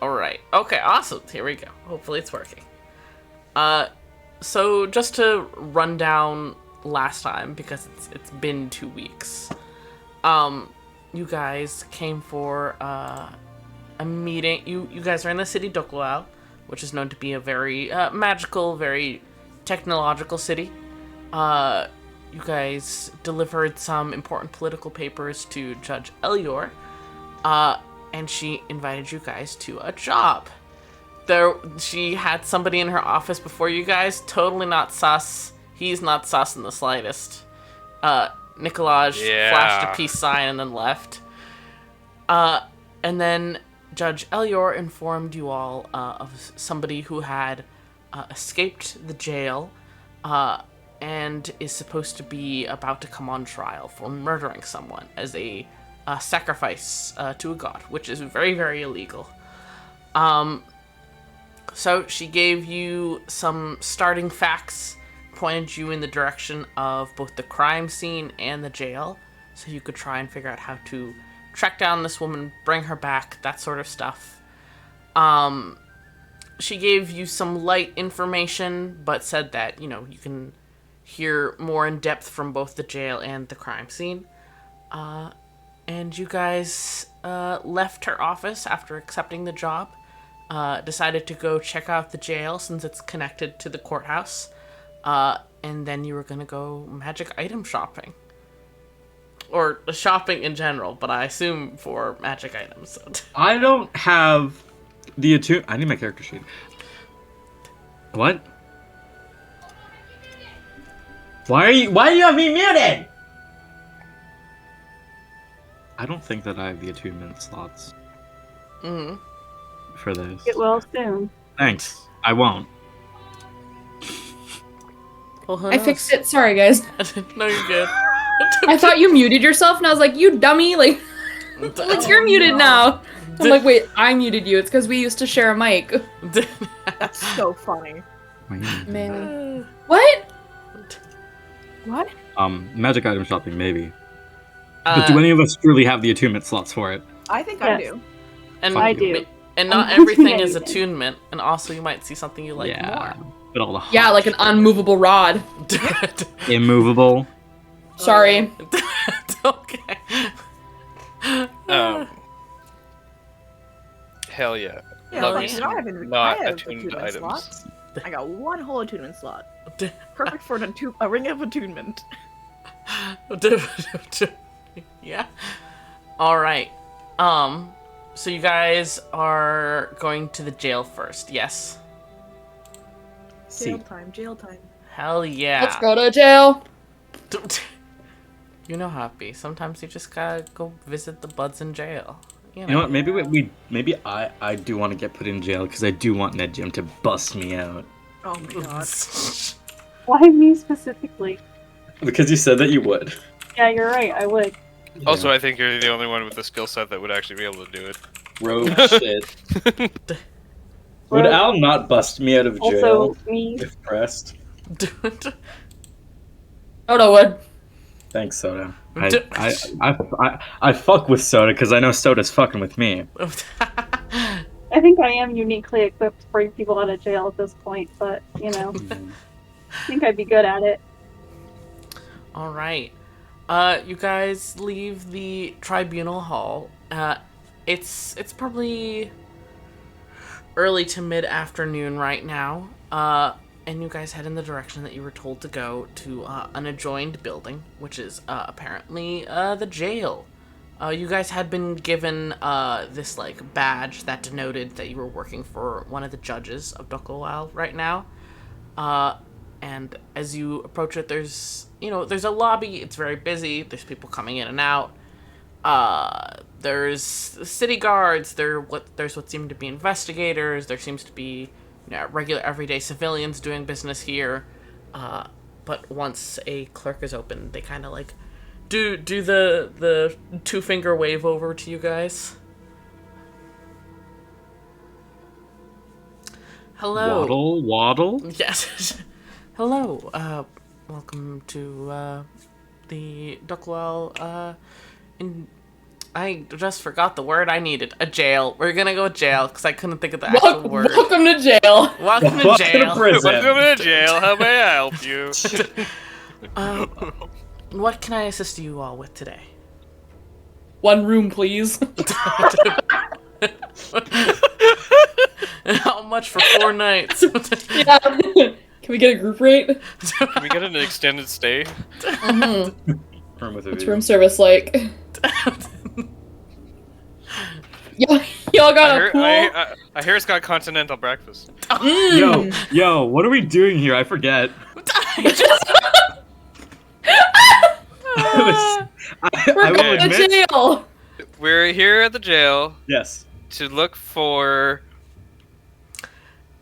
Alright. Okay, awesome. Here we go. Hopefully it's working. So just to run down last time, because it's been 2 weeks. You guys came for a meeting. You guys are in the city Dokual, which is known to be a very magical, very technological city. You guys delivered some important political papers to Judge Elior, and she invited you guys to a job. She had somebody in her office before you guys, totally not sus. He's not sus in the slightest. Nicolaj flashed a peace sign and then left. And then Judge Elior informed you all of somebody who had escaped the jail and is supposed to be about to come on trial for murdering someone as a sacrifice to a god, which is very, very illegal. So she gave you some starting facts, pointed you in the direction of both the crime scene and the jail, so you could try and figure out how to track down this woman, bring her back, that sort of stuff. She gave you some light information, but said that, you can hear more in depth from both the jail and the crime scene. And you guys left her office after accepting the job, decided to go check out the jail since it's connected to the courthouse, and then you were going to go magic item shopping. Or shopping in general, but I assume for magic items. I don't have the attune. I need my character sheet. What? Why do you have me muted? I don't think that I have the attunement slots. For this. Get well soon. Thanks. I won't. Well, I fixed it. Sorry, guys. No, you're good. I thought you muted yourself, and I was like, you dummy. Like you're muted now. I'm like, wait, I muted you. It's because we used to share a mic. That's so funny. Man. What? What? Magic item shopping, maybe. But do any of us truly have the attunement slots for it? I think I do. And I do. And not everything is attunement, and also you might see something you like more. But all the Yeah, like an unmovable rod. immovable. Sorry. It's okay. Hell yeah. Yeah, Love like, it. I have Not attuned attunement items. slots. I got one whole attunement slot. Perfect for a ring of attunement. Yeah. All right. So you guys are going to the jail first, yes? Jail time, jail time. Hell yeah. Let's go to jail. You know how it be. Sometimes you just gotta go visit the buds in jail. You know what? Maybe I do want to get put in jail because I do want Ned Jim to bust me out. Oh my god. Why me specifically? Because you said that you would. Yeah, you're right. I would. Also, I think you're the only one with the skill set that would actually be able to do it. Rogue shit. Would Al not bust me out of jail Also, me. if pressed? Odo would. Thanks, Soda. I fuck with Soda because I know Soda's fucking with me. I think I am uniquely equipped to bring people out of jail at this point, but, I think I'd be good at it. All right. You guys leave the tribunal hall. It's probably early to mid-afternoon right now. And you guys head in the direction that you were told to go to an adjoined building, which is apparently the jail. You guys had been given this badge that denoted that you were working for one of the judges of Dokowal right now. And as you approach it, there's a lobby. It's very busy. There's people coming in and out. There's city guards. There's what seem to be investigators. There seems to be regular everyday civilians doing business here. But once a clerk is open, they kind of do the 2-finger wave over to you guys. Hello. Waddle? Yes. Hello. Welcome to the Duckwell I just forgot the word I needed. A jail. We're gonna go with jail because I couldn't think of the actual word. Welcome to jail. Welcome to Welcome to jail. prison. Welcome to jail. How may I help you? What can I assist you all with today? One room, please. How much for 4 nights? Yeah. Can we get a group rate? Can we get an extended stay? Room with a What's view. room service like? Y'all got a pool? I hear it's got continental breakfast. Yo, what are we doing here? I forget. I We're will going to admit. jail. We're here at the jail Yes. to look for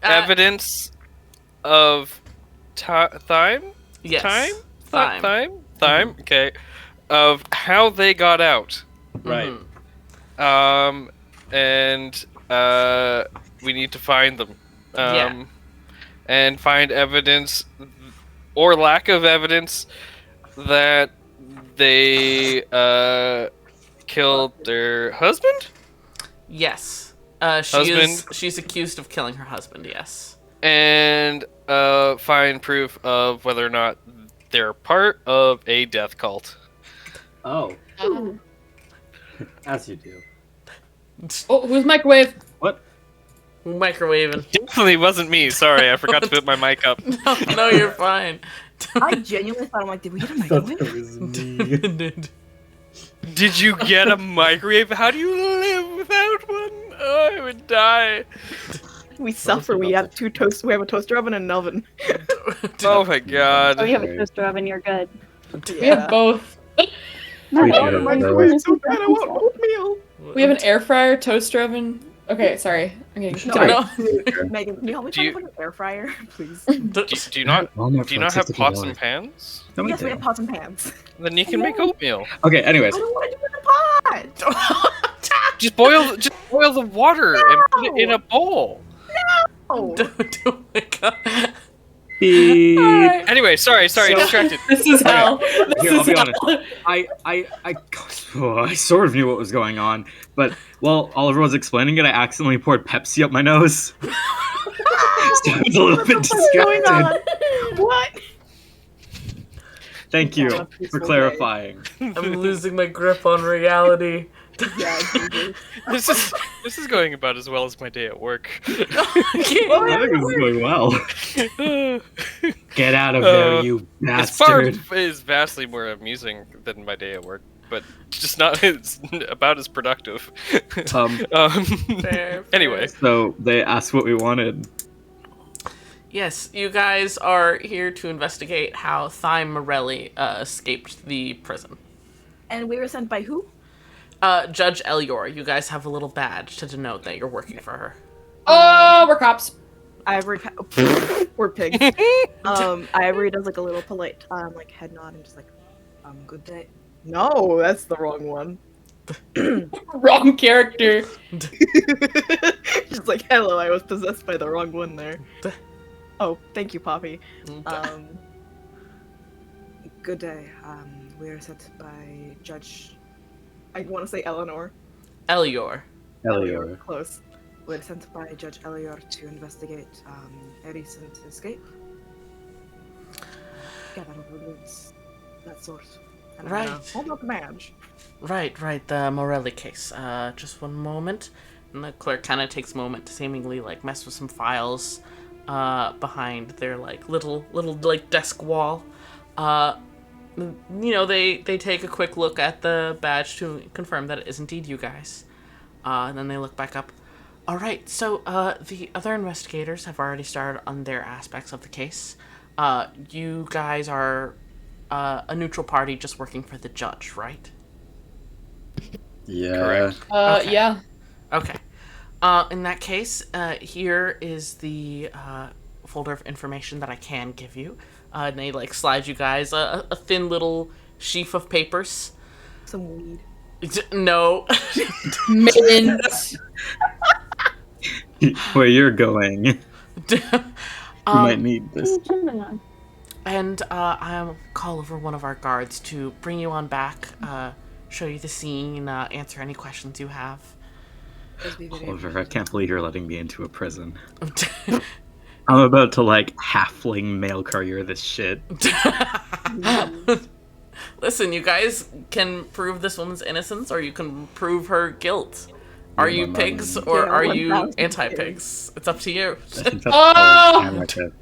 evidence of time? Yes. Time? Okay. Of how they got out. Right. And we need to find them. Yeah. And find evidence or lack of evidence that they killed their husband? Yes. Husband? She's accused of killing her husband, yes. And find proof of whether or not they're part of a death cult. Oh. As you do. Oh, who's microwave? What? Microwaving. Definitely wasn't me. Sorry, I forgot to put my mic up. No, you're fine. I genuinely thought, I'm like, did we get a microwave? Did you get a microwave? How do you live without one? Oh, I would die. We suffer. We have two toast. We have a toaster oven and an oven. Oh my god. Oh, you have a toaster oven, you're good. We have both. No, We no, do, no, bro. no, So bad, I want oatmeal. We have an air fryer, toaster oven. Okay, sorry. Okay, No, sorry. Megan, can you help me Do you- find an air fryer, please? Do you not have pots and pans? No, we Yes, we do. have pots and pans. Then you can make oatmeal. Okay, anyways. I don't want to do it in a pot. Just boil the water and put it in a bowl. Oh, Oh my god. Beep. Alright. Anyway, sorry, So- distracted. This is Okay, hell. This here, I'll is be hell. honest. I sort of knew what was going on, but while Oliver was explaining it, I accidentally poured Pepsi up my nose. So I was a little bit what's going on? distracted. What? Thank you Have a for peaceful clarifying. I'm losing my grip on reality. Yeah, Jesus. This is going about as well as my day at work. I think this is going well. Get out of there, you bastard. It's vastly more amusing than my day at work, but just not it's about as productive. Fair. Anyway, So they asked what we wanted. Yes, you guys are here to investigate how Thyme Morelli escaped the prison. And we were sent by who? Judge Elior, you guys have a little badge to denote that you're working for her. Oh, we're cops. Ivory. We're pigs. Ivory does like a little polite, like head nod and just like, good day. No, that's the wrong one. Wrong character. Just like, hello, I was possessed by the wrong one there. Oh, thank you, Poppy. Good day. We are sent by Judge. I want to say Eleanor. Elior. Elior. Close. We're sent by Judge Elior to investigate a recent escape. Gather evidence, that sort. And Right. Hold up the badge. Right, the Morelli case. Just one moment. And the clerk kind of takes a moment to seemingly like mess with some files behind their like little like desk wall. You know, they take a quick look at the badge to confirm that it is indeed you guys. And then they look back up. All right, so the other investigators have already started on their aspects of the case. You guys are a neutral party just working for the judge, right? Yeah. Correct. Okay. Yeah. Okay. In that case, here is the folder of information that I can give you. And they like slide you guys a thin little sheaf of papers. Some weed. No. Mint. Where you're going, you might need this. And I'll call over one of our guards to bring you on back show you the scene, answer any questions you have. Oliver, I can't believe you're letting me into a prison. I'm about to, like, halfling mail courier this shit. Listen, you guys can prove this woman's innocence, or you can prove her guilt. Are you pigs, or Yeah, are you 1,000 anti-pigs? It's up to you. I think that's Oh! called anarchist.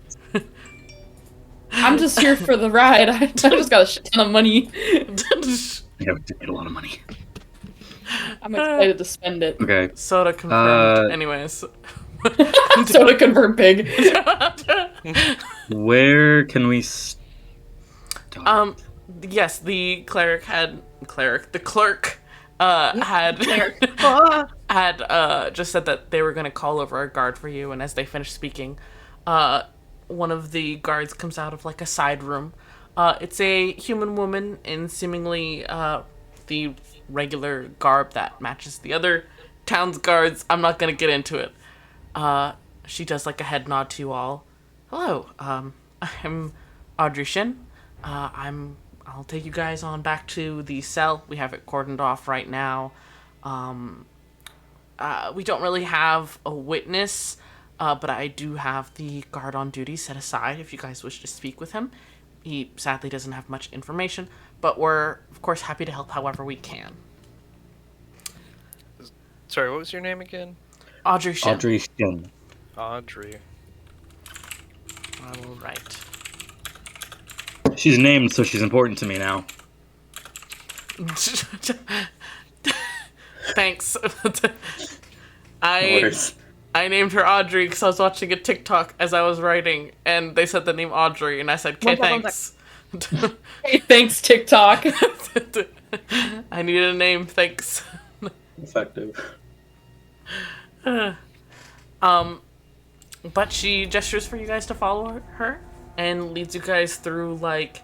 I'm just here for the ride. I just got a shit ton of money. Yeah, we did get a lot of money. I'm excited to spend it. Okay. Soda confirmed. Anyways. Soda confirmed pig. Where can we start? Yes, the clerk had just said that they were going to call over a guard for you, and as they finished speaking, one of the guards comes out of like a side room. It's a human woman in seemingly the regular garb that matches the other town's guards. I'm not going to get into it. She does like a head nod to you all. Hello, I'm Audrey Shin. I'll take you guys on back to the cell. We have it cordoned off right now. We don't really have a witness, but I do have the guard on duty set aside if you guys wish to speak with him. He sadly doesn't have much information, but we're, of course, happy to help however we can. Sorry, what was your name again? Audrey Shin. Audrey Shin. Audrey. All right. She's named, so she's important to me now. Thanks. No worries. I named her Audrey because I was watching a TikTok as I was writing, and they said the name Audrey, and I said, "Okay, thanks." Hey, thanks, TikTok. I needed a name. Thanks. Effective. But she gestures for you guys to follow her and leads you guys through like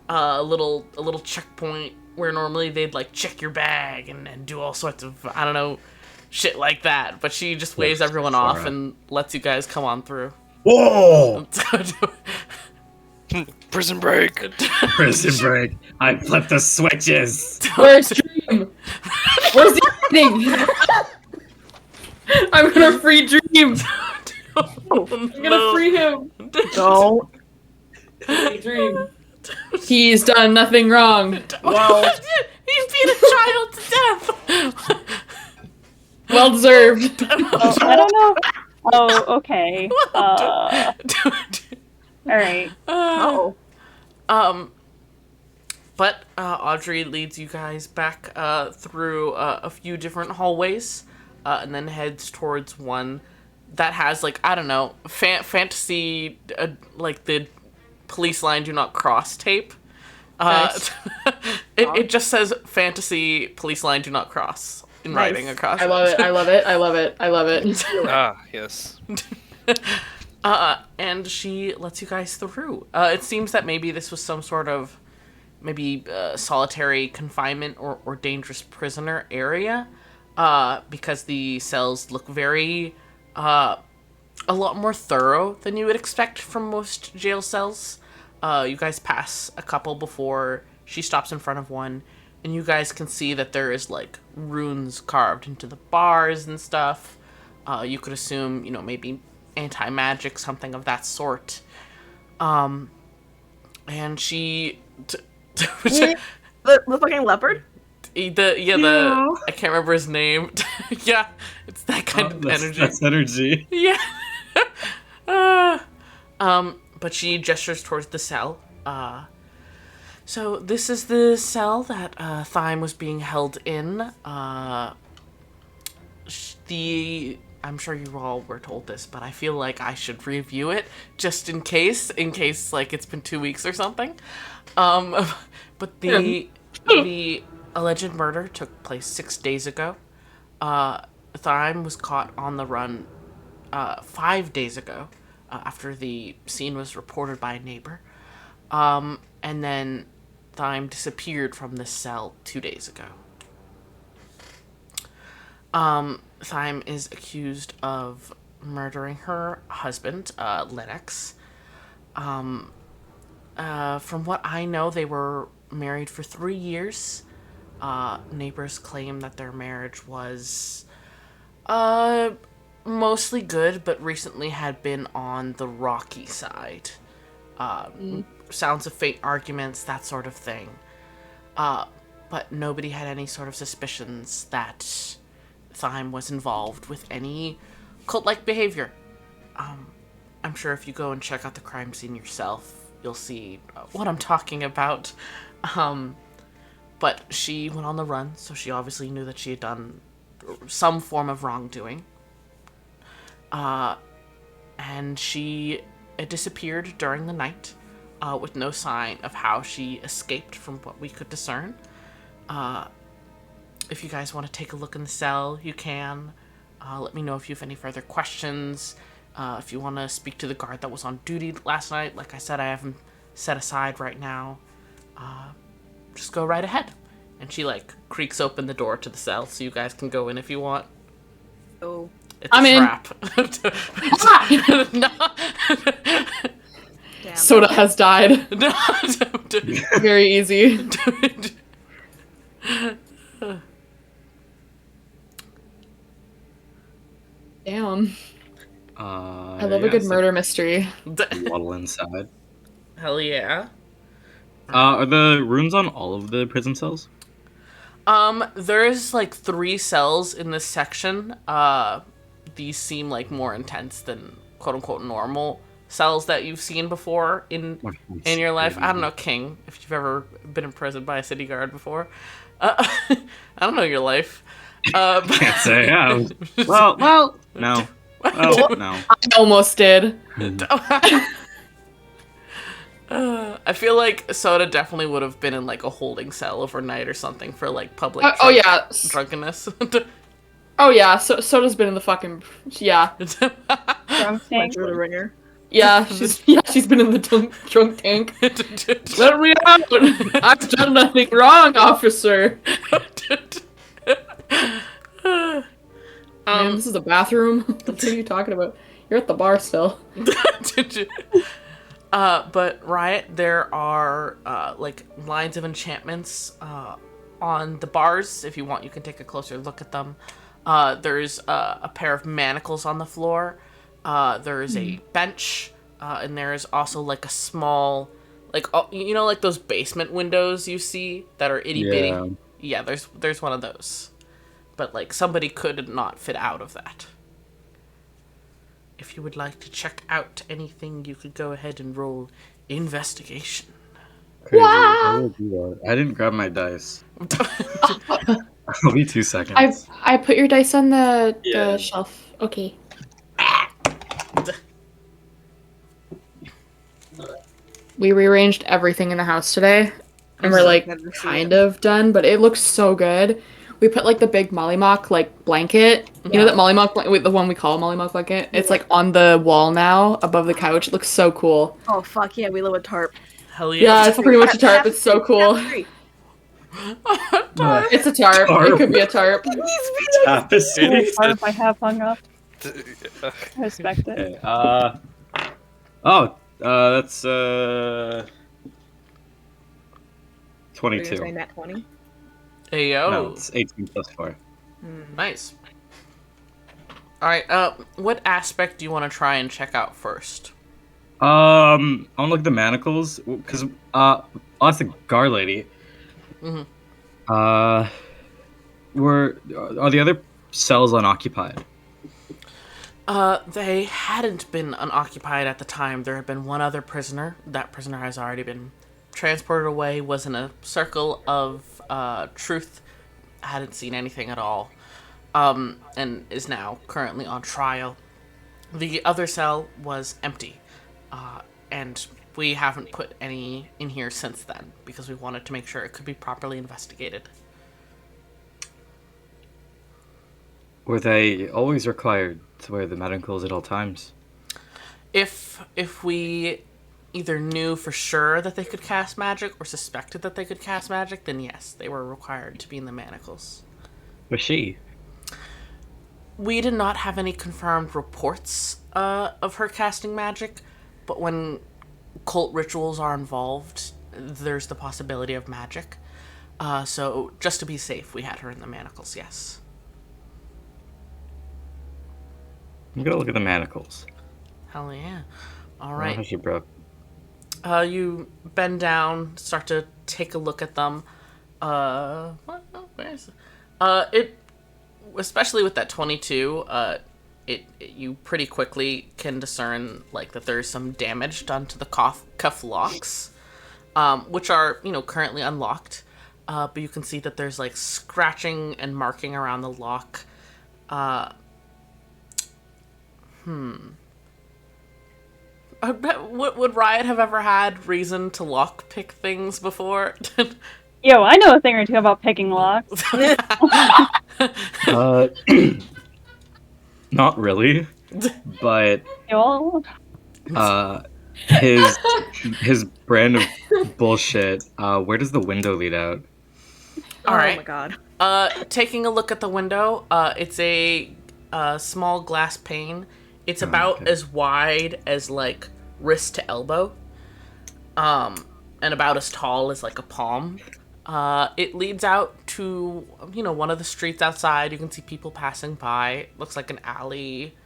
a little checkpoint where normally they'd like check your bag and do all sorts of, I don't know, shit like that. But she just waves everyone off and lets you guys come on through. Whoa! Prison break. Prison break. I flipped the switches. Where's Dream? Where's the ending? I'm gonna free Dream. I'm gonna free him. Don't. Free Dream. He's done nothing wrong. Well, he beat a child to death. Well deserved. Oh, I don't know. Oh, okay. All right. Oh. But Audrey leads you guys back through a few different hallways, and then heads towards one that has like, I don't know, fantasy like the police line do not cross tape. Nice. It just says fantasy police line do not cross in writing across. I love it. I love it. I love it. I love it. Ah, yes. And she lets you guys through. It seems that maybe this was some sort of solitary confinement or dangerous prisoner area, because the cells look very a lot more thorough than you would expect from most jail cells. You guys pass a couple before she stops in front of one, and you guys can see that there is like runes carved into the bars and stuff. You could assume, maybe anti-magic, something of that sort. And she The fucking leopard? I can't remember his name. Yeah, it's that kind of energy. That's energy. Yeah. But she gestures towards the cell. So this is the cell that Thyme was being held in. I'm sure you all were told this, but I feel like I should review it just in case like it's been 2 weeks or something. But the alleged murder took place 6 days ago. Thyme was caught on the run 5 days ago, after the scene was reported by a neighbor. And then Thyme disappeared from this cell 2 days ago. Thyme is accused of murdering her husband, Lennox. From what I know, they were married for 3 years. Neighbors claim that their marriage was mostly good, but recently had been on the rocky side. Sounds of faint arguments, that sort of thing. But nobody had any sort of suspicions that Thyme was involved with any cult-like behavior. I'm sure if you go and check out the crime scene yourself, you'll see what I'm talking about. But she went on the run, so she obviously knew that she had done some form of wrongdoing. And she disappeared during the night with no sign of how she escaped from what we could discern. If you guys want to take a look in the cell, you can. Let me know if you have any further questions. If you want to speak to the guard that was on duty last night, like I said, I have him set aside right now. Just go right ahead. And she, like, creaks open the door to the cell so you guys can go in if you want. Oh. It's I'm a in. trap. No. Damn. Soda has died. No. Very easy. Damn. I love a good murder mystery. Waddle inside. Hell yeah. Are the rooms on all of the prison cells? There's like 3 cells in this section. These seem like more intense than quote unquote normal cells that you've seen before in your life. I don't know, King, if you've ever been imprisoned by a city guard before. I don't know your life. Can't say I have. Well, no. Well, no. I almost did. I feel like Soda definitely would have been in like a holding cell overnight or something for like public drunkenness. Oh yeah, Soda's been in the fucking Drunk tank. Through the ringer. yeah, she's been in the drunk tank. Let me out! I've done nothing wrong, officer. Man, this is a bathroom. What are you talking about? You're at the bar still. But Riot, there are like lines of enchantments on the bars. If you want, you can take a closer look at them. There's a pair of manacles on the floor. There's a bench, and there's also like a small, like you know, like those basement windows you see that are itty bitty. Yeah, there's one of those, but like somebody could not fit out of that. If you would like to check out anything, you could go ahead and roll investigation. Crazy. I will do that. I didn't grab my dice. I'll be 2 seconds. I put your dice on the shelf. Okay. We rearranged everything in the house today, and we're like kind of done, but it looks so good. We put like the big Mollymock like blanket. You know that Mollymock blanket, the one we call a Mollymock blanket? It's like on the wall now above the couch. It looks so cool. Oh fuck yeah, we love a tarp. Hell yeah. Yeah, it's pretty much a tarp. It's so cool. It's a tarp. It could be a tarp. Tapestry. Tarp I have hung up. I respect it. Okay. That's 22. Saying that 20? Hey yo. No, it's 18 plus 4. Nice. Alright, what aspect do you want to try and check out first? I want to look at the manacles, because, I'll ask the guard lady. Mm-hmm. Are the other cells unoccupied? They hadn't been unoccupied at the time. There had been one other prisoner. That prisoner has already been transported away, was in a circle of, truth, hadn't seen anything at all, and is now currently on trial. The other cell was empty, and we haven't put any in here since then, because we wanted to make sure it could be properly investigated. Were they always required to wear the manacles at all times? If we either knew for sure that they could cast magic or suspected that they could cast magic, then yes, they were required to be in the manacles. Was she? We did not have any confirmed reports of her casting magic, but when cult rituals are involved, there's the possibility of magic. So just to be safe, we had her in the manacles, yes. I'm gonna look at the manacles. Hell yeah. All I right. don't know if she broke. You bend down, start to take a look at them. Where is it? It, especially with that 22, you pretty quickly can discern like that there's some damage done to the cuff locks, which are currently unlocked. But you can see that there's like scratching and marking around the lock. Would Riot have ever had reason to lockpick things before? Yo, I know a thing or two about picking locks. Not really, but Yo, his brand of bullshit. Where does the window lead out? All right. Oh my god. Taking a look at the window, it's a small glass pane. It's about okay. as wide as like wrist to elbow, and about as tall as like a palm. It leads out to one of the streets outside. You can see people passing by. Looks like an alley,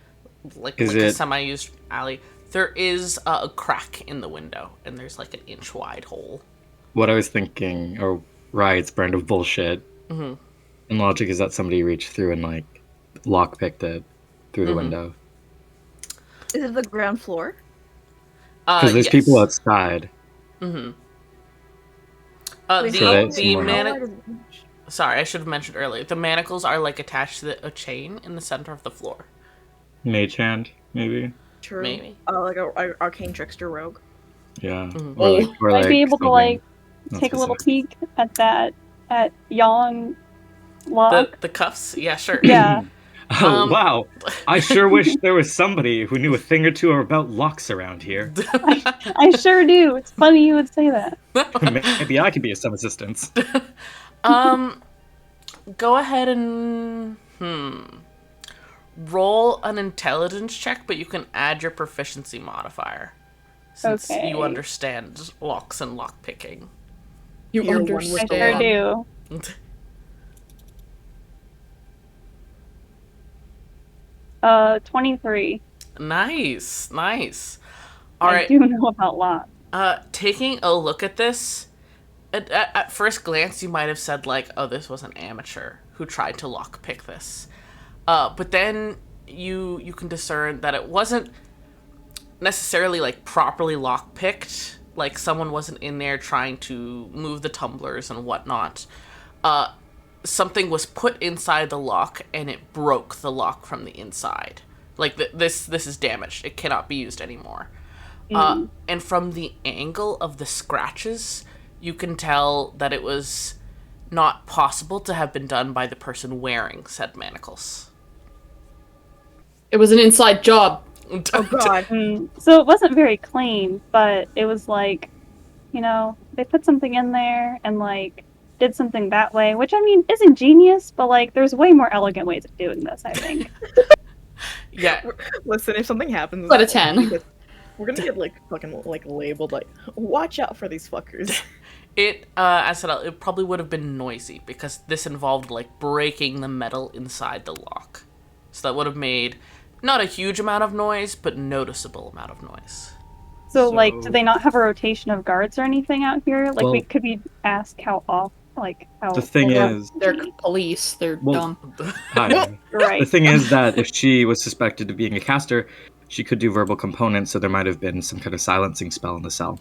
like a semi-used alley. There is a crack in the window, and there's like an inch-wide hole. What I was thinking, or Riot's brand of bullshit, and logic is that somebody reached through and like lockpicked it through the window. Is it the ground floor? Because there's people outside. Sorry, I should have mentioned earlier. The manacles are like attached to a chain in the center of the floor. Mage hand, maybe. True. Maybe. Like a arcane trickster rogue. Yeah. I'd be able to like take a little peek at Yang lock. The cuffs? Yeah, sure. Yeah. Oh, wow. I sure wish there was somebody who knew a thing or two about locks around here. I sure do. It's funny you would say that. Maybe I could be of some assistance. Go ahead and roll an intelligence check, but you can add your proficiency modifier since you understand locks and lockpicking. You You're understand. I sure do. 23. Nice. All I right. do know about locks. Taking a look at this, at first glance, you might have said like, "Oh, this was an amateur who tried to lockpick this," but then you can discern that it wasn't necessarily like properly lockpicked. Like someone wasn't in there trying to move the tumblers and whatnot. Something was put inside the lock and it broke the lock from the inside. Like this is damaged. It cannot be used anymore. And from the angle of the scratches, you can tell that it was not possible to have been done by the person wearing said manacles. It was an inside job. Oh god. So it wasn't very clean, but it was like, they put something in there and like did something that way, which I mean is ingenious, but like there's way more elegant ways of doing this, I think. Yeah. Listen, if something happens, But a 10. We're gonna get like fucking like labeled like, watch out for these fuckers. As I said, it probably would have been noisy because this involved like breaking the metal inside the lock. So that would have made not a huge amount of noise, but noticeable amount of noise. So like, do they not have a rotation of guards or anything out here? Like, Well, could we ask how off? Like how? The thing is, They're police. They're dumb. hi. right. The thing is that if she was suspected of being a caster, she could do verbal components, so there might have been some kind of silencing spell in the cell.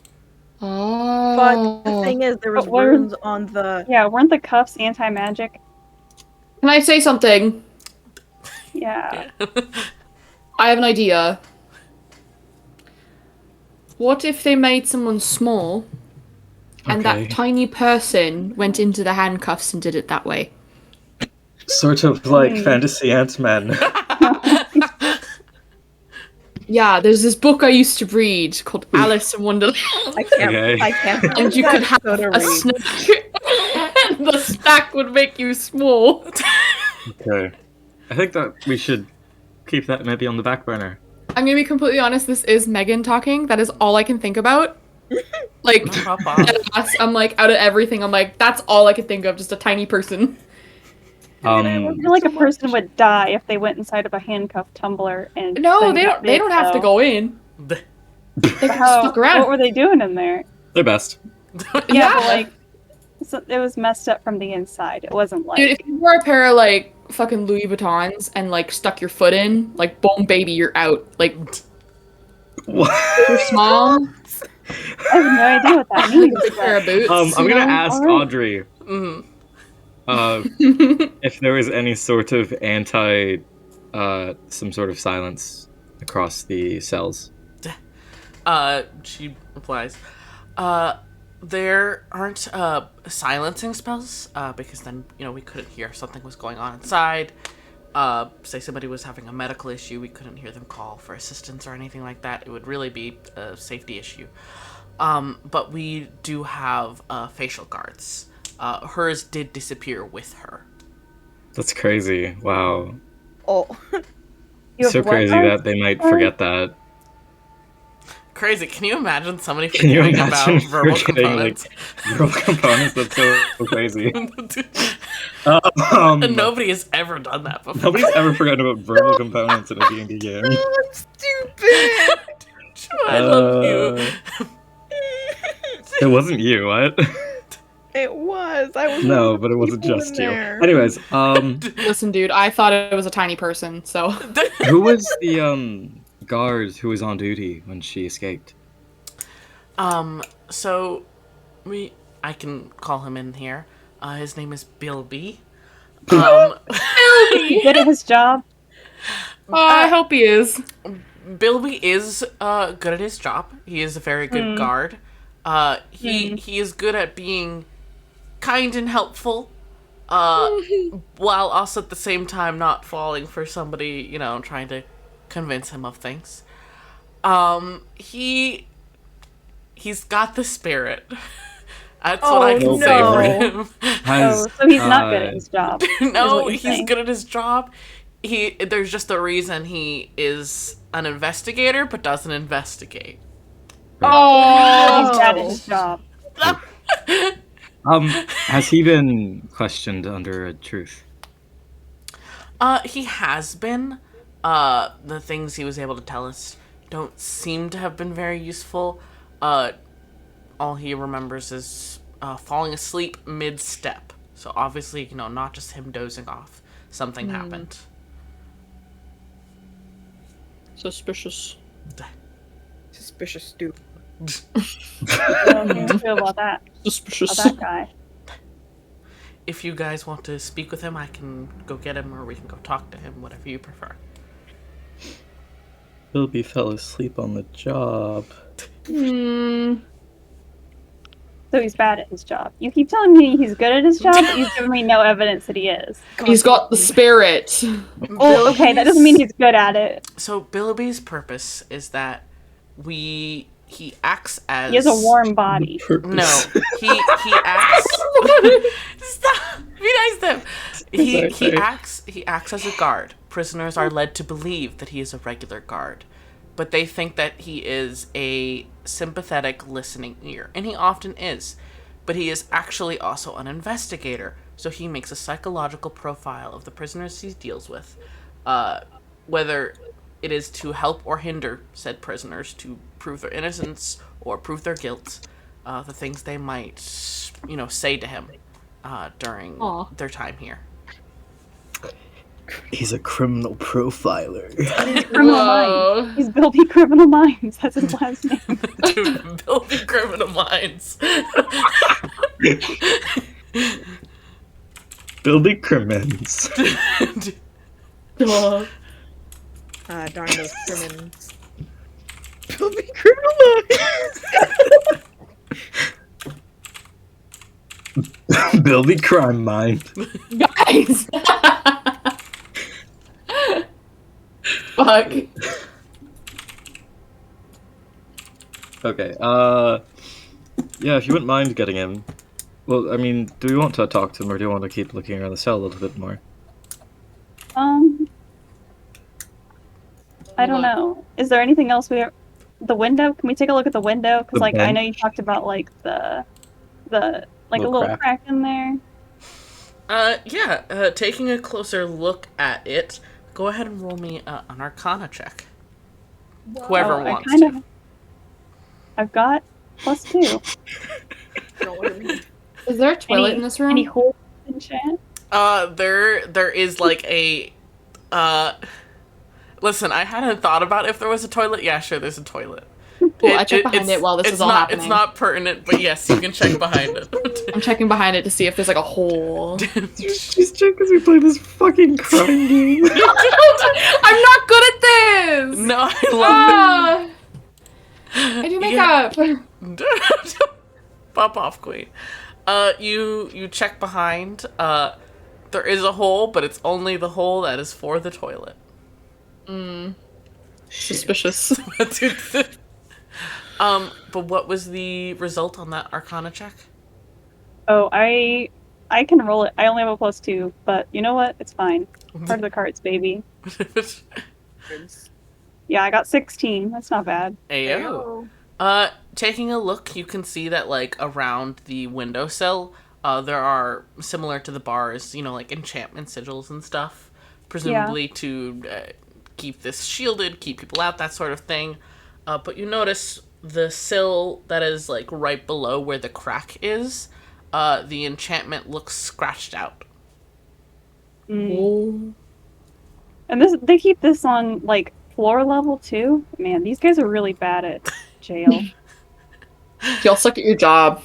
Oh. But the thing is, there was runes on the. Yeah, weren't the cuffs anti-magic? Can I say something? Yeah. I have an idea. What if they made someone small, and Okay. that tiny person went into the handcuffs and did it that way? Sort of like fantasy Ant-Man. Yeah, there's this book I used to read called Alice in Wonderland. I can't. Okay. I can't. And you could have a snack. And the snack would make you small. Okay. I think that we should keep that maybe on the back burner. I'm gonna be completely honest, this is Megan talking. That is all I can think about. Like, Pop off. I'm like, out of everything, I'm like, that's all I could think of, just a tiny person. I feel like a person would die if they went inside of a handcuffed tumbler and No, then they got don't. They bit, don't have to though. go in. They can just How? fuck around. What were they doing in there? Their best. Yeah, but like, it was messed up from the inside. It wasn't like. Dude, if you wore a pair of like fucking Louis Vuittons and like stuck your foot in, like, boom, baby, you're out. Like, What? you're small. I have no idea what that means. Big pair of boots. I'm you gonna know? ask alright. Audrey Mhm. if there was any sort of some sort of silence across the cells. She replies, there aren't, silencing spells, because then, we couldn't hear if something was going on inside. Say somebody was having a medical issue, we couldn't hear them call for assistance or anything like that. It would really be a safety issue. But we do have, facial guards. Hers did disappear with her. That's crazy. Wow. Oh. You have So what crazy guards? that they might forget that. Crazy. Can you imagine somebody Can you forgetting imagine about verbal forgetting, components? verbal components? That's so crazy. And nobody has ever done that before. Nobody's ever forgotten about verbal components in a D&D game. I'm stupid. I love you. It wasn't you, what? It was. I was. No, but it wasn't people just in you. there. Anyways, Listen, dude, I thought it was a tiny person, so. who was the guard who was on duty when she escaped? So I can call him in here. His name is Bilby. He's good at his job. Oh, I hope he is. Bilby is good at his job. He is a very good guard. He is good at being kind and helpful, while also at the same time not falling for somebody, trying to convince him of things. He's got the spirit. That's what I can say for him. So he's not good at his job. No, is he's what you're saying. good at his job. There's just a reason he is an investigator but doesn't investigate. Oh, he's bad at his job. Has he been questioned under a truth? He has been. The things he was able to tell us don't seem to have been very useful. All he remembers is falling asleep mid-step. So obviously, not just him dozing off. Something happened. Suspicious. Suspicious stupid. I don't think I feel about that. Suspicious. About that guy. If you guys want to speak with him, I can go get him, or we can go talk to him, whatever you prefer. Bilby fell asleep on the job. So he's bad at his job. You keep telling me he's good at his job, but you've given me no evidence that he is. He's got the spirit. Oh, okay, that doesn't mean he's good at it. So Bilby's purpose is that he acts as... He has a warm body. No, he acts... Stop! Be nice to him. He acts as a guard. Prisoners are led to believe that he is a regular guard, but they think that he is a sympathetic listening ear, and he often is. But he is actually also an investigator, so he makes a psychological profile of the prisoners he deals with, whether it is to help or hinder said prisoners to prove their innocence or prove their guilt, the things they might, say to him during their time here. He's a criminal profiler. Criminal Minds. He's Bilby Criminal Minds. That's his last name. Dude, Bilby Criminal Minds. Bilby Crimmins. Darn those criminals. Bilby Criminal Minds. Bilby Crime Mind. Guys! Fuck. Okay, yeah, if you wouldn't mind getting him. Well, I mean, do we want to talk to him, or do you want to keep looking around the cell a little bit more? I don't know. Is there anything else we the window? Can we take a look at the window? Because The like I know bench? you talked about like the like a Little little crack. crack in there. Yeah, taking a closer look at it, go ahead and roll me an Arcana check. Whoever Oh, wants to. I've got +2. Don't look at me. Is there a toilet in this room? Any holes in chat? There is like a, listen, I hadn't thought about if there was a toilet. Yeah, sure, there's a toilet. Cool, I check behind it while this is all happening. It's not pertinent, but yes, you can check behind it. I'm checking behind it to see if there's like a hole. She's checking because we play this fucking crime game. I'm not good at this! No, I love I do makeup. it. Pop off, queen. You check behind. There is a hole, but it's only the hole that is for the toilet. Suspicious. But what was the result on that Arcana check? Oh, I can roll it. I only have a +2, but you know what? It's fine. Part of the cards, baby. Yeah, I got 16. That's not bad. Ayo. Taking a look, you can see that like around the windowsill, there are similar to the bars, like enchantment sigils and stuff, presumably to keep this shielded, keep people out, that sort of thing. But you notice the sill that is like right below where the crack is, the enchantment looks scratched out. And they keep this on like floor level too. Man, these guys are really bad at jail. Y'all suck at your job.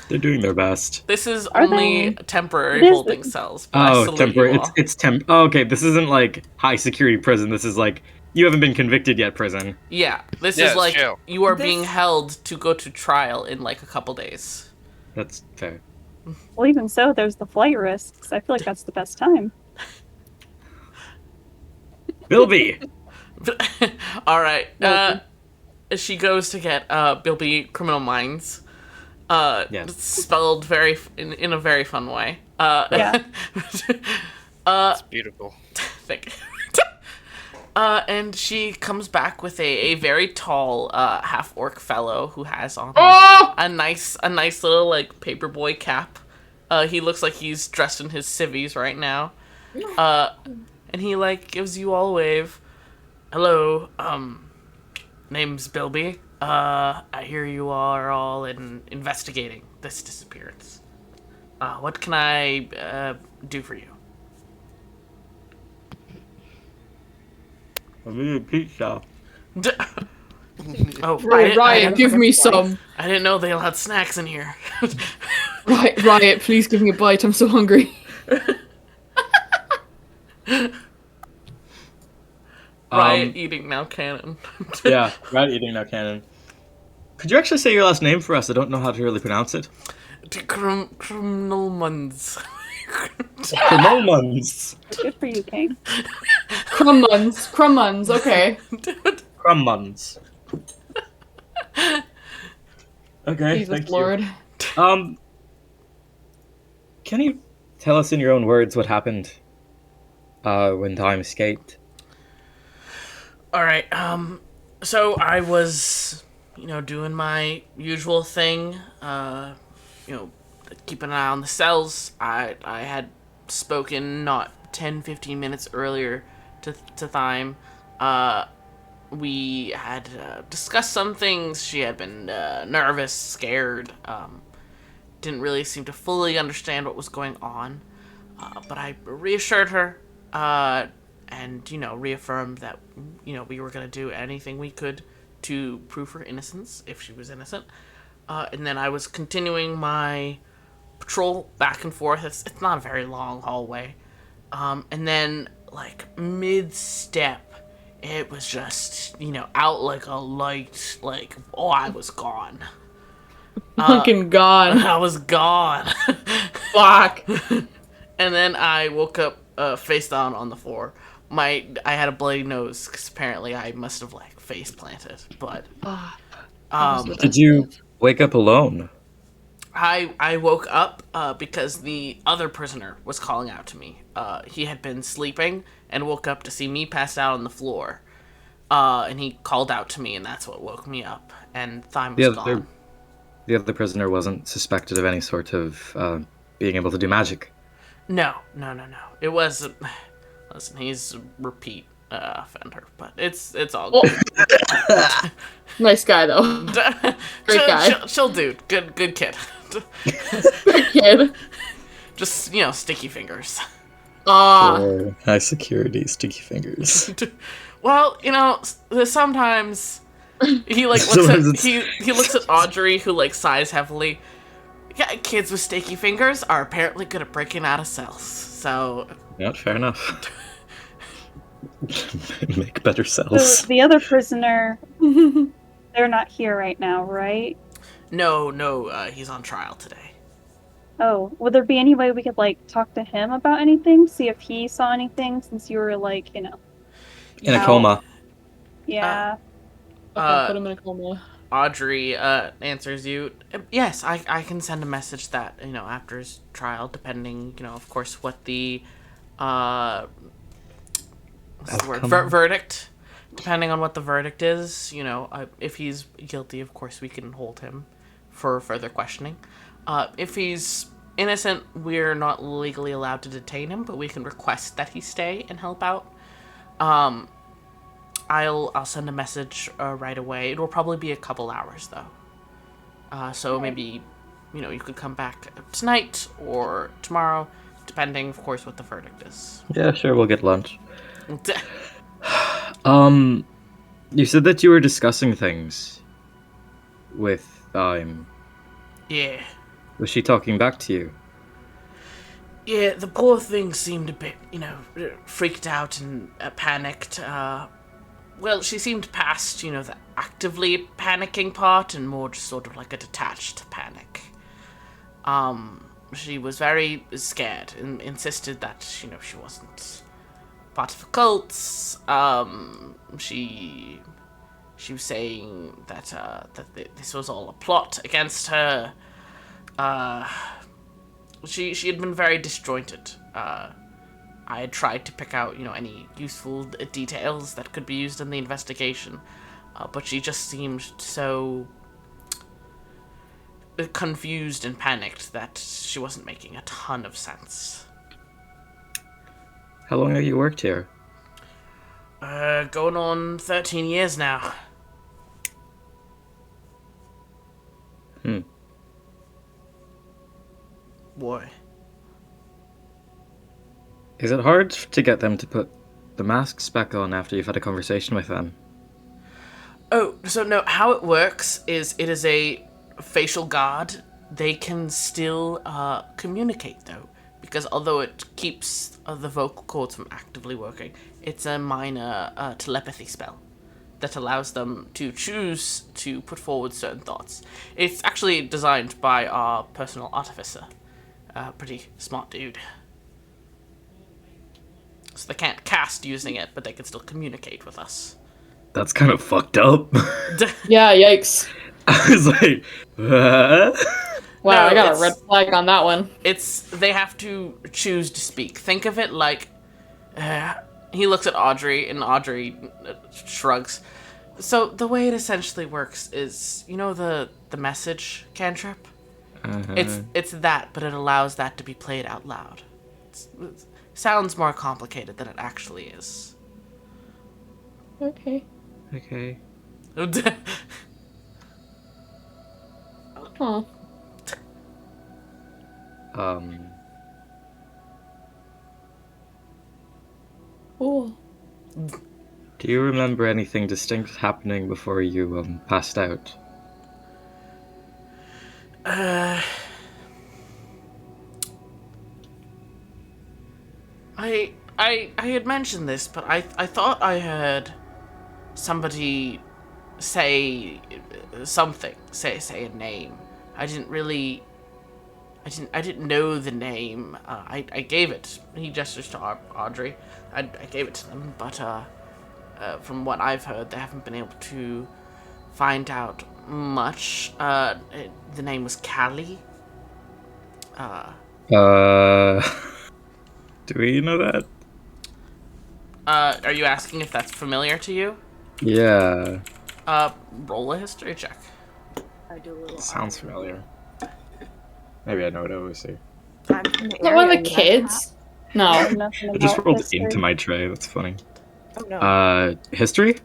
They're doing their best. This is Are only they? temporary It is- holding cells. But I Oh, salute temporary. you all. It's temp. Oh, okay, this isn't like high security prison. This is like you haven't been convicted yet prison. Yeah, this Yeah, is like jail. you are This- being held to go to trial in like a couple days. That's fair. Well, even so, there's the flight risks. I feel like that's the best time. Bilby. All right. She goes to get Bilby Criminal Minds. Yes. Spelled in a very fun way. Yeah. It's beautiful. Thank you. And she comes back with a very tall half orc fellow who has on a nice little like paperboy cap. He looks like he's dressed in his civvies right now. And he like gives you all a wave. Hello, name's Bilby. I hear you are all investigating this disappearance. What can I do for you? I need pizza. Oh, Riot, give me some. I didn't know they allowed snacks in here. Riot, please give me a bite. I'm so hungry. Riot eating now canon. Yeah, Riot eating now canon. Could you actually say your last name for us? I don't know how to really pronounce it. Criminal Muns. Crummuns. Good for you, King. Crummuns, okay. Crummuns. Okay, Jesus thank Lord. you. Can you tell us in your own words what happened when Time escaped? All right. So I was, doing my usual thing. Keeping an eye on the cells. I had spoken not 10, 15 minutes earlier to Thyme. We had discussed some things. She had been nervous, scared. Didn't really seem to fully understand what was going on. But I reassured her. And reaffirmed that we were gonna do anything we could to prove her innocence if she was innocent. And then I was continuing my patrol back and forth. It's not a very long hallway. And then like mid-step, it was just out like a light. Like I was gone. Fucking gone. I was gone. Fuck. And then I woke up face down on the floor. I had a bloody nose because apparently I must have like face planted. But Did you wake up alone? I woke up because the other prisoner was calling out to me. He had been sleeping and woke up to see me passed out on the floor. And he called out to me, and that's what woke me up. And Thyme was The gone. other prisoner wasn't suspected of any sort of being able to do magic. No. It was. Listen, he's a repeat offender, but it's all good. Nice guy though. Great guy. Chill dude. Good kid. Good kid. Just sticky fingers. High security, sticky fingers. Well, sometimes he he looks at Audrey, who sighs heavily. Yeah, kids with sticky fingers are apparently good at breaking out of cells. So. Yeah, fair enough. Make better So cells. the other prisoner, they're not here right now, right? No, he's on trial today. Oh, would there be any way we could talk to him about anything? See if he saw anything, since you were in a coma. Yeah. Okay, put him in a coma. Audrey answers you. Yes, I can send a message that after his trial, depending of course what the what's the word? Verdict. Depending on what the verdict is, if he's guilty, of course we can hold him for further questioning. If he's innocent, we're not legally allowed to detain him, but we can request that he stay and help out. I'll send a message right away. It will probably be a couple hours though. So maybe you could come back tonight or tomorrow, depending, of course, what the verdict is. Yeah, sure. We'll get lunch. You said that you were discussing things with Yeah. Was she talking back to you? Yeah, the poor thing seemed a bit, freaked out and panicked. Well, she seemed past, the actively panicking part and more just sort of like a detached panic. She was very scared and insisted that, she wasn't part of a cult. She was saying that this was all a plot against her. She had been very disjointed. I had tried to pick out, any useful details that could be used in the investigation, but she just seemed so confused and panicked that she wasn't making a ton of sense. How long have you worked here? Going on 13 years now. Why? Is it hard to get them to put the masks back on after you've had a conversation with them? Oh, so no, how it works is it is a facial guard. They can still communicate, though, because although it keeps the vocal cords from actively working, it's a minor telepathy spell that allows them to choose to put forward certain thoughts. It's actually designed by our personal artificer. Pretty smart dude. So they can't cast using it, but they can still communicate with us. That's kind of fucked up. Yeah, yikes. I was like, Wow, No, I got a red flag on that one. They have to choose to speak. Think of it like, he looks at Audrey, and Audrey shrugs. So the way it essentially works is, the message cantrip? It's that, but it allows that to be played out loud. It sounds more complicated than it actually is. Okay. okay. Huh. Cool. Do you remember anything distinct happening before you passed out? I had mentioned this, but I thought I heard somebody say something, say a name. I didn't know the name. I gave it. He gestures to Audrey. I gave it to them, but from what I've heard, they haven't been able to find out much. The name was Callie. Do we know that? Are you asking if that's familiar to you? Yeah. Roll a history check. I do a little. Sounds familiar. Maybe I know what I always say. I'm from the Is that one of area, the you guys kids? I No. know nothing I just about rolled history. into my tray. That's funny. have. Oh no. History?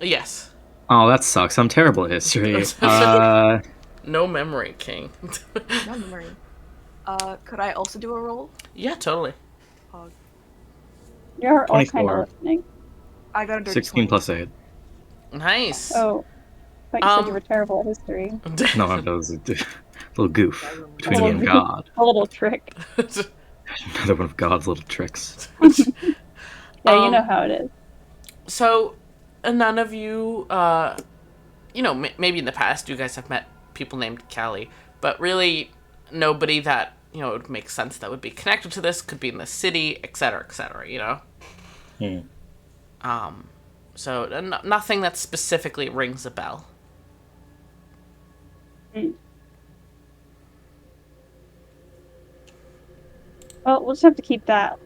Yes. Oh, that sucks. I'm terrible at history. No memory, King. No memory. Could I also do a roll? Yeah, totally. You're all kind 24. of listening. I got a dirty 16 20. plus 8. Nice. Oh, I thought you said you were terrible at history. No, that was a little goof between A me little and God. A little trick. Another one of God's little tricks. Yeah, you know how it is. So, none of you, maybe in the past you guys have met people named Callie, but really nobody that, it would make sense that would be connected to this, could be in the city, etc., etc., So, nothing that specifically rings a bell. Well, we'll just have to keep that.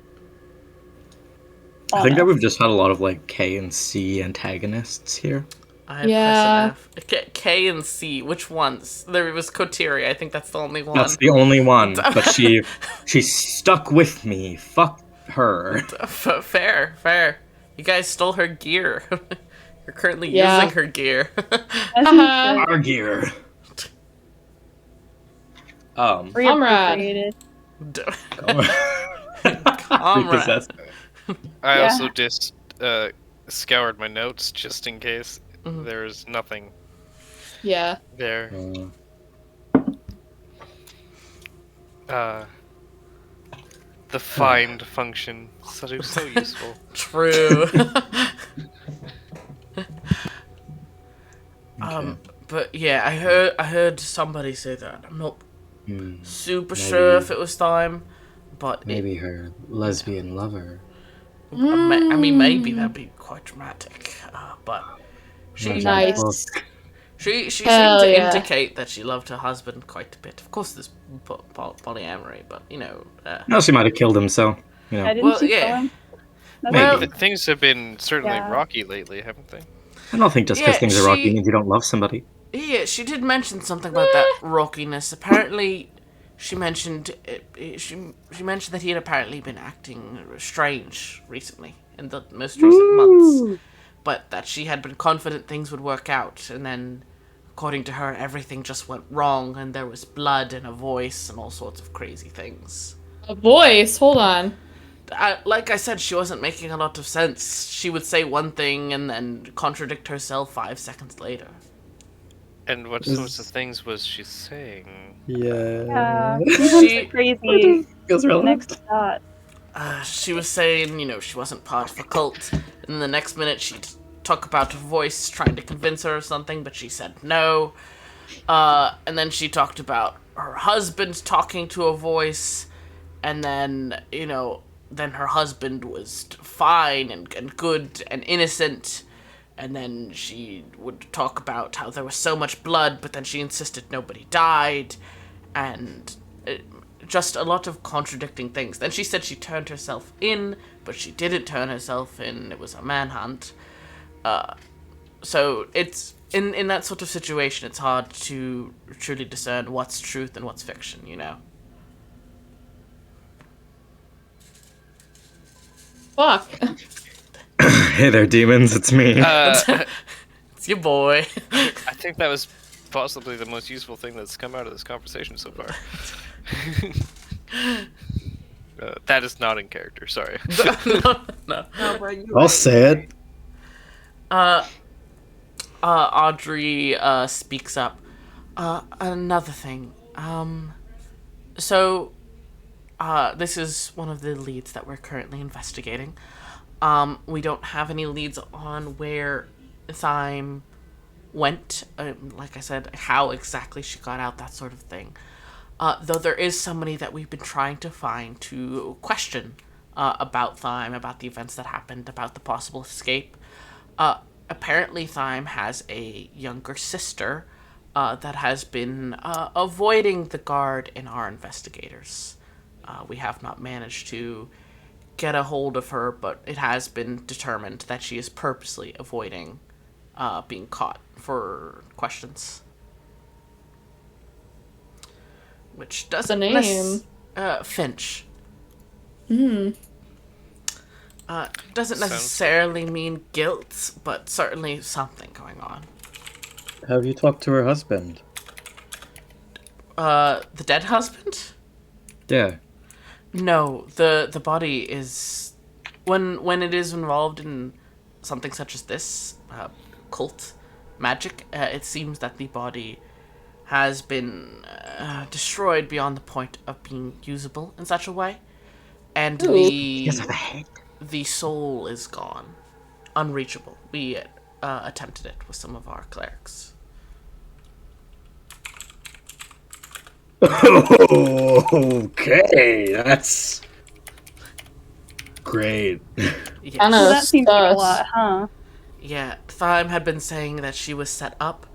I think that honest. we've just had a lot of like K and C antagonists here. I have Yeah. press an F. K and C, which ones? There was Kotiri, I think that's the only one. That's the only one, but she stuck with me. Fuck her. Fair. You guys stole her gear. You're currently Yeah. using her gear. As you said, Our gear. reappropriated. Comrade. Repossessed. I Yeah. also just scoured my notes just in case. Mhm. There's nothing Yeah. there. The find function, so useful. True. Okay. But yeah, I heard somebody say that. I'm not super Maybe- sure if it was time, but Maybe her lesbian lover. maybe that'd be quite dramatic. But she Nice. she seemed Hell to yeah. indicate that she loved her husband quite a bit. Of course, there's polyamory, but No, she might have killed him, so, I didn't Well, see yeah. Cohen. That's Maybe. Well, good. Things have been certainly Yeah. rocky lately, haven't they? I don't think just because Yeah, things are rocky she- means you don't love somebody. Yeah, she did mention something about that rockiness. Apparently, she mentioned she mentioned that he had apparently been acting strange recently in the most recent months, but that she had been confident things would work out, and then, according to her, everything just went wrong, and there was blood and a voice and all sorts of crazy things. A voice. Hold on. Like I said, she wasn't making a lot of sense. She would say one thing and then contradict herself 5 seconds later. And what sorts of things was she saying? Yeah, She- crazy. Feels relevant. Next thought. She was saying, she wasn't part of a cult, and the next minute she'd talk about a voice trying to convince her of something, but she said no. And then she talked about her husband talking to a voice, and then, then her husband was fine and good and innocent, and then she would talk about how there was so much blood, but then she insisted nobody died, and just a lot of contradicting things. Then she said she turned herself in, but she didn't turn herself in. It was a manhunt. So it's in that sort of situation, it's hard to truly discern what's truth and what's fiction. Fuck. Hey there, demons, it's me. It's your boy. I think that was possibly the most useful thing that's come out of this conversation so far. That is not in character, sorry. No. No, bro, you I'll say it. Audrey speaks up. Another thing. So this is one of the leads that we're currently investigating. We don't have any leads on where Thyme went. Like I said, how exactly she got out, that sort of thing. Though there is somebody that we've been trying to find to question about Thyme, about the events that happened, about the possible escape. Apparently Thyme has a younger sister that has been avoiding the guard and our investigators. We have not managed to get a hold of her, but it has been determined that she is purposely avoiding being caught for questions. Which doesn't The name? Finch. Hmm. Doesn't Sounds- necessarily mean guilt, but certainly something going on. Have you talked to her husband? The dead husband? Yeah. No, the body is when it is involved in something such as this cult magic. It seems that the body has been destroyed beyond the point of being usable in such a way, and Ooh. the soul is gone, unreachable. We attempted it with some of our clerics. Okay, that's great. Yes. Kinda Well, that seems like a sus. lot, huh? Yeah, Thyme had been saying that she was set up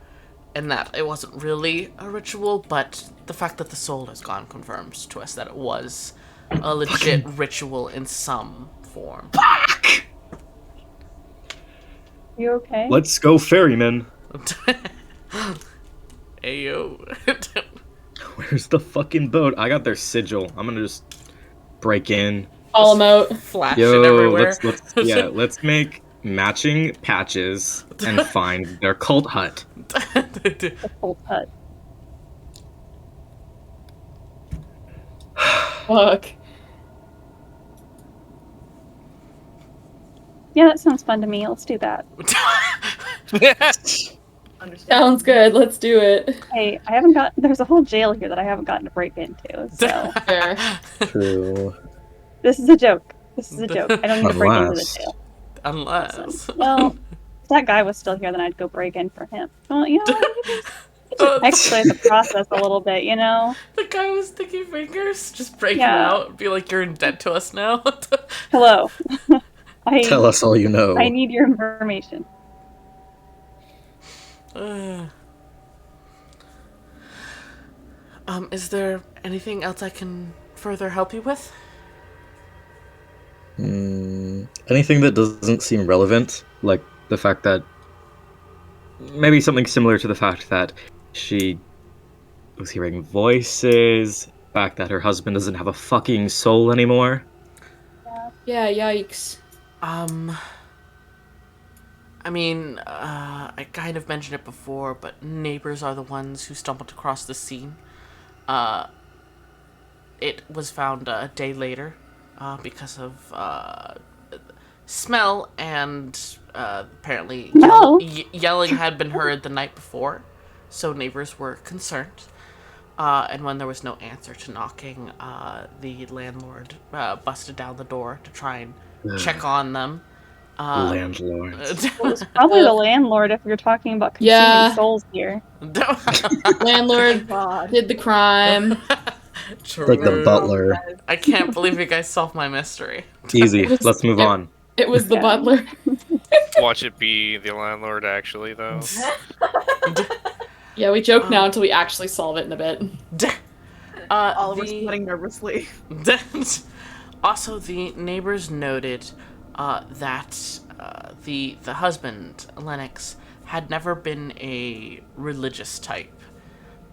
and that it wasn't really a ritual, but the fact that the soul is gone confirms to us that it was a legit ritual in some form. Fuck! You okay? Let's go, ferryman. Ayo. Where's the fucking boat? I got their sigil. I'm gonna just break in. Call them out. Flashing Yo, everywhere. let's make matching patches and find their cult hut. The cold hut. Fuck. Yeah, that sounds fun to me. Let's do that. Sounds good. Let's do it. Hey, I haven't got. There's a whole jail here that I haven't gotten to break into. So Fair. True. this is a joke. This is a joke. I don't need to break into the Unless- jail. Unless. Well, if that guy was still here, then I'd go break in for him. Well, you know, you just expedite the process a little bit, you know? The guy was sticky fingers. Just break him Yeah. out. Be like, you're in debt to us now. Hello. Tell us all you know. I need your information. Is there anything else I can further help you with? Anything that doesn't seem relevant, like the fact that maybe something similar to the fact that she was hearing voices, the fact that her husband doesn't have a fucking soul anymore. Yeah, yikes. I mean, I kind of mentioned it before, but neighbors are the ones who stumbled across the scene. It was found a day later because of smell and apparently No. yelling had been heard the night before, so neighbors were concerned. And when there was no answer to knocking, the landlord busted down the door to try and check on them. Landlord. It's probably the landlord if you're talking about consuming Yeah. souls here. Landlord God. did the crime. Like the butler. I can't believe you guys solved my mystery. Easy. Let's move on. It was the Yeah. butler. Watch it be the landlord, actually, though. Yeah, we joke now until we actually solve it in a bit. Oliver's sweating nervously. Also, the neighbors noted that the husband, Lennox, had never been a religious type.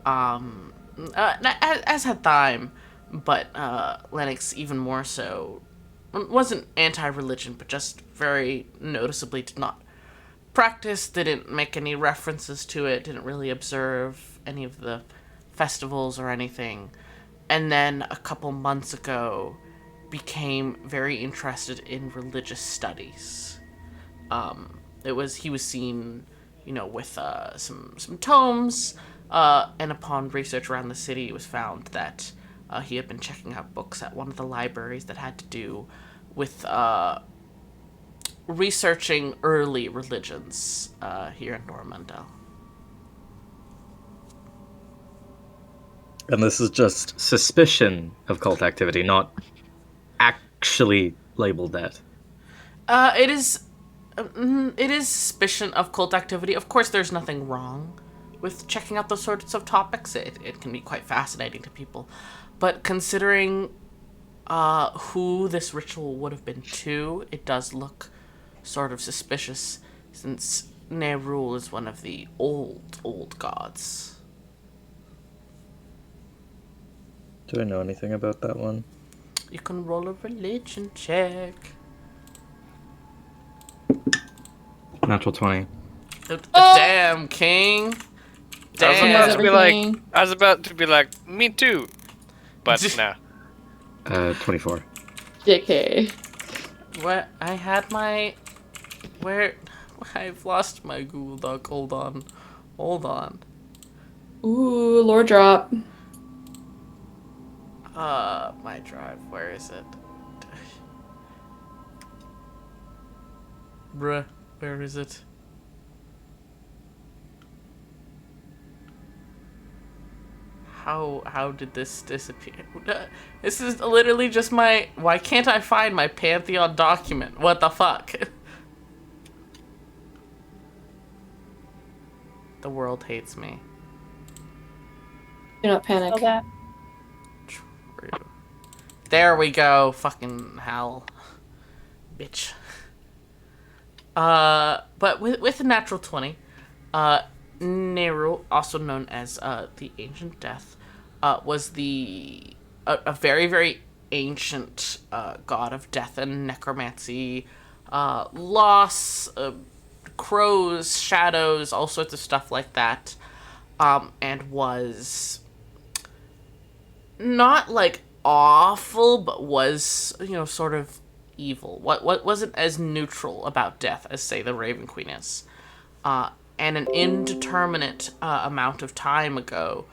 As had Thyme, but Lennox even more so. Wasn't anti-religion, but just very noticeably did not practice, didn't make any references to it, didn't really observe any of the festivals or anything. And then a couple months ago became very interested in religious studies. He was seen, with some tomes, and upon research around the city, it was found that he had been checking out books at one of the libraries that had to do with researching early religions here in Normandel. And this is just suspicion of cult activity, not actually labeled that. It is suspicion of cult activity. Of course, there's nothing wrong with checking out those sorts of topics. It can be quite fascinating to people. But considering who this ritual would have been to, it does look sort of suspicious, since Nerul is one of the old gods. Do I know anything about that one? You can roll a religion check. Natural 20. Damn, King. I was Damn. about to be like, Everything. I was about to be like, me too, but nah. 24. JK. What? I had my... Where? I've lost my Google Doc. Hold on. Ooh, lore drop. My drive. Where is it? Bruh, where is it? How did this disappear? This is literally just my... Why can't I find my Pantheon document? What the fuck? The world hates me. Do not panic. So that True. There we go. Fucking hell. Bitch. But with a natural 20, Nehru, also known as the Ancient Death, was a very, very ancient god of death and necromancy, loss, crows, shadows, all sorts of stuff like that, and was not like awful, but was, sort of evil. What wasn't as neutral about death as, say, the Raven Queen is. And an indeterminate amount of time ago,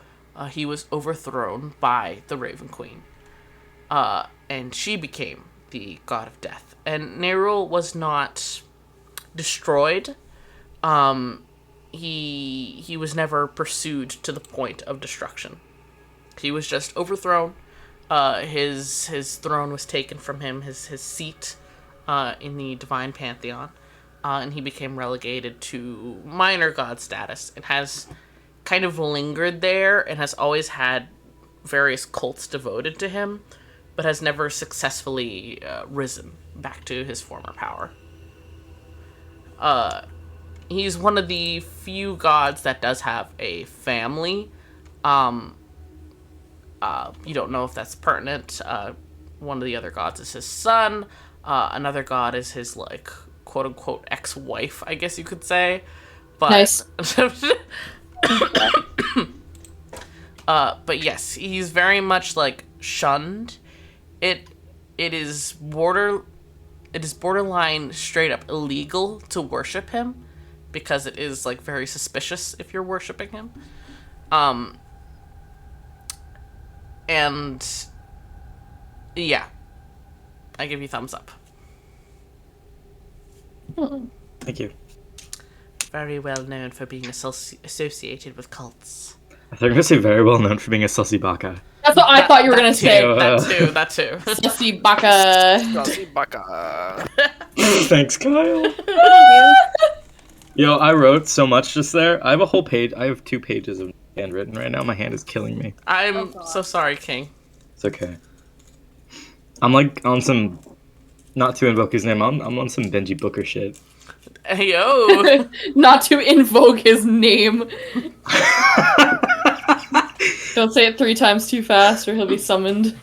he was overthrown by the Raven Queen. And she became the god of death. And Nerul was not destroyed. He was never pursued to the point of destruction. He was just overthrown. His throne was taken from him, his seat in the divine pantheon, and he became relegated to minor god status and has kind of lingered there and has always had various cults devoted to him, but has never successfully risen back to his former power. He's one of the few gods that does have a family. You don't know if that's pertinent. One of the other gods is his son. Another god is his, like, quote-unquote ex-wife, I guess you could say. But, Nice. But yes, he's very much, like, shunned. It is borderline straight up illegal to worship him, because it is, like, very suspicious if you're worshiping him. And yeah, I give you thumbs up. Thank you. Very well known for being associated with cults. I think I'm very well known for being a sussy baka. That's what I thought you were gonna say. That too. Sussy baka. Saucy baka. Thanks, Kyle. Yo, I wrote so much just there. I have a whole page. I have 2 pages of handwritten right now. My hand is killing me. I'm so sorry, King. It's okay. I'm like on some, not to invoke his name, I'm on some Benji Booker shit. Hey, yo. Not to invoke his name. Don't say it 3 times too fast or he'll be summoned.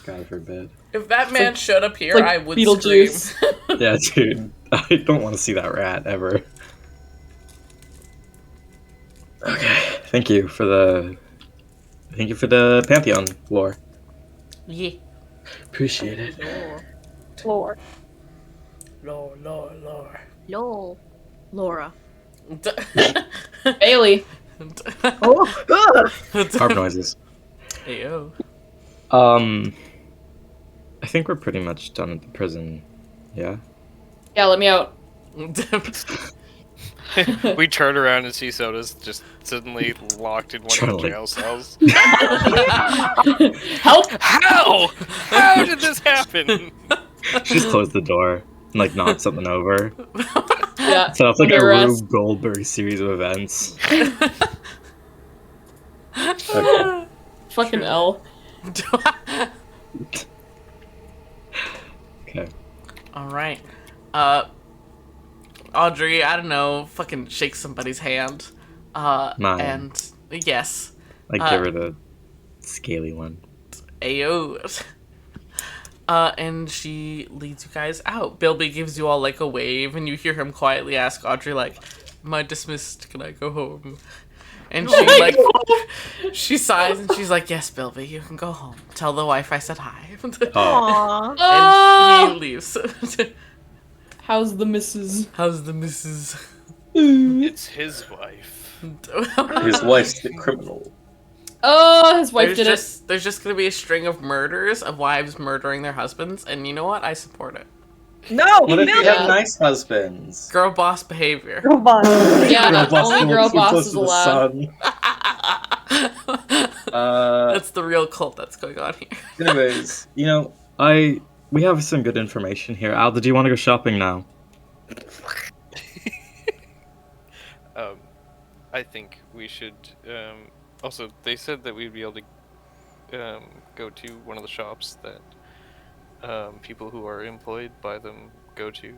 God forbid. If that man showed up here, like I would Beetlejuice. scream. Yeah, dude. I don't want to see that rat ever. Okay. Thank you for the Pantheon lore. Yeah. Appreciate it. lore. Lore. Lol. Laura. Bailey. Oh! Harp noises. Hey, yo. I think we're pretty much done at the prison. Yeah? Yeah, let me out. We turn around and see Soda's just suddenly locked in one of the Totally. jail cells. Help! How? How did this happen? Just close the door and like knock something over. Yeah. So it's like a under arrest. Rube Goldberg series of events. Okay. Fucking L. All right. Audrey, I don't know, fucking shake somebody's hand. Mine. And yes. Like, give her the scaly one. Ayo. And she leads you guys out. Bilby gives you all like a wave, and you hear him quietly ask Audrey, like, "Am I dismissed? Can I go home?" And she like, she sighs and she's like, "Yes, Bilby, you can go home. Tell the wife I said hi." Aww. And he leaves. How's the missus? How's the missus? It's his wife. His wife's the criminal. Oh, his wife did it. There's just gonna be a string of murders of wives murdering their husbands, and you know what? I support it. No, What if you Billy! have nice husbands? Girl boss behavior. Girl boss. Yeah, Girl boss only who girl looks too boss close is to the allowed. sun. That's the real cult that's going on here. Anyways, we have some good information here. Alda, do you want to go shopping now? I think we should. Also, they said that we'd be able to go to one of the shops that people who are employed by them go to,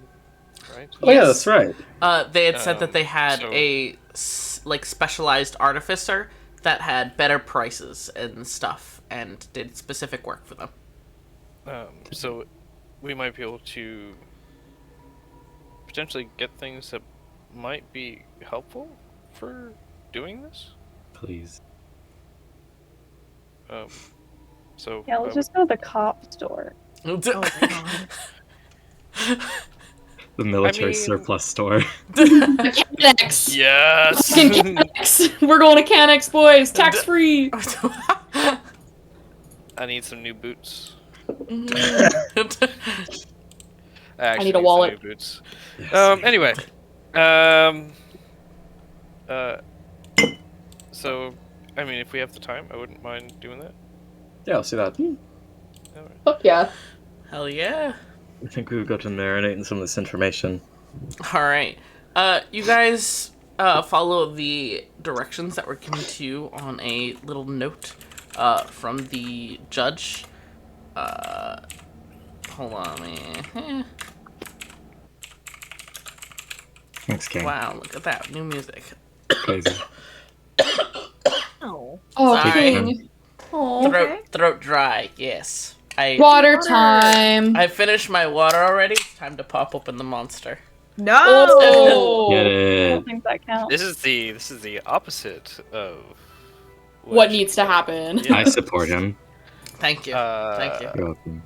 right? Oh yeah, that's right. They had said that they had so- a specialized artificer that had better prices and stuff and did specific work for them. So we might be able to potentially get things that might be helpful for doing this. Please. So Yeah, let's just go to the cop store. Oh my god. The military mean- surplus store. Canex. Yes. Fucking Canex. We're going to Canex, boys. Tax free. I need some new boots. I need a wallet. Some new boots. Yes. Anyway. So, I mean, if we have the time, I wouldn't mind doing that. Yeah, I'll see that. Alright. Fuck yeah. Hell yeah. I think we've got to marinate in some of this information. Alright. You guys follow the directions that were given to you on a little note from the judge. Hold on, man. Thanks, King. Wow, look at that. New music. Crazy. Oh. Oh, Sorry. King. Oh. Throat dry, yes. Water time. I finished my water already. Time to pop open the monster. No! Oh. Get I it. don't think that counts. This is the opposite of What needs to happen? Yeah. I support him. Thank you. Thank you. You're welcome.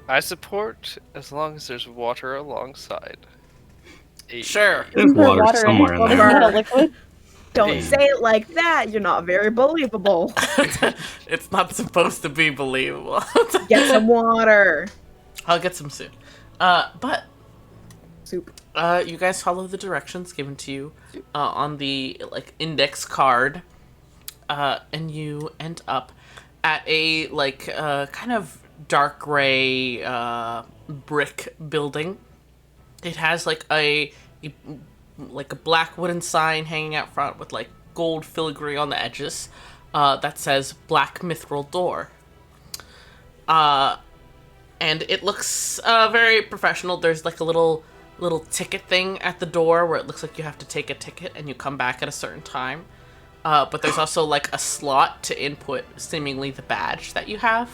I support as long as there's water alongside. Sure. There's Isn't there water in somewhere in it? there. Isn't it a liquid? Don't Hey. say it like that. You're not very believable. It's not supposed to be believable. Get some water. I'll get some soon. But Soup. you guys follow the directions given to you on the index card, and you end up at a kind of dark gray brick building. It has a black wooden sign hanging out front with gold filigree on the edges that says Black Mithril Door. And it looks very professional. There's a little ticket thing at the door where it looks like you have to take a ticket and you come back at a certain time. But there's also a slot to input seemingly the badge that you have.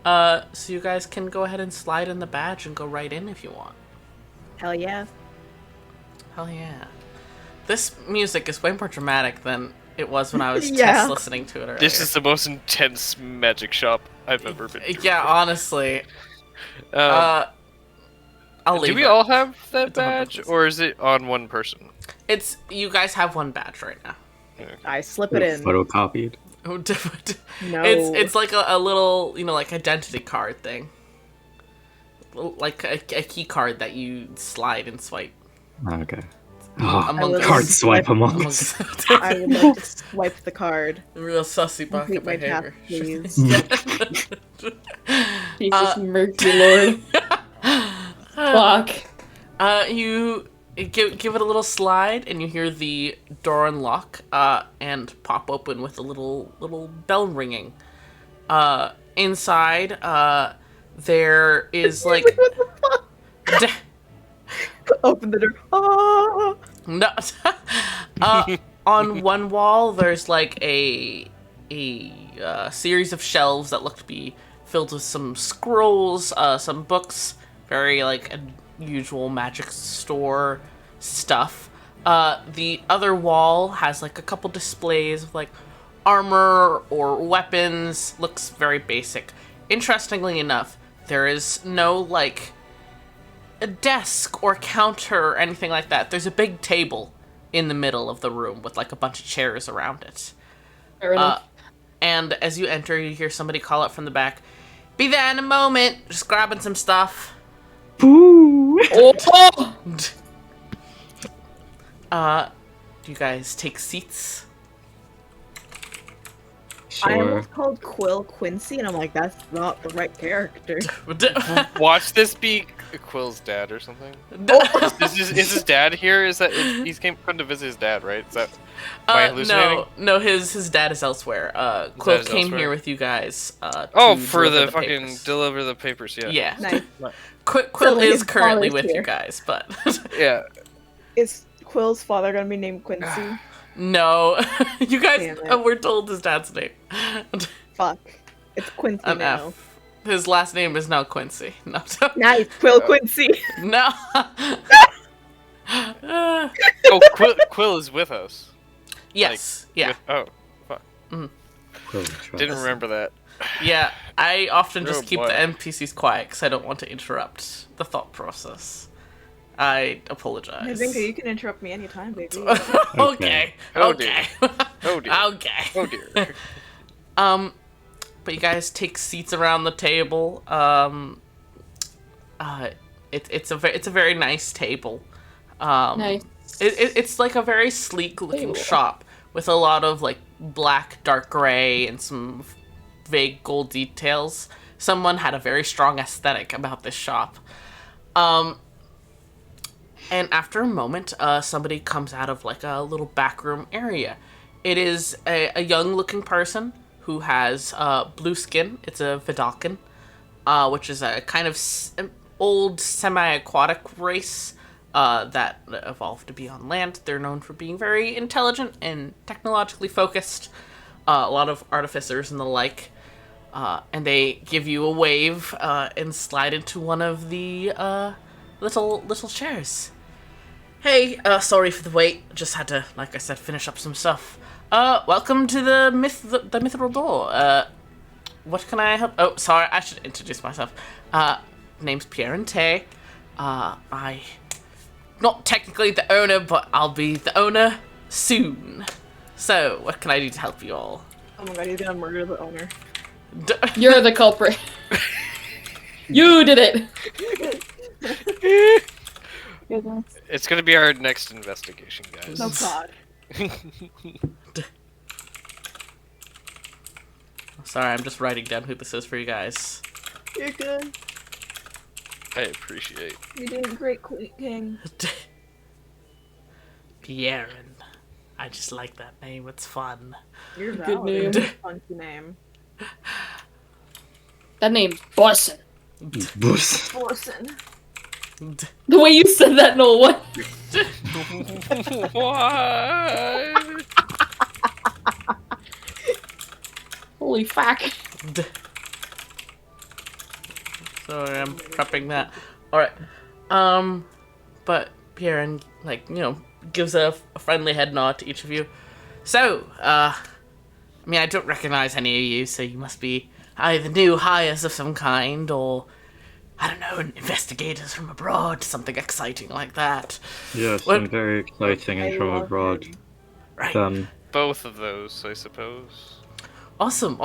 So you guys can go ahead and slide in the badge and go right in if you want. Hell yeah. Hell yeah. This music is way more dramatic than it was when I was Yeah. test listening to it earlier. This is the most intense magic shop I've ever been to. Yeah, honestly. I'll leave Do we it. all have that It's 100%. badge, or is it on one person? It's you guys have one badge right now. I slip it in. Photocopied. No. It's like a little, identity card thing. Like a key card that you slide and swipe. Okay. Oh, Among card us. swipe among us. I would like to swipe the card. Real sussy bucket Complete my task, behavior. please. Jesus, mercy lord. Fuck. You give it a little slide, and you hear the door unlock and pop open with a little bell ringing. Inside, there is What the fuck? Open the door. Ah! No. On one wall, there's like a series of shelves that look to be filled with some scrolls, some books, very like usual magic store stuff. The other wall has like a couple displays of like armor or weapons. Looks very basic. Interestingly enough, there is no like a desk or counter or anything like that. There's a big table in the middle of the room with like a bunch of chairs around it. Fair enough. And as you enter, you hear somebody call out from the back, "Be there in a moment, just grabbing some stuff." Boo! Oh! Do you guys take seats? I Sure. almost called Quill Quincy, and I'm like, that's not the right character. Watch this be Quill's dad or something. Is his dad here? Is that he's come to visit his dad, right? Is that am I hallucinating? No, his dad is elsewhere. Quill is came elsewhere? here with you guys. Oh, to for deliver the fucking papers. deliver the papers. Yeah. Yeah. Nice. Quill So is his currently father's with here. you guys, but Yeah. Is Quill's father gonna be named Quincy? no, you guys Damn it. were told his dad's name. Fuck. It's Quincy An now. F. His last name is now Quincy. No, Nice. Quill Quincy. no. Oh, Quill is with us. Yes. Yeah. Oh, fuck. Quill trust. Didn't remember that. Yeah. I often just Oh, keep boy. the NPCs quiet because I don't want to interrupt the thought process. I apologize. I think you can interrupt me anytime, baby. Okay. Oh, Okay. Oh dear. Okay. Oh dear. But you guys take seats around the table. It's a very nice table. Nice. It's like a very sleek looking shop with a lot of like black, dark gray, and some vague gold details. Someone had a very strong aesthetic about this shop. And after a moment, somebody comes out of like a little backroom area. It is a young looking person who has blue skin. It's a Vidalcan, which is a kind of old semi-aquatic race that evolved to be on land. They're known for being very intelligent and technologically focused. A lot of artificers and the like. And they give you a wave and slide into one of the little chairs. Hey, sorry for the wait. Just had to, like I said, finish up some stuff. Welcome to the Mithril Door. What can I help? Oh, sorry, I should introduce myself. Name's Pierre and Tay. I not technically the owner, but I'll be the owner soon. So, what can I do to help you all? Oh my god, he's gonna murder the owner. You're the culprit. You did it. Goodness. It's gonna be our next investigation, guys. Oh god. Sorry, I'm just writing down who this is for you guys. You're good. I appreciate. You're doing great, Queen King. Pierre. I just like that name. It's fun. You're Good valid. name. It's a funky name. That name's Bussin. Boos. Orson. The way you said that, Noel, what? What? Holy fuck. Sorry, I'm prepping that. Alright. But Pierre, like, gives a friendly head nod to each of you. So, I don't recognize any of you, so you must be either new hires of some kind, or, I don't know, investigators from abroad, something exciting like that. Yes, What- I'm very exciting and I from love abroad. him. Right. Both of those, I suppose. Awesome.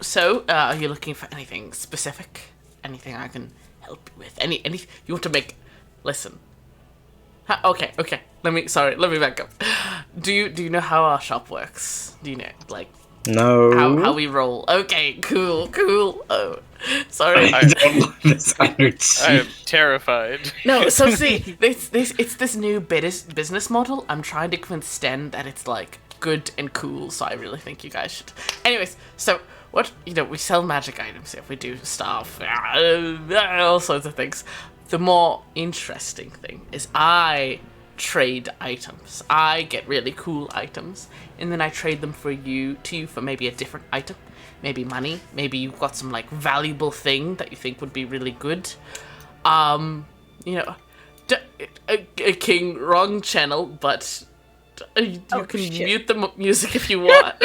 So, are you looking for anything specific? Anything I can help you with? Any you want to make? Listen. Okay. Let me back up. Do you know how our shop works? Do you know No. how we roll? Okay, cool. Oh, sorry. I don't like this energy. I am terrified. No, so see, it's this new business model. I'm trying to convince Sten that it's like good and cool. So I really think you guys should. Anyways, so what, we sell magic items here, we do stuff, all sorts of things. The more interesting thing is I trade items. I get really cool items, and then I trade them to you for maybe a different item. Maybe money, maybe you've got some, like, valuable thing that you think would be really good. King, wrong channel, but you can mute the music if you want.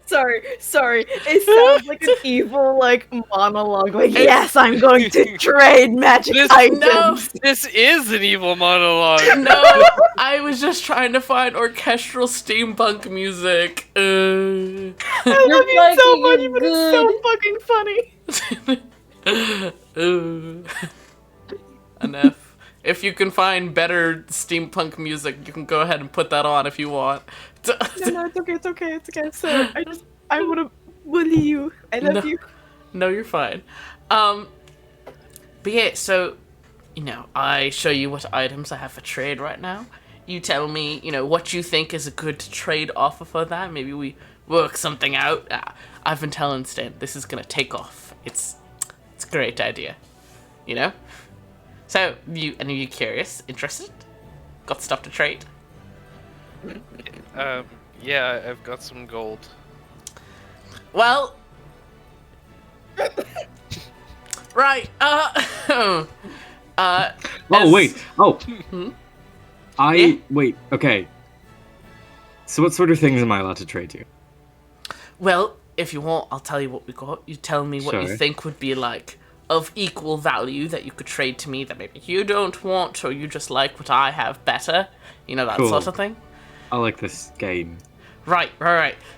Sorry. It sounds like an evil, like, monologue. Like, yes, I'm going to trade magic items. No, This is an evil monologue. no, I was just trying to find orchestral steampunk music. I love you so much, but it's so fucking funny. Enough. If you can find better steampunk music, you can go ahead and put that on if you want. No, it's okay. Sir, I want to bully you. I love you. No, you're fine. But yeah, so, I show you what items I have for trade right now. You tell me, what you think is a good trade offer for that. Maybe we work something out. I've been telling Stan, this is gonna take off. It's a great idea. So, any of you curious, interested? Got stuff to trade? Yeah, I've got some gold. Well, right. Wait. Wait. Okay. So, what sort of things am I allowed to trade you? Well, if you want, I'll tell you what we got. You tell me what you think would be, like, of equal value that you could trade to me that maybe you don't want, or you just like what I have better. That Cool. sort of thing. I like this game. Right.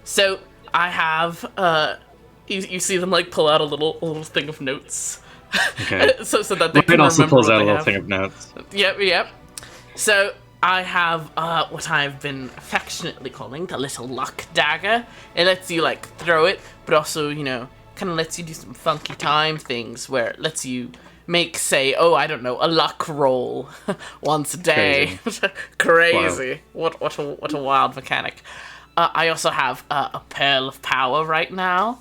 So, I have, you see them, like, pull out a little thing of notes. Okay. so that they It can also remember pulls what out a they little have. thing of notes. Yep. So, I have what I've been affectionately calling the little luck dagger. It lets you, like, throw it, but also, kind of lets you do some funky time things where it lets you make, say, I don't know, a luck roll once a day. Crazy. Wow. What a wild mechanic. I also have a Pearl of Power right now.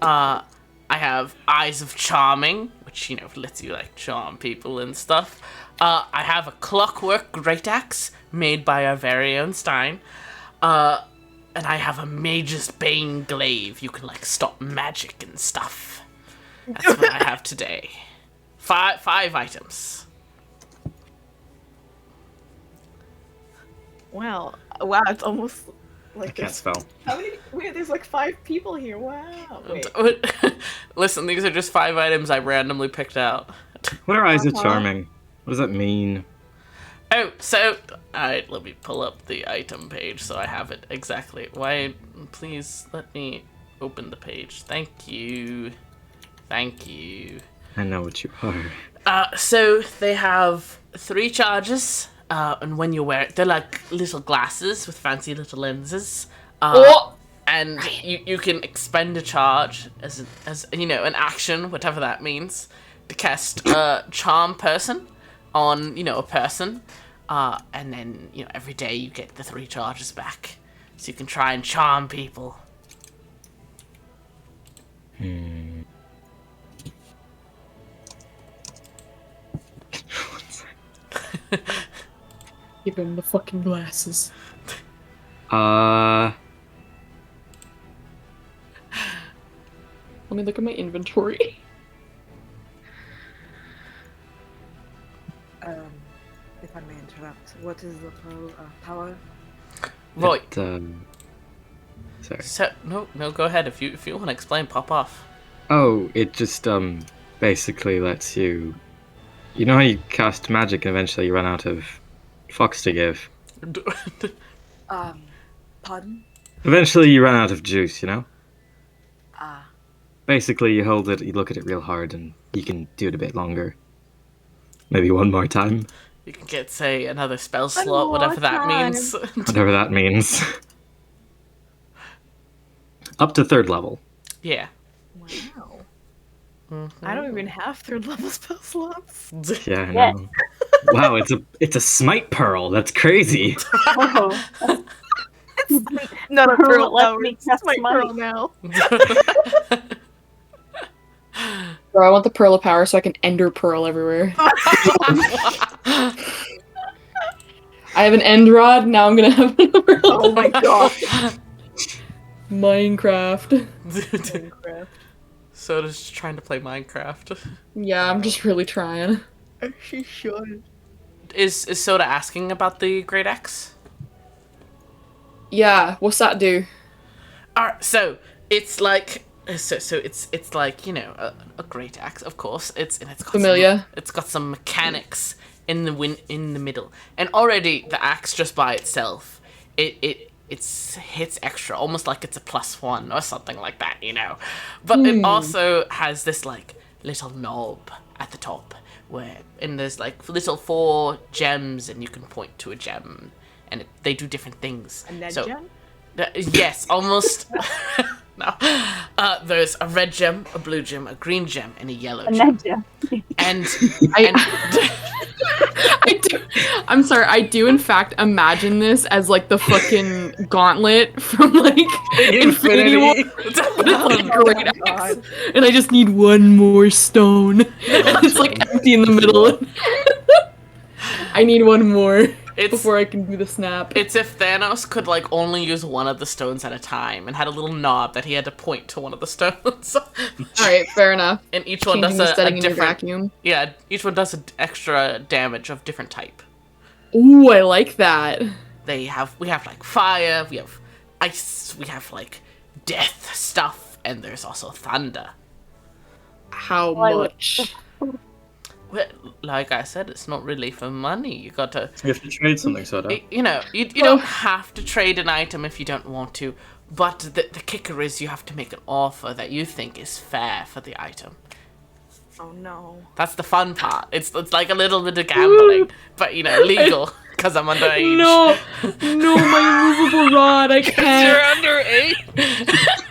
I have Eyes of Charming, which, lets you, like, charm people and stuff. I have a Clockwork Great Axe made by our very own Stein. And I have a Mage's Bane Glaive. You can, like, stop magic and stuff. That's what I have today. Five items. Wow, it's almost like I can't spell. How many? Wait, there's like 5 people here. Wow. Wait. Listen, these are just 5 items I randomly picked out. What are eyes of charming? What does that mean? Oh, so, alright, let me pull up the item page so I have it exactly. Please let me open the page. Thank you. I know what you are. So they have 3 charges, and when you wear it, they're like little glasses with fancy little lenses. And you can expend a charge as an action, whatever that means, to cast Charm Person on, a person. And then, every day you get the 3 charges back. So you can try and charm people. Give him the fucking glasses. Uh, Let me look at my inventory. If I may interrupt, what is the power? Right. Sorry. So no, go ahead. If you want to explain, pop off. Oh, it just basically lets you. You know how you cast magic and eventually you run out of fucks to give. Pardon? Eventually you run out of juice, you know? Ah. Basically, you hold it, you look at it real hard, and you can do it a bit longer. Maybe one more time. You can get, say, another spell slot, whatever that means. Whatever that means. Up to 3rd level. Yeah. Wow. I don't even have 3rd level spell slots. Yeah, I know. Wow, it's a smite pearl. That's crazy. Oh, It's Not a Pearl pearl lets power. me It's cast my money. pearl now. Bro, I want the pearl of power so I can ender pearl everywhere. I have an end rod, now I'm gonna have a pearl. Oh my god. Minecraft. Minecraft. Soda's just trying to play Minecraft. Yeah, I'm just really trying. She should. Is Soda asking about the Great Axe? Yeah, what's that do? Alright, so it's like it's like, you know, a great axe, of course. It's got Familiar. It's got some mechanics in the middle, and already the axe just by itself, it hits extra, almost like it's a +1 or something like that, you know. But it also has this like little knob at the top and there's like little 4 gems, and you can point to a gem, and they do different things. A Ned so, gem? Yes, almost. No. There's a red gem, a blue gem, a green gem, and a yellow And gem. then, yeah. And I'm sorry, I do in fact imagine this as like the fucking gauntlet from like Infinity War. Great axe. And I just need one more stone. And it's like empty in the middle. I need one more before I can do the snap. It's if Thanos could like only use one of the stones at a time and had a little knob that he had to point to one of the stones. Alright, fair enough. And each one Changing does the a setting in your different vacuum. Yeah, each one does an extra damage of different type. Ooh, I like that. We have like fire, we have ice, we have like death stuff, and there's also thunder. How Well, much? Well, like I said, it's not really for money. You gotta, You have to trade something, Soda. you know, you don't have to trade an item if you don't want to, but the kicker is you have to make an offer that you think is fair for the item. Oh no. That's the fun part. It's like a little bit of gambling, but you know, legal, because I'm underage. No, my immovable rod, I can't. You're under 8.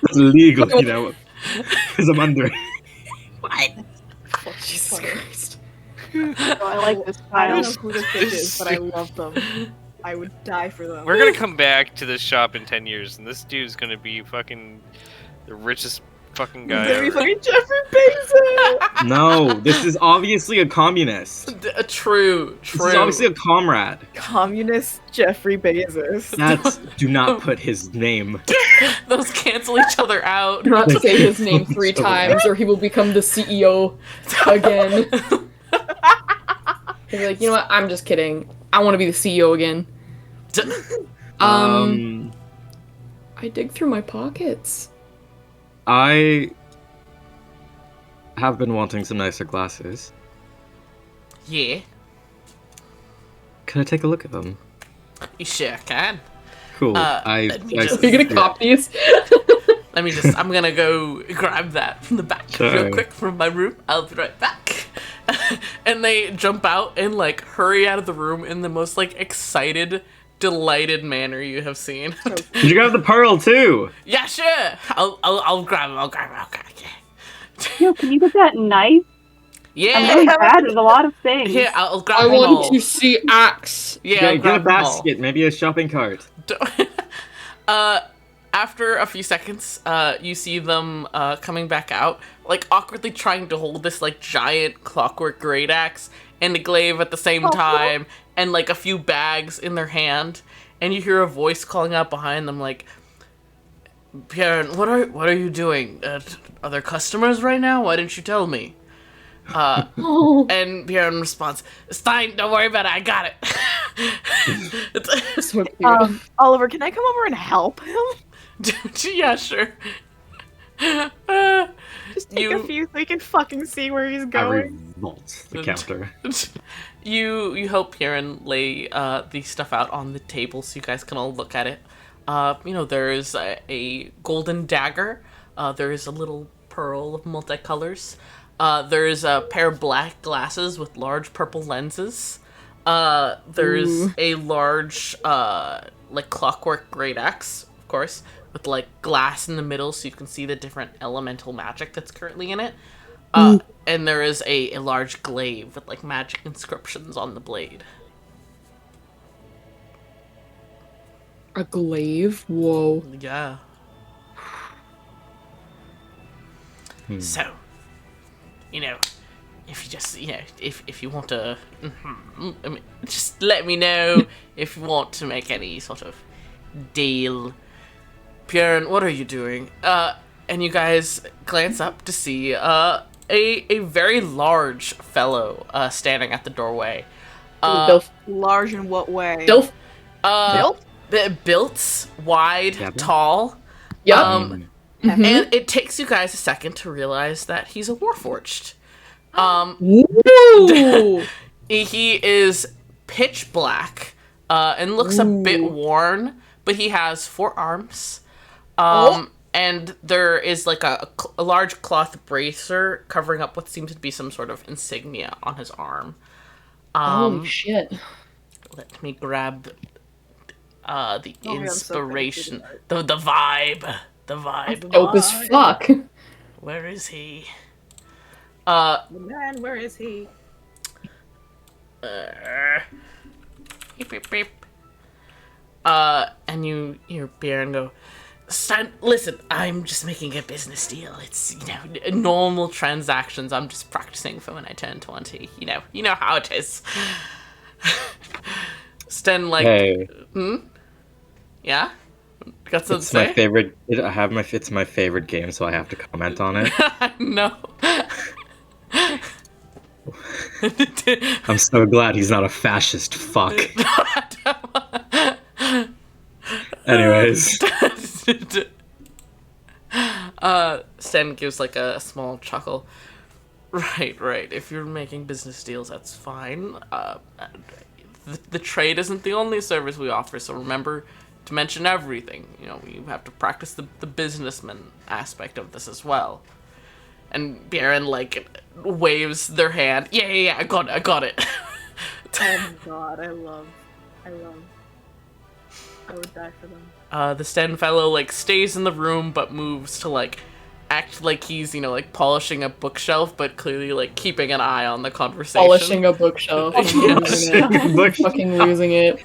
It's illegal, you know, because I'm under. Jesus Christ. Oh, I like this I don't pile. know who this bitch is, but I love them. I would die for them. We're gonna come back to this shop in 10 years, and this dude's gonna be fucking the richest fucking guy Gonna be ever. fucking Jeffrey Bezos! No, this is obviously a communist. True. This is obviously a comrade. Communist Jeffrey Bezos. That's do not put his name. Those cancel each other out. Do not say his name 3 times, or he will become the CEO again. He'll be like, you know what? I'm just kidding. I want to be the CEO again. I dig through my pockets. I have been wanting some nicer glasses. Yeah, Can I take a look at them? you sure can. Cool. let me just- Are you gonna cop these? I'm gonna go grab that from the back Sure. real quick from my room. I'll be right back. And they jump out and like hurry out of the room in the most like excited, delighted manner you have seen. Did you grab the pearl too? Yeah, sure. I'll grab him. Yo, can you get that knife? I'm Yeah. really bad at a lot of things. Here, I'll grab I them all. want to see axe. Yeah, Yeah, I'll get a grab them all. basket, maybe a shopping cart. After a few seconds, you see them coming back out, like awkwardly trying to hold this like giant clockwork great axe and a glaive at the same time, and like a few bags in their hand. And you hear a voice calling out behind them, like, "Pierre, what are you doing? Are there customers right now? Why didn't you tell me?" And Pierre responds, "Stein, don't worry about it. I got it." So cute. Oliver, can I come over and help him? Yeah, sure. Just take a few so he can fucking see where he's I going. revolt the counter. You help Kieran lay the stuff out on the table so you guys can all look at it. You know, there's a golden dagger. There's a little pearl of multicolors. There's a pair of black glasses with large purple lenses. There's a large, like clockwork great axe, of course, with like glass in the middle so you can see the different elemental magic that's currently in it. And there is a large glaive with like magic inscriptions on the blade. A glaive? Whoa. Yeah. So, if you just, if you want to, I mean, just let me know if you want to make any sort of deal. Bjorn, what are you doing? And you guys glance up to see a very large fellow standing at the doorway. Dilf. Large in what way? Dilf. Built? Built, wide, Yeah. tall. Yep. Um, Mhm. And it takes you guys a second to realize that he's a warforged. Ooh. He is pitch black and looks a bit Ooh. worn, but he has 4 arms. And there is like a large cloth bracer covering up what seems to be some sort of insignia on his arm. Holy shit. Let me grab the I'm so inspiration, excited the vibe, the vibe. Dope as fuck. Where is he? The man, where is he? Beep, beep, beep. And you hear Baron go, listen, I'm just making a business deal. It's, normal transactions. I'm just practicing for when I turn 20. You know how it is. Sten, like, Hey, yeah? Got something to it's my say? favorite. It's my favorite game, so I have to comment on it. No. I'm so glad he's not a fascist fuck. Anyways, Sten gives like a small chuckle. Right. If you're making business deals, that's fine. The trade isn't the only service we offer, so remember to mention everything. You have to practice the businessman aspect of this as well. And Baron like waves their hand. Yeah, I got it. Oh my god, I would die for them. The Sten fellow like stays in the room but moves to like act like he's like polishing a bookshelf, but clearly like keeping an eye on the conversation. Polishing a bookshelf. Fucking losing it.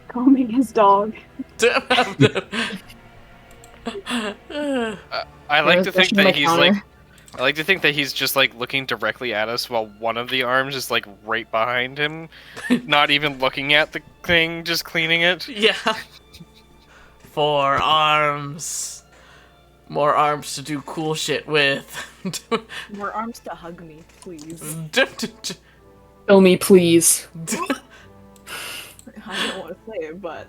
Combing his dog. I like to think that he's like. counter. I like to think that he's just like looking directly at us while one of the arms is like right behind him, not even looking at the thing, just cleaning it. Yeah. 4 arms. More arms to do cool shit with. More arms to hug me, please. Kill me, please. I don't want to say it, but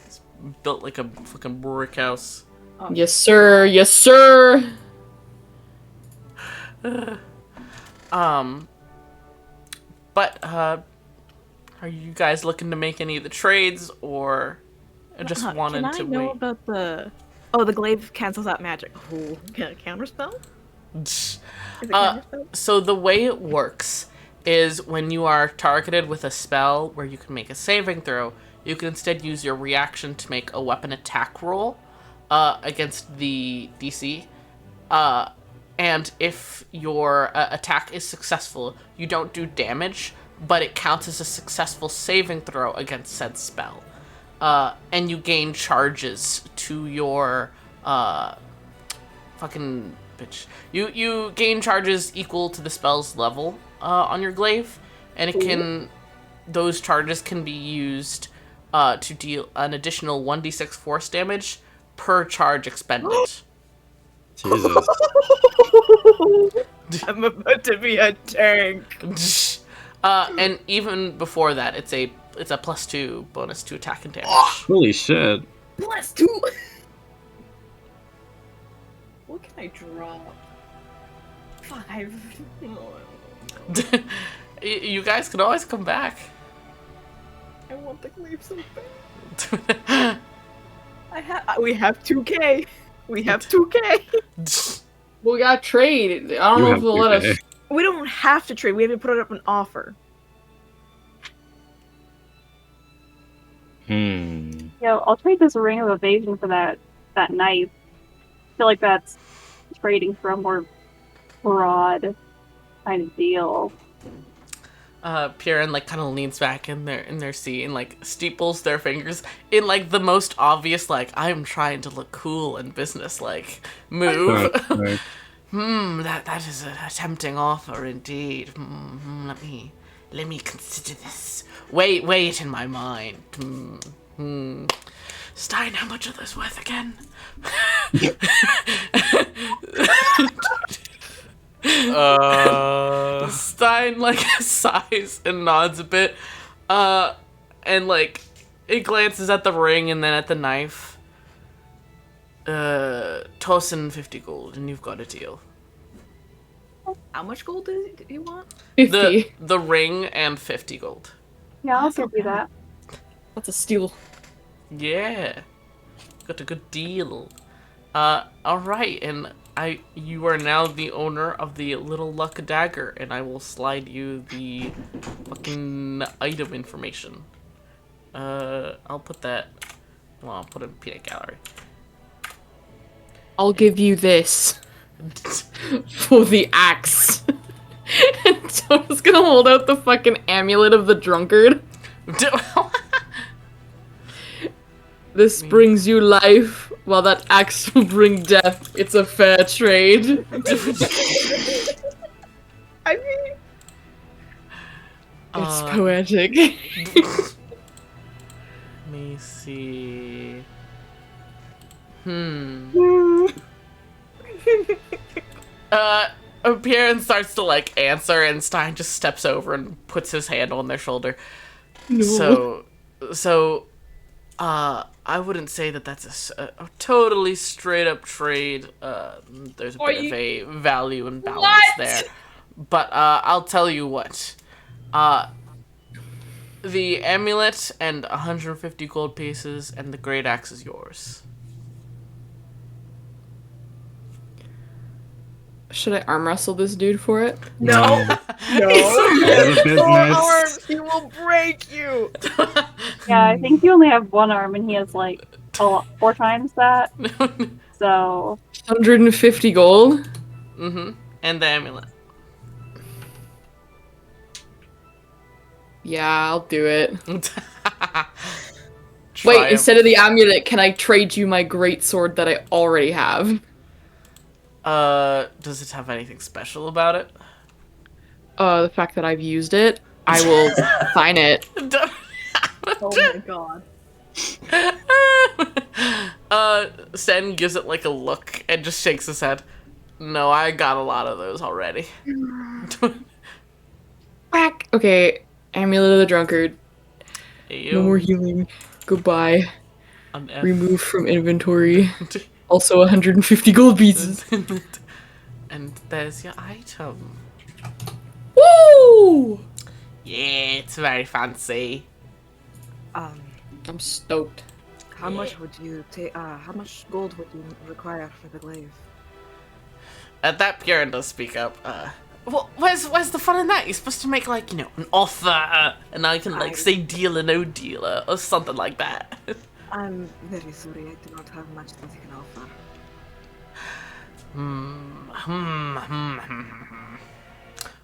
It's built like a fucking brick house. Yes, sir. Yes, sir. But are you guys looking to make any of the trades, or just wanted can I to know wait? about the? Oh, the glaive cancels out magic. Oh, can it counterspell? Is it counterspell? So the way it works is when you are targeted with a spell where you can make a saving throw, you can instead use your reaction to make a weapon attack roll against the DC. And if your attack is successful, you don't do damage, but it counts as a successful saving throw against said spell. And you gain charges to your fucking bitch. You gain charges equal to the spell's level on your glaive, and it can those charges can be used to deal an additional 1d6 force damage per charge expended. Jesus. I'm about to be a tank. And even before that, it's a +2 bonus to attack and damage. Holy shit. +2. What can I drop? 5. Oh, You guys can always come back. I want the glaive so bad. We have 2K. We have 2K. We got trade. I don't You know have if they'll let 2K. us. We don't have to trade. We haven't put it up an offer. I'll trade this ring of evasion for that knife. I feel like that's trading for a more broad kind of deal. Piran like kind of leans back in their seat and like steeples their fingers in like the most obvious like I'm trying to look cool and business-like move. Right. That is a tempting offer indeed. Let me consider this. Weigh it in my mind. Stein, how much are those worth again? Stein like sighs and nods a bit, and like it glances at the ring and then at the knife. Toss in 50 gold and you've got a deal. How much gold do you want? 50. The ring and 50 gold. Yeah, I'll give you that. That's a steal. Yeah, got a good deal. All right, and you are now the owner of the Little Luck Dagger, and I will slide you the fucking item information. I'll put that. Well, I'll put it in peanut gallery. I'll give you this for the axe. And Tona's gonna hold out the fucking amulet of the drunkard. This brings you life, while that axe will bring death. It's a fair trade. I mean, It's poetic. Let me see. Pierre starts to like answer, and Stein just steps over and puts his hand on their shoulder. No. So, I wouldn't say that that's a totally straight up trade. There's a bit of a value and balance there. But I'll tell you what. The amulet and 150 gold pieces and the great axe is yours. Should I arm wrestle this dude for it? no. All the Your business. arms, he will break you. Yeah, I think you only have one arm and he has like 4 times that. So 150 gold? And the amulet. Yeah, I'll do it. Try Wait, instead of the amulet, can I trade you my great sword that I already have? Does it have anything special about it? The fact that I've used it, I will sign it. Oh my god. Sten gives it like a look and just shakes his head. No, I got a lot of those already. Whack! Okay, amulet of the drunkard. No more healing. Goodbye. An F. Remove from inventory. Also 150 gold pieces. And there's your item. Woo! Yeah, it's very fancy. I'm stoked. How much would you take? How much gold would you require for the glaive? At that, Bjorn does speak up. Well, where's the fun in that? You're supposed to make like, an offer, and I can like say deal or no deal or something like that. I'm very sorry, I do not have much that I can offer.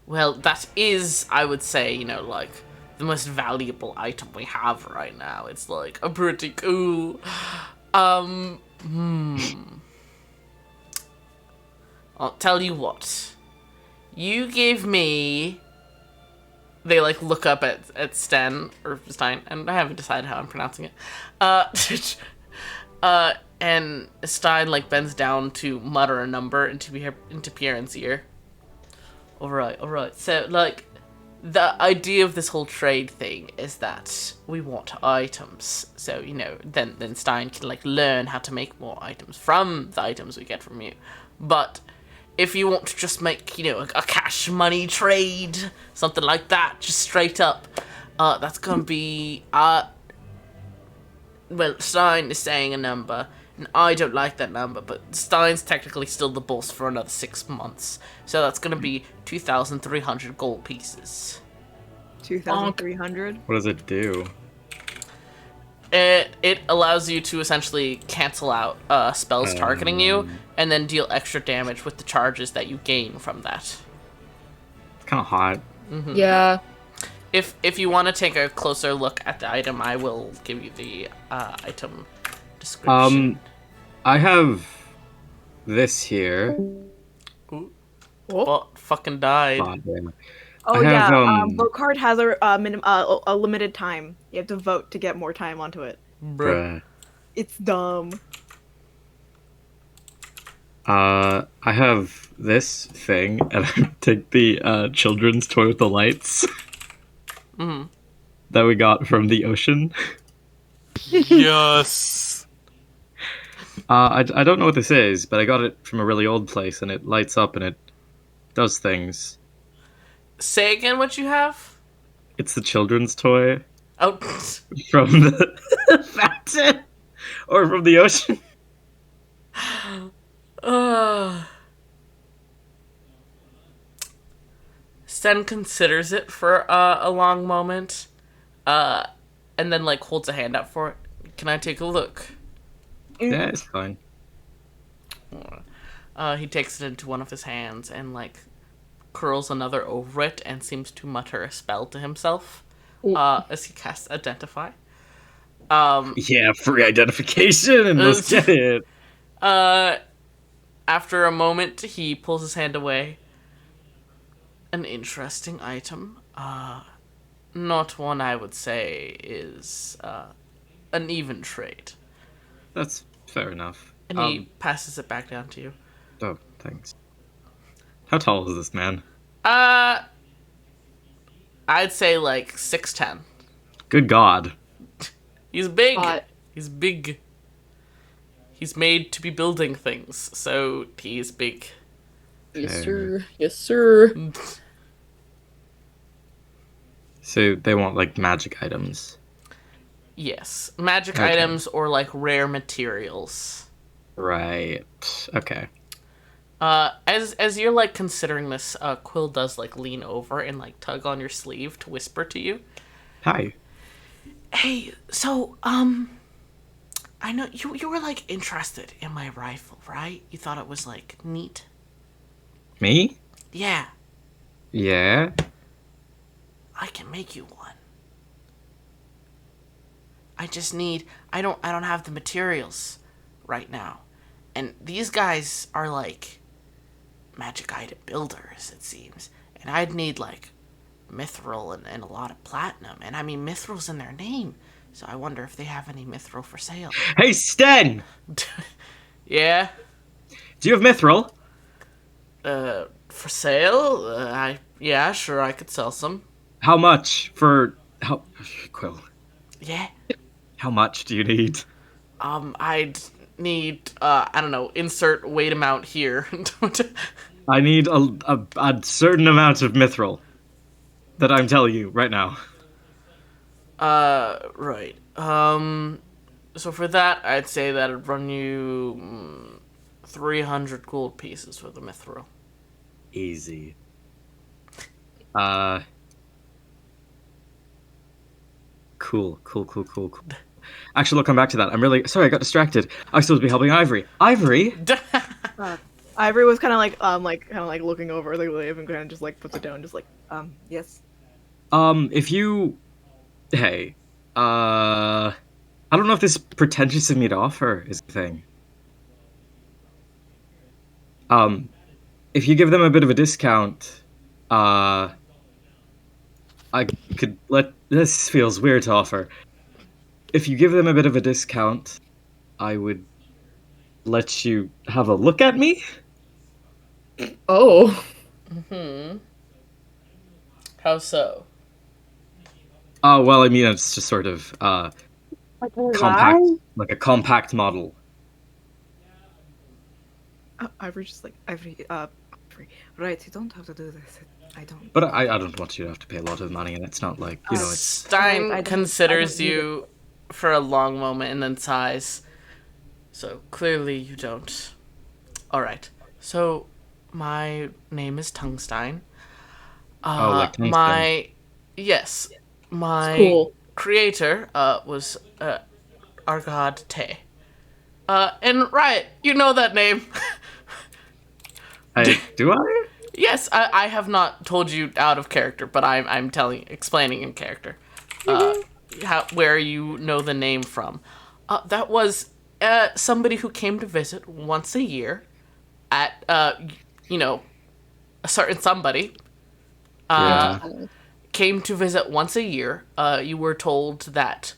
Well, that is, I would say, like the most valuable item we have right now. It's like a pretty cool. I'll tell you what. You give me. They like look up at Sten or Stein, and I haven't decided how I'm pronouncing it. And Stein like bends down to mutter a number into Pierre's ear. All right. So like, the idea of this whole trade thing is that we want items. So then Stein can like learn how to make more items from the items we get from you. But if you want to just make, a cash money trade, something like that, just straight up, that's gonna be, well, Stein is saying a number, and I don't like that number, but Stein's technically still the boss for another 6 months, so that's gonna be 2,300 gold pieces. 2,300? What does it do? It allows you to essentially cancel out spells targeting you, and then deal extra damage with the charges that you gain from that. It's kind of hot. Yeah. If you want to take a closer look at the item, I will give you the item description. I have this here. Ooh, Oh, bot fucking died. But, yeah. oh I have, yeah. Vote card has a limited time. You have to vote to get more time onto it. Bruh. It's dumb. I have this thing, and I take the children's toy with the lights Mm-hmm. that we got from the ocean. Yes. I don't know what this is, but I got it from a really old place, and it lights up and it does things. Say again what you have. It's the children's toy Oh. from the fountain or from the ocean. Sten considers it for a long moment, and then like holds a hand up for it. Can I take a look? Yeah, it's fine. He takes it into one of his hands and like curls another over it and seems to mutter a spell to himself as he casts Identify. Yeah, free identification, and let's get it. After a moment, he pulls his hand away. An interesting item. Not one I would say is an even trade. That's fair enough. And he passes it back down to you. Oh, thanks. How tall is this man? I'd say like 6'10". Good God. He's big. Hot. He's big. He's made to be building things, so he's big. Yes, sir. Yes, sir. So they want like magic items. Yes, magic Okay. items or like rare materials. Right. Okay. As you're like considering this, Quill does like lean over and like tug on your sleeve to whisper to you. Hi. Hey, so I know you were like interested in my rifle, right? You thought it was like neat. Me? Yeah, Yeah. I can make you one. I just need I don't have the materials right now. And these guys are like magic item builders, it seems. And I'd need like mithril and a lot of platinum. And I mean mithril's in their name. So I wonder if they have any mithril for sale. Hey, Sten! Yeah? Do you have mithril? For sale? Yeah, sure, I could sell some. How much for... How... Quill. Yeah. How much do you need? I'd need, I don't know, insert weight amount here. I need a certain amount of mithril. That I'm telling you right now. Right. So for that, I'd say that'd run you 300 gold pieces for the mithril. Easy. Cool. Actually, we'll come back to that. I'm really sorry. I got distracted. I was supposed to be helping Ivory. Ivory. Ivory was kind of like looking over the wave and kind of just like puts it down, just like yes. If you, hey, I don't know if this is pretentious of me to offer is the thing. If you give them a bit of a discount, I could this feels weird to offer. If you give them a bit of a discount, I would let you have a look at me. Oh. How so? Oh, well, I mean, it's just sort of, Like a compact, lie? like a compact model. Ivory just like Ivory, right? You don't have to do this. I don't. But I don't want you to have to pay a lot of money, and it's not like, you know, it's... Stein I don't considers need you for a long moment and then sighs. So clearly you don't. Alright. So my name is Tungstein. like tungsten. My Cool. creator was our god Te. And Riot, you know that name. Do I? Yes, I have not told you out of character, but I'm explaining in character. Where you know the name from. That was somebody who came to visit once a year at, you know, a certain somebody. Yeah. Came to visit once a year. You were told that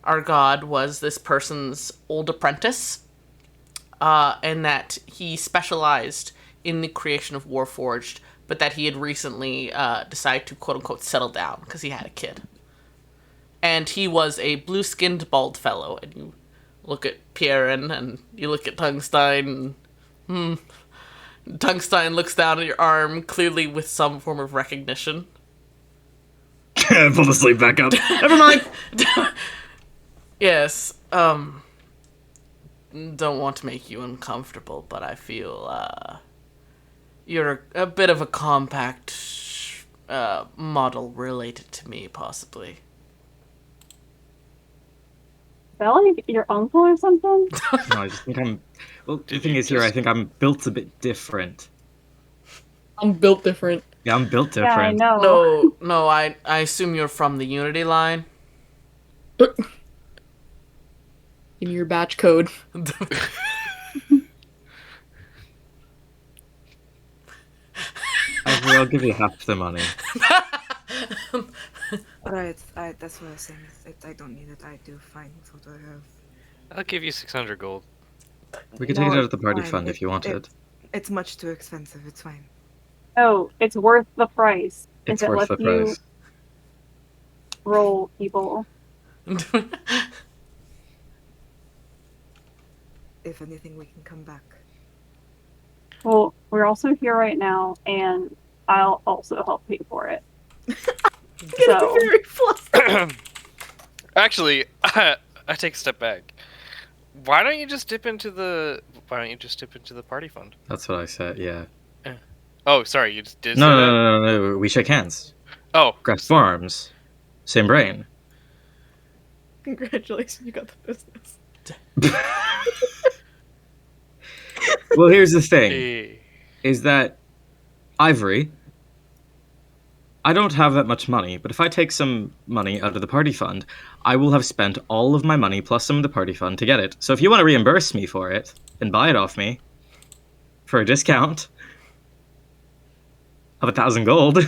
our god was this person's old apprentice, and that he specialized in the creation of Warforged, but that he had recently decided to quote-unquote settle down because he had a kid. And he was a blue-skinned bald fellow, and you look at Pierren, and you look at Tungstein, and Tungstein looks down at your arm, clearly with some form of recognition. Pull the sleeve back up. Never mind. Yes, don't want to make you uncomfortable, but I feel, you're a bit of a compact, model related to me, possibly. Is that like your uncle or something? No, I just think I'm. Well, the thing is, here, I think I'm built a bit different. I'm built different. Yeah, I'm built Yeah, I different. know. No, I assume you're from the Unity line? Give me your batch code. I'll give you half the money. Alright, that's what I was saying. I don't need it. I do fine with what I have. I'll give you 600 gold. We could take it No, out of the party fine. fund if you want it. It's much too expensive. It's fine. Oh, it's worth the price. It's If it worth lets the you price. roll people. If anything, we can come back. Well, we're also here right now, and I'll also help pay for it. So, Very flustered. Actually, I take a step back. Why don't you just dip into the party fund? That's what I said, yeah. Oh, sorry, you just did No, say no, that? no, no, no, we shake hands. Oh, Grasp arms. Same brain. Congratulations, you got the business. Well, here's the thing. eh. Is that Ivory, I don't have that much money, but if I take some money out of the party fund, I will have spent all of my money plus some of the party fund to get it. So if you want to reimburse me for it and buy it off me for a discount of 1,000 gold,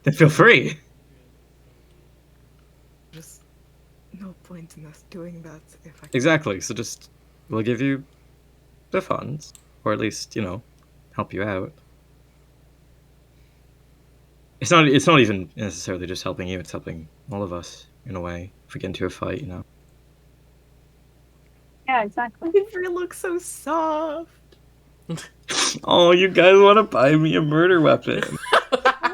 then feel free. Just no point in us doing that if I can. Exactly. So we'll give you the funds, or at least, help you out. It's not even necessarily just helping you, it's helping all of us in a way. If we get into a fight, yeah, exactly. Ivory looks so soft. Oh, you guys want to buy me a murder weapon?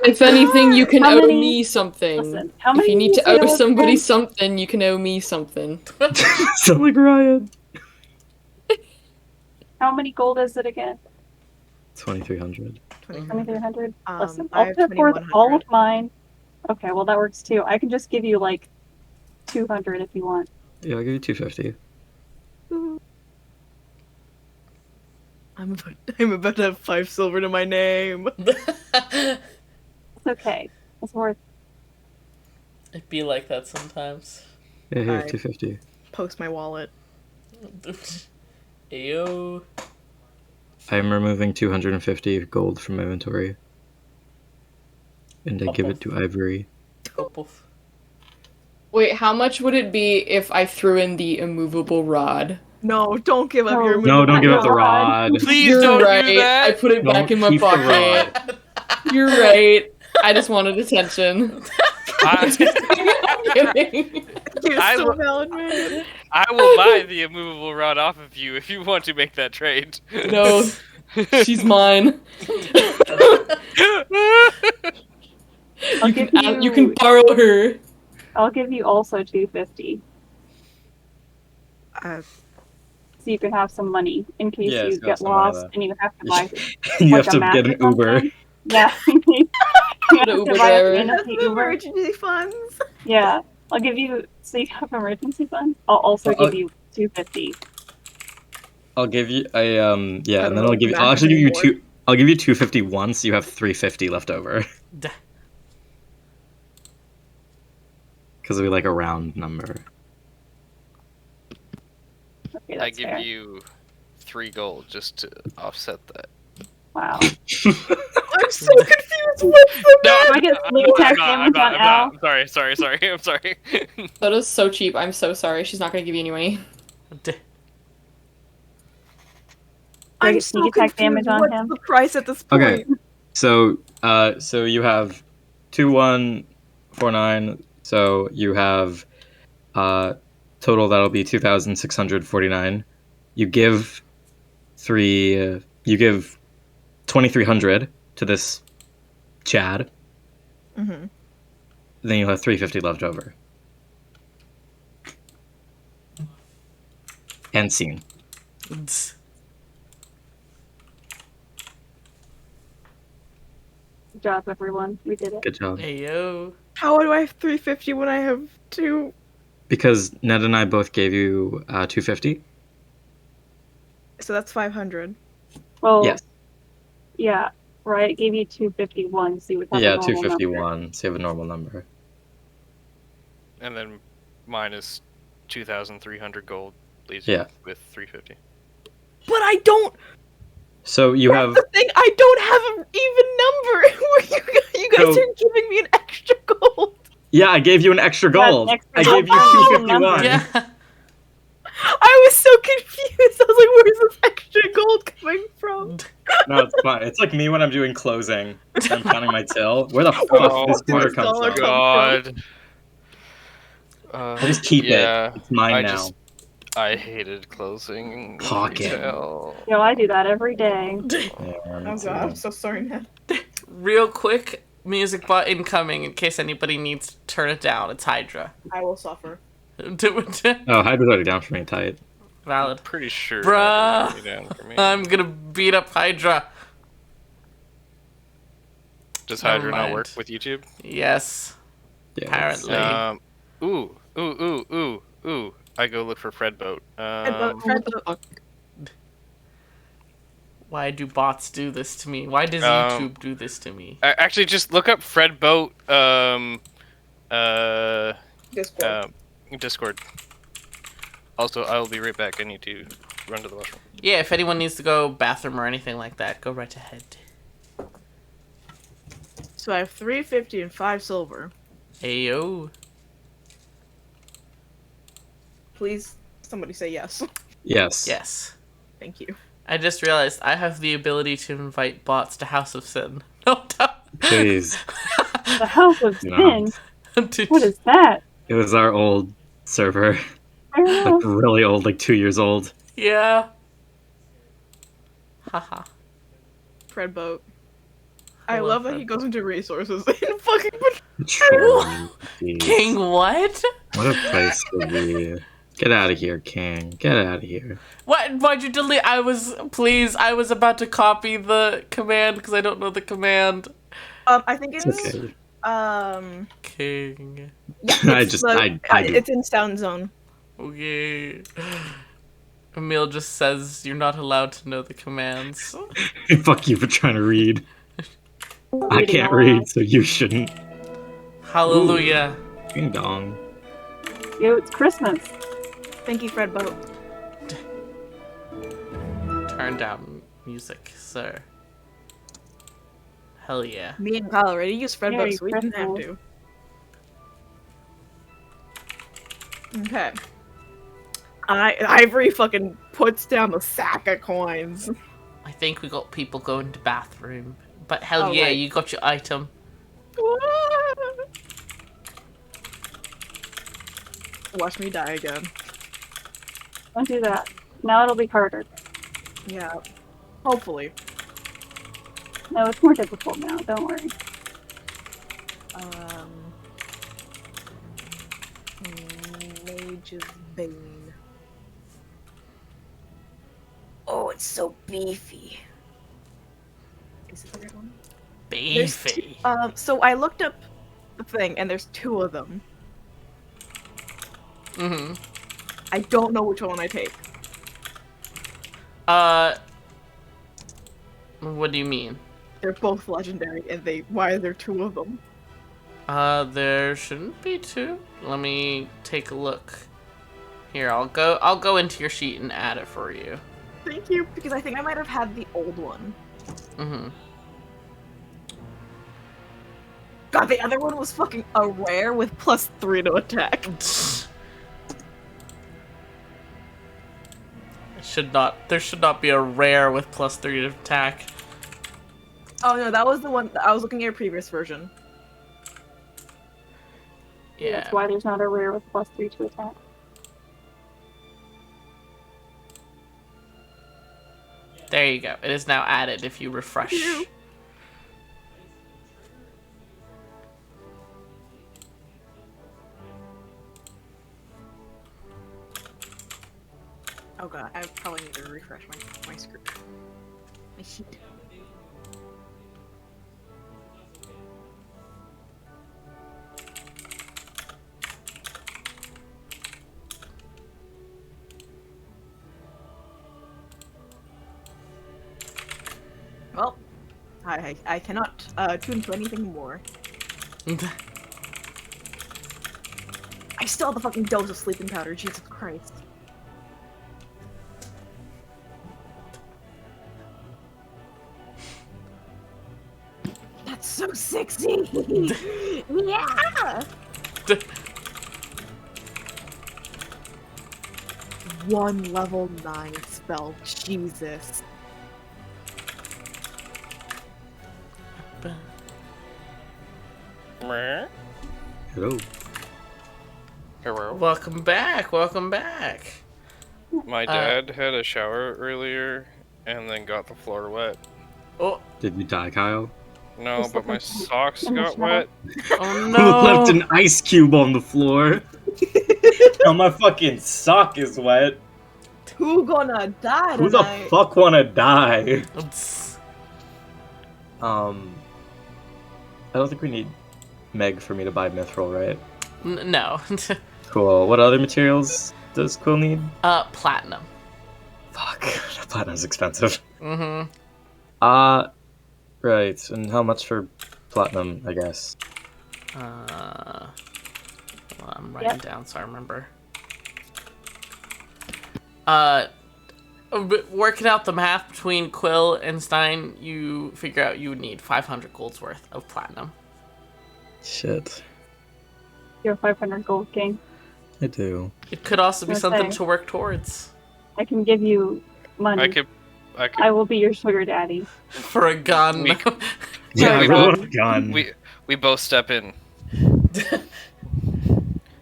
If anything, you can How owe many- me something. Listen, how If many you need did to you say owe it was somebody again? something, you can owe me something. Sound like Ryan. How many gold is it again? 2,300. 2,300? Listen, I I'll have put forth all 2,100. of mine. Okay, well, that works too. I can just give you, 200 if you want. Yeah, I'll give you 250. I'm about to have 5 silver to my name. It's okay. It's worth It'd be like that sometimes. Yeah, here, Alright. 250. Post my wallet. Ayo. I'm removing 250 gold from my inventory. And I give it to Ivory. Wait, how much would it be if I threw in the immovable rod? No, don't give up your No, don't give up the Rod. rod. Please You're don't right. do that. I put it back Don't in my keep the pocket. You're right. I just wanted attention. I'm kidding. You're I so will- valid, man. I will buy the immovable rod off of you if you want to make that trade. No, she's mine. I'll You give can, you can borrow her. I'll give you also 250. Uh, So you can have some money in case Yes, you got get some money lost left. and you have to buy You like have to a map get or an Uber. something. Yeah. You have An to Uber buy a driver. fantasy that's Uber. emergency funds. Yeah. I'll give you so you have emergency funds. I'll also I'll- give you 250. I'll give you I and don't then know I'll if give you. math I'll is actually give you anymore. I'll give you 250 once. You have 350 left over D- because we like a round number. Okay, I that's give fair. you 3 gold just to offset that. Wow. I'm so confused. What's the No, Do I get sneak attack damage on Al? I'm sorry. I'm sorry. That is so cheap. I'm so sorry. She's not gonna give you any money. d- Do I I'm get so sneak attack confused. damage on What's him? the price at this point? Okay. So you have 2149. So you have total that'll be 2,649. You give 2,300 to this Chad. Mm-hmm. Then you'll have 350 left over. End scene. d- Good job, everyone. We did it. Good job. Ayo. How do I have 350 when I have 2? Because Ned and I both gave you 250. So that's 500. Well, Yes. yeah, right. It gave you 251, so you would have Yeah, a normal number. 251. So you have a normal number. And then minus 2,300 gold leaves Yeah. you with 350. But I don't. So you That's have the thing. I don't have an even number. Where you guys So- are giving me an extra gold. Yeah, I gave you an extra That's gold. extra I gold. gave you Oh, 251. Yeah. I was so confused. I was like, "Where's this extra gold coming from?" No, it's fine. It's like me when I'm doing closing and I'm counting my till. Where the fuck Oh did this quarter my come God. from? God. I just keep yeah, it. It's mine I now. I hated closing Pocket. retail. Yo, I do that every day. Yeah, me Oh too. God, I'm so sorry, Ned. Real quick, music bot incoming in case anybody needs to turn it down. It's Hydra. I will suffer. Do it. Oh, Hydra's already down for me tight. Valid. Pretty sure. Bruh. that would be down for me. I'm gonna beat up Hydra. Does never Hydra not mind. work with YouTube? Yes. Yeah, Apparently. Ooh. I go look for Fred Boat. Fred Boat. Why do bots do this to me? Why does YouTube do this to me? Actually, just look up Fred Boat. Discord. Discord. Also, I will be right back. I need to run to the washroom. Yeah, if anyone needs to go bathroom or anything like that, go right ahead. So I have 350 and 5 silver. Ayo. Please, somebody say yes. Yes. Yes. Thank you. I just realized I have the ability to invite bots to House of Sin. No, Jeez. The House of No. Sin? don't. What is that? It was our old server. I don't Like know. really old, like 2 years old. Yeah. Haha. Fred Boat. I Hello, love that Fred he goes into resources and fucking. True. Jeez. King, what? What a place to be. Get out of here, King. Get out of here. What? Why'd you delete? I was about to copy the command because I don't know the command. I think it's It's okay. King. I it's just, the- I do. it's in sound zone. Okay. Emil just says you're not allowed to know the commands. Fuck you for trying to read. I Reading can't aloud. read, so you shouldn't. Hallelujah. Ding dong. Yo, it's Christmas. Thank you, Fred Boat. Turn down music, sir. Hell yeah. Me and Kyle already used Fred Merry Boat, so we didn't have Christmas. to. Okay. Ivory fucking puts down the sack of coins. I think we got people going to bathroom. But hell Oh, yeah, right. you got your item. Watch me die again. Don't do that. Now it'll be harder. Yeah. Hopefully. No, it's more difficult now. Don't worry. Mage's Bane. Oh, it's so beefy. Is it the right one? Beefy. So I looked up the thing, and there's 2 of them. Mm-hmm. I don't know which one I take. What do you mean? They're both legendary, and why are there two of them? There shouldn't be two. Let me take a look. Here, I'll go into your sheet and add it for you. Thank you, because I think I might have had the old one. Mm-hmm. God, the other one was fucking a rare with +3 to attack. There should not be a rare with +3 to attack. Oh no, that was the one. I was looking at your previous version. Yeah. That's why there's not a rare with +3 to attack. There you go. It is now added if you refresh. Phew. Oh god, I probably need to refresh my screen. My sheet. Well, I cannot tune to anything more. I still have the fucking dose of sleeping powder, Jesus Christ. That's so sexy! Yeah! One level 9 spell, Jesus. Hello. Hello. Welcome back. Welcome back. My dad had a shower earlier and then got the floor wet. Oh, Did you die, Kyle? No, Just but my looking socks in the got shower. wet. oh Left no. an ice cube on the floor. Now my fucking sock is wet. Who gonna die Who the tonight? fuck wanna die? Oops. I don't think we need Meg for me to buy Mithril, right? No. Cool. What other materials does Quill need? Platinum. Fuck. Platinum's expensive. Mm-hmm. Right. And how much for platinum, I guess? Well, I'm writing down so I remember. Working out the math between Quill and Stein, you figure out you would need 500 gold's worth of platinum. Shit. You're 500 gold king. I do. It could also be Okay. something to work towards. I can give you money. I could I will be your sugar daddy. For a gun. We- Yeah, I we really both- want a gun. we both step in.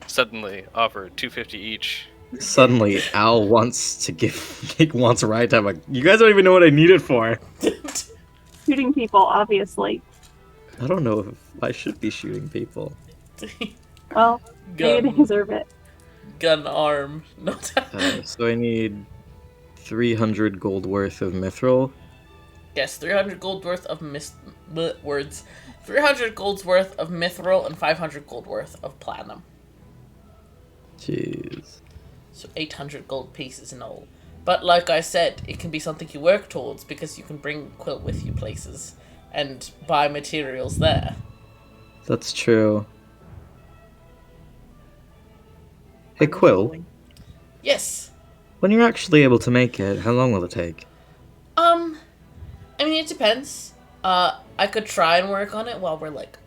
Suddenly offer 250 each. Suddenly, Al wants to wants a ride time. Like, you guys don't even know what I need it for. Shooting people, obviously. I don't know if I should be shooting people. Well, maybe they gun, deserve it. gun arm. No. So I need 300 gold worth of mithril. Yes, 300 gold worth of 300 gold's worth of mithril and 500 gold worth of platinum. Jeez. So 800 gold pieces in all. But like I said, it can be something you work towards because you can bring Quill with you places and buy materials there. That's true. Hey, Quill, Yes. when you're actually able to make it, how long will it take? I mean, it depends. I could try and work on it while we're, like,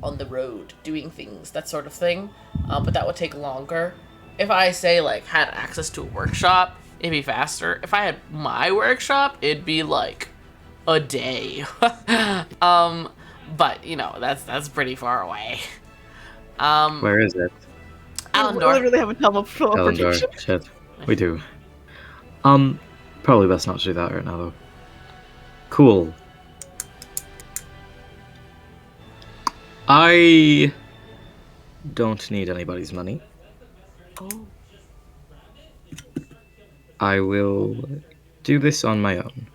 on the road, doing things, that sort of thing. But that would take longer. If I, say, like, had access to a workshop, it'd be faster. If I had my workshop, it'd be, like, a day. But, you know, that's pretty far away. Where is it? We Allendor. literally have a teleportation. Elendor. Shit. We do. Probably best not to do that right now, though. Cool. I don't need anybody's money. Oh. I will do this on my own.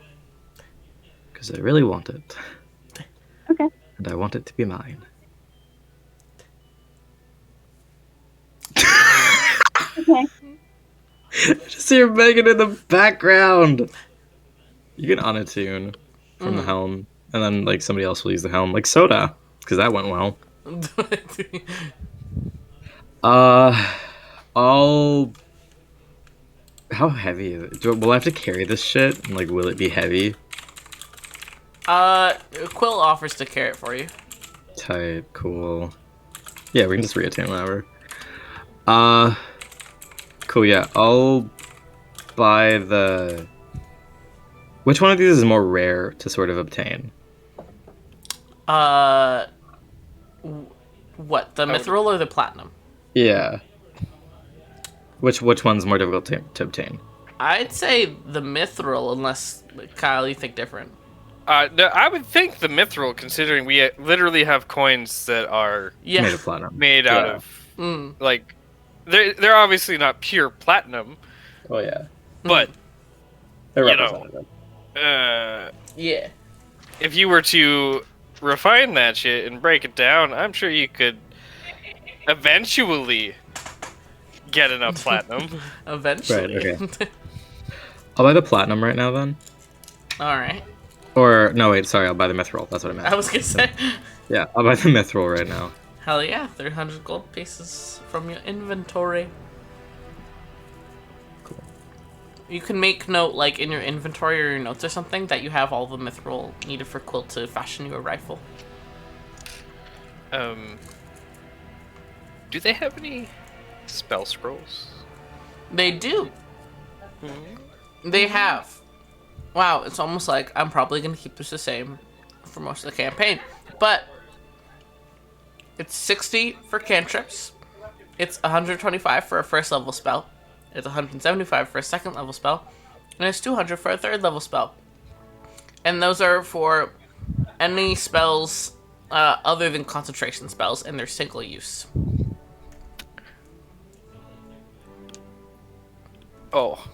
Because I really want it. Okay. And I want it to be mine. Okay. Just hear Megan in the background. You can unattune. from the helm, and then like somebody else will use the helm, like Soda, because that went well. I'll. How heavy is it? Will I have to carry this shit? And, like, will it be heavy? Quill offers to carry it for you. Tight, cool. Yeah, we can just reattain whatever. Cool. Yeah, I'll buy the. Which one of these is more rare to sort of obtain? What, the mithril or the platinum? Yeah. Which one's more difficult to obtain? I'd say the mithril, unless Kyle, you think different. No, I would think the mithril, considering we literally have coins that are Made of platinum. made out of like they're obviously not pure platinum, Oh yeah. but They're You know. representative. Yeah. if you were to refine that shit and break it down, I'm sure you could eventually get enough platinum. Eventually. Right, okay. I'll buy the platinum right now then. Alright. Or no, wait, sorry, I'll buy the mithril. That's what I meant. I was gonna say. Yeah, I'll buy the mithril right now. Hell yeah, 300 gold pieces from your inventory. Cool. You can make note, like, in your inventory or your notes or something, that you have all the mithril needed for Quill to fashion you a rifle. Do they have any spell scrolls? They do. They have. Wow, it's almost like I'm probably going to keep this the same for most of the campaign. But it's 60 for cantrips. It's 125 for a first level spell. It's 175 for a second level spell. And it's 200 for a third level spell. And those are for any spells other than concentration spells, and they're single use. Oh.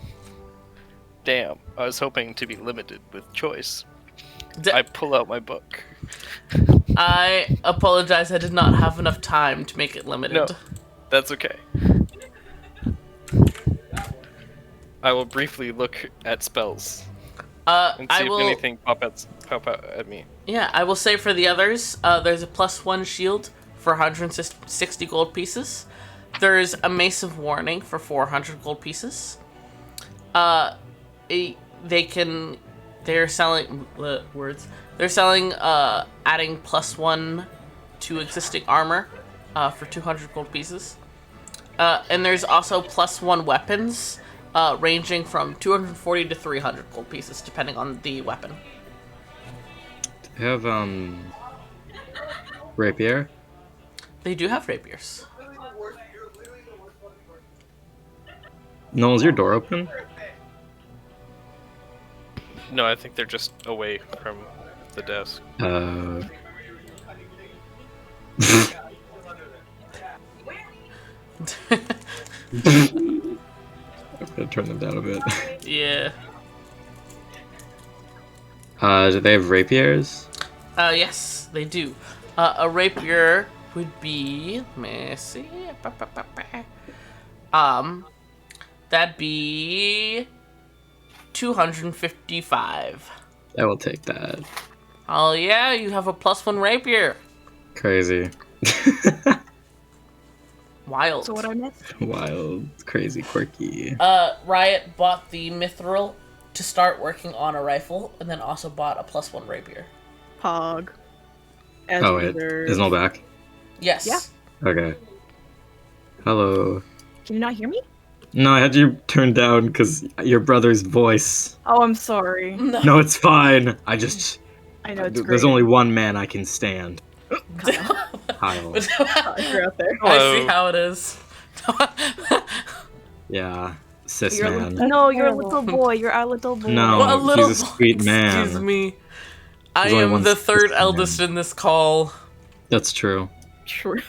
Damn, I was hoping to be limited with choice. I pull out my book. I apologize, I did not have enough time to make it limited. No, that's okay. I will briefly look at spells and see if anything pop out at me. Yeah, I will say for the others, there's a +1 shield for 160 gold pieces. There's a Mace of Warning for 400 gold pieces. They're selling They're selling adding +1 to existing armor for 200 gold pieces. And there's also +1 weapons ranging from 240 to 300 gold pieces depending on the weapon. They have rapier. They do have rapiers. Noel, is your door open? No, I think they're just away from the desk. I'm gonna turn them down a bit. Yeah. Do they have rapiers? Yes, they do. A rapier would be, let me see. That'd be 255. I will take that. Oh yeah, you have a +1 rapier. Crazy. Wild. So what I missed? Wild, crazy, quirky. Riot bought the mithril to start working on a rifle, and then also bought a +1 rapier. Pog. As Oh wait, reserved. is Noel back? Yes. Yeah. Okay. Hello. Can you not hear me? No, I had you turned down because your brother's voice. Oh, I'm sorry. No, it's fine. I just. I know it's great. There's only one man I can stand. Kyle. Kyle. You're out there. I see how it is. Yeah, cis You're man. no, you're a little boy. You're our little boy. No. What a little he's a sweet man. Excuse me. I There's only am one the cis third man. eldest in this call. That's true. True.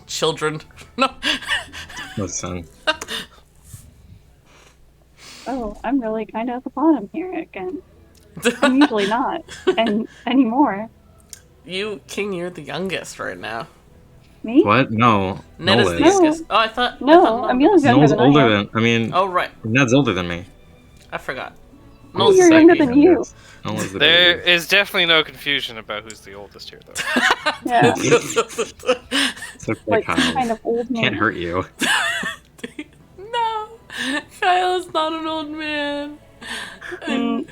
Children. No. Listen. Oh, I'm really kind of at the bottom here again. I'm usually not, and anymore. You, King, you're the youngest right now. Me? What? No. Ned is Noel the is. youngest. Oh, I thought No, I'm younger Noel's than I older am. than. I mean, Oh, right. Ned's older than me. I forgot. No, You're younger than second you. youngest. Nolan's the There baby. is definitely no confusion about who's the oldest here, though. Yeah, It's okay, like Kyle. kind of old man. Can't hurt you. No, Kyle is not an old man. Mm,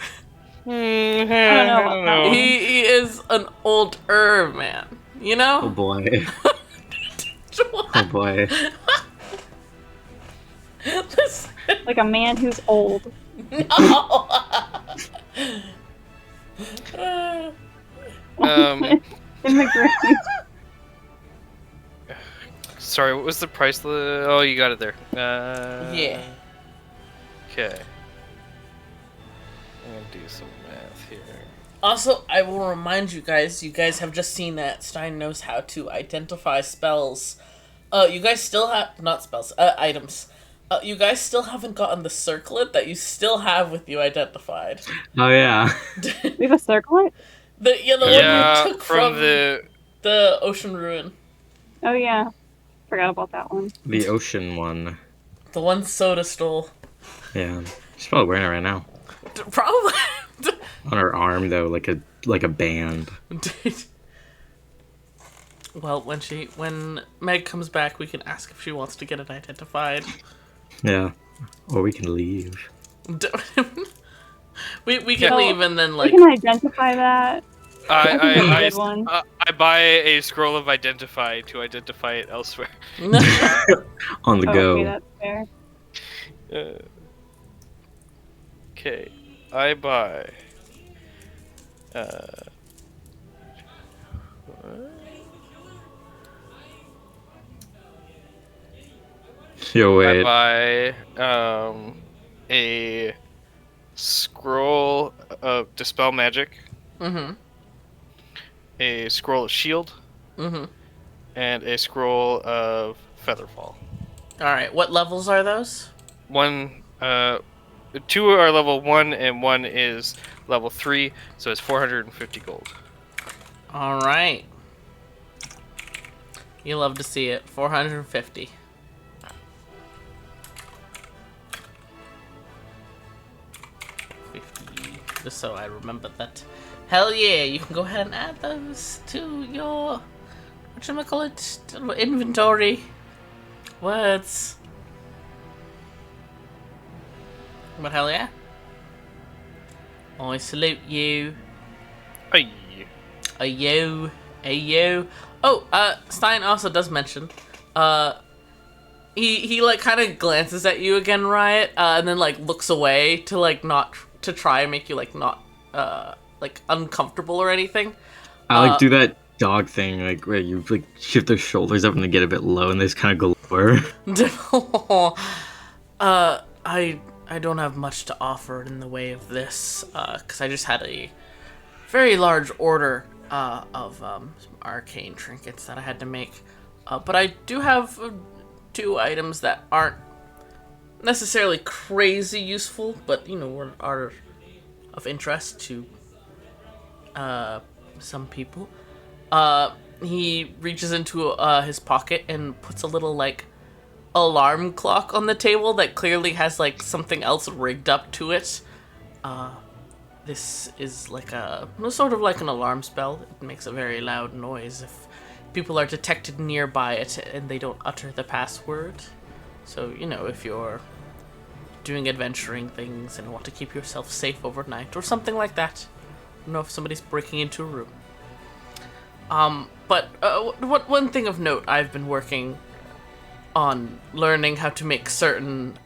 I don't know about that one. He is an older man. You Oh know? boy. Oh boy. Listen, Like a man who's old. no. In the grave. Sorry, what was the price? Oh, you got it there. Yeah. Okay. I'm gonna do some math here. Also, I will remind you guys have just seen that Stein knows how to identify spells. You guys still have, not spells, items. You guys still haven't gotten the circlet that you still have with you identified. Oh yeah. We have a circlet? The one Yeah, you took from from the ocean ruin. Oh yeah. Forgot about that one. The ocean one. The one Soda stole. Yeah. She's probably wearing it right now. Probably. On her arm though, like a band. Well, when Meg comes back, we can ask if she wants to get it identified. Yeah. Or we can leave. we can So, leave and then We like can identify that. That's a good one. I buy a scroll of identify to identify it elsewhere. On the go. Okay, that's fair. Okay, I buy. Yo, I wait. buy a scroll of dispel magic, Mhm. a scroll of shield, Mhm. and a scroll of featherfall. All right. What levels are those? Two are level 1 and one is level 3, so it's 450 gold. All right. You love to see it. 450. Just so I remember that. Hell yeah, you can go ahead and add those to your whatchamacallit inventory. Words. But hell yeah. I salute you. Aye. Ayo. Ayo. Oh, Stein also does mention, he like kind of glances at you again, Riot, and then like looks away to like not to try and make you like not like uncomfortable or anything. I like do that dog thing, like where you like shift their shoulders up and they get a bit low and they just kind of glower. I don't have much to offer in the way of this, because I just had a very large order of some arcane trinkets that I had to make. But I do have two items that aren't necessarily crazy useful, but you know, are of interest to some people. He reaches into his pocket and puts a little like alarm clock on the table that clearly has like something else rigged up to it. This is like sort of like an alarm spell. It makes a very loud noise if people are detected nearby it and they don't utter the password. So, you know, if you're doing adventuring things and want to keep yourself safe overnight or something like that. I don't know if somebody's breaking into a room. But one thing of note, I've been working on learning how to make certain,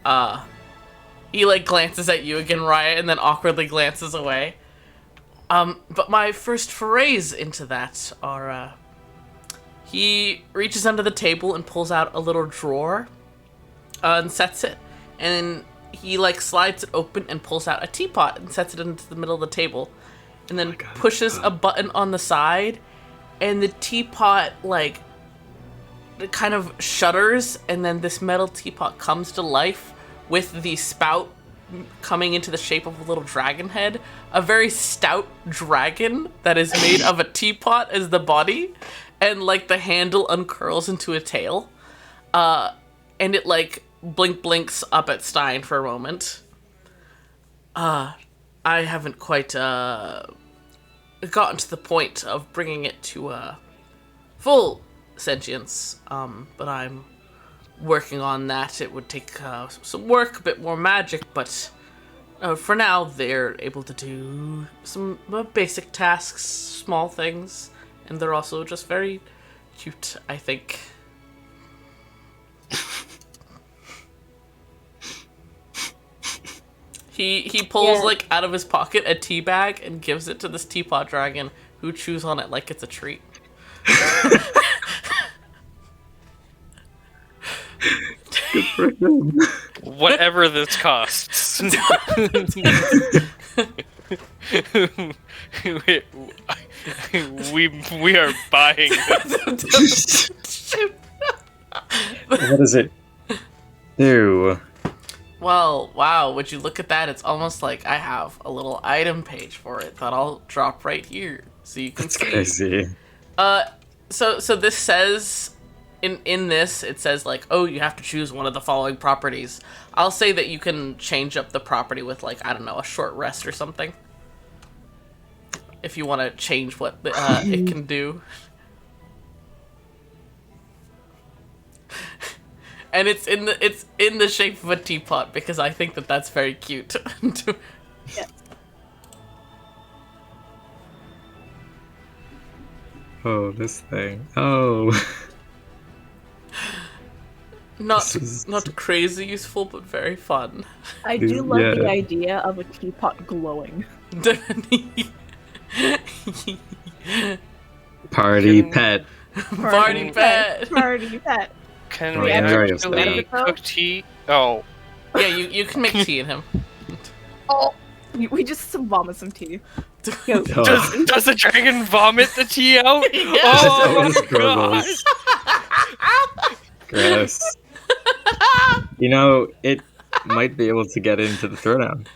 he like glances at you again, Riot, and then awkwardly glances away. But my first forays into that are, he reaches under the table and pulls out a little drawer, and sets it, and he like slides it open and pulls out a teapot and sets it into the middle of the table, and then pushes a button on the side, and the teapot like it kind of shudders, and then this metal teapot comes to life with the spout coming into the shape of a little dragon head, a very stout dragon that is made of a teapot as the body, and like the handle uncurls into a tail, and it like blinks up at Stein for a moment. I haven't quite gotten to the point of bringing it to full sentience, but I'm working on that. It would take some work, a bit more magic, but for now they're able to do some basic tasks, small things, and they're also just very cute, I think. He pulls like out of his pocket a tea bag and gives it to this teapot dragon, who chews on it like it's a treat. Good for him. Whatever this costs. we are buying this. What does it do? Well, wow, would you look at that? It's almost like I have a little item page for it that I'll drop right here so you can That's see. crazy. So this says in this it says like, oh, you have to choose one of the following properties. I'll say that you can change up the property with like, I don't know, a short rest or something. If you want to change what it can do. And it's in the shape of a teapot because I think that that's very cute. Yes. Oh, this thing. Oh. Not crazy useful, but very fun. I do love Yeah. the idea of a teapot glowing. Party Can- pet. Party pet. Party pet. Can Oh, we yeah, actually you're saying. cook tea? Oh, Yeah, you can make tea in him. Oh, we just vomit some tea. Yo, Oh. does the dragon vomit the tea out? Yes. Oh It just my god! gurgles. Gross. You know, it might be able to get into the throwdown.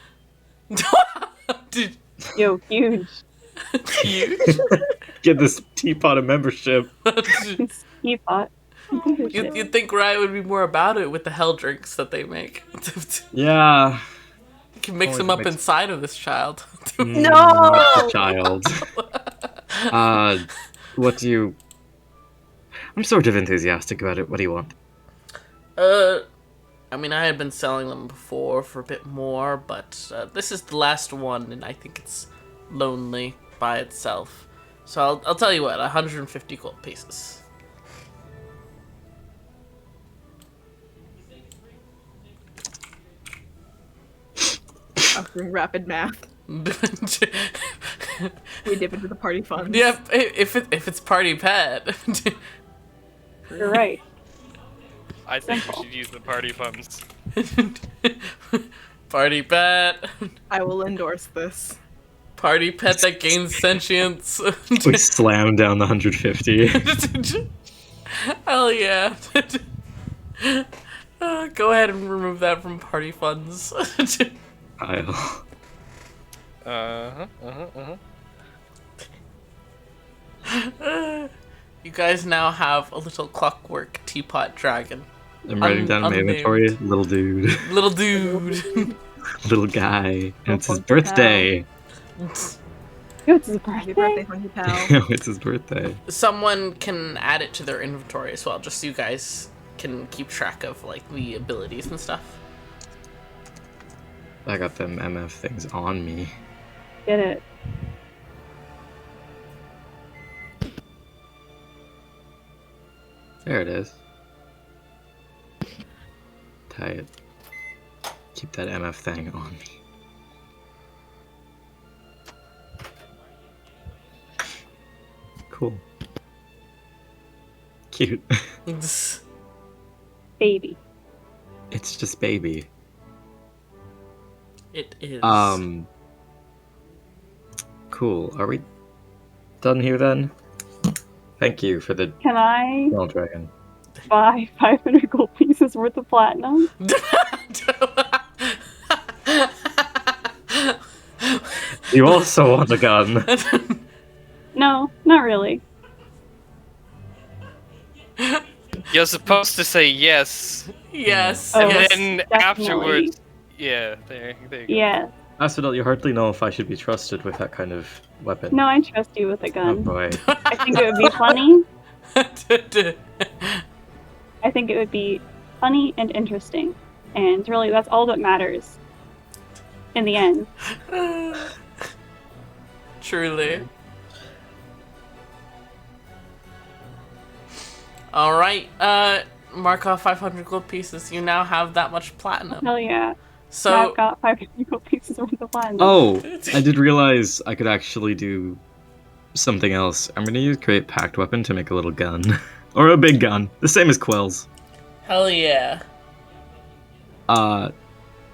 Dude, yo, huge. you Get this teapot a membership. It's teapot. you'd think Ryan would be more about it with the hell drinks that they make. Yeah. You can mix Always them up mix- inside of this child. Not the child. What do you... I'm sort of enthusiastic about it. What do you want? I mean, I had been selling them before for a bit more, but this is the last one, and I think it's lonely by itself. So I'll tell you what, 150 gold pieces. I'm doing rapid math. We dip into the party fund. Yeah, if it's party pet. You're right. I think Simple. we should use the party funds. Party pet. I will endorse this. Party pet that gains sentience. We slam down the 150. Hell yeah. Go ahead and remove that from party funds. Kyle. You guys now have a little clockwork teapot dragon. I'm writing down in my inventory. Little dude. Little dude. Little guy. And it's his Funky birthday. Yo, it's his Happy birthday, birthday. Funky Pal. It's his birthday. Someone can add it to their inventory as well, just so you guys can keep track of like the abilities and stuff. I got them MF things on me. Get it. There it is. Tie it. Keep that MF thing on me. Cool. Cute. Baby. It's just baby. It is. Cool. Are we done here then? Thank you for the Can I World Dragon. buy 500 gold pieces worth of platinum? You also want a gun. No, not really. You're supposed to say yes, Yes. Oh, and yes. then definitely. afterwards, yeah, there you go. Yeah. Asphodel, you hardly know if I should be trusted with that kind of weapon. No, I trust you with a Oh gun. boy. I think it would be funny. I think it would be funny and interesting. And really, that's all that matters in the end. Truly. All right. Mark off 500 gold pieces. You now have that much platinum. Hell yeah. So Now I've got 5 gold pieces worth of platinum. Oh, I did realize I could actually do something else. I'm gonna use create pact weapon to make a little gun. Or a big gun. The same as Quill's. hell yeah. At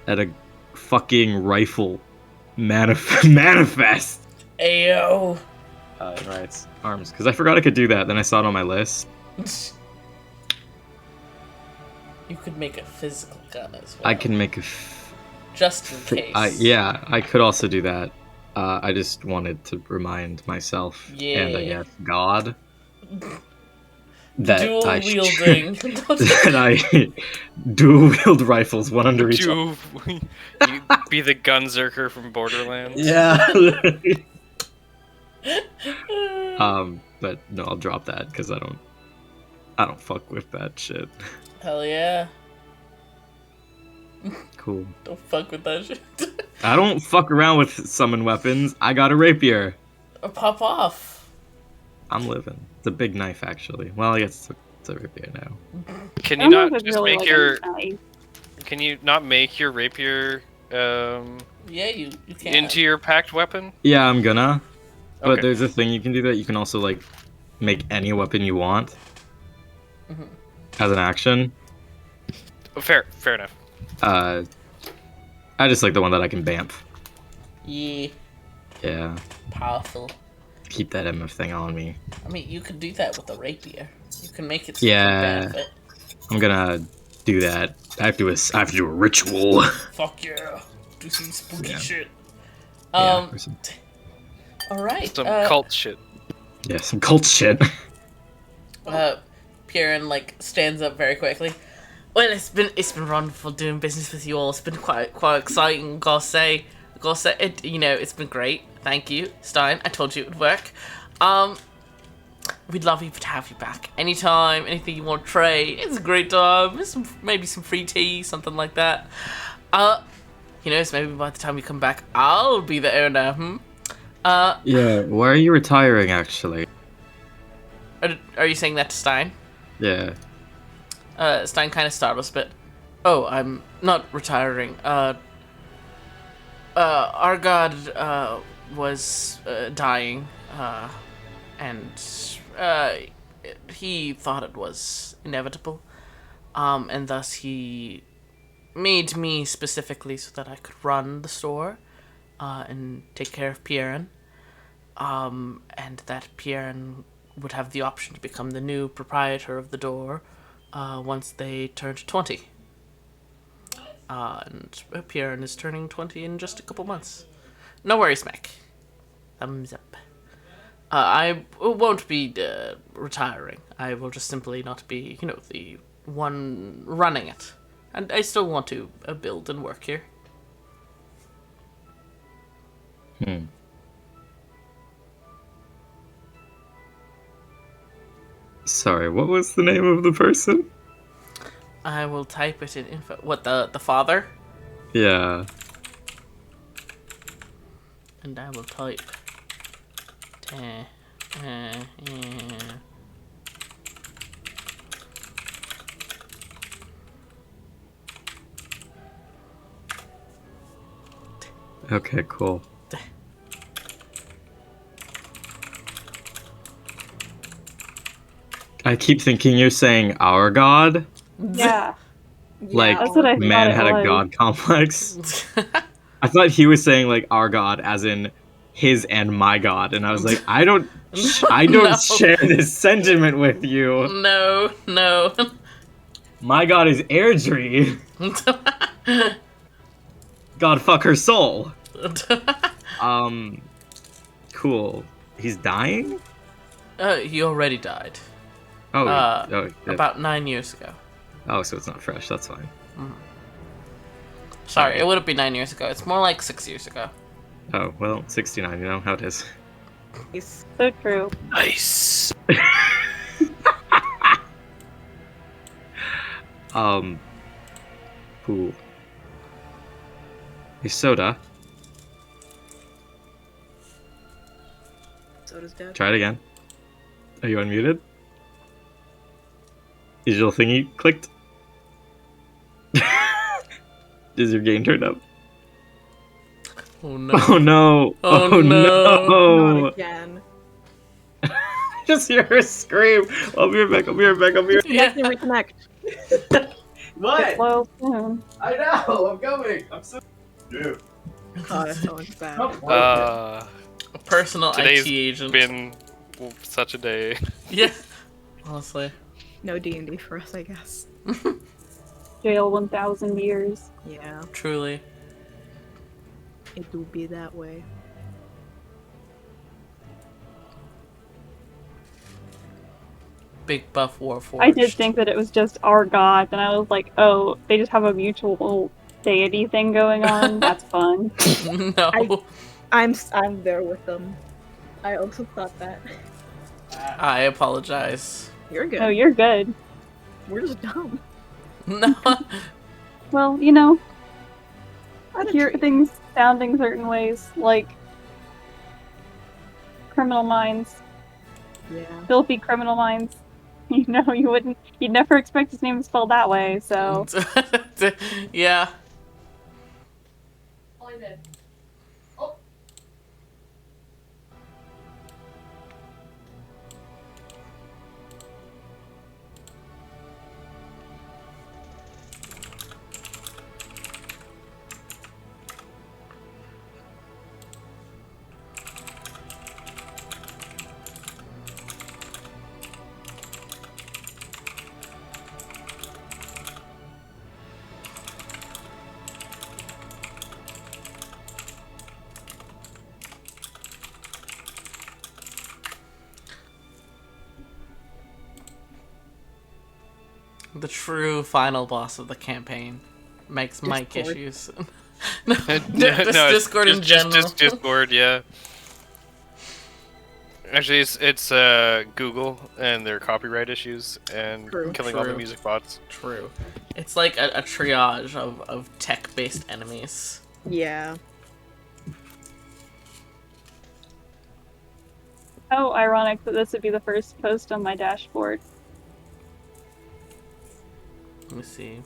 a fucking rifle. Manifest! Ayo. Right. Arms. Because I forgot I could do that, then I saw it on my list. You could make a physical gun as well. I can make a... Just in case. yeah, I could also do that. I just wanted to remind myself, and I Yeah. guess God, that Dual I wielding. that I dual wield rifles, one under each. You be the gunzerker from Borderlands. Yeah. But no, I'll drop that because I don't fuck with that shit. Hell yeah. Cool. Don't fuck with that shit. I don't fuck around with summon weapons. I got a rapier. Pop off. I'm living. It's a big knife, actually. Well, I guess it's a rapier now. Can I you don't know not if it's just really make like your? a knife. Can you not make your rapier Yeah, you can. into your packed weapon? Yeah, I'm gonna. But Okay. there's a thing you can do that you can also like make any weapon you want as an action. Oh, fair enough. I just like the one that I can bamf. Yeah. Yeah, Powerful. keep that MF thing on me. I mean, you could do that with a rapier. You can make it Yeah. benefit. I'm gonna do that. I have to do a ritual. Fuck yeah. Do some spooky Yeah. shit. Yeah, or some, Alright. Some cult shit. yeah, some cult shit. Pierren like stands up very quickly. Well, it's been wonderful doing business with you all. It's been quite exciting. Gotta say it. It's been great. Thank you, Stein. I told you it would work. We'd love to have you back anytime. Anything you want to trade. It's a great time. Maybe some free tea, something like that. Maybe by the time you come back, I'll be the owner. Yeah, why are you retiring, actually? Are you saying that to Stein? Yeah. Stein kind of startles a bit. Oh, I'm not retiring. Our god was dying, and he thought it was inevitable, and thus he made me specifically so that I could run the store, and take care of Pierren, and that Pierren would have the option to become the new proprietor of the door, once they turned 20. And Pierren is turning 20 in just a couple months. No worries, Mac. Thumbs up. I won't be retiring. I will just simply not be, the one running it. And I still want to build and work here. Sorry, what was the name of the person? I will type it in info. What, the father? Yeah. And I will type. Okay, cool. I keep thinking you're saying our god? Yeah. Like, That's what I thought man it had a was. god complex? I thought he was saying, like, our god, as in his and my god, and I was like, I don't No. share this sentiment with you. No. My god is Airdrie. God fuck her soul. Cool. He's dying? He already died. Oh, yeah. About 9 years ago. Oh, so it's not fresh. That's fine. Sorry, it wouldn't be 9 years ago. It's more like 6 years ago. Oh, well, 69, you know how it is. Nice. So true. Nice. Cool. A soda. Soda's dead. Try it again. Are you unmuted? Is your thingy clicked? Is your gain turned up? Oh no. Oh no! Oh, no. Not again. Just hear her scream! I'll be right back, I'll be right back, I'll be right Yeah. Reconnect. back. Get low soon. I know! I'm going! I'm so... Dude. Oh, that's so much bad. A personal Today's IT agent. been such a day. Yeah. Honestly. No D&D for us, I guess. Jail 1,000 years. Yeah, Truly. it do be that way. Big buff Warforged. I did think that it was just our god, and I was like, oh, they just have a mutual deity thing going on. That's fun. No. I'm there with them. I also thought that. I apologize. You're good. No, you're good. We're just dumb. Well, I hear things sounding certain ways, like criminal minds, Yeah. filthy criminal minds. You'd never expect his name spelled that way, so. Yeah. The true final boss of the campaign makes mic Discord. issues. No, Discord in general. Just Discord, yeah. Actually, it's Google and their copyright issues and True. killing all the True. music bots. True. It's like a triage of tech-based enemies. Yeah. How ironic that this would be the first post on my dashboard. Let me see.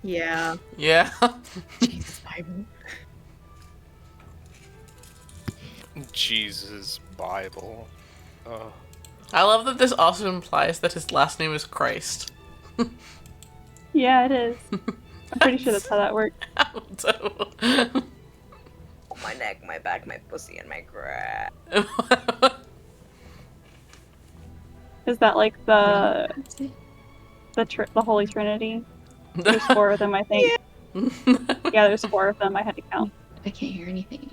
Yeah. Yeah. Jesus, Bible. Jesus Bible. Oh. I love that this also implies that his last name is Christ. Yeah, it is. I'm pretty sure that's how that works. My neck, my back, my pussy, and my crap. Is that like the Holy Trinity? There's 4 of them, I think. Yeah, there's 4 of them. I had to count. I can't hear anything.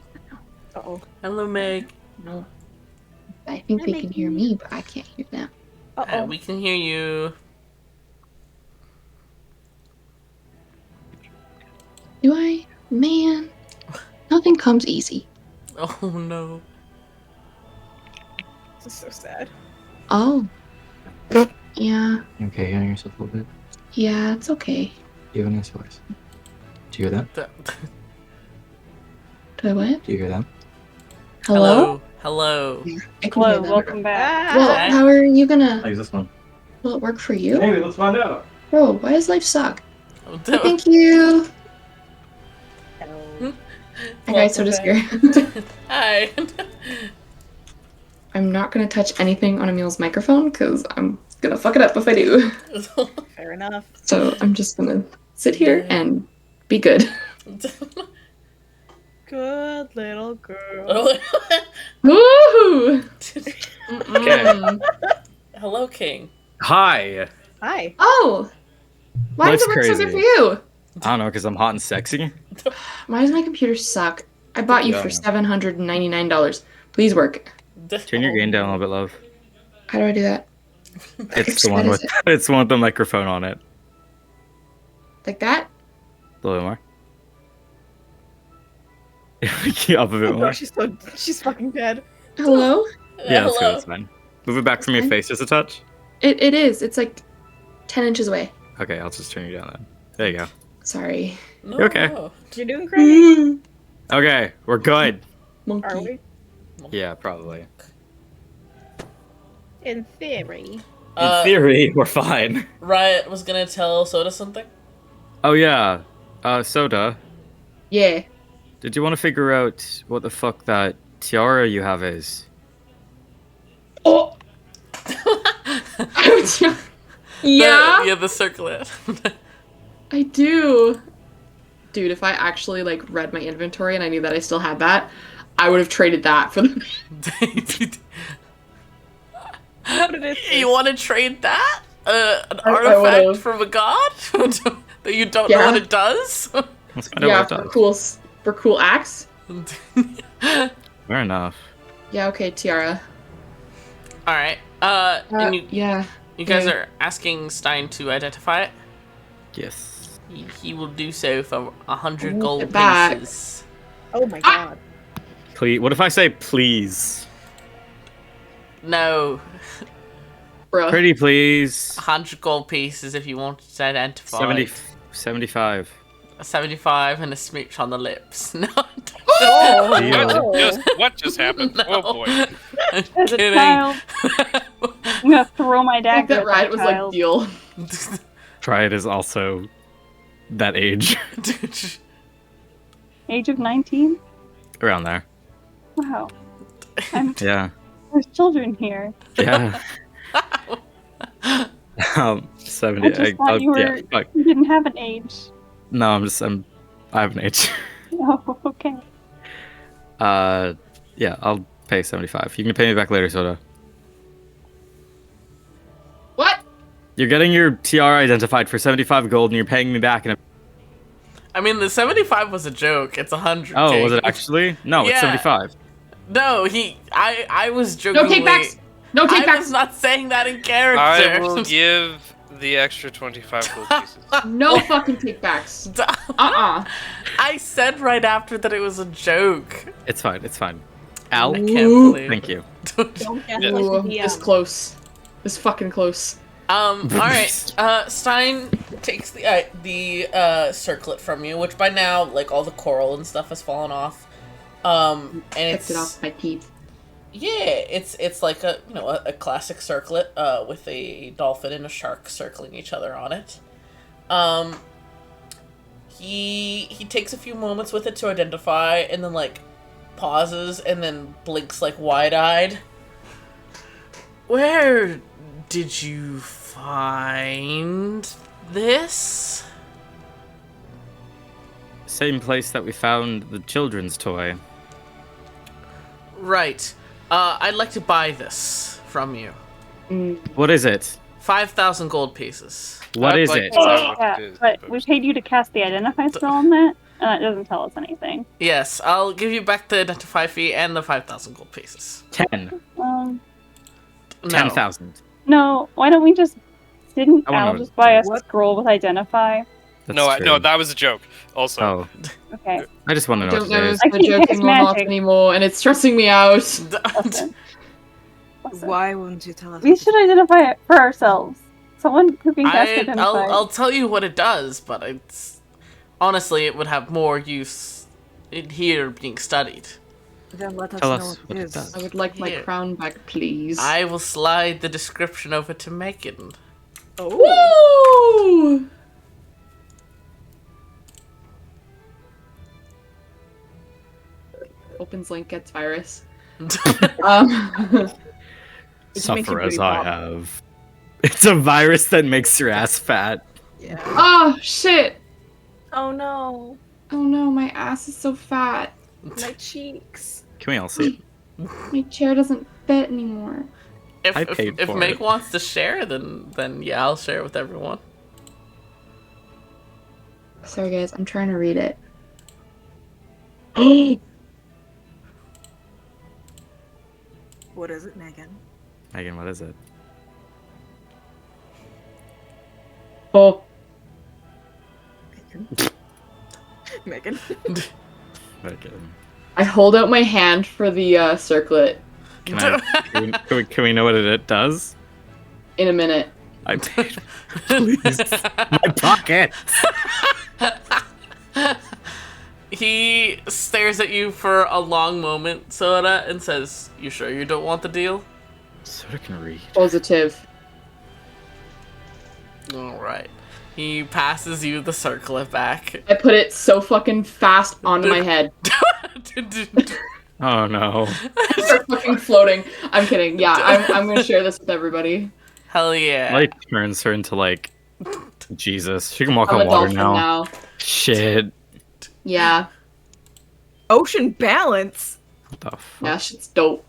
Uh-oh. Hello, Meg. No. I think they can hear me, but I can't hear them. Uh-oh. We can hear you. Do I? Man. Nothing comes easy. Oh no. This is so sad. Oh. Yeah. You okay hearing yourself a little bit? Yeah, it's okay. Do you have a nice voice? Do you hear that? Do I what? Do you hear that? Hello? Hello. I can hear Hello, them. welcome back. Well, Hi. how are you I'll gonna... use this one. Will it work for you? Maybe, let's find out. Bro, why does life suck? Oh, Thank you! Hello. Okay, so does your... Hi. I'm not gonna touch anything on Emil's microphone, because I'm gonna fuck it up if I do. Fair enough. So I'm just gonna sit here and be good. Good little girl. Woohoo! Mm-mm. Hello, King. Hi! Hi. Oh! Why does Life's it work so crazy. good for you? I don't know, because I'm hot and sexy. Why does my computer suck? I bought you Yeah. for $799. Please work. Turn your gain down a little bit, love. How do I do that? It's the one with it's the one with the microphone on it. Like that? A little bit more. Keep up a bit Oh more. gosh, she's fucking dead. Hello? Yeah, that's good. Hello. That's fine. Move it back from your Fine. face just a touch. It is. It's like 10 inches away. Okay, I'll just turn you down then. There you go. Sorry. No, You're okay. no. You're doing great. Okay, we're good. Monkey. Are we? Yeah, probably. In theory. In theory, we're fine. Riot was gonna tell Soda something. Oh yeah, Soda. Yeah. Did you want to figure out what the fuck that tiara you have is? Oh! Yeah? Yeah, the circlet. I do. Dude, if I actually like read my inventory and I knew that I still had that, I would have traded that for the You want to trade that? An I artifact would've. from a god that you don't know Yeah. what it does? Let's find out yeah, what it does. for cool axe. Fair enough. Yeah, okay, tiara. All right. And Yeah. you guys yeah. are asking Stein to identify it. Yes. He will do so for 100 Ooh, gold get back. pieces. Oh my god. Please. What if I say please? No, Bruh. Pretty please. 100 gold pieces if you want to identify. 75. A 75 and a smooch on the lips. No. Oh, Deal. What just happened? No. Oh boy. I'm As a kidding. child, I'm gonna throw my I think dagger that at Riot that was like, child. deal. Riot is also that age. Age of 19? Around there. Wow. Yeah. There's children here. Yeah. 70. I just thought you yeah, were. fuck. You didn't have an age. No, I have an age. Oh, okay. Yeah, I'll pay 75. You can pay me back later, Soda. What? You're getting your TR identified for 75 gold and you're paying me back in a... I mean, the 75 was a joke. It's 100. Oh, was it actually? No, it's Yeah. 75. No, I was joking. No takebacks! No I takebacks! was not saying that in character. I will give the extra 25 gold pieces. No fucking takebacks. I said right after that it was a joke. It's fine, it's fine. Al, I can't believe thank you. Don't gaslight Ooh, the this DM. close. This fucking close. All right. Stein takes the circlet from you, which by now, like, all the coral and stuff has fallen off. And Picked it off my teeth. yeah, it's like a classic circlet with a dolphin and a shark circling each other on it. He takes a few moments with it to identify, and then like pauses and then blinks like wide-eyed. Where did you find this? Same place that we found the children's toy. Right. I'd like to buy this from you. What is it? 5,000 gold pieces. What I'd is like it? to know what Yeah, it is, but we paid you to cast the identify spell on that, and that doesn't tell us anything. Yes, I'll give you back the identify fee and the 5,000 gold pieces. 10. No. 10,000. No, why don't we just... Didn't I wanna Al know just buy a what- scroll with identify? That's No, true. no, that was a joke. Also, Oh, Okay. I just want to I know don't what it know is. if I we're can't cast joking or not magic. anymore, and it's stressing me out. Listen. Listen. Why wouldn't you tell us? We should identify it for ourselves. Someone who can cast identify. I'll tell you what it does, but it's honestly it would have more use in here being studied. Then let us Tell know us what what it it is. does. I would like my Here. crown back, please. I will slide the description over to Megan. Oh. Woo! Opens link, gets virus. It makes you Suffer pretty as I pop. have. It's a virus that makes your ass fat. Yeah. Oh shit! Oh no, Oh no, my ass is so fat. my cheeks. Can we all see it? My chair doesn't fit anymore. If I paid if for Meg it. wants to share, then yeah, I'll share with everyone. Sorry guys, I'm trying to read it. What is it, Megan? Megan, what is it? Oh, Megan. Okay. I hold out my hand for the circlet Can we know what it does? in a minute. I paid. Please. My pocket. He stares at you for a long moment, Soda, and says, "You sure you don't want the deal?" Soda can read. Positive. Alright. He passes you the circlet back. I put it so fucking fast onto my head. Oh no. Start fucking floating. I'm kidding. Yeah, I'm gonna share this with everybody. Hell yeah. Light turns her into like Jesus. She can walk I'm on a water dolphin now. now. Shit. Yeah. Ocean balance. What the fuck? Yeah, shit's dope.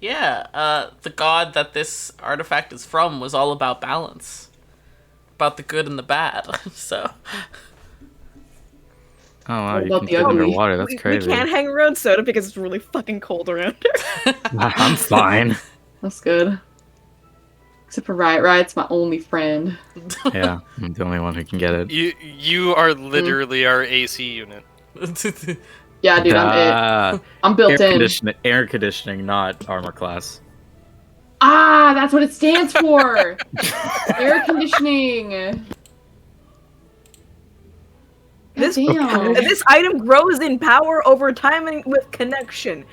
Yeah, the god that this artifact is from was all about balance. About the good and the bad. So Oh wow, What you about can the get ugly? underwater. That's we crazy. can't hang around Soda because it's really fucking cold around her. I'm fine. That's good. Except for Riot's my only friend. Yeah, I'm the only one who can get it. You are literally our AC unit. Yeah, dude, I'm it. Ah, I'm built in. Air conditioning, not armor class. Ah, that's what it stands for. Air conditioning. This Damn. this item grows in power over time and with connection.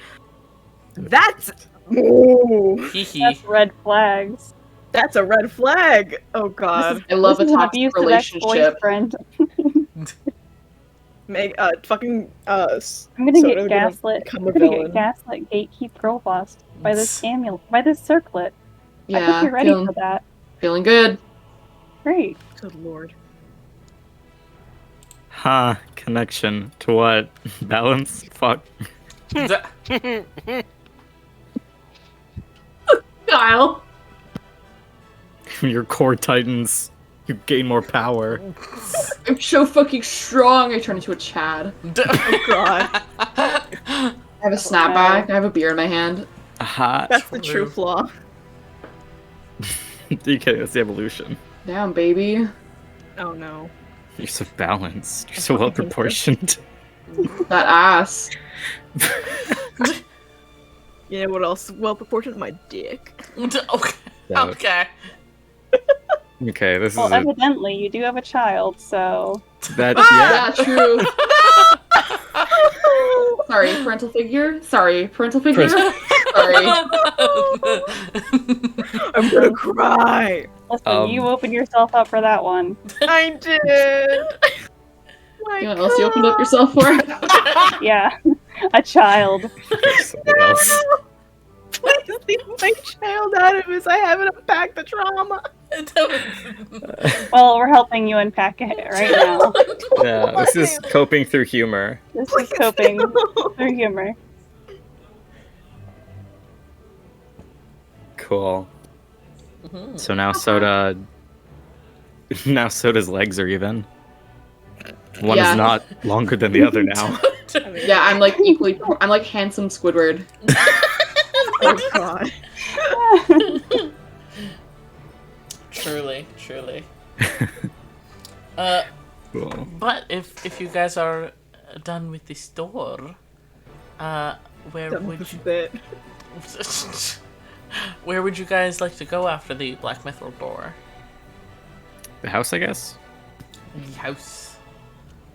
That's ooh, Hee hee. That's red flags. that's a red flag. Oh god. I love a This is an toxic abusive relationship. ex-boyfriend. Meg, fucking I'm gonna Soda get gaslit. become I'm a gonna get villain. gaslit gatekeep provost by this amulet, by this circlet. I Yeah, think you're ready for that. feeling good. Great. Good lord. Huh? Connection to what? Balance? Fuck. Kyle. Your core tightens. You gain more power. I'm so fucking strong. I turn into a Chad. Oh god. I have a snapback. I have a beer in my hand. Aha. That's the true flaw. You kidding? That's the evolution. Damn, baby. Oh no. You're so balanced. You're so well proportioned. That ass. You know what else? Well proportioned? My dick. Okay. Okay. Okay, this Well, is evidently you do have a child, so that. Yeah, true. Sorry, parental figure. Sorry, parental figure. Sorry. I'm gonna cry. listen, you opened yourself up for that one. I did. My You know what else you opened up yourself for? Yeah, a child. Something else. Please leave my child out of this. I haven't unpacked the trauma. Well, we're helping you unpack it right now. Yeah, this is coping through humor. This is coping through humor. Cool. So now Soda. Now Soda's legs are even. One Yeah. is not longer than the other now. Yeah, I'm like equally. I'm like handsome Squidward. Oh god. Truly, truly. Cool. But if you guys are done with the store, where Done would with you it. where would you guys like to go after the Black Mithril door? The house, I guess. The house.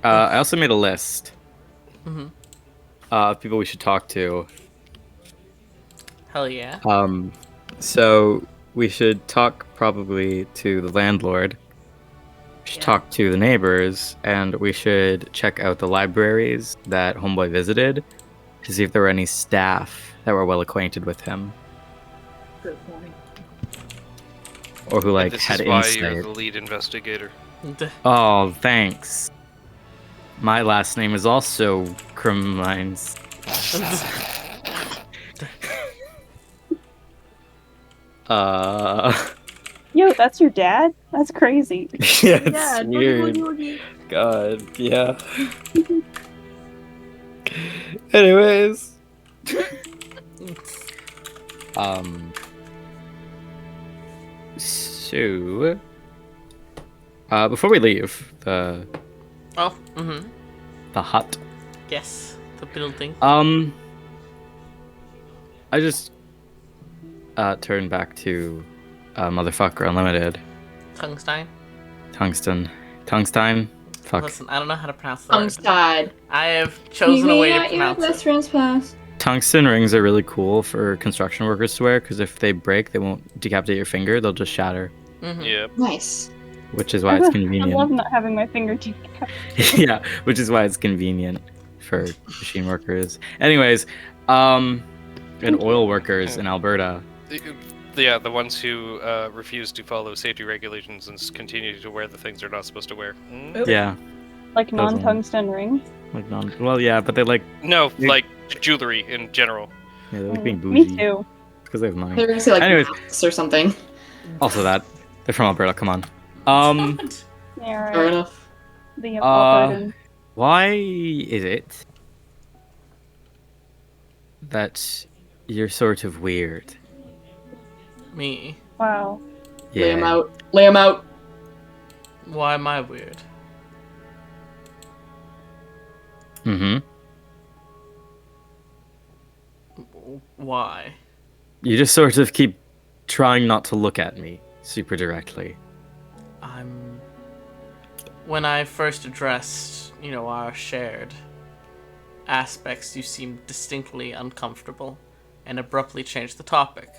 I also made a list. Mhm. Of people we should talk to. Hell yeah. So we should talk probably to the landlord. We should Yeah. talk to the neighbors, and we should check out the libraries that Homeboy visited to see if there were any staff that were well acquainted with him, Good point. or who like this had is why insight. you're the lead investigator. Oh, thanks. My last name is also Crumlines. Yo, that's your dad? That's crazy. Yeah, it's Yeah, weird. boogie. God, yeah. Anyways. So Before we leave the Oh, mm-hmm. hut, Yes, the building. I just turn back to motherfucker unlimited. Tungstine. Tungstine. Fuck. Listen, I don't know how to pronounce the word. Tungstine. I have chosen a way to pronounce it. trespass. Tungsten rings are really cool for construction workers to wear because if they break, they won't decapitate your finger; they'll just shatter. Mm-hmm. Yeah. Nice. Which is why it's I convenient. love not having my finger decapitated. Yeah, which is why it's convenient for machine workers. Anyways, and oil workers in Alberta. Yeah, the ones who refuse to follow safety regulations and continue to wear the things they're not supposed to wear. Yeah, Like Those non-tungsten rings. like non. Well, yeah, but they like. No, You- like jewelry in general. Yeah, they like being Me bougie. too. Because they have money. They're gonna say like Anyways. masks or something. Also, that they're from Alberta. Come on. Yeah, Fair right. enough. The Albertans. Why is it that you're sort of weird? Me. Wow. Lay him out. Lay him out. Why am I weird? Mm-hmm. Why? You just sort of keep trying not to look at me super directly. When I first addressed, our shared aspects, you seemed distinctly uncomfortable and abruptly changed the topic.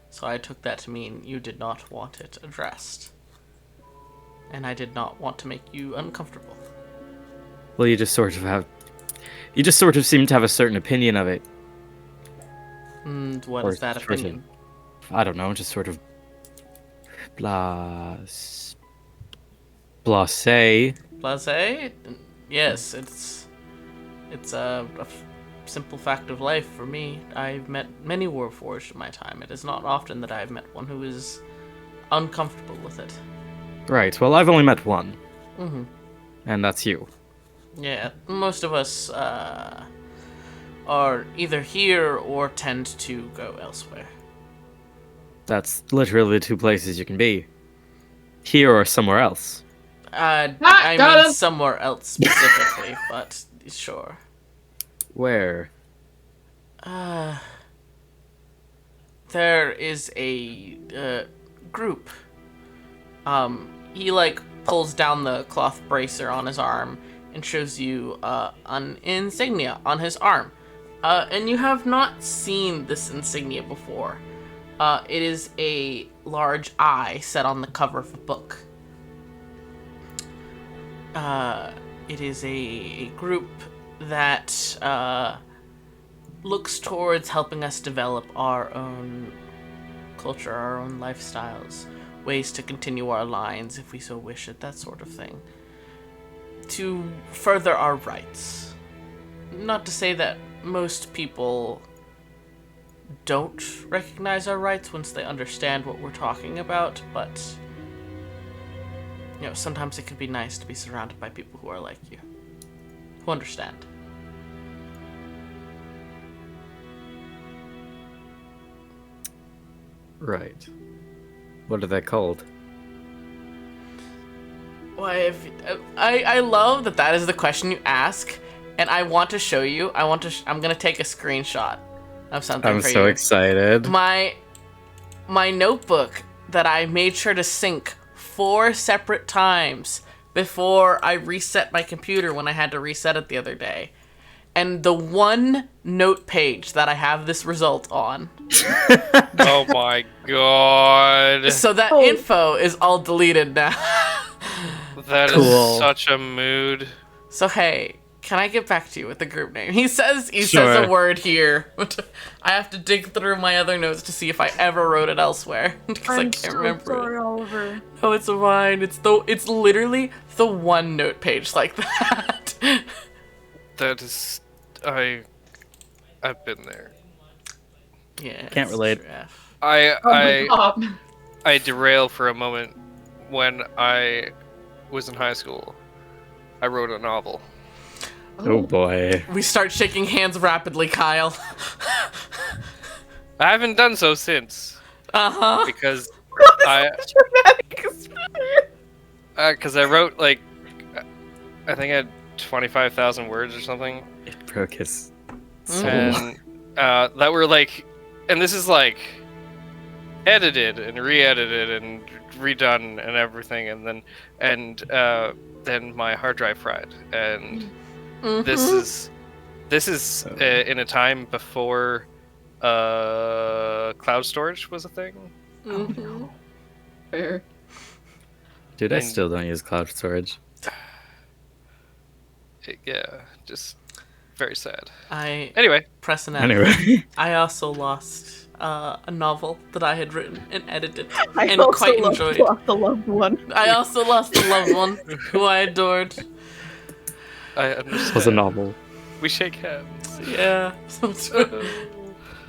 So I took that to mean you did not want it addressed. And I did not want to make you uncomfortable. Well, you just sort of seem to have a certain opinion of it. And what Or is that sort of- opinion? I don't know, just sort of blasé. Blasé? Yes, it's a simple fact of life for me. I've met many Warforged in my time. It is not often that I've met one who is uncomfortable with it. Right, well, I've only met one. Mm-hmm. And that's you. Yeah, most of us are either here or tend to go elsewhere. That's literally the two places you can be. Here or somewhere else. I got mean him! somewhere else specifically, but sure. Where? There is a group. He pulls down the cloth bracer on his arm and shows you an insignia on his arm. And you have not seen this insignia before. It is a large eye set on the cover of a book. It is a group that looks towards helping us develop our own culture, our own lifestyles, ways to continue our lines if we so wish it, that sort of thing. To further our rights. Not to say that most people don't recognize our rights once they understand what we're talking about, but sometimes it can be nice to be surrounded by people who are like you, who understand. Right. What are they called? Why, I love that is the question you ask, and I want to show you. I'm gonna take a screenshot of something I'm for so you. excited. My notebook that I made sure to sync 4 separate times before I reset my computer when I had to reset it the other day. And the one note page that I have this result on. Oh my god. So that info is all deleted now. That Cool. is such a mood. So hey, can I get back to you with the group name? He says Sure. a word here. I have to dig through my other notes to see if I ever wrote it elsewhere because I can't remember it. Oliver. Oh, it's mine. It's literally the one note page like that. That is, I've been there. Yeah. Can't it's relate. rough. I derail for a moment. When I was in high school, I wrote a novel. Oh boy. We start shaking hands rapidly, Kyle. I haven't done so since Uh-huh. because Because I wrote like, I think I had 25,000 words or something, It broke his soul. and that were like, and this is like edited and re-edited and redone and everything, and then my hard drive fried, and this is in a time before cloud storage was a thing. Oh no. Fair. Dude, I And- still don't use cloud storage. Yeah, just very sad. I Anyway, press an F. Anyway. I also lost a novel that I had written and edited I and also quite lost enjoyed. the loved one. I also lost a loved one who I adored. I It understand. was a novel. We shake hands. Yeah.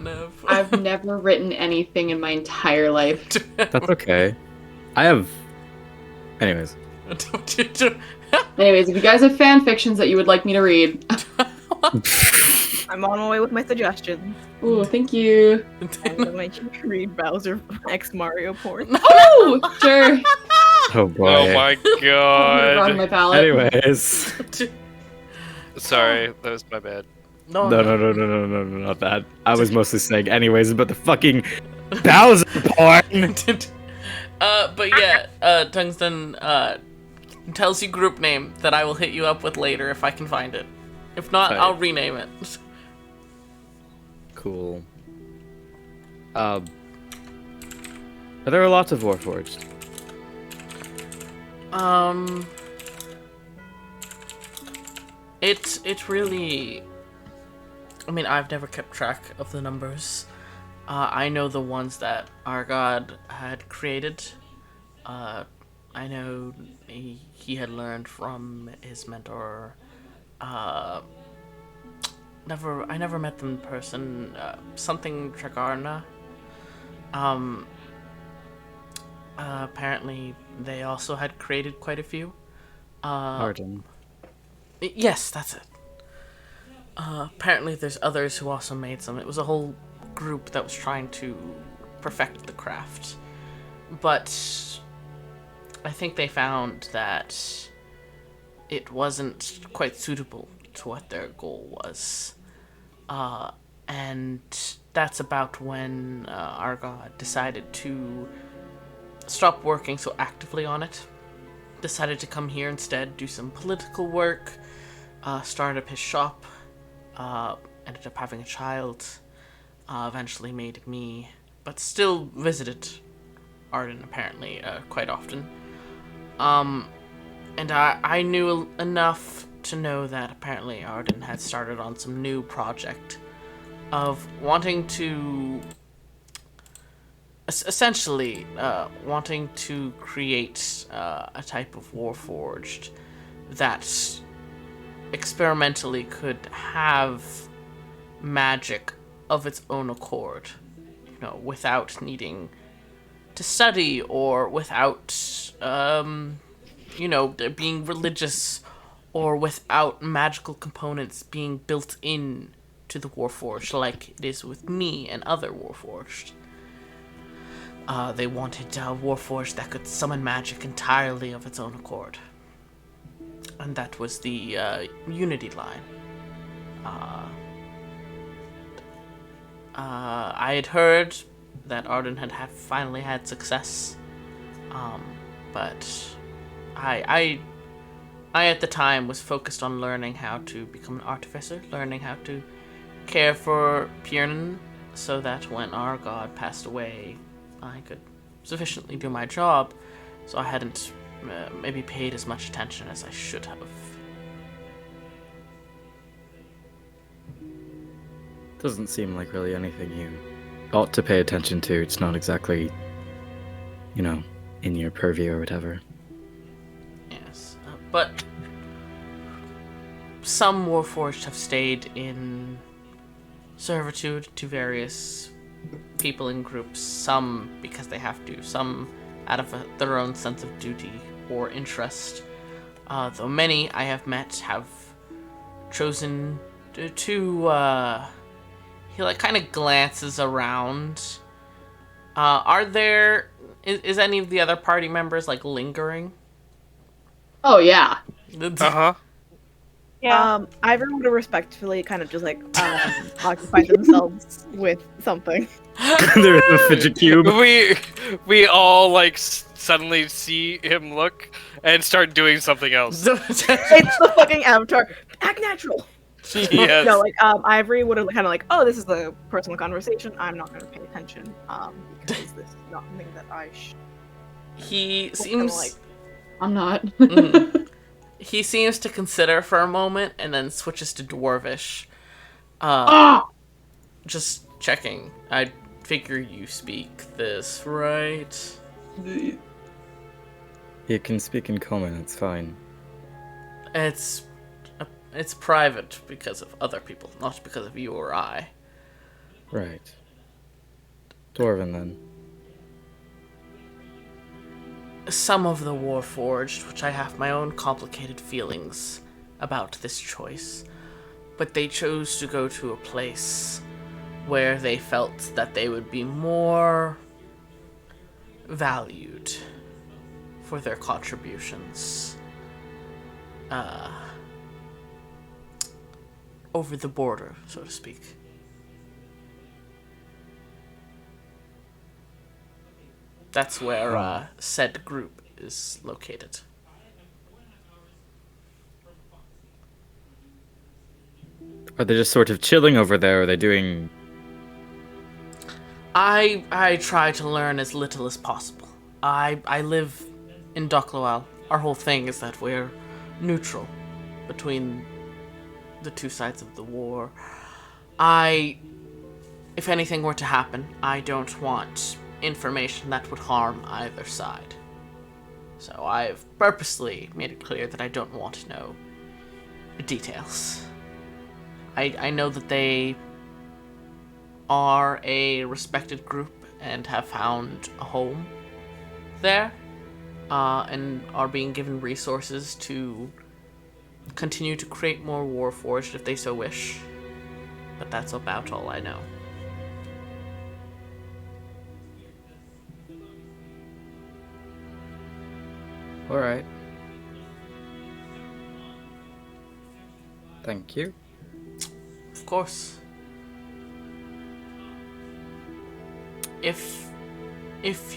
No. I've never written anything in my entire life. That's okay. I have. Anyways. Anyways, if you guys have fan fictions that you would like me to read, I'm on my way with my suggestions. ooh, thank you. I'm gonna make you read Bowser X Mario porn. Oh, sure. Oh boy. Oh my On god. my palette. Anyways. Sorry, that was my bad. No, not that. I was mostly saying anyways about the fucking Bowser porn. But yeah, Tungsten tells you group name that I will hit you up with later if I can find it. If not, Right. I'll rename it. Cool. Are there lots of Warforged? It really. I mean, I've never kept track of the numbers. I know the ones that our god had created. I know he had learned from his mentor. I never met them in person. Something Tragarna. Apparently, they also had created quite a few. Arden. Yes, that's it. Apparently, there's others who also made some. It was a whole group that was trying to perfect the craft. But I think they found that it wasn't quite suitable to what their goal was. And that's about when our god decided to stop working so actively on it. Decided to come here instead, do some political work, start up his shop, ended up having a child, eventually made me, but still visited Arden apparently quite often. And I knew enough to know that apparently Arden had started on some new project of wanting to essentially wanting to create a type of Warforged that experimentally could have magic of its own accord, you know, without needing to study or without you know, being religious or without magical components being built in to the Warforged like it is with me and other Warforged. They wanted a Warforged that could summon magic entirely of its own accord. And that was the Unity line. I had heard that Arden had finally had success, but I at the time was focused on learning how to become an artificer, learning how to care for Piernan, so that when our god passed away, I could sufficiently do my job, so I hadn't maybe paid as much attention as I should have. Doesn't seem like really anything you ought to pay attention to. It's not exactly, you know, in your purview or whatever. Yes, but some Warforged have stayed in servitude to various people in groups, some because they have to, some out of their own sense of duty or interest. Though many I have met have chosen to he like kind of glances around. Is any of the other party members like lingering? Oh yeah. Uh-huh. Yeah. Ivory would have respectfully kind of just like occupied themselves with something. There's a fidget cube. We all like suddenly see him look and start doing something else. It's the fucking Avatar. Act natural. Yes. No, like Ivory would have kind of like, oh, this is the personal conversation. I'm not going to pay attention because this is not something that I. He kinda seems like- I'm not. he seems to consider for a moment and then switches to Dwarvish. Ah! Just checking. I figure you speak this, right? You can speak in common, it's fine. It's private because of other people, not because of you or I. Right. Dwarven, then. Some of the Warforged, which I have my own complicated feelings about this choice, but they chose to go to a place where they felt that they would be more valued for their contributions. Over the border, so to speak. That's where said group is located. Are they just sort of chilling over there? Are they doing... I try to learn as little as possible. I live in Duckloal. Our whole thing is that we're neutral between the two sides of the war. If anything were to happen, I don't want information that would harm either side. So I've purposely made it clear that I don't want to know details. I know that they are a respected group and have found a home there, and are being given resources to continue to create more Warforged if they so wish. But that's about all I know. Alright. Thank you. Of course. If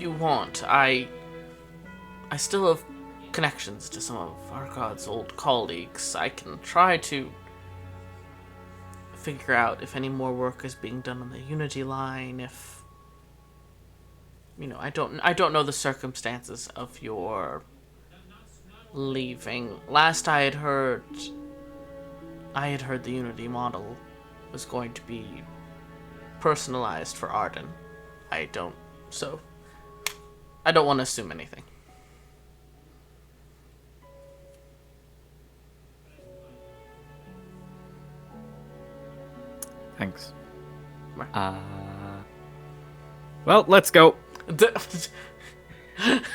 you want, I still have connections to some of our god's old colleagues. I can try to figure out if any more work is being done on the Unity line, if I don't know the circumstances of your leaving. Last I had heard the Unity model was going to be personalized for Arden. I don't want to assume anything. Thanks. Well, let's go.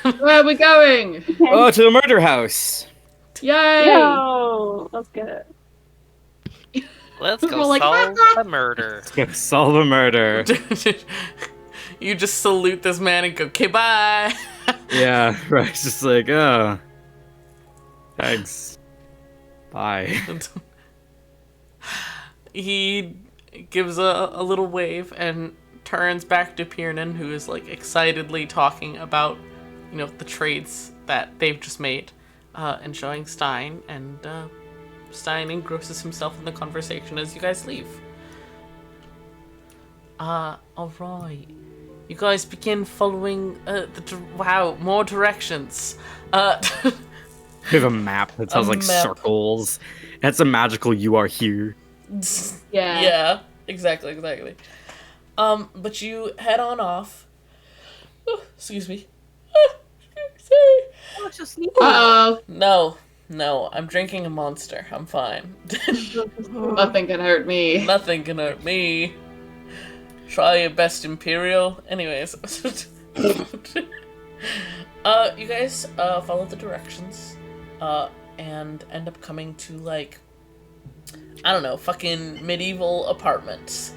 Where are we going? Oh, to the murder house. Yay! Yo, let's get it. Let's We're go like, solve the murder. Let's solve a murder. You just salute this man and go, okay, bye. Yeah, right. It's just like, oh. Thanks. Bye. He gives a little wave and turns back to Piernan, who is like excitedly talking about, the trades that they've just made, and showing Stein, and Stein engrosses himself in the conversation as you guys leave. Alright. You guys begin following wow, more directions. We have a map that tells like map. circles. That's a magical "you are here." Yeah. Yeah, exactly. But you head on off. Oh, excuse me. Sorry. Oh, it's just sneaky. Uh-oh. No, I'm drinking a Monster. I'm fine. Nothing can hurt me. Nothing can hurt me. Try your best, Imperial. Anyways. You guys follow the directions, and end up coming to, like, I don't know, fucking medieval apartments.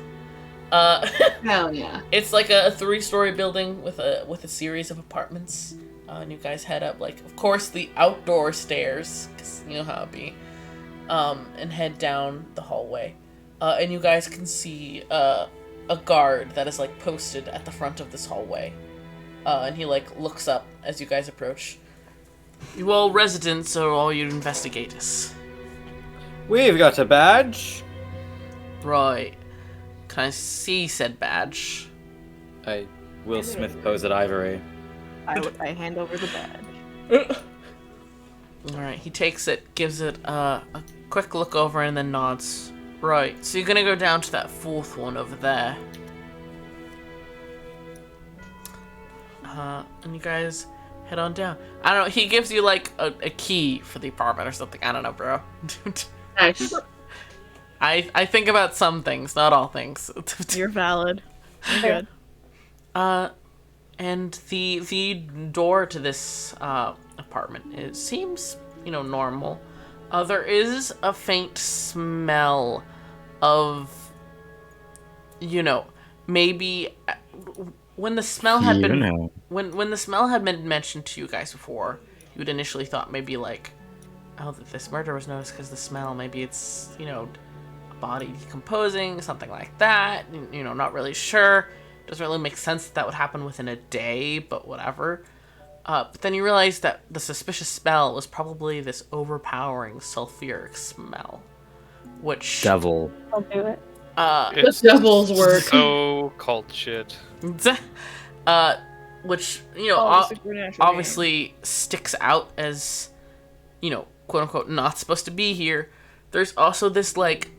Hell yeah. It's like a 3-story building with a series of apartments. And you guys head up, like, of course, the outdoor stairs, because you know how it be, and head down the hallway. And you guys can see a guard that is, like, posted at the front of this hallway. And he, like, looks up as you guys approach. You all residents or all you investigators? We've got a badge. Right. Can I see said badge? Will Smith pose at Ivory. I hand over the badge. Alright, he takes it, gives it a quick look over, and then nods. Right, so you're gonna go down to that fourth one over there. And you guys head on down. I don't know, he gives you, like, a key for the apartment or something. I don't know, bro. Nice. I think about some things, not all things. You're valid. You're good. And the door to this apartment seems, normal. There is a faint smell of, maybe when the smell had been when the smell had been mentioned to you guys before, you would initially thought maybe like, oh, that this murder was noticed because the smell. Maybe it's a body decomposing, something like that. Not really sure. Doesn't really make sense that would happen within a day, but whatever. But then you realize that the suspicious smell was probably this overpowering sulfuric smell, which Devil. I'll do it. It's The devil's work. so cult shit. which Supernatural obviously sticks out as quote unquote not supposed to be here. There's also this like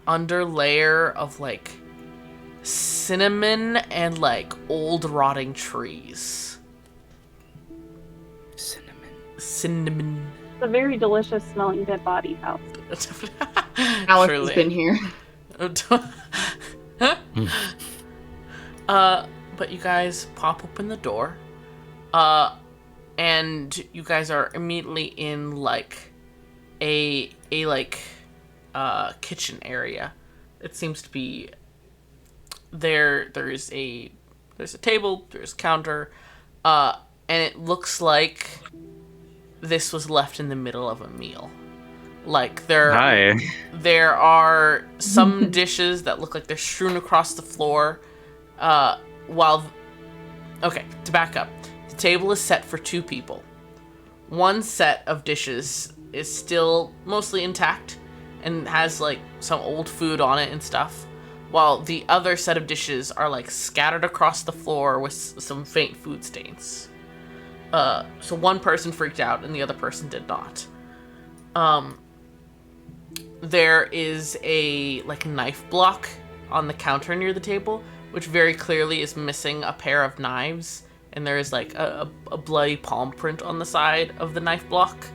underlayer of like cinnamon and like old rotting trees. Cinnamon. It's a very delicious smelling dead body house. Alex has been here. But you guys pop open the door, and you guys are immediately in like a kitchen area. It seems to be there's a table, there's a counter, and it looks like this was left in the middle of a meal. Like there are some dishes that look like they're strewn across the floor, okay, to back up, the table is set for 2 people. One set of dishes is still mostly intact and has like some old food on it and stuff, while the other set of dishes are like scattered across the floor with some faint food stains. So one person freaked out and the other person did not. There is a like knife block on the counter near the table, which very clearly is missing a pair of knives, and there is like a bloody palm print on the side of the knife block.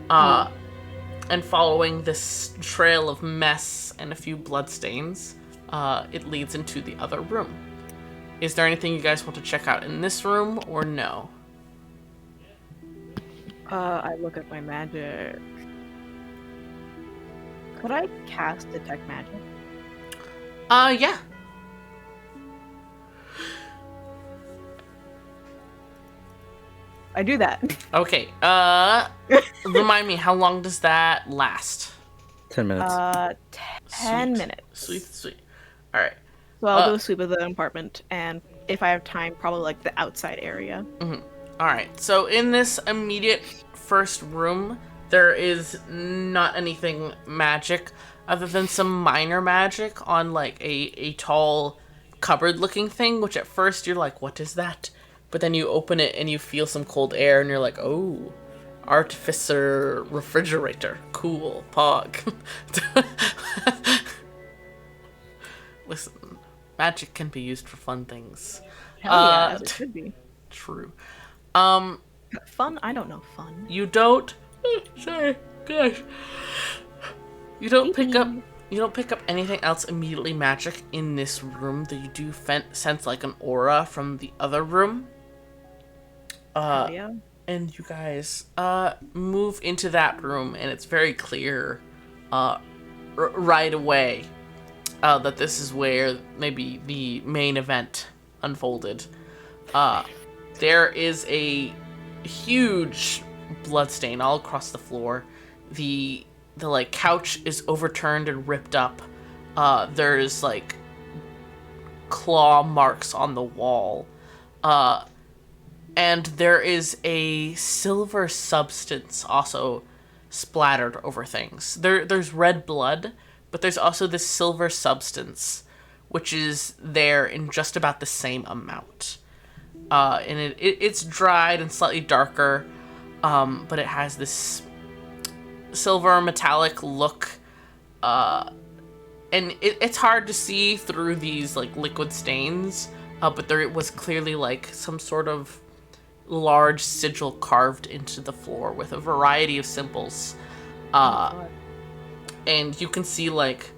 And following this trail of mess and a few blood stains, it leads into the other room. Is there anything you guys want to check out in this room, or no? I look at my magic. Could I cast Detect Magic? Yeah. I do that. Okay, remind me, how long does that last? 10 minutes. 10 minutes. Sweet. Alright. So I'll do a sweep of the apartment, and if I have time, probably like the outside area. Alright, so in this immediate first room, there is not anything magic other than some minor magic on like a tall cupboard looking thing, which at first you're like, what is that? But then you open it and you feel some cold air and you're like, oh, artificer refrigerator. Cool. Pog. Listen, magic can be used for fun things. Hell yeah, as it should be. True. Fun? I don't know fun. You don't... Sorry, gosh. You don't pick up anything else immediately magic in this room, though you do sense like an aura from the other room. Yeah. And you guys move into that room, and it's very clear right away that this is where maybe the main event unfolded. There is a huge blood stain all across the floor. The like couch is overturned and ripped up. There's like claw marks on the wall. And there is a silver substance also splattered over things. There's red blood, but there's also this silver substance, which is there in just about the same amount. And it's dried and slightly darker, but it has this silver metallic look. And it's hard to see through these like liquid stains, but there was clearly like some sort of large sigil carved into the floor with a variety of symbols. And you can see like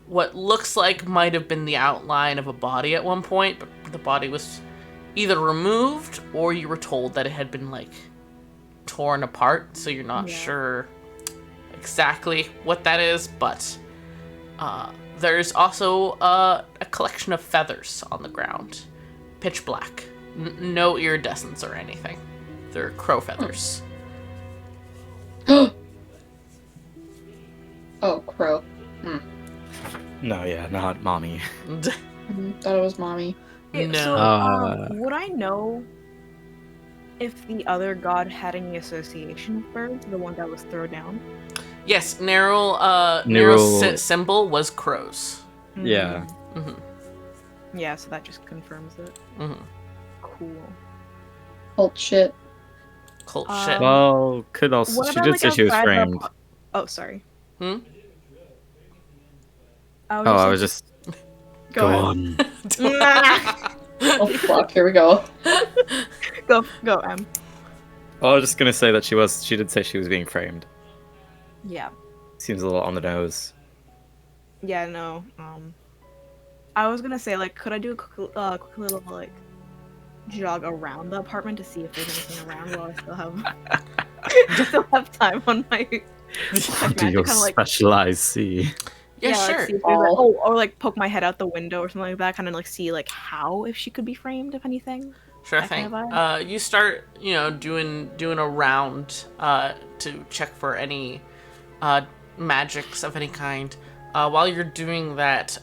what looks like might have been the outline of a body at one point, but the body was either removed or you were told that it had been like torn apart, so you're not sure exactly what that is, but there's also a collection of feathers on the ground, pitch black. No iridescence or anything. They're crow feathers. Oh, crow. No, yeah, not mommy. Thought it was mommy. Okay, No. So, would I know if the other god had any association with birds, the one that was thrown down? Yes, Neryl's Neryl- symbol was crows. Yeah. Yeah, so that just confirms it. Cool. Cult shit. Cult shit. Well, could also. What She about, did like, say she was outside the framed. Oh, sorry. Hmm? I was just. Go ahead. on. Oh fuck, here we go. Go, Em. I was just gonna say that she did say she was being framed. Yeah. Seems a little on the nose. Yeah, no. I was gonna say, like, could I do a quick little, like, jog around the apartment to see if there's anything around while I still have time on my What do your specialized see? Yeah, like, sure. see if there's, like, or like poke my head out the window or something like that, kind of like see like how if she could be framed, if anything. Sure that thing. kind of You start, doing a round to check for any magics of any kind. While you're doing that,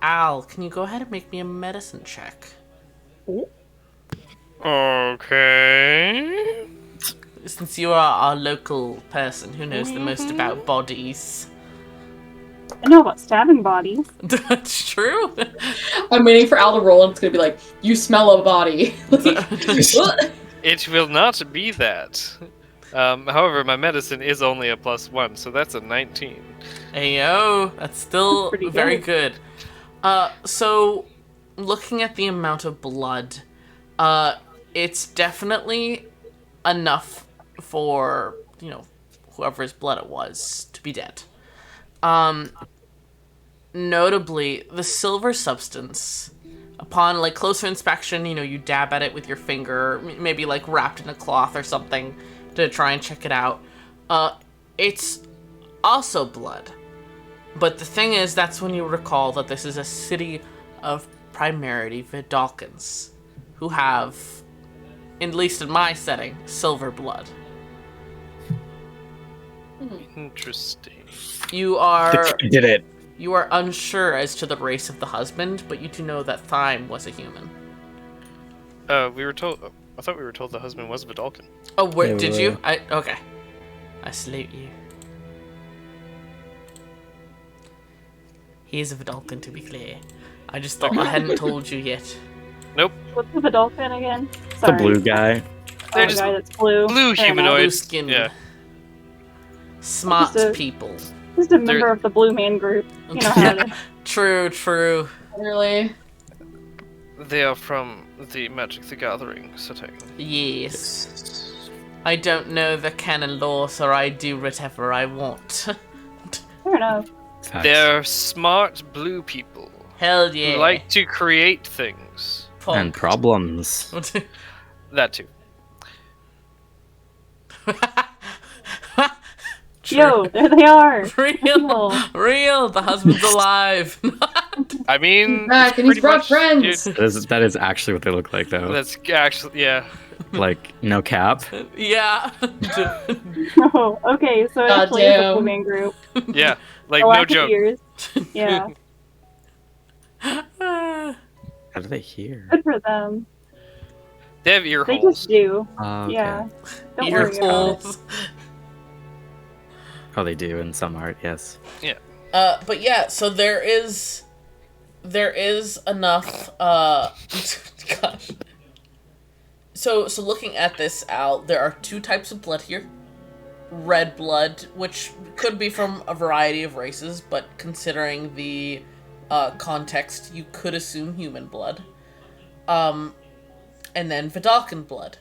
Al, can you go ahead and make me a medicine check? Okay. Since you are our local person who knows the most about bodies. I know about stabbing bodies. That's true. I'm waiting for Al to roll and it's gonna be like, you smell a body. It will not be that. However, my medicine is only a +1, so that's a 19. Ayo, that's still Pretty very good. good. So, looking at the amount of blood, it's definitely enough for, whoever's blood it was to be dead. Notably, the silver substance, upon like closer inspection, you dab at it with your finger, maybe like wrapped in a cloth or something to try and check it out. It's also blood. But the thing is, that's when you recall that this is a city of primarily Vidalkans, who have, at least in my setting, silver blood. Interesting. You are Did it. You are unsure as to the race of the husband, but you do know that Thyme was a human. We were told. I thought we were told the husband was Vidalcan. Oh, where Yeah, did we you? were. Okay. I salute you. He is a Vidalcan, to be clear. I just thought I hadn't told you yet. Nope. What's the Vidalcan again? The Sorry. blue guy. They're The just guy that's blue. blue Fair enough. humanoid. Blue skinned. Yeah. Smart Just a- people. Just a member of the Blue Man group. You know how it is. True. Literally. They are from the Magic the Gathering setting. Yes. I don't know the canon law, so I do whatever I want. Fair enough. Facts. They're smart blue people Hell yeah. who like to create things. And Punk. problems. That too. Yo, there they are. Real. The husband's alive. I mean, Back, and he's pretty brought much- friends. yeah, That is actually what they look like, though. that's actually, yeah. Like, no cap. Yeah. Oh, okay, so it God actually is a damn. Blue Man Group. Yeah, like The no lack of joke. ears. Yeah, How do they hear? good for them. They have ear They holes. just do. Okay. Yeah. Don't Ear worry about it. holes. Oh, they do in some art, yes. But yeah, so there is enough gosh. So looking at this, Al, there are two types of blood here. Red blood, which could be from a variety of races, but considering the context, you could assume human blood. And then Vidalcan blood.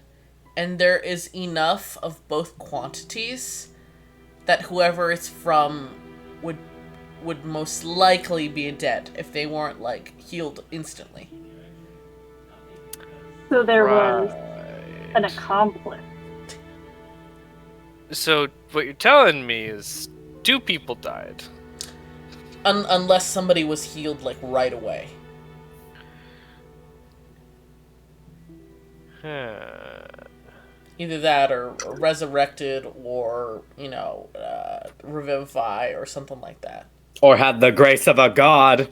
And there is enough of both quantities that whoever it's from would most likely be dead if they weren't, like, healed instantly. So there was Right. an accomplice. So what you're telling me is 2 people died. Unless somebody was healed, like, right away. Either that or resurrected or, revivify or something like that. Or had the grace of a god,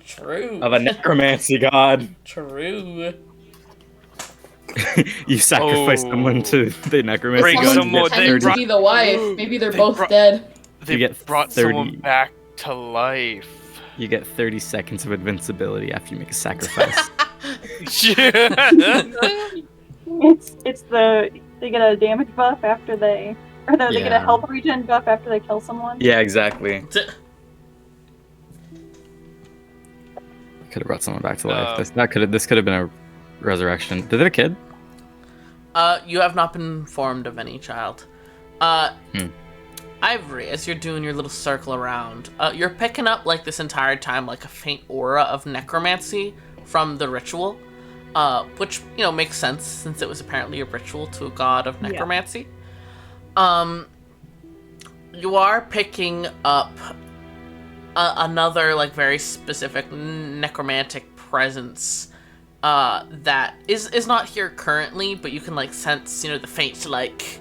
True. of a necromancy god. True. You sacrifice someone to the necromancy Bring god. some you more- get they Pretending to brought- be the wife. Maybe they're They both brought- dead. They You get brought 30 someone back to life. You get 30 seconds of invincibility after you make a sacrifice. It's they get a damage buff after they get a Yeah. health regen buff after they kill someone. Yeah, exactly. Could have brought someone back to life. This could have been a resurrection. Did they have a kid? You have not been informed of any child. Ivory, as you're doing your little circle around, you're picking up, like, this entire time, like, a faint aura of necromancy from the ritual, which, makes sense since it was apparently a ritual to a god of necromancy. You are picking up another, like, very specific necromantic presence that is not here currently, but you can, like, sense, the faint, like,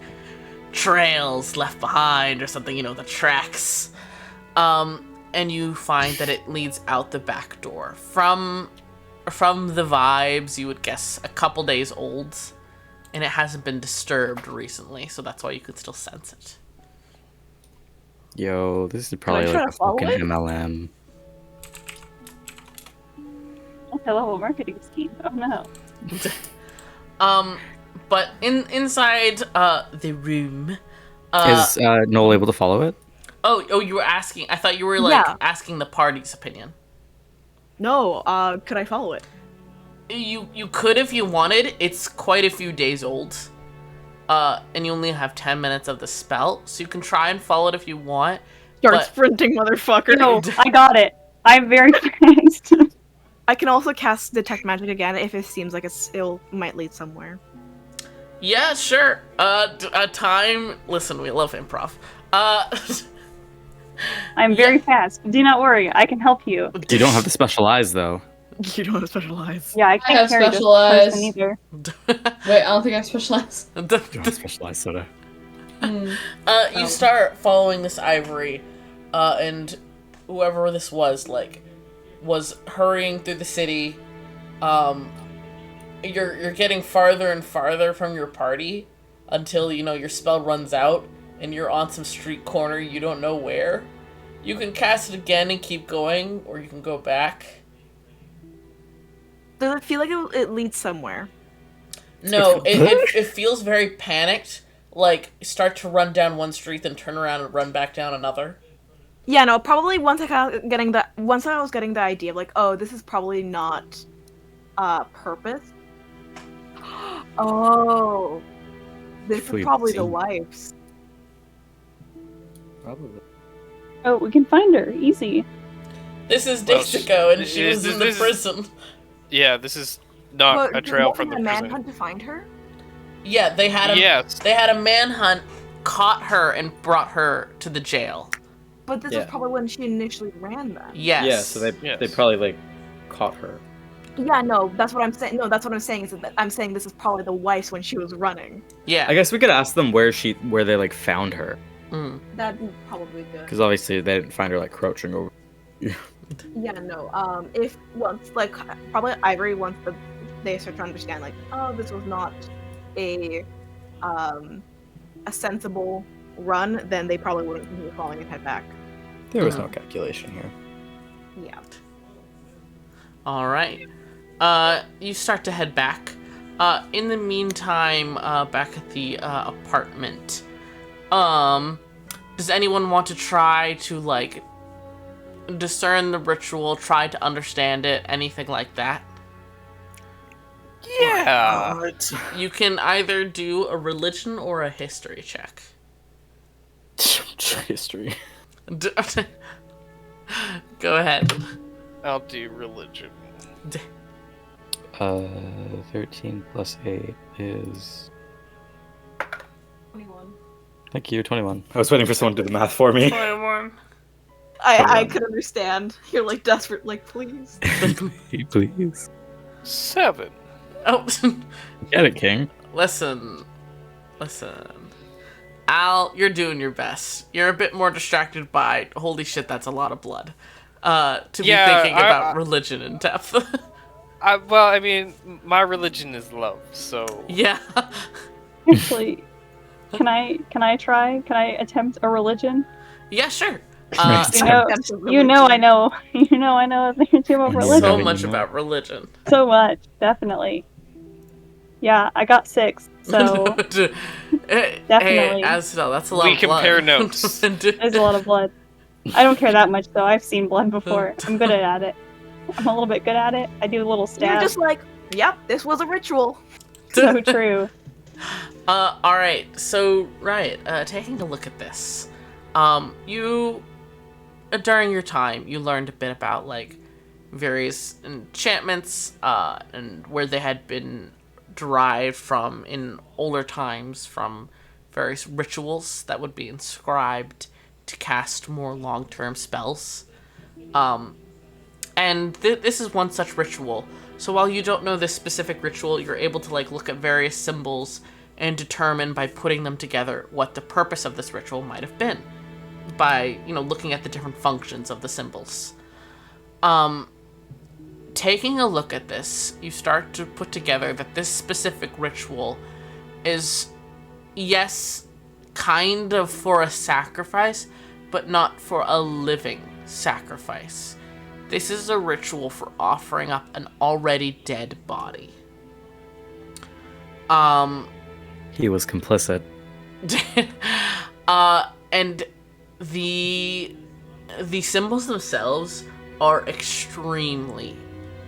trails left behind or something, the tracks. And you find that it leads out the back door. From the vibes, you would guess a couple days old, and it hasn't been disturbed recently, so that's why you could still sense it. Yo, this is probably try like a to follow fucking it? MLM. Multi-level marketing scheme. Oh no. But inside the room, Is Noel able to follow it? oh, you were asking. I thought you were asking the party's opinion. No, could I follow it? You could if you wanted. It's quite a few days old, and you only have 10 minutes of the spell, so you can try and follow it if you want. Start But- sprinting, motherfucker. No, I got it. I'm very fast. I can also cast Detect Magic again if it seems like it might lead somewhere. Yeah, sure. Time. Listen, we love improv. I'm very fast. Do not worry. I can help you. You don't have the special eyes, though. You don't have specialize. Yeah, I can't have carry this special eyes. person either. Wait, I don't think I specialize. You don't have special eyes, Soda. You start following this Ivory, and whoever this was, was hurrying through the city. You're getting farther and farther from your party until, your spell runs out, and you're on some street corner you don't know where. You can cast it again and keep going, or you can go back. Does it feel like it leads somewhere? No, it feels very panicked. Like, start to run down one street, then turn around and run back down another. Yeah, no, probably once I was getting the idea of, like, oh, this is probably not purpose. Oh, this Hopefully is probably it's the in- wife's. Probably. Oh, we can find her. Easy. This is Well, days ago, and she this- was in this the is- prison. Yeah, this is not a trail from the prison. manhunt to find her? Yeah, they had a Yes. they had a manhunt, caught her, and brought her to the jail. But this Yeah. was probably when she initially ran them. Yes. Yeah, so they Yes. they probably like caught her. Yeah, no, that's what I'm saying. No, that's what I'm saying. Is that I'm saying this is probably the wife's when she was running. Yeah. I guess we could ask them where they like found her, Mm. That'd be probably good. because obviously they didn't find her like crouching over. Yeah, no. If once like probably Ivory once they start to understand like, oh, this was not a sensible run, then they probably wouldn't continue following and head back. There was no calculation here. Yeah. All right. You start to head back. In the meantime, back at the apartment, does anyone want to try to like discern the ritual, try to understand it, anything like that? Yeah. You can either do a religion or a history check. History. Go ahead. I'll do religion. 13 plus 8 is. 21. Thank you, 21. I was waiting for someone to do the math for me. 21. I could understand. You're like desperate, like please. Please. 7. Oh, Get it, King. listen. Al, you're doing your best. You're a bit more distracted by, holy shit, that's a lot of blood. To be thinking about religion in depth. Well, I mean, my religion is love, so... Yeah. Actually, can I try? Can I attempt a religion? Yeah, sure. You know I know a thing or two about religion. So much about religion. So much, definitely. Yeah, I got 6, so Hey, definitely. Asdell, that's a lot We of blood. compare notes. There's a lot of blood. I don't care that much though. I've seen blood before. I'm good at it. I'm a little bit good at it. I do little stabs. You're just like, yep, this was a ritual. So true. Alright, so, taking a look at this. You, during your time, you learned a bit about, like, various enchantments, and where they had been derived from in older times from various rituals that would be inscribed to cast more long-term spells. And this is one such ritual. So while you don't know this specific ritual, you're able to like look at various symbols and determine by putting them together what the purpose of this ritual might have been by, looking at the different functions of the symbols. Taking a look at this, you start to put together that this specific ritual is, yes, kind of for a sacrifice, but not for a living sacrifice. This is a ritual for offering up an already dead body. He was complicit. And the symbols themselves are extremely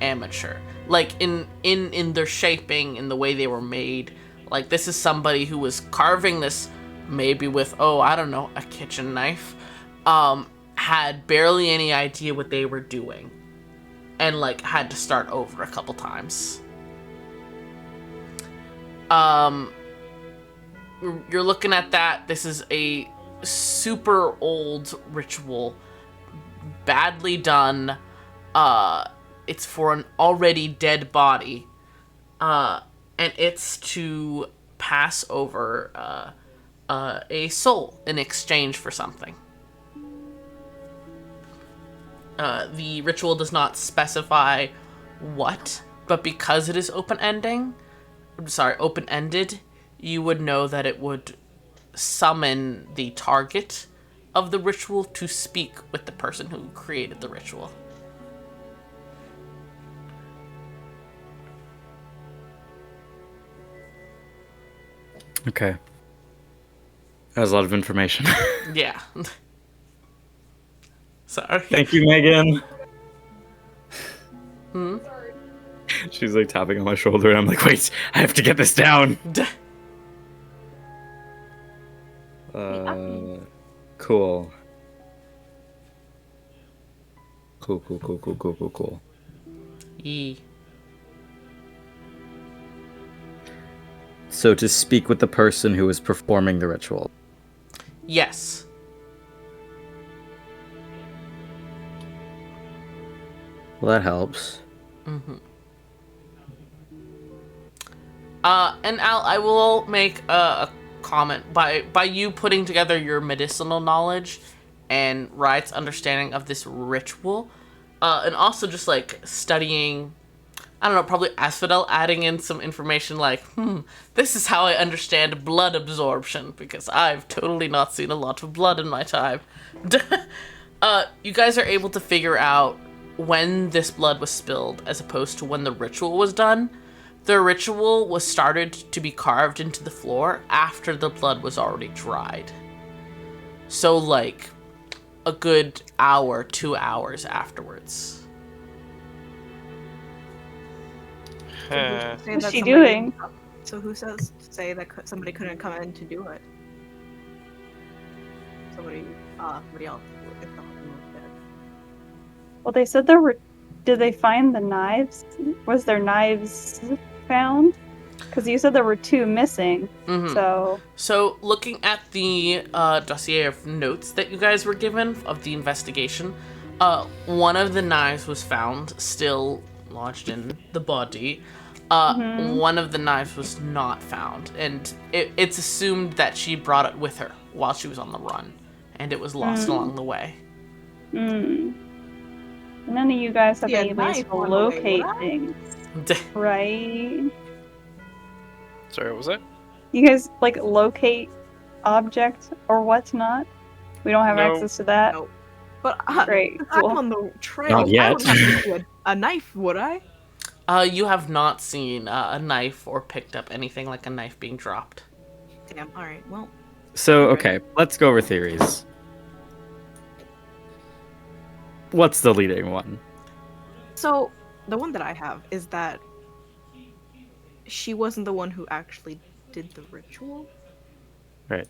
amateur. Like in their shaping, in the way they were made. Like this is somebody who was carving this maybe with, a kitchen knife. Had barely any idea what they were doing. And like had to start over a couple times. You're looking at that. This is a super old ritual. Badly done. It's for an already dead body. And it's to pass over a soul in exchange for something. The ritual does not specify what, but because it is open-ended, you would know that it would summon the target of the ritual to speak with the person who created the ritual. Okay. That was a lot of information. Yeah. Sorry. Thank you, Megan. Hmm? She's like tapping on my shoulder, and I'm like, wait, I have to get this down. Cool. Cool. E. So to speak with the person who is performing the ritual. Yes. Well, that helps. Mm-hmm. And Al, I will make a comment by you putting together your medicinal knowledge and Riot's understanding of this ritual, and also just like studying. I don't know, probably Asphodel adding in some information like, this is how I understand blood absorption, because I've totally not seen a lot of blood in my time. You guys are able to figure out when this blood was spilled as opposed to when the ritual was done. The ritual was started to be carved into the floor after the blood was already dried. So, like, a good hour, 2 hours afterwards. What's she doing? So who says to say that somebody couldn't come in to do it? Somebody else. If the husband was dead. Well, they said there were. Did they find the knives? Was there knives found? Because you said there were 2 missing. Mm-hmm. So looking at the dossier of notes that you guys were given of the investigation, one of the knives was found still lodged in the body. One of the knives was not found, and it's assumed that she brought it with her while she was on the run, and it was lost along the way. None of you guys have any ways to locate things, right? Sorry, what was that? You guys like locate objects or whatnot? We don't have access to that. No. But great. Cool. I'm on the trail. Not yet. I would have to see a knife, would I? You have not seen a knife or picked up anything like a knife being dropped. Damn. All right. Well. So okay, let's go over theories. What's the leading one? So the one that I have is that she wasn't the one who actually did the ritual. Right.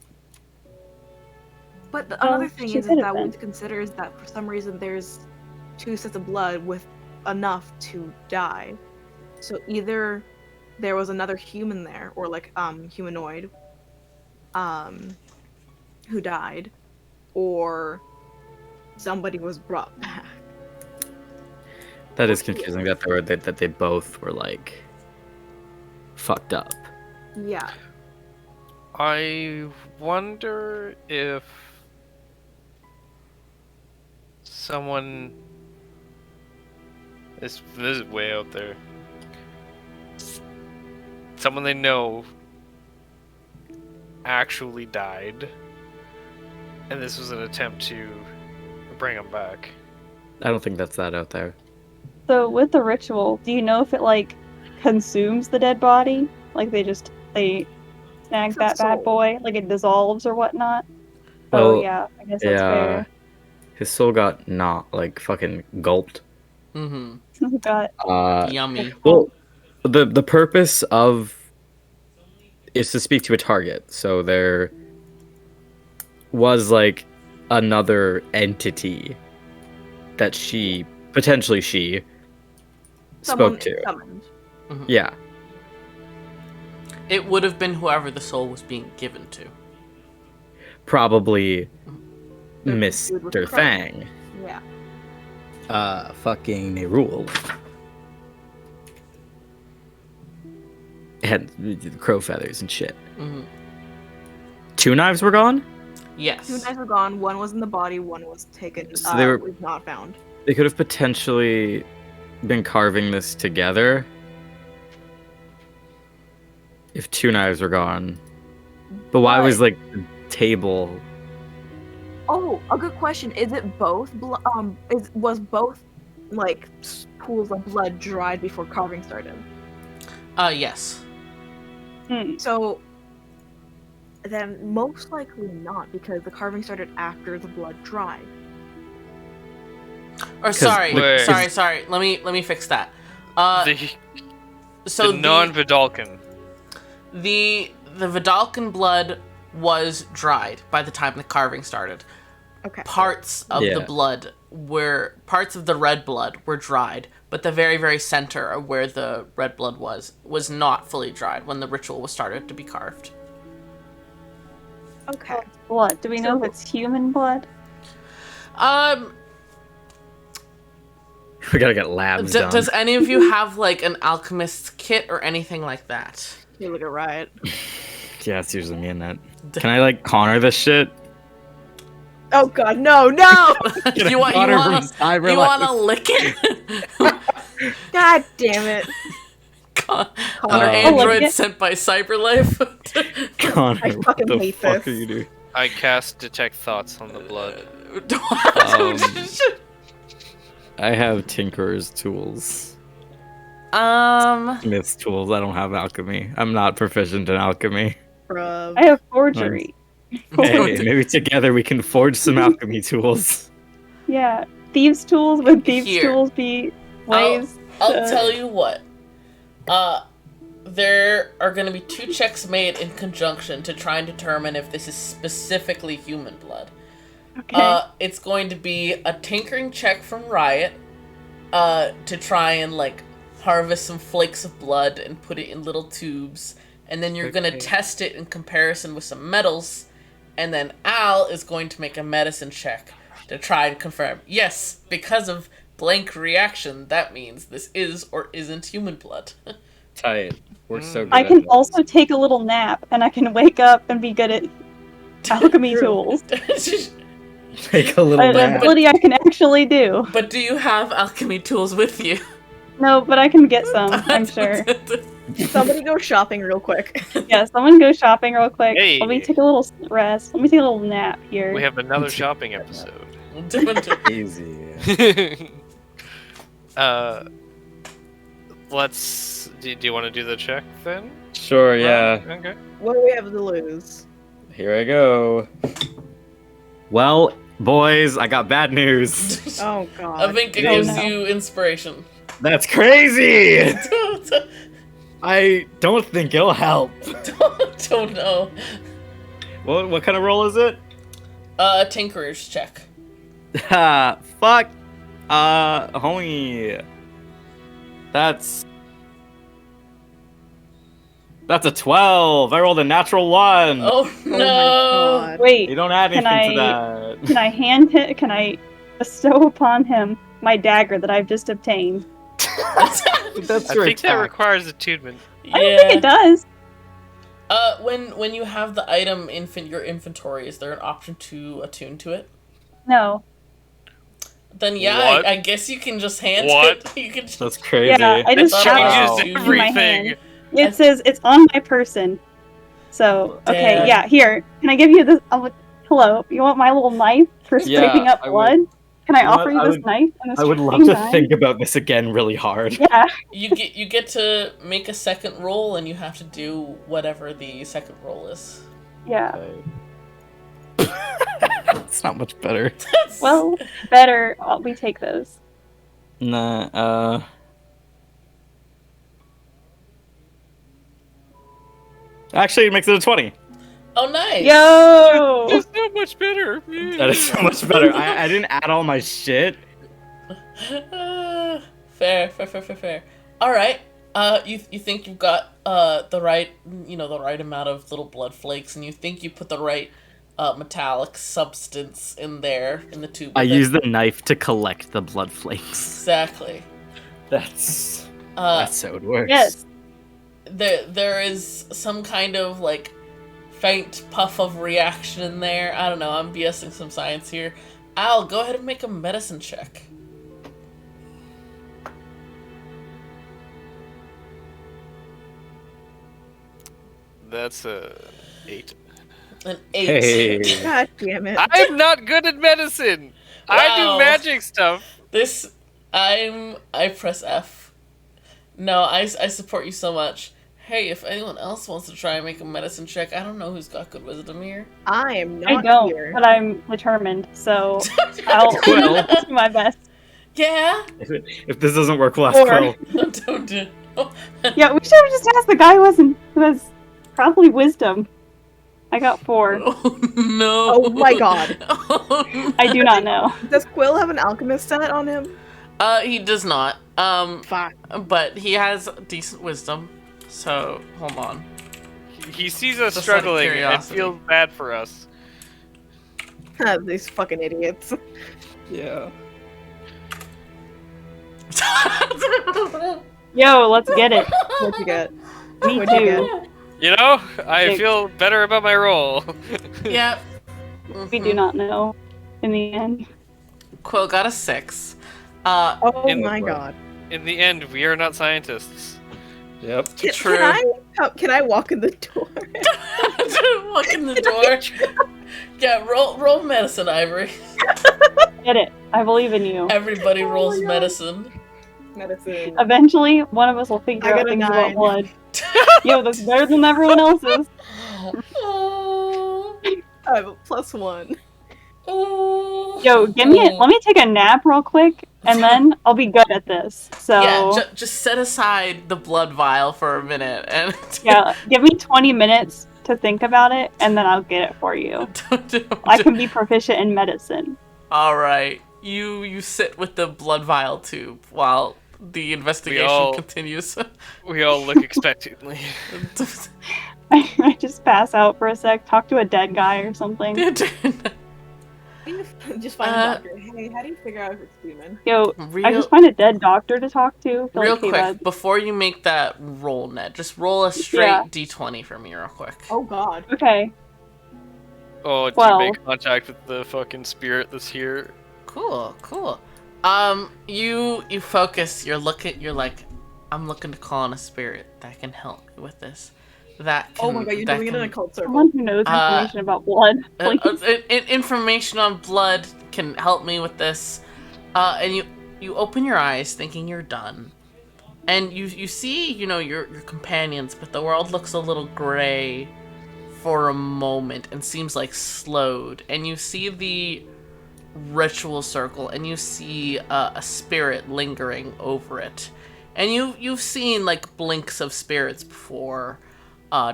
But another thing is that we need to consider is that for some reason there's 2 sets of blood with enough to die. So either there was another human there, or like humanoid, who died, or somebody was brought back. That is confusing. That they both were like fucked up. Yeah. I wonder if someone. This is way out there. Someone they know actually died, and this was an attempt to bring them back. I don't think that's that out there. So with the ritual, do you know if it like consumes the dead body? Like they snag that bad boy, like it dissolves or whatnot? Well, yeah, I guess that's fair. His soul got not like fucking gulped. Got yummy. Well, the purpose of is to speak to a target. So there was like another entity that she spoke to. Yeah. It would have been whoever the soul was being given to. Probably Mr. Fang. Yeah. Fucking Nerul. It had the crow feathers and shit. 2 knives were gone? Yes. 2 knives were gone. One was in the body. One was taken. So they was not found. They could have potentially been carving this together if 2 knives were gone. But why was like the table? Oh, a good question. Is it both? Was both like pools of blood dried before carving started? Yes. So then most likely not, because the carving started after the blood dried. Or sorry. Let me fix that. The non-Vidalcan. The Vidalcan blood was dried by the time the carving started. Okay. Parts of the blood parts of the red blood were dried, but the very, very center of where the red blood was not fully dried when the ritual was started to be carved. Okay. Blood. Do we know if it's human blood? We gotta get labs done. Does any of you have like an alchemist's kit or anything like that? You look at Riot. Yeah, it's usually me in that. Can I like Connor this shit? Oh god, no, no! you want Connor from to Cyberlife. lick it? God damn it. Our Oh. android Lick it? sent by Cyberlife. Connor, I what fucking the hate fuck this. are you doing? I cast detect thoughts on the blood. I have Tinkerer's tools. Nice. Smith's tools. I don't have alchemy. I'm not proficient in alchemy. Bruh. I have forgery. Hey, maybe together we can forge some alchemy tools. Yeah, thieves' tools. Would thieves' Here. tools be ways? I'll to- tell you what. There are going to be 2 checks made in conjunction to try and determine if this is specifically human blood. Okay. It's going to be a tinkering check from Riot, to try and like harvest some flakes of blood and put it in little tubes, and then you're gonna test it in comparison with some metals, and then Al is going to make a medicine check to try and confirm, yes, because of blank reaction, that means this is or isn't human blood. Tight. We're so good I at can this. also take a little nap, and I can wake up and be good at alchemy tools. Take a little An nap. ability I can actually do. But do you have alchemy tools with you? No, but I can get some, I'm sure. Somebody go shopping real quick. Yeah, someone go shopping real quick. Hey. Let me take a little rest. Let me take a little nap here. We have another shopping episode. Easy. Let's. Do you want to do the check then? Sure, yeah. Okay. What do we have to lose? Here I go. Well, boys, I got bad news. Oh god. Avinka It gives is- you inspiration. That's crazy! I don't think it'll help. Don't know. What kind of roll is it? Tinkerer's check. Ha, fuck. Homie. That's a 12. I rolled a natural 1. Oh Oh my no! god. Wait, You don't add Can anything I- to that. can I bestow upon him my dagger that I've just obtained? That's I your think that attack. requires attunement. I don't think it does. When you have the item in your inventory, is there an option to attune to it? No. Then yeah, What? I guess you can just hand What? it. You can just... That's crazy. Yeah, I just That have changes it in my everything. hand. It says it's on my person. So, okay, Damn. yeah, here. Can I give you this? Hello, you want my little knife for Yeah, scraping up I blood? would. Can I You know what, offer you I this would- knife? And this I would love scraping to knife? think about this again really hard. Yeah, You get to make a second roll, and you have to do whatever the second roll is. yeah. It's not much better. Well, better. We take those. Nah, Actually, it makes it a 20. Oh, nice. Yo! It's so much better. That is so much better. I didn't add all my shit. Fair. All right. You think you've got the right amount of little blood flakes, and you think you put the right metallic substance in there in the tube. I with it. use the knife to collect the blood flakes. Exactly. That's so it works. Yes. There is some kind of like faint puff of reaction in there. I don't know. I'm BSing some science here. Al, go ahead and make a medicine check. That's a 8. An 8. Hey. God damn it. I'm not good at medicine. I Wow. do magic stuff. I press F. No, I support you so much. Hey, if anyone else wants to try and make a medicine check, I don't know who's got good wisdom here. I am I not don't, here. but I'm determined, so I'll Quill. do my best. Yeah. If this doesn't work, we'll ask Or- Quill. Don't do. Yeah, we should have just asked the guy who has probably wisdom. I got 4. Oh no. Oh my god. Oh, I do not know. Does Quill have an alchemist stat on him? he does not. Fuck. But he has decent wisdom. So hold on. He sees us Just out of struggling and curiosity. feels bad for us. These fucking idiots. Yeah. Yo, let's get it. What'd you get? Me What'd you too. You know, I 6. feel better about my roll. Yep. We do not know in the end. Quill got a 6. Oh In- my god. In the end, we are not scientists. Yep. True. Can I walk in the door? Walk in the door. Yeah, roll medicine, Ivory. Get it. I believe in you. Everybody Oh rolls my God. medicine. Medicine. Eventually, one of us will I figure got out a things 9. about blood. Yo, that's better than everyone else's. Oh, I have a +1. oh. Yo, let me take a nap real quick, and then I'll be good at this. So Yeah, just set aside the blood vial for a minute and yeah, give me 20 minutes to think about it, and then I'll get it for you. I can be proficient in medicine. All right, you sit with the blood vial tube while the investigation continues. We all look expectantly. I just pass out for a sec, talk to a dead guy or something. Just find a doctor. Hey, how do you figure out if it's human? Yo, I just find a dead doctor to talk to. Real like, quick, bud. before you make that roll, Ned, just roll a straight d20 for me real quick. Oh god. Okay. Oh, do Well. you make contact with the fucking spirit that's here? Cool. You focus, you're like, I'm looking to call on a spirit that can help me with this. That can, Oh my god, you're doing it in a cult circle. Someone who knows information about blood, please. Information on blood can help me with this. And you open your eyes thinking you're done. And you see, your companions, but the world looks a little gray for a moment and seems like slowed. And you see the ritual circle, and you see a spirit lingering over it. And you've seen like blinks of spirits before,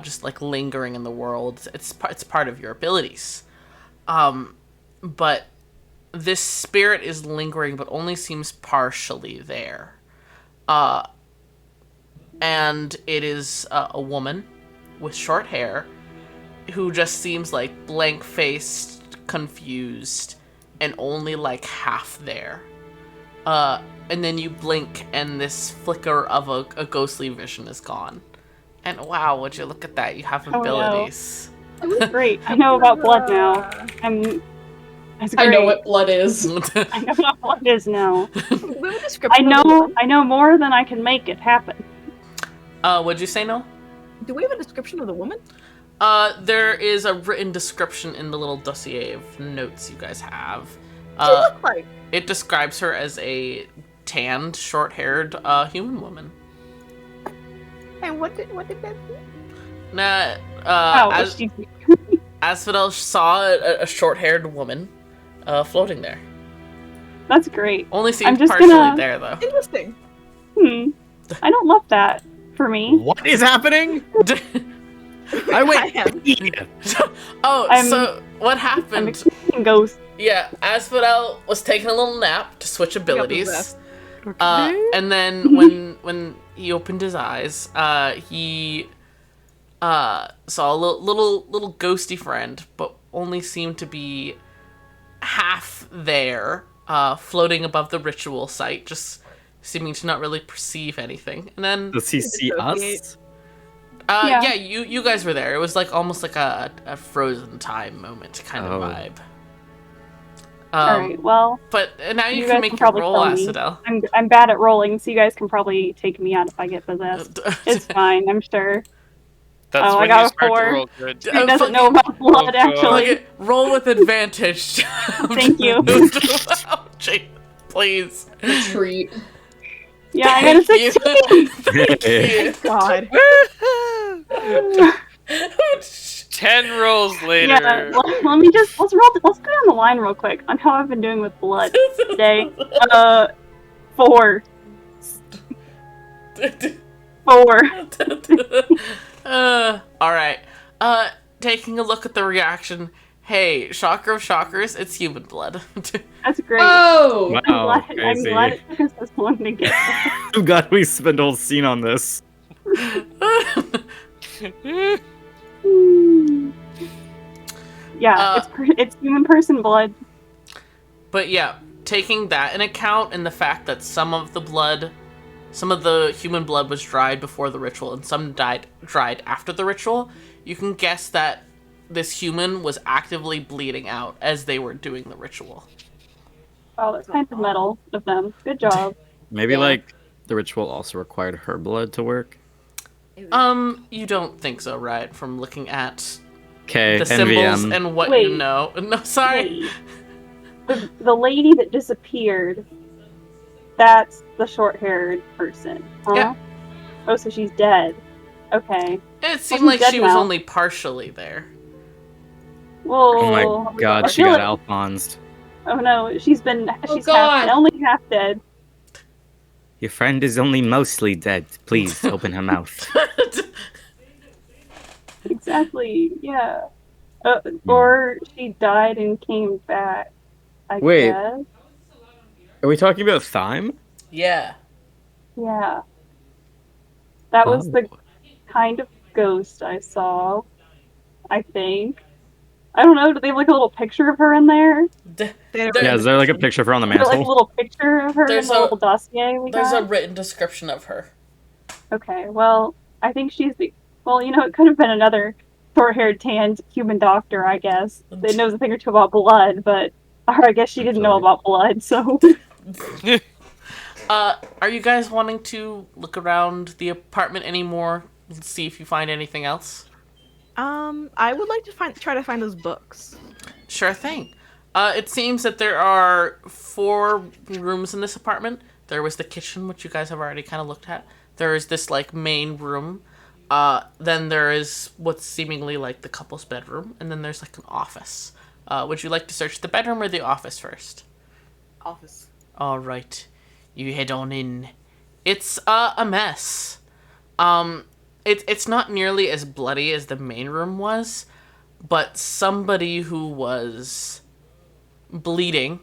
just like lingering in the world. It's part of your abilities. But this spirit is lingering, but only seems partially there. And it is a woman with short hair who just seems like blank-faced, confused, and only like half there. And then you blink, and this flicker of a ghostly vision is gone. And wow, would you look at that? You have abilities. No. Great. I know about blood now. That's great. I know what blood is. I know what blood is now. Do we have a description of the woman? I know more than I can make it happen. What'd you say, no? Do we have a description of the woman? There is a written description in the little dossier of notes you guys have. What does she look like? It describes her as a tanned, short-haired human woman. And what did that mean? Nah, Asphodel saw a short-haired woman floating there. That's great. Only seems I'm just partially there, though. Interesting. I don't love that for me. What is happening? I went. So what happened? I'm expecting ghosts. Yeah, Asphodel was taking a little nap to switch abilities. And then when he opened his eyes, he saw a little ghosty friend, but only seemed to be half there, floating above the ritual site, just seeming to not really perceive anything. And then Does he see us? yeah, you guys were there. It was like almost like a frozen time moment kind of vibe. Alright, well. But now you guys can make your probably roll, kill me. Asphodel. I'm bad at rolling, so you guys can probably take me out if I get possessed. It's fine, I'm sure. That's I when got you a start 4. to roll good. He doesn't know about blood, actually. Roll with advantage. Thank you. Please. Treat. Yeah, I got a 16. Thank you. God. 10 rolls later. Yeah, let's go down the line real quick on how I've been doing with blood today. 4. 4. Alright. Taking a look at the reaction. Hey, shocker of shockers, it's human blood. That's great. Oh! Wow, I'm glad it took us this long to get there. I'm glad we spent a whole scene on this. Yeah, it's human person blood. But yeah, taking that in account and the fact that some of the blood some of the human blood was dried before the ritual, and some dried after the ritual. You can guess that this human was actively bleeding out as they were doing the ritual. Oh, that's kind of metal of them. Good job. Maybe Yeah. like the ritual also required her blood to work. You don't think so, right? From looking at Okay, the symbols NVM. and what Wait. you know. No, sorry. Wait. The lady that disappeared, that's the short-haired person, huh? Yeah. Oh, so she's dead. Okay. It seemed Well, like who's she dead was now? only partially there. Well, Oh my god, I she feel got like- Alphonsed. Oh no, she's God. only half dead. Your friend is only mostly dead. Please open her mouth. Exactly, yeah. Or she died and came back, I Wait. guess. Are we talking about Thyme? Yeah. Yeah. That was the Oh. kind of ghost I saw, I think. I don't know, do they have like a little picture of her in there? Yeah, is there like a picture of her on the Is there like a mantle? little picture of her There's in the little dossier we There's a got? written description of her. Okay, well, I think she's the. Well, it could have been another short-haired, tanned human doctor, I guess, that knows a thing or two about blood, but. Or I guess she didn't know Actually. about blood, so. Are you guys wanting to look around the apartment anymore? See if you find anything else? I would like to try to find those books. Sure thing. It seems that there are 4 rooms in this apartment. There was the kitchen, which you guys have already kind of looked at. There is this, like, main room. Then there is what's seemingly like the couple's bedroom. And then there's, like, an office. Would you like to search the bedroom or the office first? Office. All right. You head on in. It's a mess. It's not nearly as bloody as the main room was, but somebody who was bleeding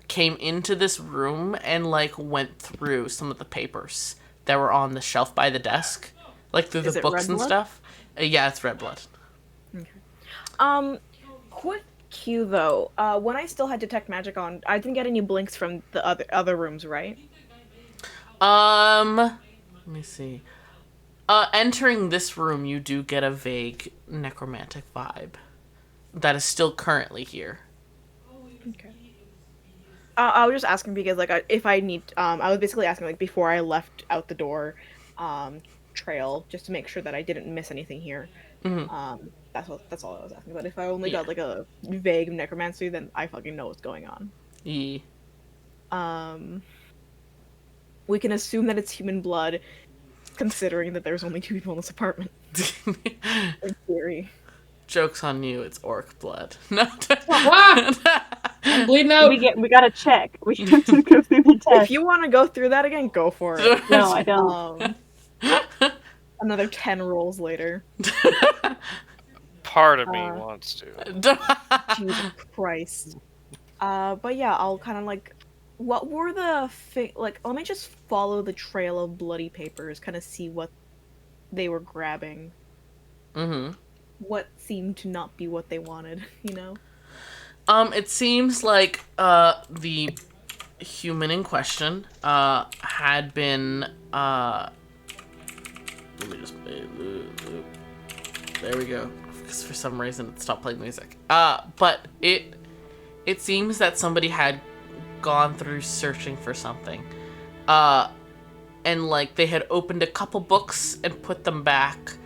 came into this room and like went through some of the papers that were on the shelf by the desk, like through Is the it books red and blood? stuff. Yeah, it's red blood. Quick cue though. When I still had detect magic on, I didn't get any blinks from the other rooms, right? Let me see. Entering this room, you do get a vague necromantic vibe that is still currently here. Okay. I was just asking because, like, if I need, I was basically asking, like, before I left out the door, trail, just to make sure that I didn't miss anything here. Mm-hmm. That's all I was asking. But if I only Yeah. got, like, a vague necromancy, then I fucking know what's going on. Yeah. We can assume that it's human blood, considering that there's only 2 people in this apartment. In theory. Joke's on you, it's orc blood. No. I'm bleeding out. We gotta check. We have to go through the test. If you want to go through that again, go for it. No, I don't. Another 10 rolls later. Part of me wants to. Jesus Christ. But yeah, I'll kind of like, what were the let me just follow the trail of bloody papers, kind of see what they were grabbing. Mm-hmm. What seemed to not be what they wanted, you know? It seems like the human in question had been let me just there we go. Because for some reason it stopped playing music. But it seems that somebody had gone through searching for something. And like they had opened a couple books and put them back.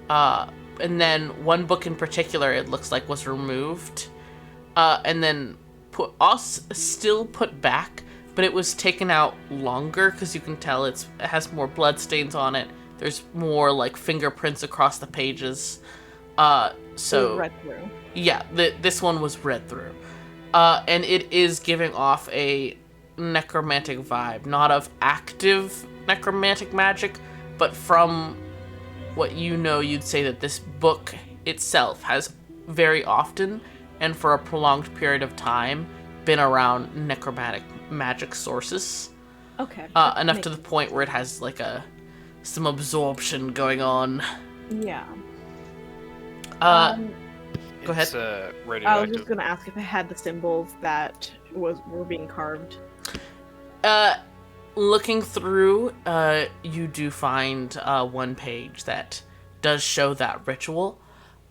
And then one book in particular it looks like was removed. And then still put back, but it was taken out longer because you can tell it has more blood stains on it. There's more like fingerprints across the pages. So read through. Yeah, this one was read through. And it is giving off a necromantic vibe, not of active necromantic magic, but from what you know, you'd say that this book itself has very often and for a prolonged period of time been around necromantic magic sources. Okay. Enough to the point where it has like some absorption going on. Yeah. Go ahead. It's I was radioactive. just gonna ask if it had the symbols that were being carved. looking through, you do find one page that does show that ritual.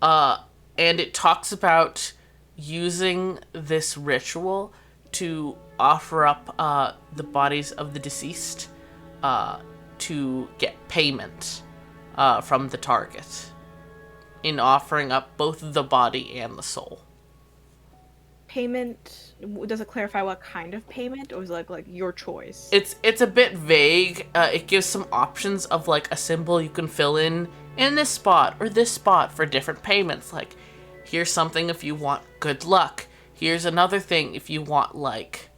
And it talks about using this ritual to offer up the bodies of the deceased to get payment from the target in offering up both the body and the soul. Payment, does it clarify what kind of payment, or is it like your choice? It's a bit vague. It gives some options of like a symbol you can fill in this spot or this spot for different payments. Like, here's something if you want good luck. Here's another thing if you want, like,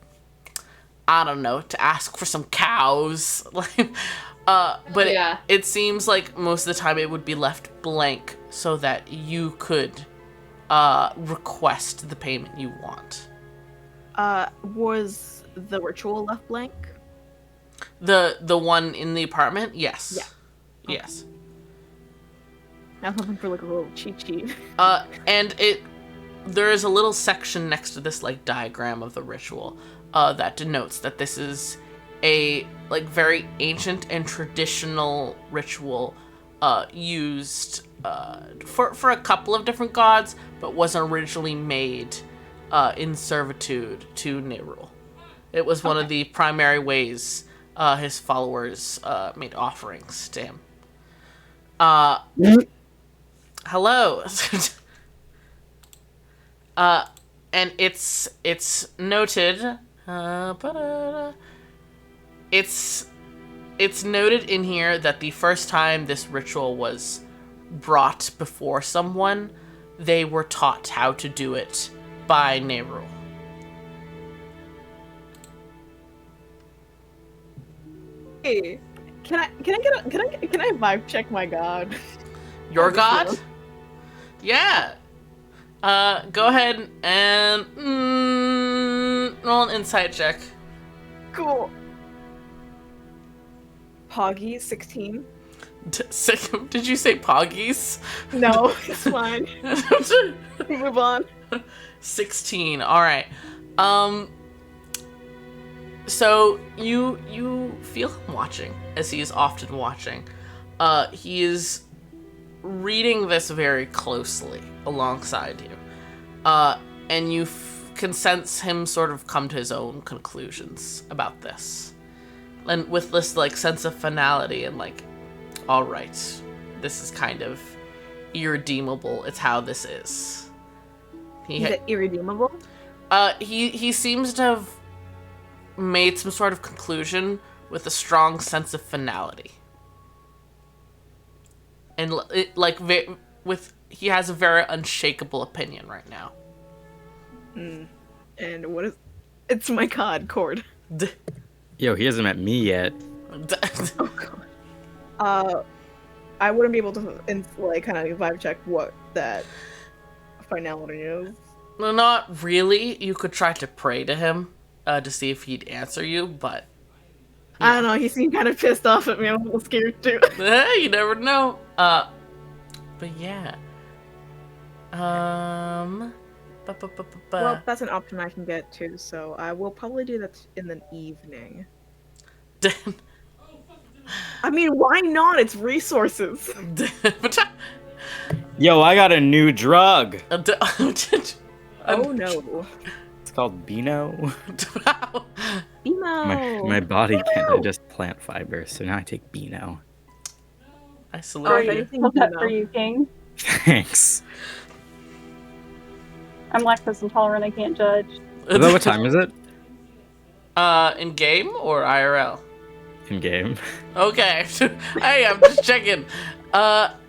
I don't know, to ask for some cows. Like, but Yeah. it seems like most of the time it would be left blank so that you could request the payment you want. Was the ritual left blank? The one in the apartment? Yes. Yeah. Yes. I'm looking for like a little cheat sheet. And there is a little section next to this like diagram of the ritual that denotes that this is a like very ancient and traditional ritual used for a couple of different gods, but was originally made in servitude to Nerul. It was one of the primary ways his followers made offerings to him. Hello. And it's noted. It's noted in here that the first time this ritual was brought before someone, they were taught how to do it by Nerul. Hey, can I vibe check my god? Your god? Yeah. Go ahead and roll an insight check. Cool. Poggy 16. Did you say Poggies? No, it's fine. Move on. 16. All right. So you feel him watching, as he is often watching. He is reading this very closely alongside you. And you can sense him sort of come to his own conclusions about this. And with this like sense of finality and like, all right, this is kind of irredeemable. It's how this is. Is it irredeemable? He seems to have made some sort of conclusion with a strong sense of finality. And he has a very unshakable opinion right now. And what is? It's my god, Cord. Yo, he hasn't met me yet. Oh god. I wouldn't be able to kind of vibe check what that finality is. No, not really. You could try to pray to him to see if he'd answer you, but I don't know. He seemed kind of pissed off at me. I'm a little scared too. You never know. But yeah. Well, that's an option I can get too. So I will probably do that in the evening. I mean, why not? It's resources. Yo, I got a new drug. Oh no. It's called Beano. Emo. My body can't digest plant fibers, so now I take Beano. I salute you. anything, Love that Emo. for you, King. Thanks. I'm lactose intolerant. I can't judge. What time is it? In game or IRL? In game. Okay. Hey, I'm just checking.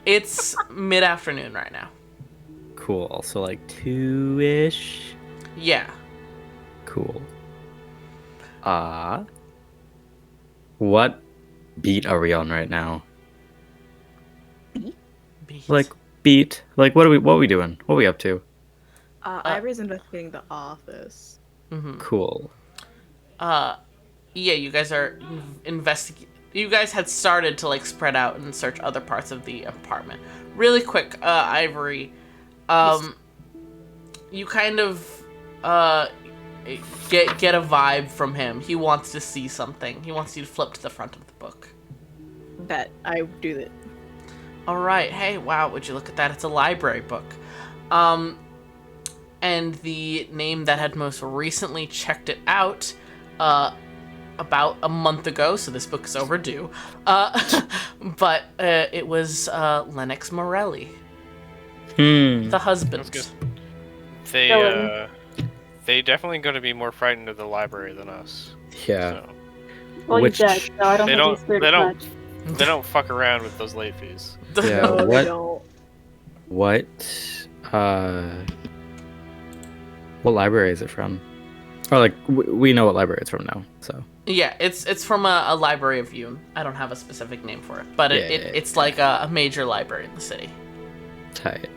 It's mid-afternoon right now. Cool. So like 2-ish. Yeah. Cool. What beat are we on right now? Beat. Like beat? Like what are we doing? What are we up to? Ivory's investigating the office. Mm-hmm. Cool. Yeah, you guys are you guys had started to like spread out and search other parts of the apartment. Really quick, Ivory, you kind of get a vibe from him. He wants to see something. He wants you to flip to the front of the book. Bet I do that. All right. Hey, wow, would you look at that? It's a library book. And the name that had most recently checked it out about a month ago, so this book is overdue. But it was Lennox Morelli, the husband. That's good. They definitely going to be more frightened of the library than us. Yeah. So. Well, Which- he's dead, so I don't They think don't. he's scared They as don't. much. They don't fuck around with those late fees. Yeah. No, they What? don't. What library is it from? Or like we know what library it's from now. So. Yeah, it's from a library of Yoon. I don't have a specific name for it, but Yeah. it's like a major library in the city. Tight.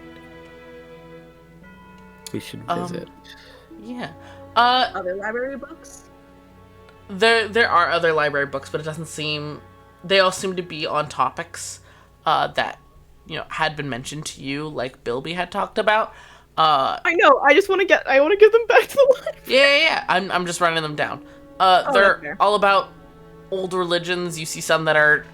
We should Um, visit. Yeah. Other library books? There are other library books, but it doesn't seem they all seem to be on topics that had been mentioned to you, like Bilby had talked about. I know. I want to give them back to the library. Yeah. I'm just running them down. that's They're fair. all about old religions. You see some that are,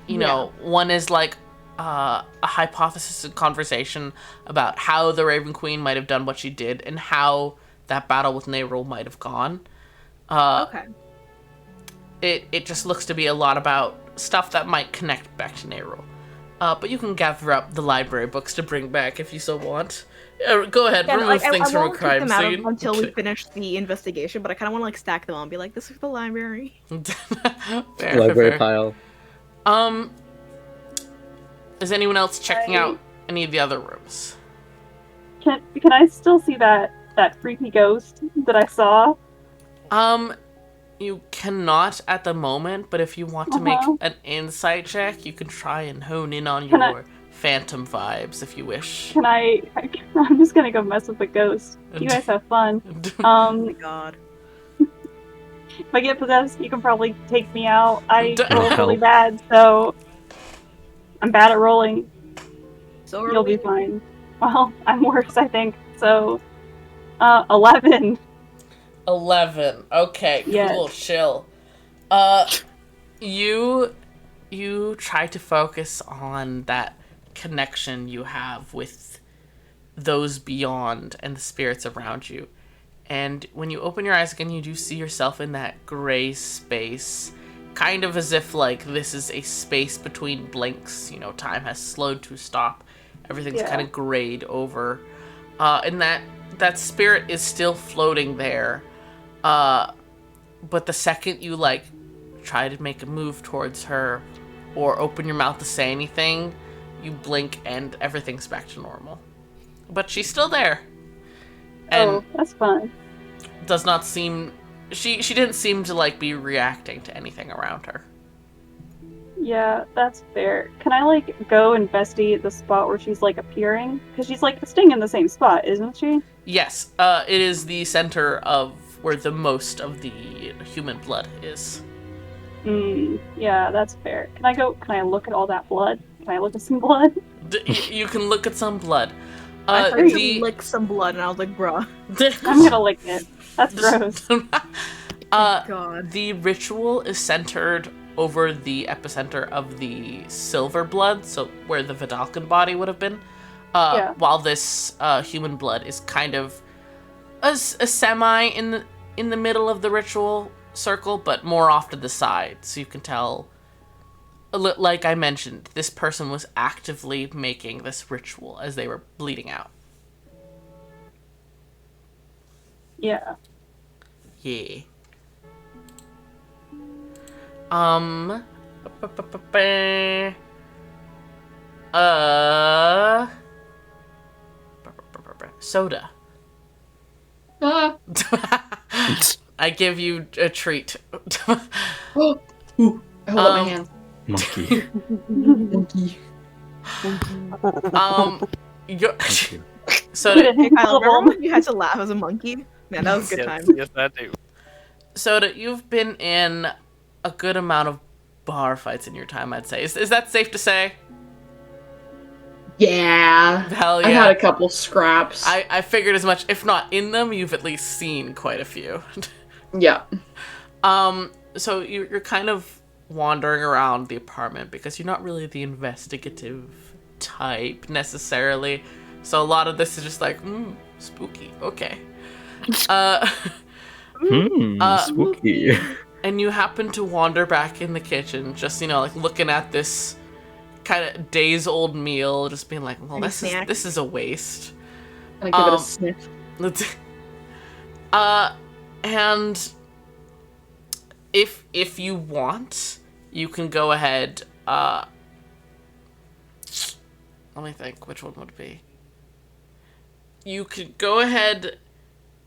one is like a hypothesis and conversation about how the Raven Queen might have done what she did and how that battle with Nerul might have gone. Okay. It just looks to be a lot about stuff that might connect back to Nerul. But you can gather up the library books to bring back if you so want. Go ahead, Yeah, remove things I from a won't take crime them out scene. until we finish the investigation, but I kind of want to stack them all and be like, this is the library. Fair, Library fair. pile. Is anyone else checking out any of the other rooms? Can I still see that creepy ghost that I saw? You cannot at the moment, but if you want to make Uh-huh. an insight check, you can try and hone in on Can your phantom vibes if you wish. Can I? I'm just gonna go mess with the ghost. You guys have fun. Oh my god. If I get possessed, you can probably take me out. I roll Help. really bad, so I'm bad at rolling. So You'll be fine. Well, I'm worse, I think. So, 11. 11. Okay, Yes. cool, chill. You try to focus on that connection you have with those beyond and the spirits around you. And when you open your eyes again, you do see yourself in that gray space, kind of as if like this is a space between blinks. Time has slowed to a stop. Everything's Yeah. kind of grayed over. And that spirit is still floating there. But the second you try to make a move towards her or open your mouth to say anything, you blink and everything's back to normal. But she's still there. And Oh, that's fun. does not seem she didn't seem to be reacting to anything around her. Yeah, that's fair. Can I go investigate the spot where she's appearing? Because she's staying in the same spot, isn't she? Yes, it is the center of where the most of the human blood is. Yeah, that's fair. Can I look at all that blood? Can I look at some blood? You can look at some blood. I heard The you lick some blood, and I was like, bruh. I'm gonna lick it. That's gross. God. The ritual is centered over the epicenter of the silver blood, so where the Vidalcan body would have been. Yeah. While this human blood is kind of a semi in the middle of the ritual circle, but more off to the side, so you can tell. Like I mentioned, this person was actively making this ritual as they were bleeding out. Yeah. Yeah. Soda. Ah. I give you a treat. Oh. Ooh. I hold up my hand. Monkey. Monkey. You're, Thank you. Soda, Hey, Kyle, remember when you had to laugh as a monkey? Man, that was a good time. Yes, that too. Soda, you've been in a good amount of bar fights in your time, I'd say. Is that safe to say? Yeah. Hell yeah. I've had a couple scraps. I figured as much. If not in them, you've at least seen quite a few. Yeah. So you're kind of wandering around the apartment because you're not really the investigative type necessarily. So a lot of this is just like, spooky. Okay. Spooky. And you happen to wander back in the kitchen, just like looking at this kind of days-old meal, just being like, well, this is a waste. I give it a sniff. And if you want, you can go ahead. Let me think. Which one would it be? You could go ahead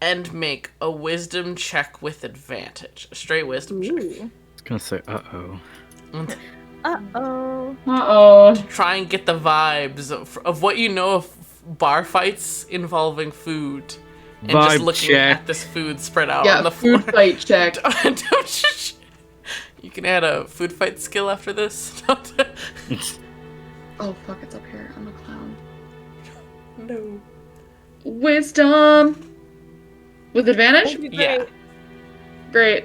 and make a wisdom check with advantage. A straight wisdom check. I was gonna say, uh-oh. Try and get the vibes of what you know of bar fights involving food. And just looking at this food spread out on the floor. Food fight check. You can add a food fight skill after this. Oh, fuck, it's up here. I'm a clown. No. Wisdom! With advantage? Yeah. Great.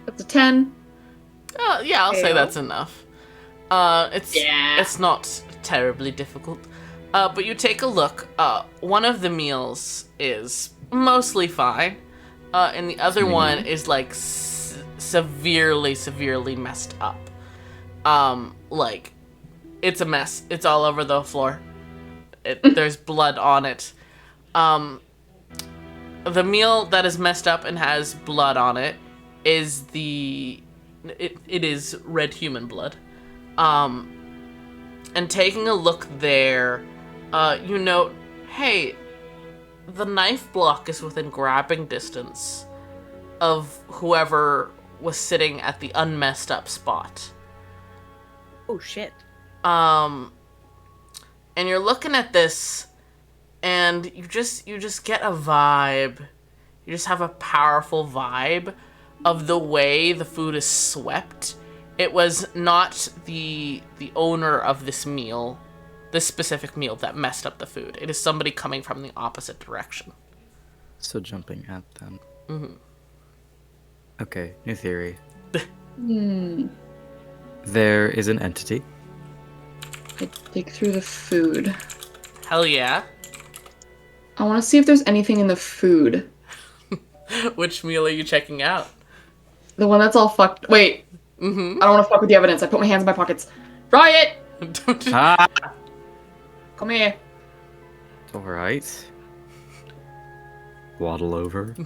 That's a 10. Yeah, I'll say that's enough. It's not terribly difficult. But you take a look. One of the meals is mostly fine. And the other one is like severely messed up. Like it's a mess. It's all over the floor. There's blood on it. The meal that is messed up and has blood on it is it is red human blood. And taking a look there, you note, hey, the knife block is within grabbing distance of whoever was sitting at the unmessed up spot. Oh shit. And you're looking at this, and you just get a vibe. You just have a powerful vibe of the way the food is swept. It was not the owner of this meal, this specific meal, that messed up the food. It is somebody coming from the opposite direction. So jumping at them. Mm-hmm. Okay, new theory. There is an entity. I dig through the food. Hell yeah. I want to see if there's anything in the food. Which meal are you checking out? The one that's all fucked. Wait. Mm-hmm. I don't want to fuck with the evidence. I put my hands in my pockets. Riot! Come here. Alright. Waddle over.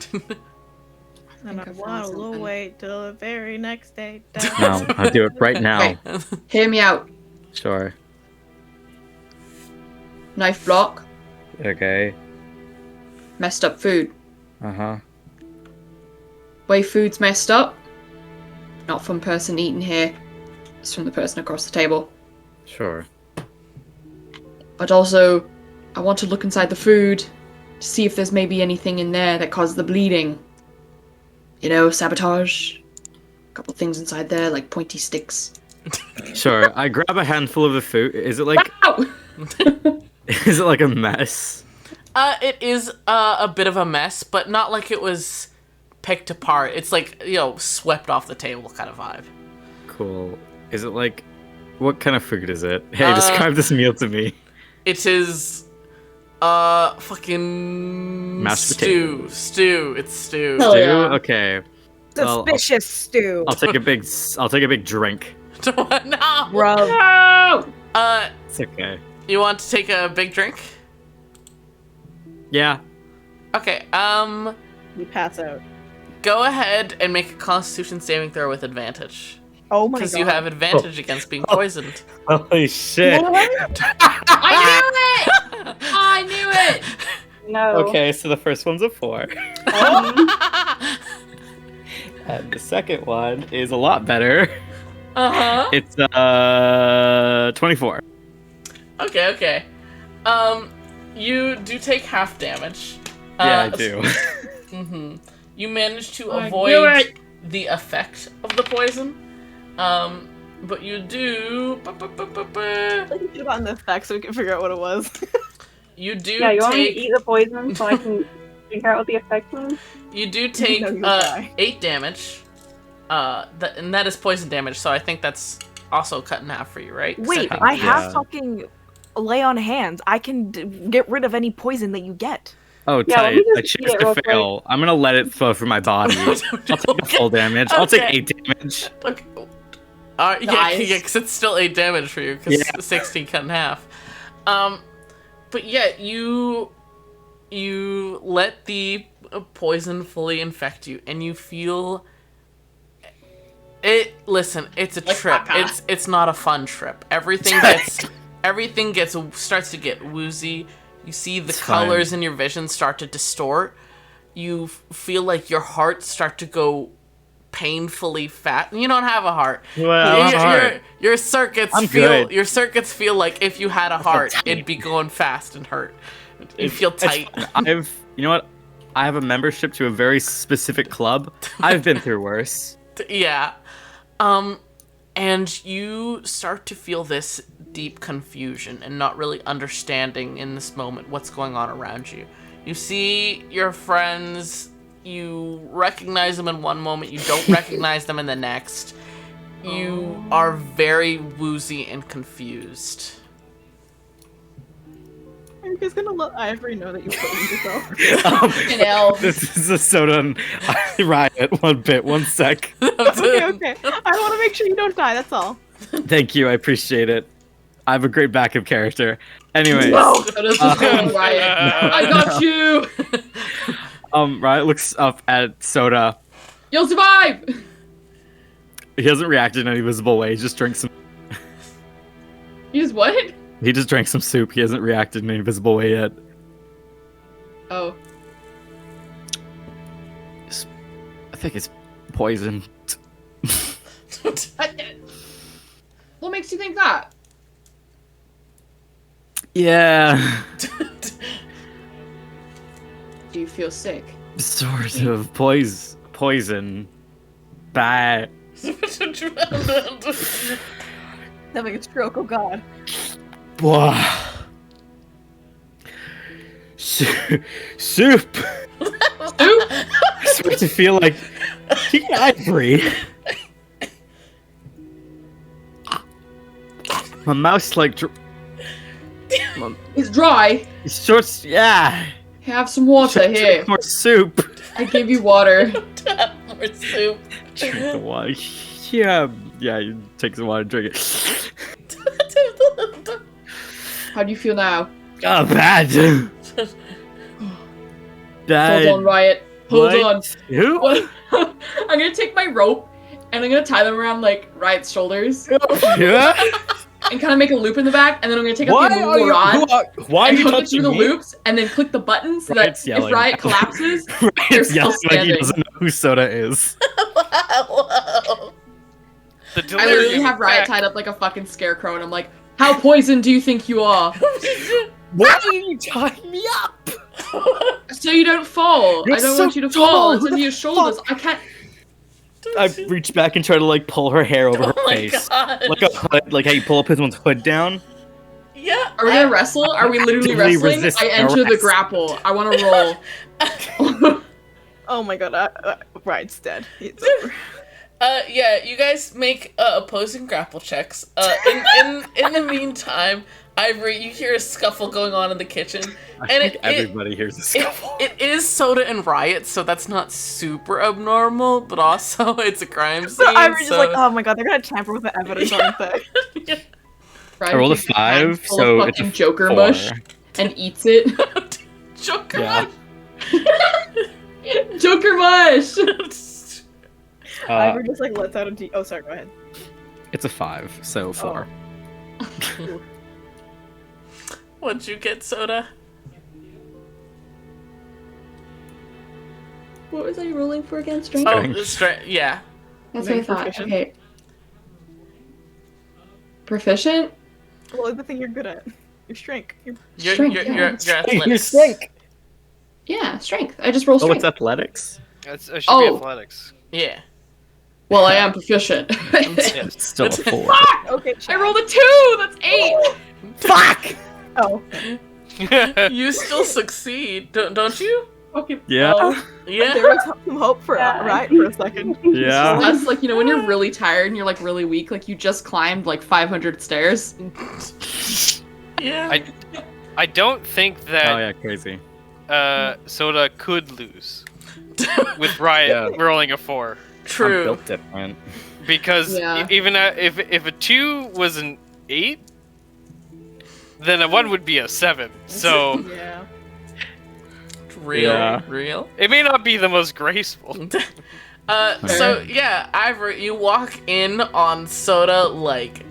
And I waddle away till the very next day. No, I'll do it right now. Okay. Hear me out. Sure. Knife block. Okay. Messed up food. Uh-huh. Way food's messed up. Not from person eating here. It's from the person across the table. Sure. But also, I want to look inside the food to see if there's maybe anything in there that caused the bleeding. You know, sabotage. A couple things inside there, like pointy sticks. Sure. I grab a handful of the food. Is it like... Ow! Is it like a mess? It is a bit of a mess, but not like it was picked apart. It's like, swept off the table kind of vibe. Cool. Is it like... What kind of food is it? Hey, describe this meal to me. It is... fucking... Mashed stew. Stew. It's stew. Hell yeah. Okay. Suspicious stew. I'll take a big drink. No! Rub. No! It's okay. You want to take a big drink? Yeah. Okay, You pass out. go ahead and make a Constitution saving throw with advantage. Oh my god. Because you have advantage against being poisoned. Holy shit. I knew it! No. Okay, so the first one's a 4. And the second one is a lot better. Uh-huh. It's 24. Okay. You do take half damage. Yeah, I do. Mm-hmm. You manage to I knew avoid it. the effect of the poison. But you do... I think you should have gotten the effect so we can figure out what it was. You do Yeah, you want me to take... eat the poison so I can figure out what the effect was? You do take No, you'll die. 8 damage. And that is poison damage, so I think that's also cut in half for you, right? 'Cause Wait, think- I Yeah. have fucking lay on hands. I can get rid of any poison that you get. Oh, Yeah, let tight. me just I eat choose it to real quick. fail. I'm gonna let it flow through my body. I'll take the full damage. I'll take Okay. 8 damage. Okay. Yeah, Nice. because it's still 8 damage for you, because Yeah. 16 cut in half. But yeah, you let the poison fully infect you, and you feel it. Listen, it's a Like trip. caca. It's not a fun trip. Everything starts to get woozy. You see the It's fine. colors in your vision start to distort. You feel like your heart start to go painfully fat. You don't have a heart. Well, I don't have a heart. Your circuits I'm feel good. your circuits feel like if you had a heart, it'd be going fast and hurt. You feel It's tight. fine. You know what? I have a membership to a very specific club. I've been through worse. Yeah. And you start to feel this deep confusion and not really understanding in this moment what's going on around you. You see your friends, you recognize them in one moment, you don't recognize them in the next. You are very woozy and confused. Are you guys gonna let Ivory know that you poisoned yourself? Fucking hell. This is a soda and riot. 1 sec. Okay. I want to make sure you don't die. That's all. Thank you. I appreciate it. I have a great backup character. Anyway, So does this go, Riot. I got you. Riot looks up at Soda. You'll survive. He hasn't reacted in any visible way. He just drank some. Use what? He just drank some soup. He hasn't reacted in any visible way yet. Oh. I think it's poison. What makes you think that? Yeah, Do you feel sick? sort of poison. Bad. Having a stroke. Oh god. Blah. Soup. Soup? I start to feel like Ivory. My mouth's like It's dry. it's just yeah. Have some water Drink here. more soup. I give you water. More soup. Drink the water. Yeah, you take some water, drink it. How do you feel now? Oh, bad. Bad. Hold on, Riot. Hold What? on. Who? What? I'm gonna take my rope and I'm gonna tie them around like Riot's shoulders Yeah? and kind of make a loop in the back, and then I'm gonna take out Why the are immovable you? rod Why are and you hook it touching through the me? loops, and then click the button so that Riot's yelling. if Riot collapses, they're Riot's still yelling like he standing. doesn't know who Soda is. The I delirium literally have Riot back. tied up like a fucking scarecrow, and I'm like, "How poisoned do you think you are?" Why are you tying me up? So you don't fall. You're I don't so want you to tall. fall. It's Who in the your shoulders. I can't. I reach back and try to like pull her hair over her Oh my face, god. like a hood, like how you pull up someone's hood down. Yeah. Are we gonna wrestle? Are we literally actively wrestling? resisting I enter the arrest. grapple. I want to roll. Oh my god. Riot's dead. It's over. Yeah, you guys make opposing grapple checks. In the meantime, Ivory, you hear a scuffle going on in the kitchen, I and think everybody hears a scuffle. it is Soda and Riot, so that's not super abnormal, but also it's a crime scene. So Ivory's just so- like, oh my god, they're gonna tamper with the evidence, aren't they? Riot I rolled a takes 5, handful so of it's a fucking Joker 4. mush and eats it. Joker Yeah. Joker mush. Ivory just like lets out a oh, sorry, go ahead. It's a 5, so 4. What'd you get, Soda? What was I rolling for again? Strength? Oh, Strength. yeah. That's what I Maybe thought. proficient. Okay. Proficient? Well, the thing you're good at. Your strength. You're Strength, you're, yeah. you're, you're athletics. strength. Yeah, strength. I just roll Oh, strength. it's athletics? It should be Oh. athletics. Yeah. Well, I am proficient. It's still a 4. Okay, I rolled a 2! That's 8! Fuck! Oh. You still succeed, don't you? Fucking Yeah. hell. Yeah. There was some hope for Yeah, right for a second. Yeah. That's like, when you're really tired and you're like really weak, like you just climbed like 500 stairs. Yeah. I don't think Oh that yeah, crazy. Soda could lose with Riot Yeah. rolling a 4. I'm True. built different. Because Yeah. even if a 2 was an 8, then a 1 would be a 7. So Yeah. Real. Yeah. Real. it may not be the most graceful. So yeah, Ivor, you walk in on Soda like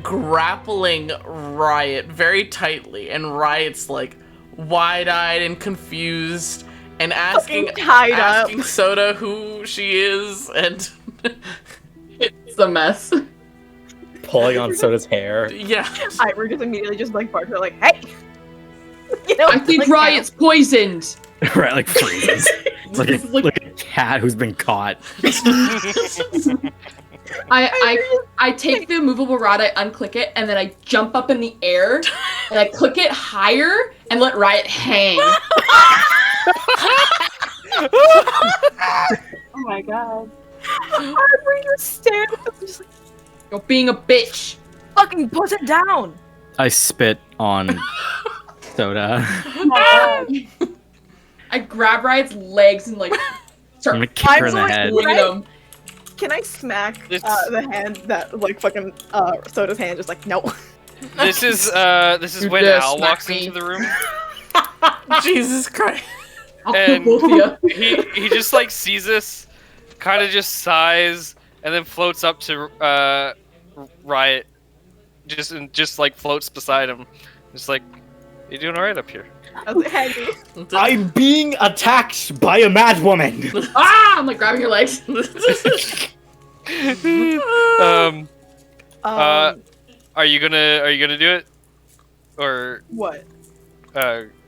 grappling Riot very tightly, and Riot's like wide-eyed and confused and asking Fucking tied up. Soda who she is, and It's a mess. Pulling on Soda's hair. yeah. Ivor just immediately just like barks like, "Hey!" You know, I think like, Riot's poisoned. Right, like freezes. like, It's like- like a cat who's been caught. I take the movable rod, I unclick it, and then I jump up in the air and I click it higher and let Riot hang. Oh my god. Ivor just stared at us, just like, You're being a bitch. "Fucking put it down!" I spit on Soda. Oh my god. I grab Riot's legs and like I'm start gonna kick her in the I'm head. swinging them. Can I smack It's- the hand that like fucking Soda's hand? Just like, no. This is You when dare Al smack walks me. into the room. Jesus Christ. I'll kill And both of you. he just like sees us, kind of just sighs, and then floats up to Riot, just like floats beside him, just like, "You doing all right up here?" I was like, "Handy." I'm being attacked by a madwoman. Ah! I'm like grabbing your legs. Are you gonna do it, or What?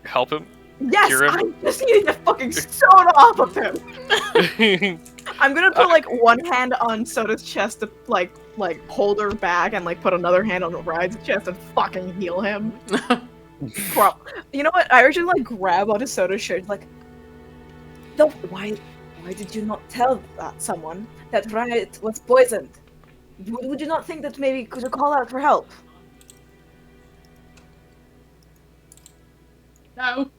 help him? Yes, Cure him? I'm just needing the fucking soda off of him. I'm gonna put like one hand on Soda's chest to like hold her back, and like put another hand on Riot's chest and fucking heal him. You know what? I originally like grab onto Soda's shirt, like, no, why did you not tell someone that Riot was poisoned? Would you not think that maybe could you call out for help? No.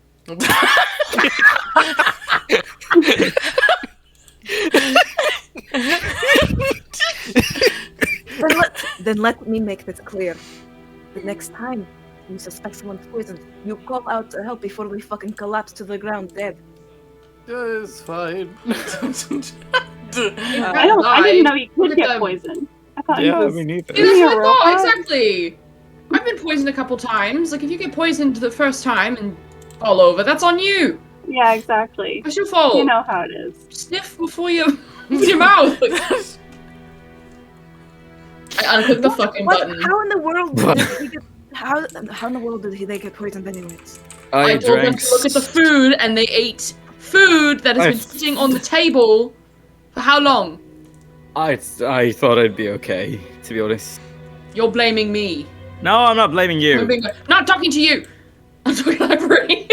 Then let me make this clear. The next time you suspect someone's poisoned, you call out to help before we fucking collapse to the ground dead. It's fine. I didn't know you could get poisoned. I thought it was neither. Yeah, that's Yeah, what I thought, robot. exactly. I've been poisoned a couple times. Like, if you get poisoned the first time and fall over, that's on you. Yeah, exactly. It's your fault. You know how it is. Sniff before you with your mouth. I unclick the fucking button. How in the world did he get? How in the world did they get poisoned anyways? I told them to look at the food, and they ate food that has been sitting on the table for how long? I thought I'd be okay, to be honest. You're blaming me. No, I'm not blaming you. I'm not talking to you. I'm talking to Ivory.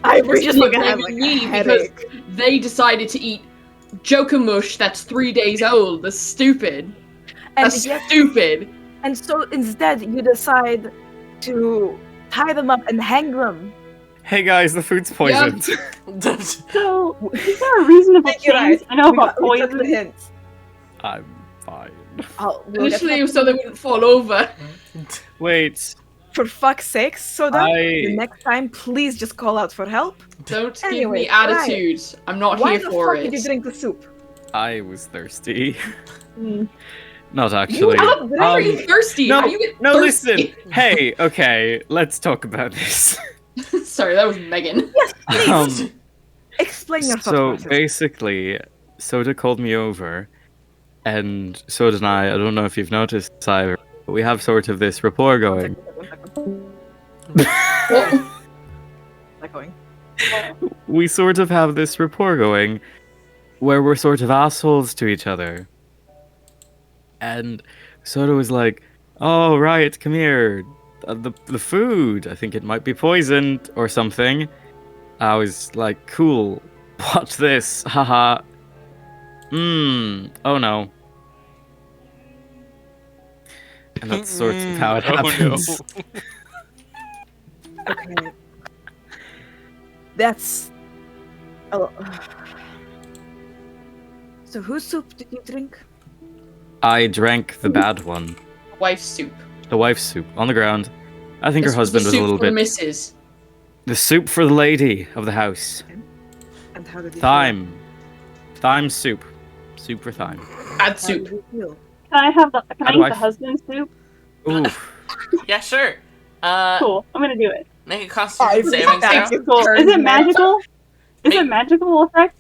Ivory just looking at blaming like a me headache. because they decided to eat Joker mush that's 3 days old. That's stupid. That's stupid. And so instead, you decide to tie them up and hang them. Hey guys, the food's poisoned. So, is there a reasonable Thank you, chance guys. I know We about took the poison? hints. I'm fine. We'll get Initially, back so to they you. wouldn't fall over. Wait, For fuck's sake, Soda, I- the next time, please just call out for help. Don't Anyway, give me attitude. I'm not Why here the for fuck it. did you drink the soup? I was thirsty. Mm. Not actually. How are you thirsty? no, How you get no, thirsty? listen. Hey, okay, let's talk about this. Sorry, that was Megan. Explain your thought So process. basically, Soda called me over, and Soda and I don't know if you've noticed, Cyber, but we have sort of this rapport going. Going. We sort of have this rapport going where we're sort of assholes to each other. And Soda was like, "Oh, right, come here. The food, I think it might be poisoned or something." I was like, cool, watch this, haha. Oh no. And that's sort of how it Oh, no. happens. Okay. That's. Oh. So whose soup did you drink? I drank the bad one, Wife's soup. the wife's soup, on the ground. I think This her husband the was a soup little for the bit. missus. The soup for the lady of the house. And how did you Thyme. Thyme soup. Soup for thyme. Add feel? How did soup. you feel? Can I have the? Can How I do eat I the f- husband's soup? Oof. Yeah, sure. Cool. I'm gonna do it. Make a constitution saving Thank throw. you. Cool. Is it magical? Is Make- it magical effect?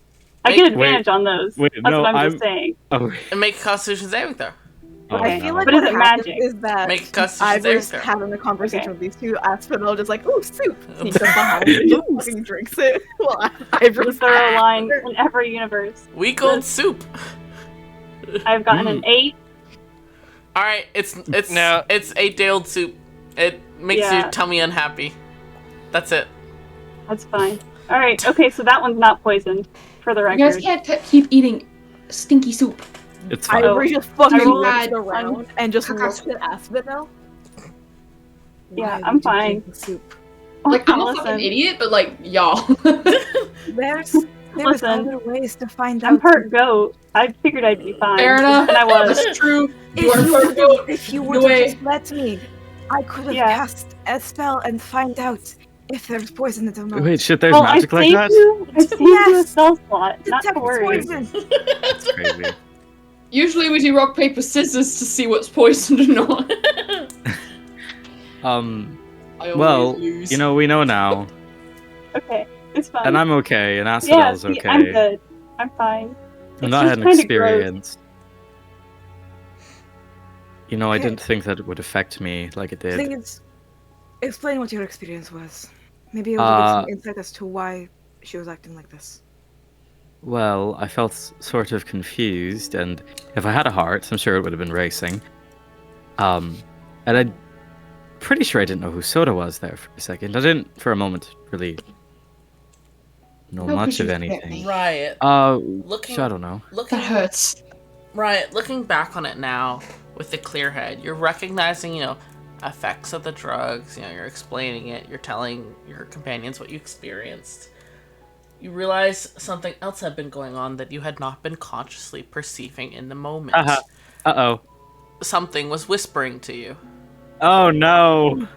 I make- get advantage on those. wait, That's no, what I'm just I'm- saying. Oh, And make a constitution saving throw. I feel like But what is it happens magic? is that Make a constitution I saving was throw. having a conversation Okay. with these two Aspinall, just like, ooh, soup. Sneaks up behind me and fucking drinks it. Well, I The thorough line in every universe. Week old soup. I've gotten an 8. All right, it's Now- 8-day-old soup. It makes Yeah. your tummy unhappy. That's it. That's fine. All right. Okay, so that one's not poisoned, for the You guys record. can't keep eating stinky soup. it's I fine. Oh. just fucking I will looked add around and just looked at Aspinall. Yeah, Why I'm would you fine. drink the soup? Like, I'm a Listen, fucking idiot, but like, y'all. There's Listen, other ways to find I'm out. part goat. I figured I'd be fine. Fair enough. And I was. That's true. If You are you, part goat. if you No would way. have just let me, I could have Yeah. cast a spell and find out if there's poison in the Wait, shit, there's Well, magic I like saved that? you. I saved you a Yes. spell slot. Not to Detect worry. poison. That's crazy. Usually we do rock, paper, scissors to see what's poisoned or not. I always Well, lose. you know, we know now. Okay, it's fine. And I'm okay, and yeah, Asphodel's see, okay. I'm good. I'm fine. And It's I had just an kinda gross. experience. You know, I Okay. didn't think that it would affect me like it did. Please explain what your experience was. Maybe it will get some insight as to why she was acting like this. Well, I felt sort of confused, and if I had a heart, I'm sure it would have been racing. And I'm pretty sure I didn't know who Soda was there for a second. I didn't, for a moment, really know How much could of you forget anything. me? Riot. So I don't know. Looking That hurts. Riot. Looking back on it now with a clear head, you're recognizing, effects of the drugs. You're explaining it. You're telling your companions what you experienced. You realize something else had been going on that you had not been consciously perceiving in the moment. Uh-oh. Something was whispering to you. Oh, no.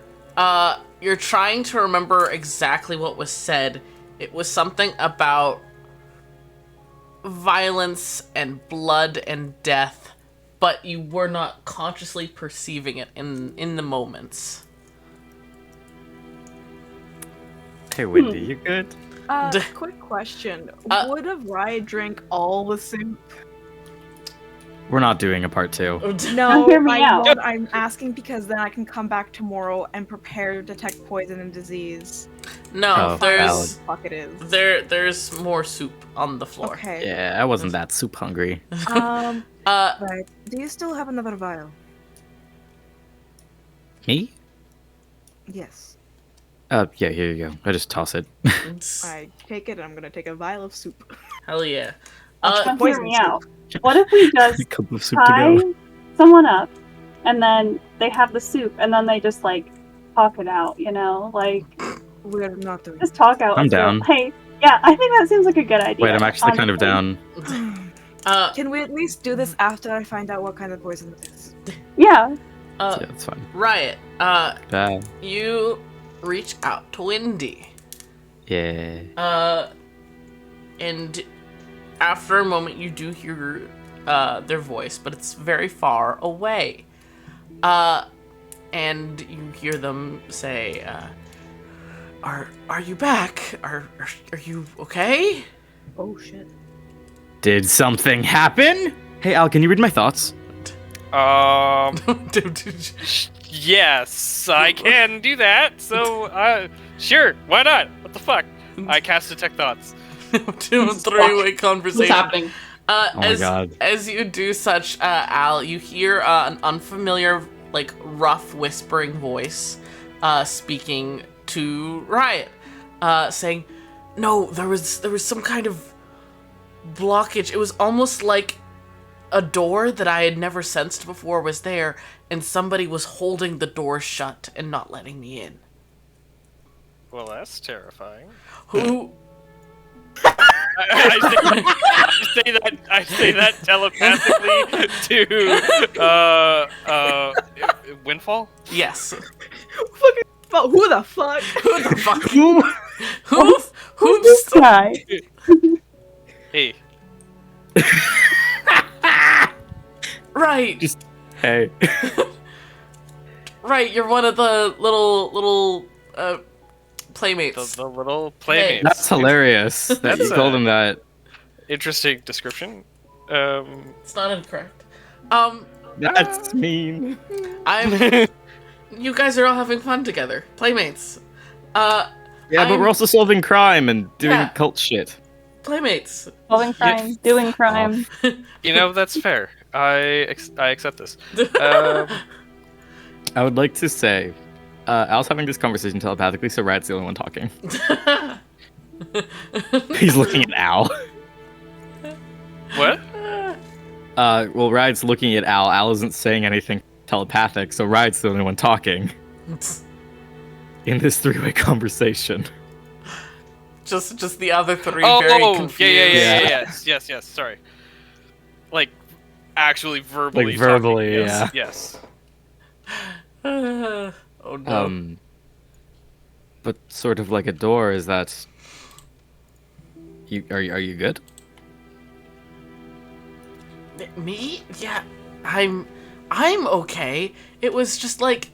You're trying to remember exactly what was said. It was something about violence and blood and death, but you were not consciously perceiving it in the moments. Hey, Wendy, you good? Quick question. Uh, Would have Riot drank all the soup? We're not doing a part 2. No, hear me out. won't. I'm asking because then I can come back tomorrow and prepare to detect poison and disease. No, Oh, there's Fuck it is. there's more soup on the floor. Okay. Yeah, I wasn't that soup hungry. Right. Do you still have another vial? Me? Yes. Yeah, here you go. I just toss it. I take it and I'm gonna take a vial of soup. Hell yeah. Now hear poison me soup. out. What if we just A cup of soup to tie go. someone up, and then they have the soup, and then they just talk it out, like We're not doing just talk out. I'm a bit. down. Hey, yeah, I think that seems like a good idea. Wait, I'm actually kind of honestly. down. Can we at least do this after I find out what kind of poison it is? Yeah. Yeah, that's fine. Riot. Yeah. You reach out to Windy. Yeah. And after a moment, you do hear their voice, but it's very far away. And you hear them say, "Are you back? Are you okay?" Oh shit. Did something happen? Hey, Al, can you read my thoughts? Yes, I can do that. So, sure, why not? What the fuck? I cast Detect Thoughts. To a three-way What's conversation. happening? my God. As you do such, Al, you hear an unfamiliar, rough whispering voice speaking to Riot, saying, No, there was some kind of blockage. It was almost like a door that I had never sensed before was there, and somebody was holding the door shut and not letting me in. Well, that's terrifying. Who? I say that telepathically to Windfall. Yes. But who the fuck? Who the fuck? Who's Who's this guy? Hey, Right. Just hey. Right, you're one of the little playmates. the little playmates. That's hilarious that That's you called him that. Interesting description. It's not incorrect. That's mean. You guys are all having fun together. Playmates. Yeah, but I'm- we're also solving crime and doing Yeah. cult shit. Playmates. Solving crime, doing crime. You know, that's fair. I accept this. I would like to say, Al's having this conversation telepathically, so Rad's the only one talking. He's looking at Al. What? Well, Rad's looking at Al. Al isn't saying anything telepathic, so Rad's the only one talking in this three-way conversation. just the other three very confused. Yeah. Yes. Sorry. Like, actually verbally. Like, verbally, talking. yeah. Yes. Oh no. But sort of like a door. Is that? Are you good? Me? Yeah, I'm okay. It was just like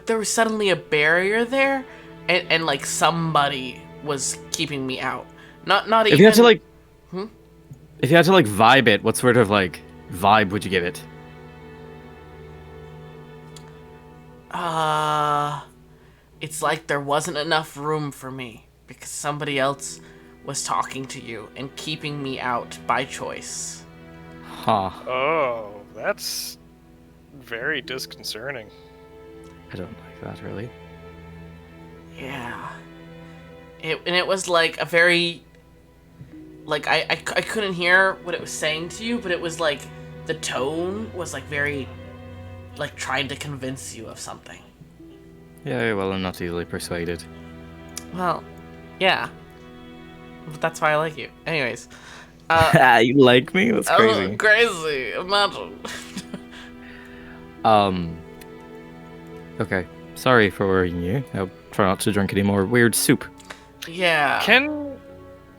there was suddenly a barrier there, and like somebody was keeping me out. Not even. If you had to like, Hmm? if you had to like vibe it, what sort of like vibe would you give it? It's like there wasn't enough room for me because somebody else was talking to you and keeping me out by choice. Huh. Oh, that's very disconcerting. I don't like that really. Yeah. It was like a very like I couldn't hear what it was saying to you, but it was like the tone was like very like trying to convince you of something. Yeah, well, I'm not easily persuaded. Well, yeah. But that's why I like you. Anyways. You like me? That's crazy. Oh, crazy. Imagine. Okay. Sorry for worrying you. I'll try not to drink any more weird soup. Yeah. Can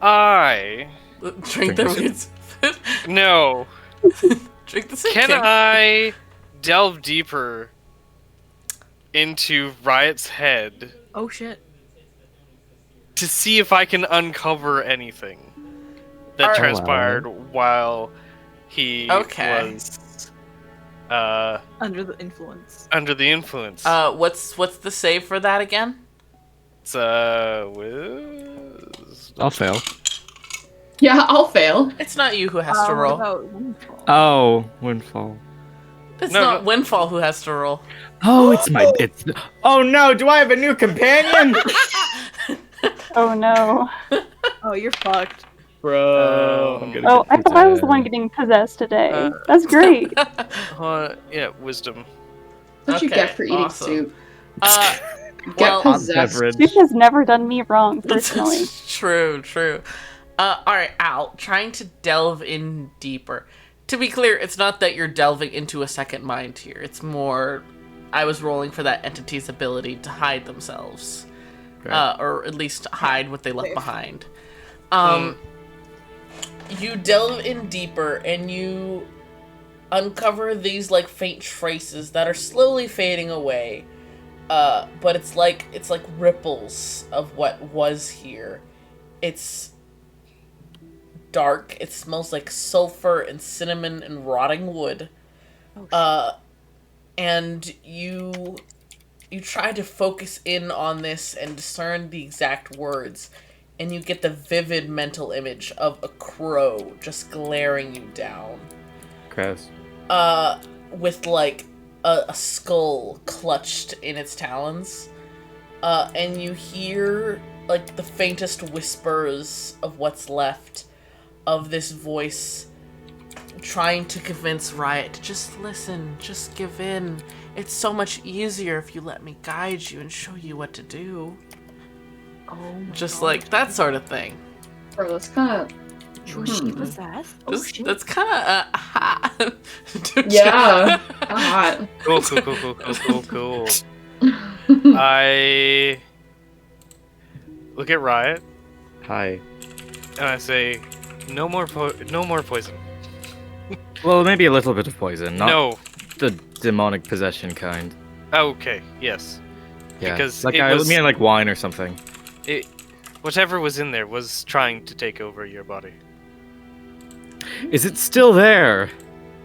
I? Drink the weird soup. No. Drink the soup. Can King. I delve deeper into Riot's head Oh shit. to see if I can uncover anything that Alright. transpired while he was Under the influence. under the influence? What's the save for that again? It's I'll fail. Yeah, I'll fail. It's not you who has to What roll. about Windfall? Oh, windfall. It's No, not no. Windfall who has to roll. Oh, it's. Oh no! Do I have a new companion? Oh no. Oh, you're fucked. Bro. I'm gonna Oh, get I thought I was the possessed. one getting possessed today. That's great. yeah, wisdom. What you Okay, get for eating awesome. soup? Well, Get Hot possessed. beverage. Soup has never done me wrong, personally. True. Alright, Al, trying to delve in deeper. To be clear, it's not that you're delving into a second mind here. It's more, I was rolling for that entity's ability to hide themselves. Right. Or at least hide what they left behind. You delve in deeper and you uncover these like faint traces that are slowly fading away. But it's like ripples of what was here. It's dark. It smells like sulfur and cinnamon and rotting wood. And you try to focus in on this and discern the exact words, and you get the vivid mental image of a crow just glaring you down. Gross. With like a skull clutched in its talons. And you hear like the faintest whispers of what's left of this voice trying to convince Riot to just listen, just give in. It's so much easier if you let me guide you and show you what to do. Oh my Just God. like that sort of thing. Bro, that's kind Was she possessed? Oh Just, shit. that's kind of of yeah, hot. Cool. I look at Riot Hi. and I say, no more poison. Well, maybe a little bit of poison, not No. the demonic possession kind. Okay. Yes. Yeah, Because like it I was mean, like wine or something. whatever was in there was trying to take over your body. Is it still there?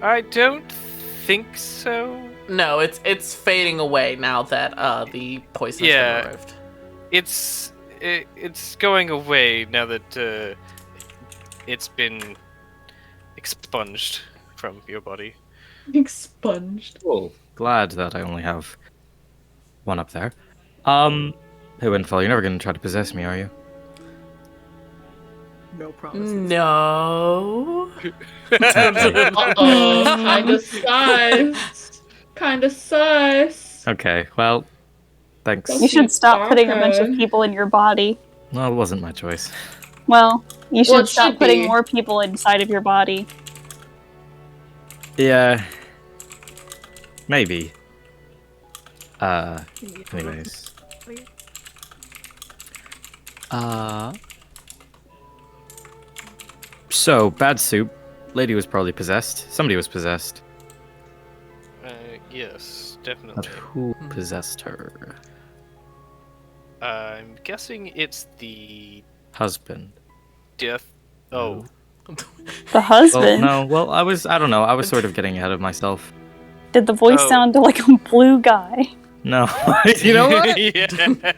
I don't think so. No, it's fading away now that the poison has been removed. It's going away now that it's been expunged from your body. Expunged. Cool. Glad that I only have one up there. Hey Windfall, you're never gonna try to possess me, are you? No promises. No. Uh-oh, kinda sus. Kinda sus. Okay, well, thanks. You should stop putting a bunch of Okay. people in your body. Well, it wasn't my choice. Well, you should Well, it stop should putting be. more people inside of your body. Yeah. Maybe. Anyways. So, bad soup. Lady was probably possessed. Somebody was possessed. Yes, But definitely. who possessed her? I'm guessing it's the Husband. death. Oh, The Well, husband? no. Well, I don't know. I was sort of getting ahead of myself. Did the voice Oh. sound like a blue guy? No. You know what? yeah,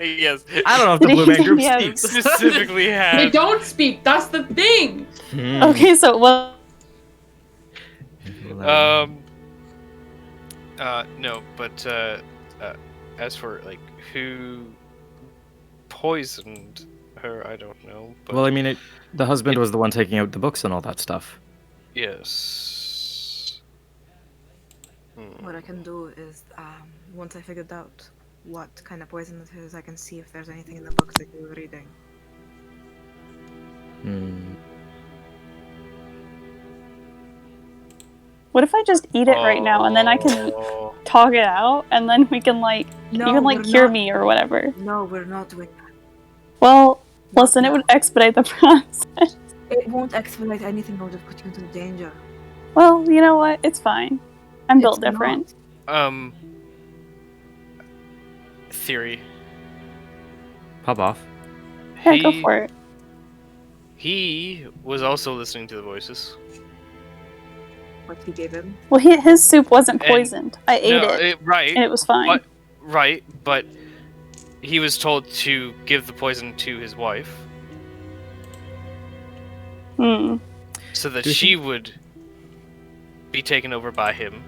yes. I don't know if the Did Blue he- Man Group yeah. speaks. Specifically They had. don't speak, that's the thing! Hmm. Okay, so well, No, but as for like who poisoned her, I don't know. But Well, I mean, the husband was the one taking out the books and all that stuff. yes. What I can do is, once I figured out what kind of poison it is, I can see if there's anything in the books that you were reading. Hmm. what if I just eat it right now and then I can Oh. talk it out and then we can like No, you can like we're cure not- me or whatever. No, we're not doing that. Well, listen, it would expedite the process. It won't expedite anything. It'll just put you into danger. Well, you know what? It's fine. I'm built It's different. Theory. Pop off. Yeah, go for it. He was also listening to the voices. What he gave him. Well, his soup wasn't And- poisoned. I ate it, right. and it was fine. But, right, but he was told to give the poison to his wife Hmm. so that Do you she would be taken over by him.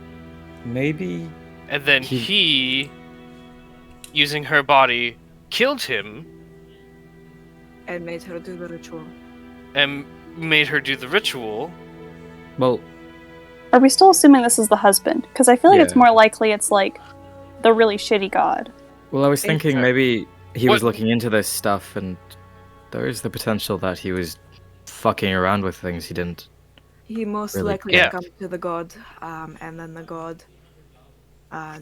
Maybe. And then he, using her body, killed him And made her do the ritual. and made her do the ritual. Well, Are we still assuming this is the husband? Because I feel like it's Yeah. more likely it's like the really shitty god. I was thinking Exact- maybe he was What- looking into this stuff, and there is the potential that he was fucking around with things he didn't. He most Really? likely Yeah. succumbed to the god, and then the god,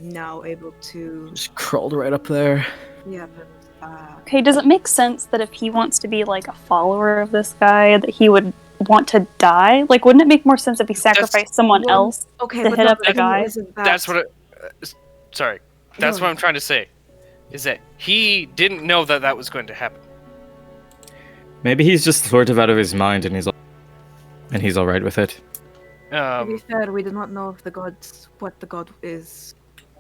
now able to, Just crawled right up there. yeah, but, Okay, does it make sense that if he wants to be like a follower of this guy, that he would want to die? Like, wouldn't it make more sense if he sacrificed someone well, else? okay, To but hit no, up the thing guy? isn't that- That's what. Sorry, that's No. what I'm trying to say. Is that he didn't know that that was going to happen. Maybe he's just sort of out of his mind, and he's all right with it. To be fair, we do not know if the god's what the god is.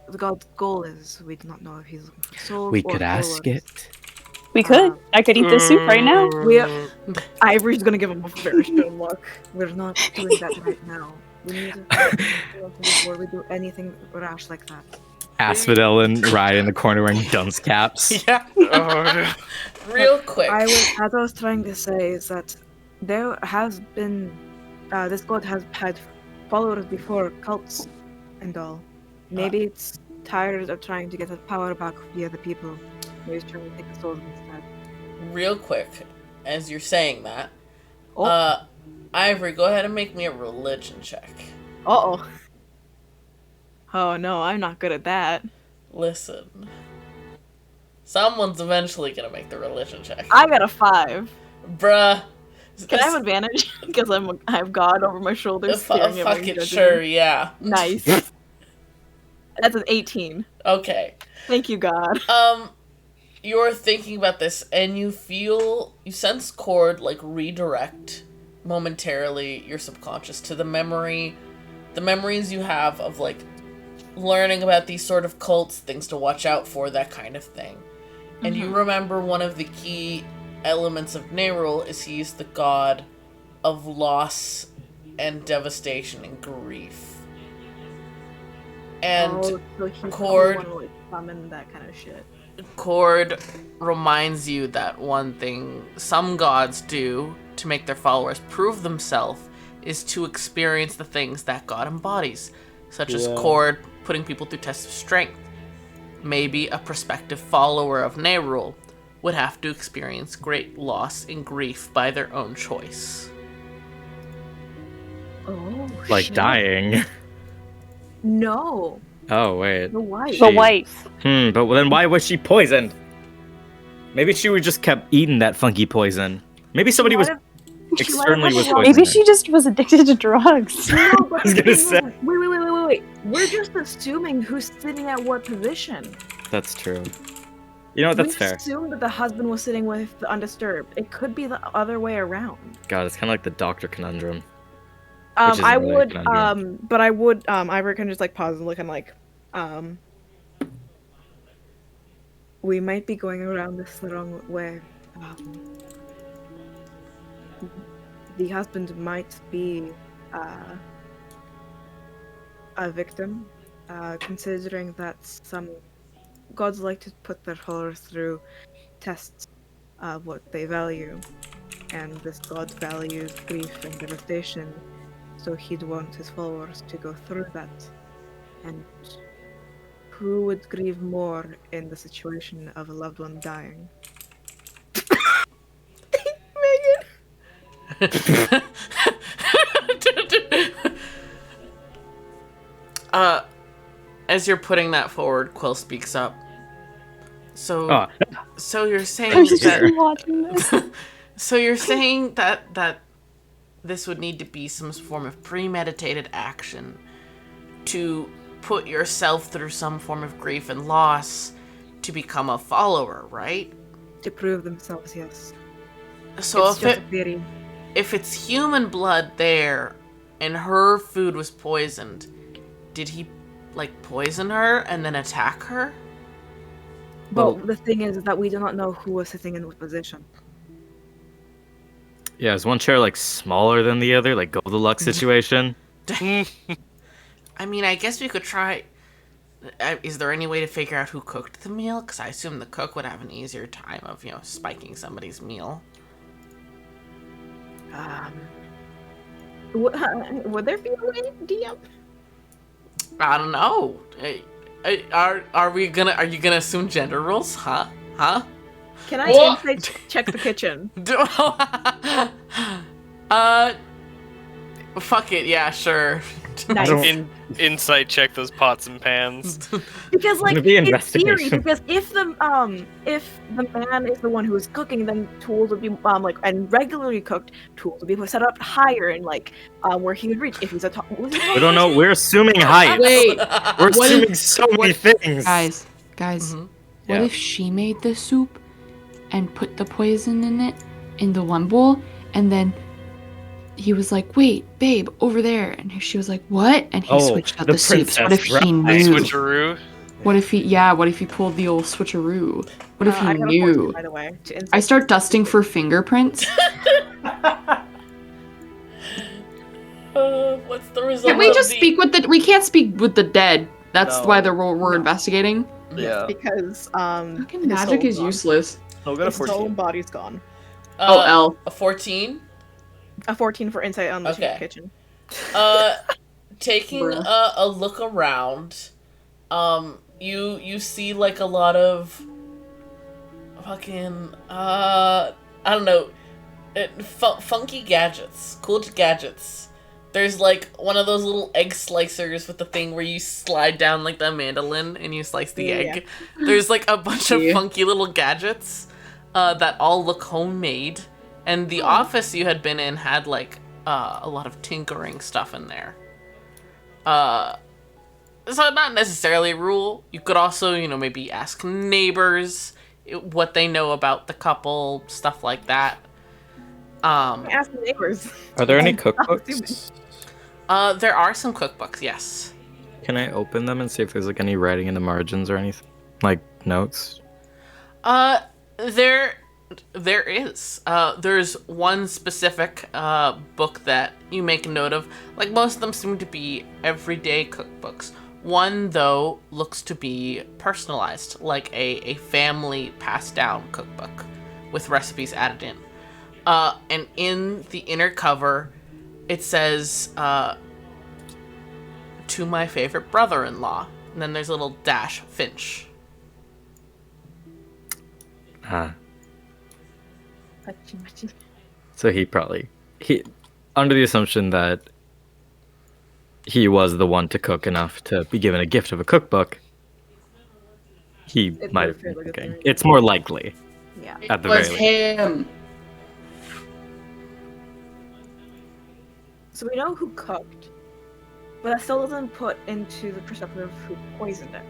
The god's goal is. We do not know if he's looking for souls. We or could ask followers. it. We could. I could eat this soup right now. Ivory's gonna give him a very stern look. We're not doing that right now. We need to before we do anything rash like that. Asphodel and Ryan in the corner wearing dunce caps. Yeah. Oh, no. Real quick. As I was trying to say is that there has been, this god has had followers before, cults and all. Maybe it's tired of trying to get that power back via the people. Maybe it's trying to take the souls instead. Real quick, as you're saying that, Oh. Ivory, go ahead and make me a religion check. Uh-oh. Oh no, I'm not good at that. Listen. Someone's eventually gonna make the religion check. I got a 5. Bruh. Can I have advantage? Because I have God over my shoulders staring at me. Fuck it, sure, yeah. Nice. That's an 18. Okay. Thank you, God. You're thinking about this, and you sense Cord, like, redirect momentarily your subconscious to the memories you have of, like, learning about these sort of cults, things to watch out for, that kind of thing. And you remember one of the key elements of Nerul is he's the god of loss and devastation and grief. And so he's Cord, the one who, like, summon that kind of shit. Cord reminds you that one thing some gods do to make their followers prove themselves is to experience the things that God embodies, such as Cord putting people through tests of strength. Maybe a prospective follower of Nerul would have to experience great loss and grief by their own choice. Oh, Like shit. dying. No. Oh, wait. The wife. The wife. But then why was she poisoned? Maybe she would just kept eating that funky poison. Maybe somebody was externally was poisoning. Maybe she just was addicted to drugs. No, but I was gonna say. Wait. We're just assuming who's sitting at what position. That's true. You know what? That's we fair. assumed that the husband was sitting with the undisturbed. It could be the other way around. God, it's kind of like the doctor conundrum. I really would, conundrum. but I would, Ivor can just like pause and look and like, we might be going around this the wrong way. The husband might be a victim, considering that some gods like to put their followers through tests of what they value, and this god values grief and devastation, so he'd want his followers to go through that. And who would grieve more in the situation of a loved one dying? Megan! As you're putting that forward, Quill speaks up. So you're saying that so you're saying that this would need to be some form of premeditated action to put yourself through some form of grief and loss to become a follower, right? To prove themselves, yes. So it's just a theory. If it's human blood there and her food was poisoned, did he like poison her and then attack her? But the thing is that we do not know who was sitting in what position. Yeah, is one chair like smaller than the other, like Goldilocks situation? I mean, I guess we could try. Is there any way to figure out who cooked the meal? Because I assume the cook would have an easier time of, spiking somebody's meal. Would there be a way, DM? I don't know. Are you gonna assume gender roles? Huh? Can I insight check the kitchen? Fuck it. Yeah, sure. Nice. Insight check those pots and pans. Because like be in theory, investigation. because if the man is the one who is cooking, then tools would be and regularly cooked tools would be set up higher and where he would reach if he's a top. We don't know. We're assuming height. Wait, We're assuming so many things. guys, Mm-hmm. what if she made the soup and put the poison in it in the one bowl, and then he was like, "Wait, babe, over there," and she was like, "What?" And he switched out the soups. What if he knew? Switcheroo. What if he pulled the old switcheroo? What if he I got a knew? 14, by the way, to insight. I start dusting for fingerprints. What's the result? Can we just speak with the? We can't speak with the dead. That's No. why we're investigating. Yeah. because Fucking magic is useless. Oh, got a His whole 14. body's gone. Oh, L. A 14. A 14 for insight on the Okay. kitchen. Taking Bruh. a look around, you see like a lot of fucking I don't know, funky gadgets, cool gadgets. There's like one of those little egg slicers with the thing where you slide down like the mandolin and you slice the egg. There's like a bunch of funky little gadgets that all look homemade. And the office you had been in had like a lot of tinkering stuff in there. So not necessarily a rule. You could also, maybe ask neighbors what they know about the couple, stuff like that. Ask the neighbors. Are there any cookbooks? There are some cookbooks, yes. Can I open them and see if there's like any writing in the margins or anything? Like notes? There is. There's one specific book that you make a note of. Like, most of them seem to be everyday cookbooks. One, though, looks to be personalized, like a family passed down cookbook with recipes added in. And in the inner cover, it says, to my favorite brother-in-law. And then there's a little dash, Finch. So he under the assumption that he was the one to cook enough to be given a gift of a cookbook, he might have been cooking. It's more likely. Yeah. At the Was very least. him. So we know who cooked, but that still doesn't put into the perspective of who poisoned it.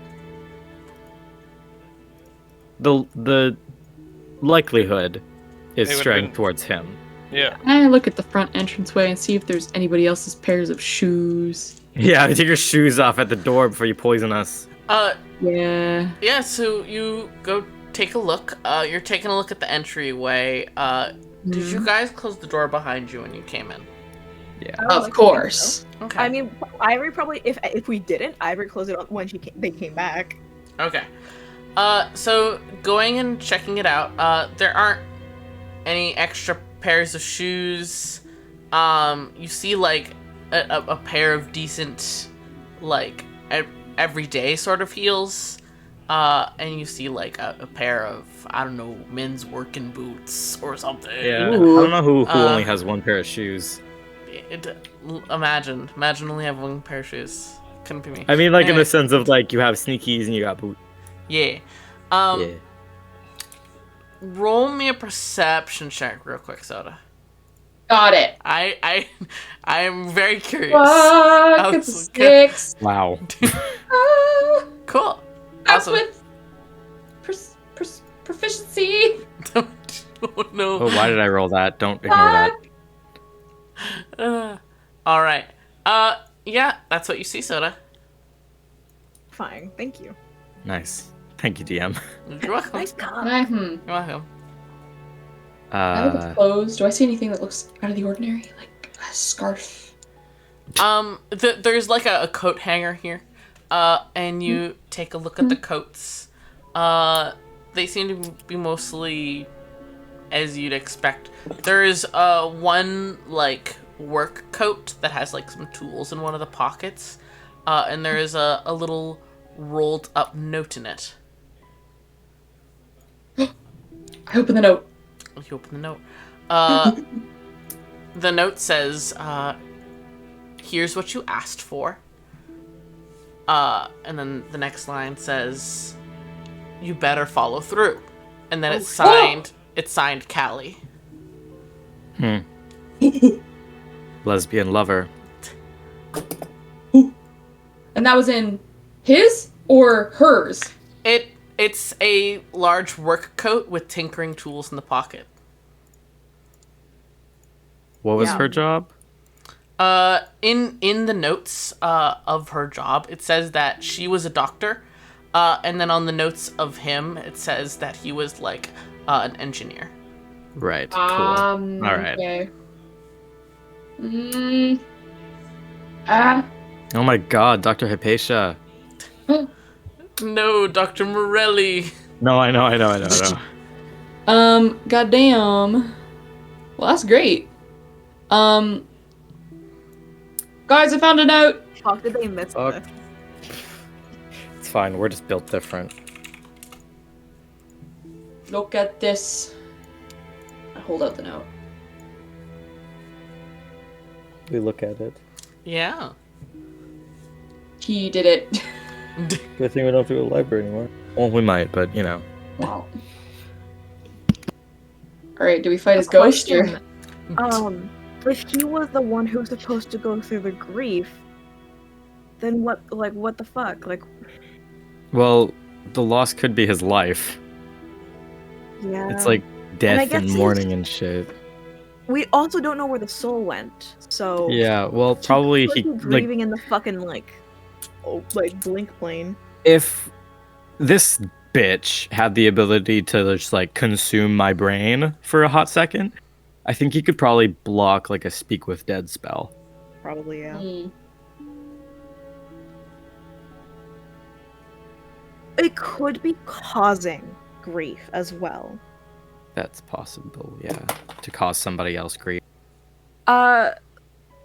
The likelihood is It would've straying been- towards him. Yeah. I look at the front entranceway and see if there's anybody else's pairs of shoes. Yeah, take your shoes off at the door before you poison us. Yeah. Yeah, so you go take a look. You're taking a look at the entryway. Did you guys close the door behind you when you came in? Yeah. Of course. Okay. I mean, Ivory probably. If we didn't, Ivory closed it when they came back. Okay. So going and checking it out, there aren't any extra pairs of shoes. You see like a pair of decent, like everyday sort of heels. And you see like a pair of, I don't know, men's working boots or something. Yeah. Ooh. I don't know who only has one pair of shoes. Imagine only have one pair of shoes. Couldn't be me. I mean, like in Anyway. the sense of like you have sneakies and you got boots. Yeah. Yeah. Roll me a perception check real quick, Soda. Got it. I am very curious. Fuck, it's a was 6. Wow. Ah, Cool. that's Awesome. with proficiency. Oh no. Oh, why did I roll that? Don't ignore that. All right. Yeah, that's what you see, Soda. Fine, thank you. Nice. Thank you, DM. You're welcome. Nice job. You're welcome. I look at the clothes. Do I see anything that looks out of the ordinary? Like a scarf? There's like a coat hanger here. And you take a look at the coats. They seem to be mostly as you'd expect. There's one like work coat that has like some tools in one of the pockets. And there is a little rolled up note in it. I open the note. You open the note. The note says, here's what you asked for. And then the next line says, you better follow through. And then it's signed Callie. Lesbian lover. And that was in his or hers? It's a large work coat with tinkering tools in the pocket. What was Yeah. her job? In the notes of her job, it says that she was a doctor, and then on the notes of him, it says that he was like an engineer. Right. Cool. All right. Okay. Oh my god, Dr. Hypatia. No, Dr. Morelli. No, I know. Goddamn. Well, that's great. Guys, I found a note. Fuck, did they miss Fuck. this? It's fine. We're just built different. Look at this. I hold out the note. We look at it. Yeah. He did it. Good thing we don't have to go to the library anymore. Well, we might, but you know. Wow. Alright, do we fight his ghost or? Question. If he was the one who's supposed to go through the grief, then what the fuck? Like, Well, the loss could be his life. yeah. It's like I death guess and he's- mourning and shit. We also don't know where the soul went, so Yeah, well, probably could he be like grieving in the fucking blink plane. if this bitch had the ability to just like consume my brain for a hot second, I think he could probably block like a speak with dead spell. Probably, yeah. Hmm. It could be causing grief as well. That's possible, yeah. To cause somebody else grief.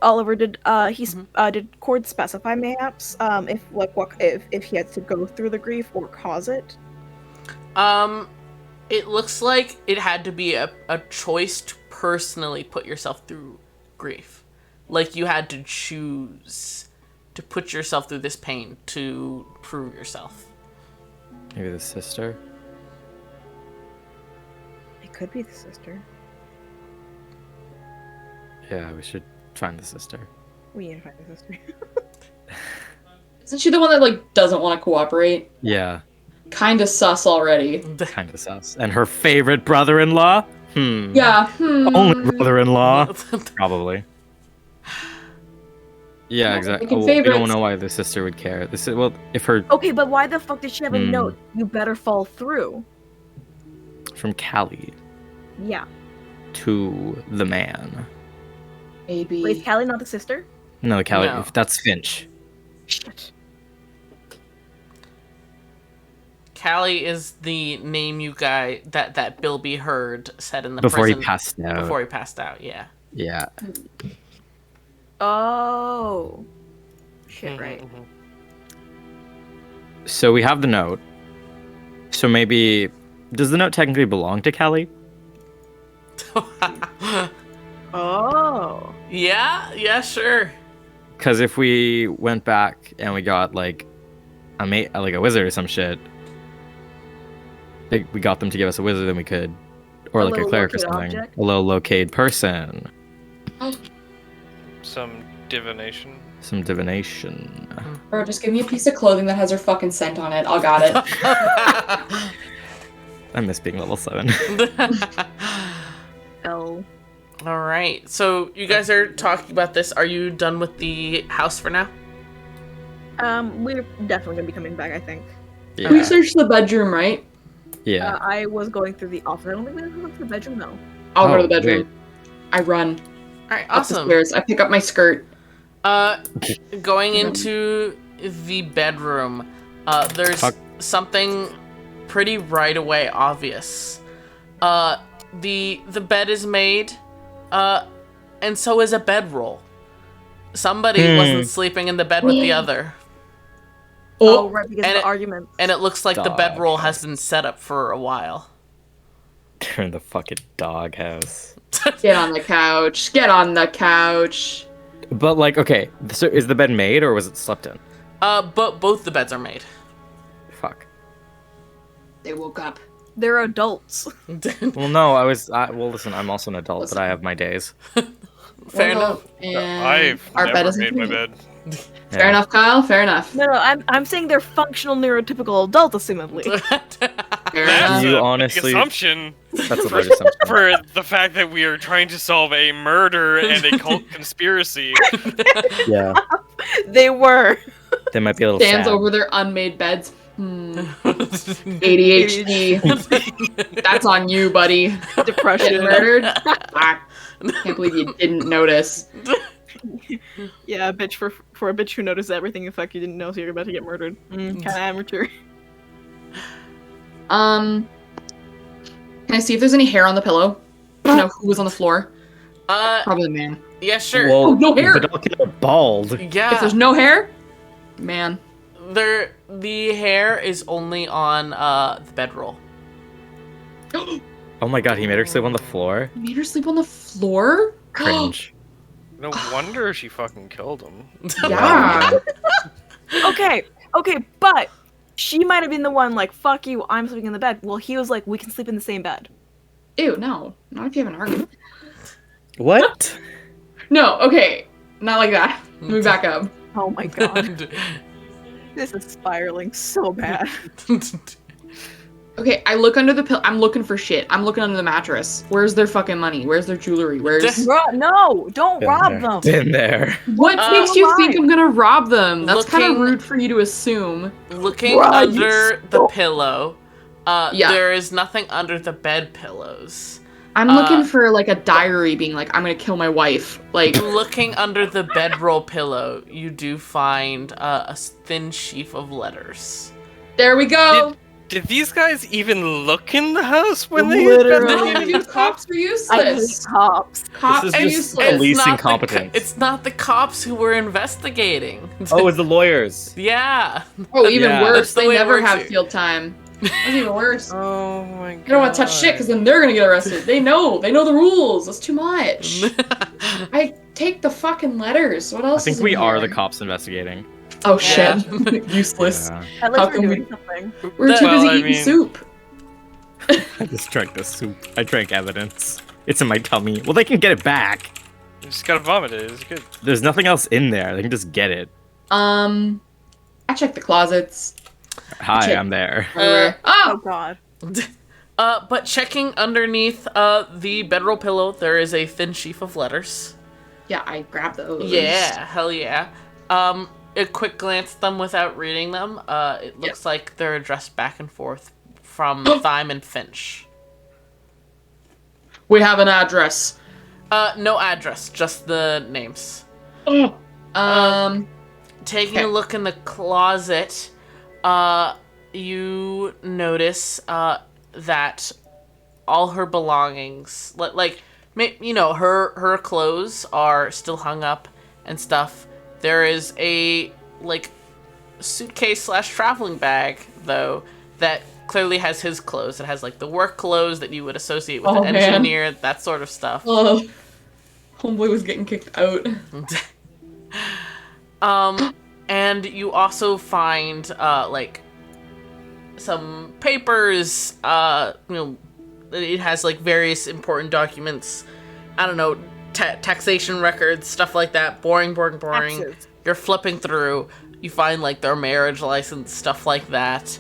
Oliver, did did Cord specify mayhaps if he had to go through the grief or cause it? It looks like it had to be a choice to personally put yourself through grief. Like you had to choose to put yourself through this pain to prove yourself. Maybe the sister. It could be the sister. Yeah, we should find the sister. We need to find the sister. Isn't she the one that like doesn't want to cooperate? Yeah, Kinda sus already. kind of sus. And her favorite brother-in-law? Yeah. Only brother-in-law? Probably. Yeah, No, exactly. making Oh, we don't favorites. know why the sister would care. This is, well, if her Okay, but why the fuck did she have a Hmm. note? You better fall through. from Callie Yeah. to the man. Maybe. Wait, is Callie not the sister? No, Callie. No. That's Finch. Shit. Callie is the name you guys that Bilby heard said in the Before he prison passed out. before he passed out. Yeah. Yeah. Oh. Shit, right. So we have the note. So maybe does the note technically belong to Callie? Oh. Yeah, sure. Because if we went back and we got like a wizard or some shit, like we got them to give us a wizard, then we could, or A like a little cleric or locate something, object? a little locate person, Some divination. some divination. Bro, just give me a piece of clothing that has her fucking scent on it. I'll got it. I miss being level 7. L. All right. So you guys are talking about this. Are you done with the house for now? We're definitely gonna be coming back, I think. Yeah. We searched the bedroom, right? Yeah. I was going through the office. I don't think we went to the bedroom, though. I'll go Oh, to the bedroom. wait. I run All right. up the Awesome. stairs. I pick up my skirt. Going into the bedroom, there's Fuck. something pretty right away obvious. The bed is made, and so is a bedroll. Somebody wasn't sleeping in the bed with the other, Oh, right, because and of the it- argument. and it looks like the Dog bedroll has been set up for a while. Turn the fucking doghouse. Get on the couch. Get on the couch. But like, okay, so is the bed made or was it slept in? But both the beds are made. Fuck. They woke up. They're adults. Well, no, well, listen, I'm also an adult, but I have my days. Fair enough. And I've our bed never isn't made my complete. bed. Fair enough, Kyle. Fair enough. No, I'm saying they're functional neurotypical adults, assumedly. Fair That's enough. You a honestly- big assumption That's a large assumption. for the fact that we are trying to solve a murder and a cult conspiracy. Yeah, They were. they might be a little Stands sad. over their unmade beds. ADHD. That's on you, buddy. Depression. Get murdered? Fuck. Can't believe you didn't notice. Yeah, a bitch for a bitch who noticed everything the fuck you didn't know, so you're about to get murdered. Kind of amateur. Can I see if there's any hair on the pillow? To know who was on the floor? Probably the man. Yeah, sure. Well, Oh, no hair! The doll bald. Yeah. If there's no hair, man. The hair is only on the bedroll. Oh my god, he made her sleep on the floor? Made her sleep on the floor? Cringe. No wonder she fucking killed him. Yeah. Okay, but she might have been the one like, fuck you, I'm sleeping in the bed. Well, he was like, we can sleep in the same bed. Ew, no. Not if you have an argument. What? No, okay. Not like that. Let me back up. Oh my god. This is spiraling so bad. Okay, I look under the pill. I'm looking for shit. I'm looking under the mattress. Where's their fucking money? Where's their jewelry? Where's... No, don't rob them. It's in there. What makes you think alive. I'm gonna rob them? That's kind of Looking- rude for you to assume. Looking Bruh, under the pillow, Yeah. there is nothing under the bed pillows. I'm looking for like a diary being like, I'm gonna kill my wife. Like, Looking under the bedroll pillow, you do find a thin sheaf of letters. there we go. Did these guys even look in the house when they No, investigated? dude, cops are I hate useless. cops. Cops This are is just useless. police not the incompetence. it's not the cops who were investigating. Oh, it's the lawyers. Yeah. Oh, even Yeah. worse, That's the they way it never works have here. field time. That's even worse. Oh my god. They don't want to touch shit because then they're gonna get arrested. They know the rules. That's too much. I take the fucking letters. What I else? think is we in are here? the cops investigating. Oh Yeah. shit! Useless. Yeah. At How least we're come we- doing something. We're too Well, busy I eating mean- soup. I just drank the soup. I drank evidence. It's in my tummy. Well, they can get it back. You just gotta vomit it. It's good. There's nothing else in there. They can just get it. I checked the closets. Hi, Check. I'm there. Oh Oh, god. But checking underneath the bedroll pillow, there is a thin sheaf of letters. yeah, I grabbed those. Yeah, hell yeah. A quick glance at them without reading them. It looks like they're addressed back and forth from Thyme and Finch. We have an address. No address, just the names. Taking Okay. a look in the closet, you notice that all her belongings, her clothes are still hung up and stuff. There is a suitcase / traveling bag though that clearly has his clothes. It has the work clothes that you would associate with Oh, an man. engineer, that sort of stuff. Oh, homeboy was getting kicked out. And you also find some papers. It has various important documents. I don't know, taxation records, stuff like that. Boring. Taxes. You're flipping through. You find their marriage license, stuff like that.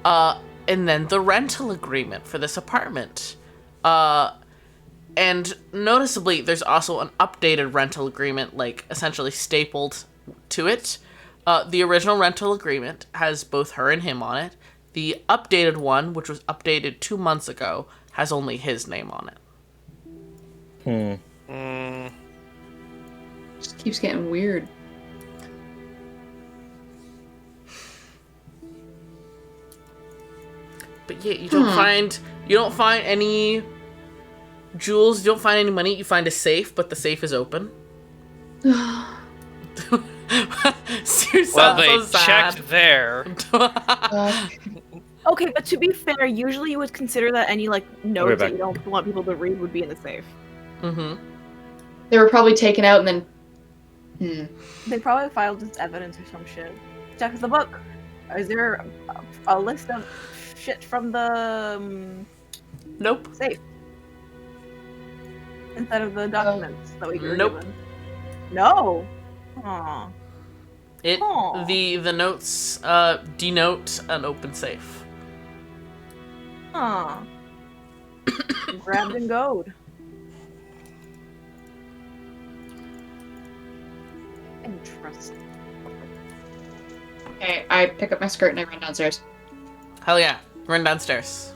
And then the rental agreement for this apartment. And noticeably, there's also an updated rental agreement, essentially stapled to it. The original rental agreement has both her and him on it. The updated one, which was updated 2 months ago, has only his name on it. Just keeps getting weird. But yeah, you don't find any jewels, you don't find any money. You find a safe, but the safe is open. Seriously, Well, they so sad. checked there. Okay, but to be fair, usually you would consider that any notes back. that you don't want people to read would be in the safe. Mm-hmm. They were probably taken out and then. They probably filed as evidence or some shit. Check the book. Is there a list of shit from the Nope. safe instead of the documents that we were Nope. given? No. Aw. Aw. The notes denote an open safe. Huh. Grabbed and goed. Interesting. Okay, I pick up my skirt and I run downstairs. Hell yeah. Run downstairs.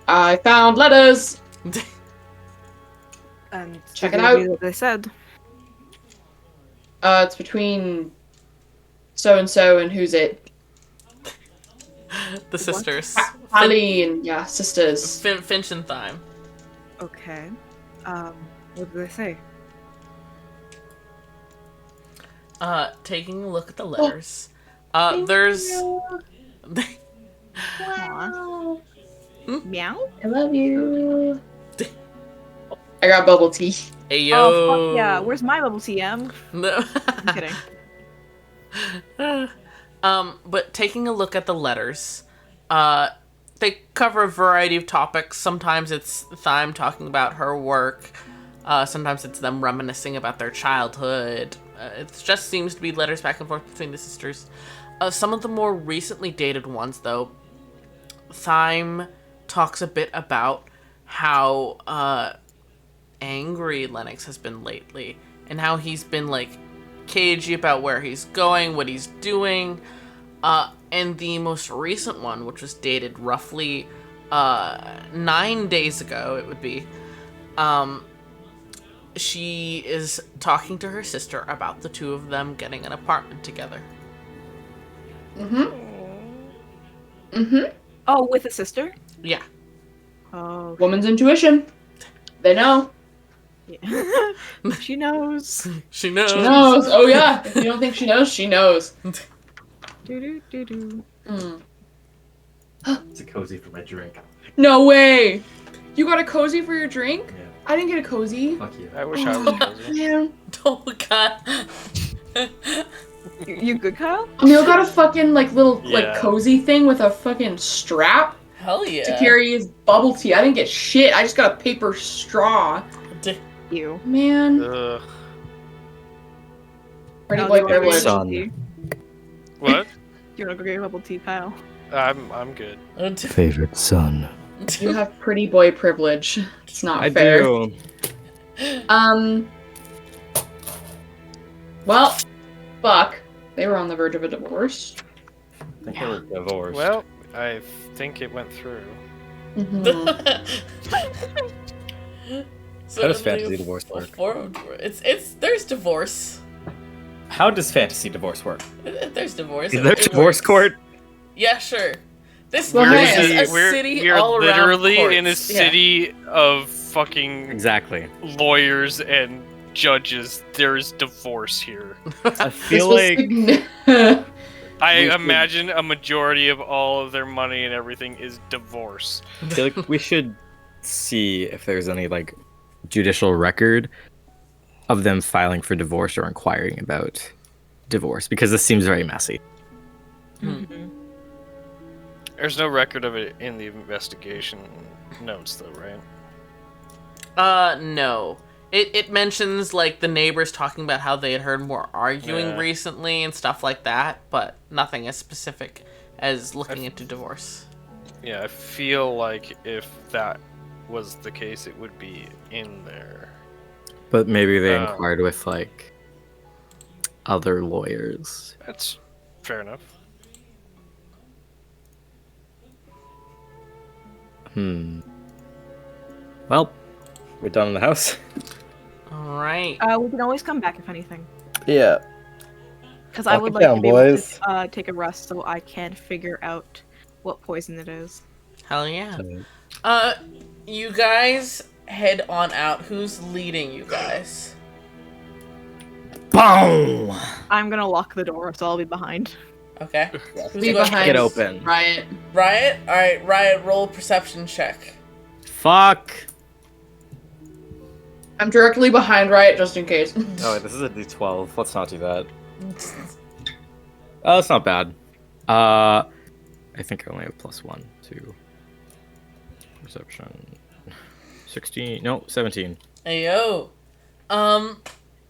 I found letters. And Check it did you out. do what they said. It's between so and so and who's it? The sisters. Eileen, yeah, sisters. Finch and Thyme. Okay. What do they say? Taking a look at the letters. There's. Aw. Meow? I love you. I got bubble tea. Hey yo. Oh, fuck yeah. Where's my bubble tea, Em? No. I'm kidding. But taking a look at the letters, they cover a variety of topics. Sometimes it's Thyme talking about her work. Sometimes it's them reminiscing about their childhood. It just seems to be letters back and forth between the sisters. Some of the more recently dated ones, though, Thyme talks a bit about how angry Lennox has been lately, and how he's been, like, cagey about where he's going, what he's doing. And the most recent one, which was dated roughly 9 days ago, it would be, she is talking to her sister about the two of them getting an apartment together. Oh, with a sister? Yeah. Oh. Woman's intuition. They know. Yeah. She knows. She knows. She knows. Oh yeah. If you don't think she knows, she knows. Do. It's a cozy for my drink. No way. You got a cozy for your drink? Yeah. I didn't get a cozy. Fuck you. I wish I was cozy. Man. Oh god. You good, Kyle? Neil got a fucking little Yeah. cozy thing with a fucking strap Hell yeah. to carry his bubble tea. I didn't get shit. I just got a paper straw. You. Man. Ugh. Pretty Kyle, boy do you wanna go privilege. get Son. tea? What? Do you wanna go get your bubble tea, Kyle? I'm good. Favorite son. You have pretty boy privilege. It's not I fair. do. Well, fuck. They were on the verge of a divorce. I think they were divorced. Well, I think it went through. Mhm. So How does it'll be fantasy a divorce work? It's there's divorce. How does fantasy divorce work? There's divorce. Is there It divorce works. court? Yeah, sure. This Well, is hey, a city we're all around literally courts. in a Yeah. city of fucking Exactly. lawyers and judges. There's divorce here. I feel like I We should- imagine a majority of all of their money and everything is divorce. I feel like we should see if there's any judicial record of them filing for divorce or inquiring about divorce, because this seems very messy. There's no record of it in the investigation notes, though, right? No. It mentions the neighbors talking about how they had heard more arguing Yeah. recently and stuff like that, but nothing as specific as looking into divorce. Yeah, I feel like if that was the case, it would be in there. But maybe they Oh. inquired with other lawyers. That's fair enough. Well, we're done in the house. All right. We can always come back if anything. Yeah. Because I Lock would it like down, to be able boys. to take a rest so I can figure out what poison it is. Hell yeah. You guys head on out. Who's leading you guys? Boom! I'm gonna lock the door, so I'll be behind. Okay. Who's Be going behind. Get open. Riot. Riot? Alright, Riot, roll a perception check. Fuck! I'm directly behind Riot just in case. Oh, wait, this is a D12. Let's not do that. Oh, that's not bad. I think I only have +1 to perception. 16. No, 17. Ayo.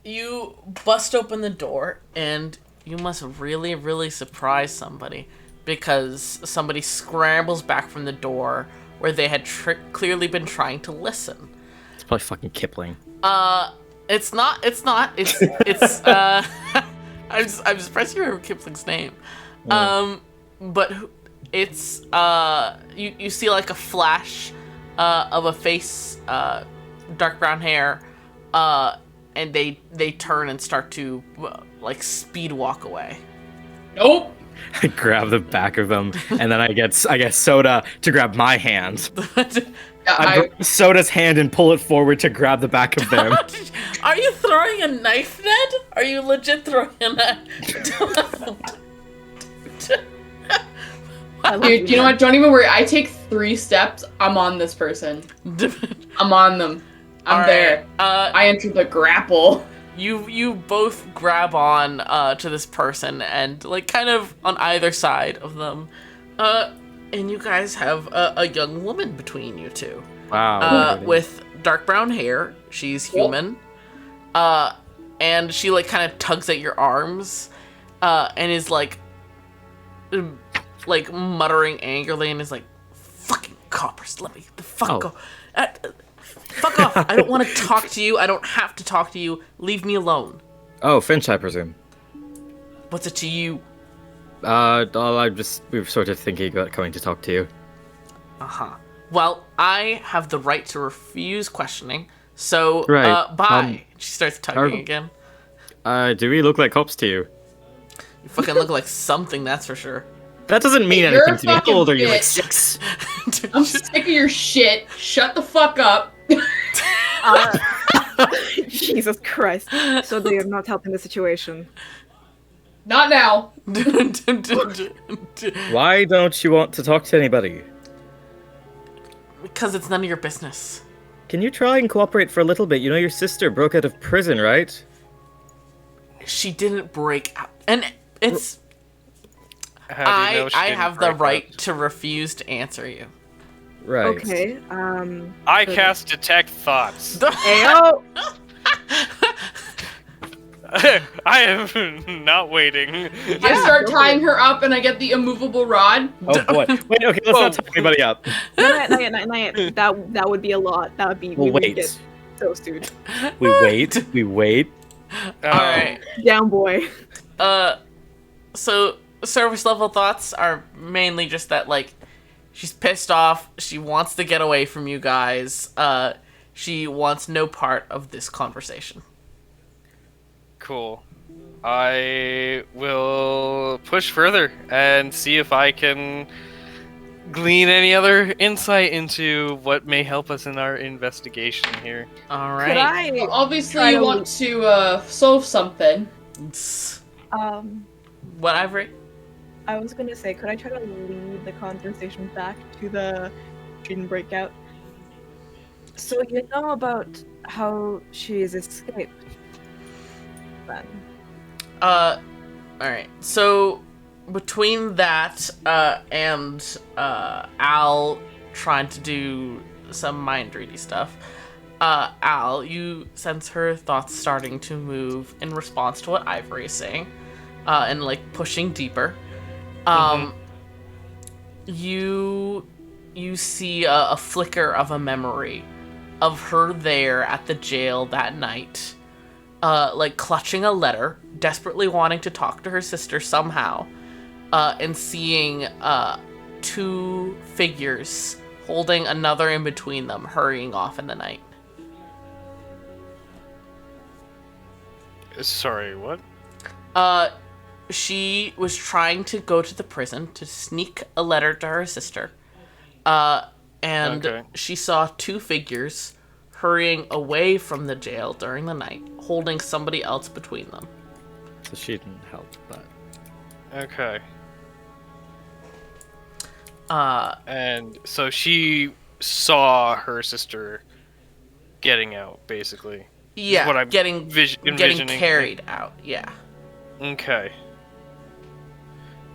You bust open the door, and you must really, really surprise somebody, because somebody scrambles back from the door where they had clearly been trying to listen. It's probably fucking Kipling. It's not. It's I'm surprised you remember Kipling's name. But it's you see a flash of a face, dark brown hair, and they turn and start to speed walk away. Nope. I grab the back of them, and then I get Soda to grab my hand. I grab Soda's hand and pull it forward to grab the back of them. Are you throwing a knife, Ned? Are you legit throwing a knife? Dude, you know what? Don't even worry. I take 3 steps. I'm on this person. I'm on them. I'm there. I enter the grapple. You both grab on to this person and like kind of on either side of them, and you guys have a young woman between you two. Wow. With dark brown hair. She's human. And she like kind of tugs at your arms, and is like muttering angrily and is like, "Fucking coppers, let me the fuck go. Fuck off. I don't want to talk to you. I don't have to talk to you. Leave me alone." Oh, Finch, I presume. What's it to you? We were sort of thinking about coming to talk to you. Uh-huh. Well, I have the right to refuse questioning, so, Right. bye. She starts tugging again. Do we look like cops to you? You fucking look like something, that's for sure. That doesn't mean You're anything to me. a How old are you? Like bitch. 6? I'm sick of your shit. Shut the fuck up. Jesus Christ. So they are not helping the situation. Not now. Why don't you want to talk to anybody? Because it's none of your business. Can you try and cooperate for a little bit? You know your sister broke out of prison, right? She didn't break out. And it's... How do you know she I didn't have the break right out? to refuse to answer you. Right. Okay, I cast detect thoughts. Ayo! I am not waiting. I start tying her up and I get the immovable rod. Oh boy. Wait, okay, let's not tie anybody up. Not yet. That would be a lot. That would be. We'll we would wait. get so sued. We wait. Alright. Down, boy. So service level thoughts are mainly just that, like, she's pissed off. She wants to get away from you guys. She wants no part of this conversation. Cool. I will push further and see if I can glean any other insight into what may help us in our investigation here. All Could right. I? Obviously, try you to- want to solve something. What, Ivory? I was gonna say, could I try to lead the conversation back to the student breakout? So you know about how she's escaped, then? Alright. So, between that, and, Al trying to do some mind ready stuff, Al, you sense her thoughts starting to move in response to what Ivory is saying, and, like, pushing deeper. You see a flicker of a memory of her there at the jail that night, like clutching a letter, desperately wanting to talk to her sister somehow, and seeing 2 figures holding another in between them, hurrying off in the night. Sorry, what? She was trying to go to the prison to sneak a letter to her sister, and Okay. she saw 2 figures hurrying away from the jail during the night, holding somebody else between them. So she didn't help, but Okay. And so she saw her sister getting out, basically. yeah, what I'm getting envisioning. carried out. Yeah. Okay.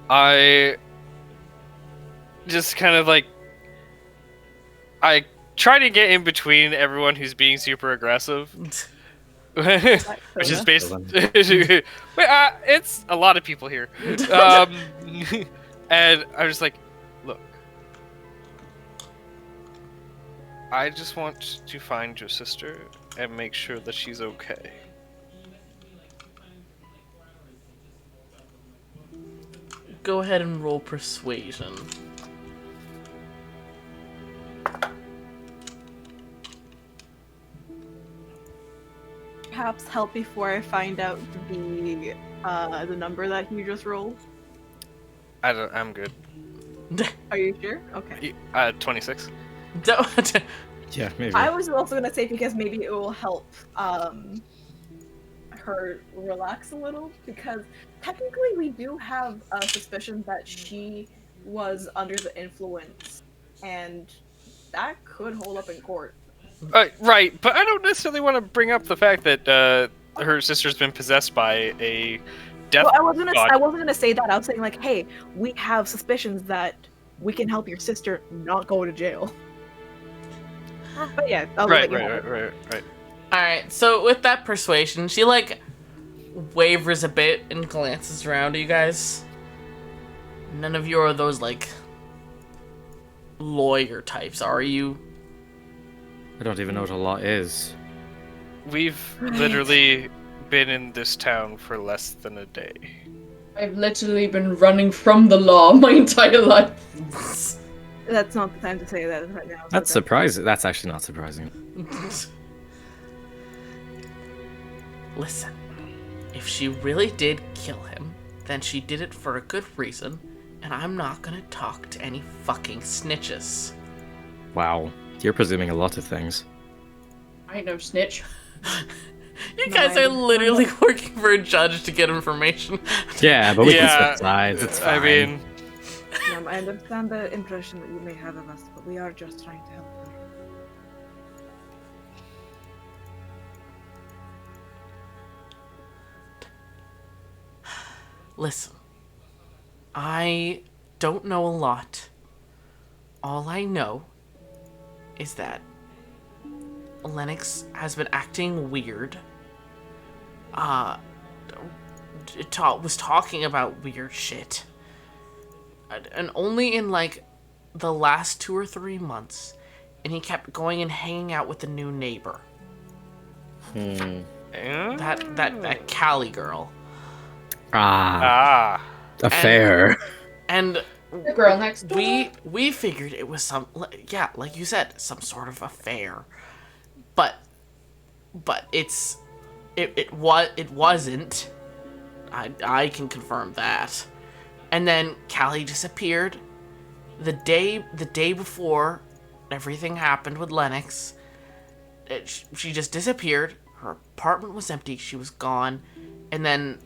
I just kind of like I try to get in between everyone who's being super aggressive, which is basically it's a lot of people here, and I'm just like, look, I just want to find your sister and make sure that she's okay. Go ahead and roll persuasion. Perhaps help before I find out the number that you just rolled. I'm good. Are you sure? Okay. 26. Don't. Yeah, maybe. I was also gonna say because maybe it will help her relax a little, because technically we do have a suspicion that she was under the influence, and that could hold up in court. Right, but I don't necessarily want to bring up the fact that her sister's been possessed by a death Well, god. I wasn't gonna say that. I was saying like, hey, we have suspicions that we can help your sister not go to jail. But yeah, I'll let you have it. Right. Alright, so with that persuasion, she, like, wavers a bit and glances around at you guys. None of you are those, like, lawyer types, are you? I don't even know what a law is. We've literally been in this town for less than a day. I've literally been running from the law my entire life. That's not the time to say that right now. That's surprising. That's actually not surprising. Listen, if she really did kill him, then she did it for a good reason, and I'm not gonna talk to any fucking snitches. Wow, you're presuming a lot of things. I ain't no snitch. You guys are literally working for a judge to get information. Yeah, but we can switch sides. It's fine. I mean, I understand the impression that you may have of us, but we are just trying to help her. Listen, I don't know a lot. All I know is that Lennox has been acting weird. Was talking about weird shit. And only in, like, the last 2 or 3 months. And he kept going and hanging out with the new neighbor. That Callie girl. Affair. And The girl next door. we figured it was some, yeah, like you said, some sort of affair. But it wasn't. I can confirm that. And then Callie disappeared the day before everything happened with Lennox. She just disappeared. Her apartment was empty. She was gone. And then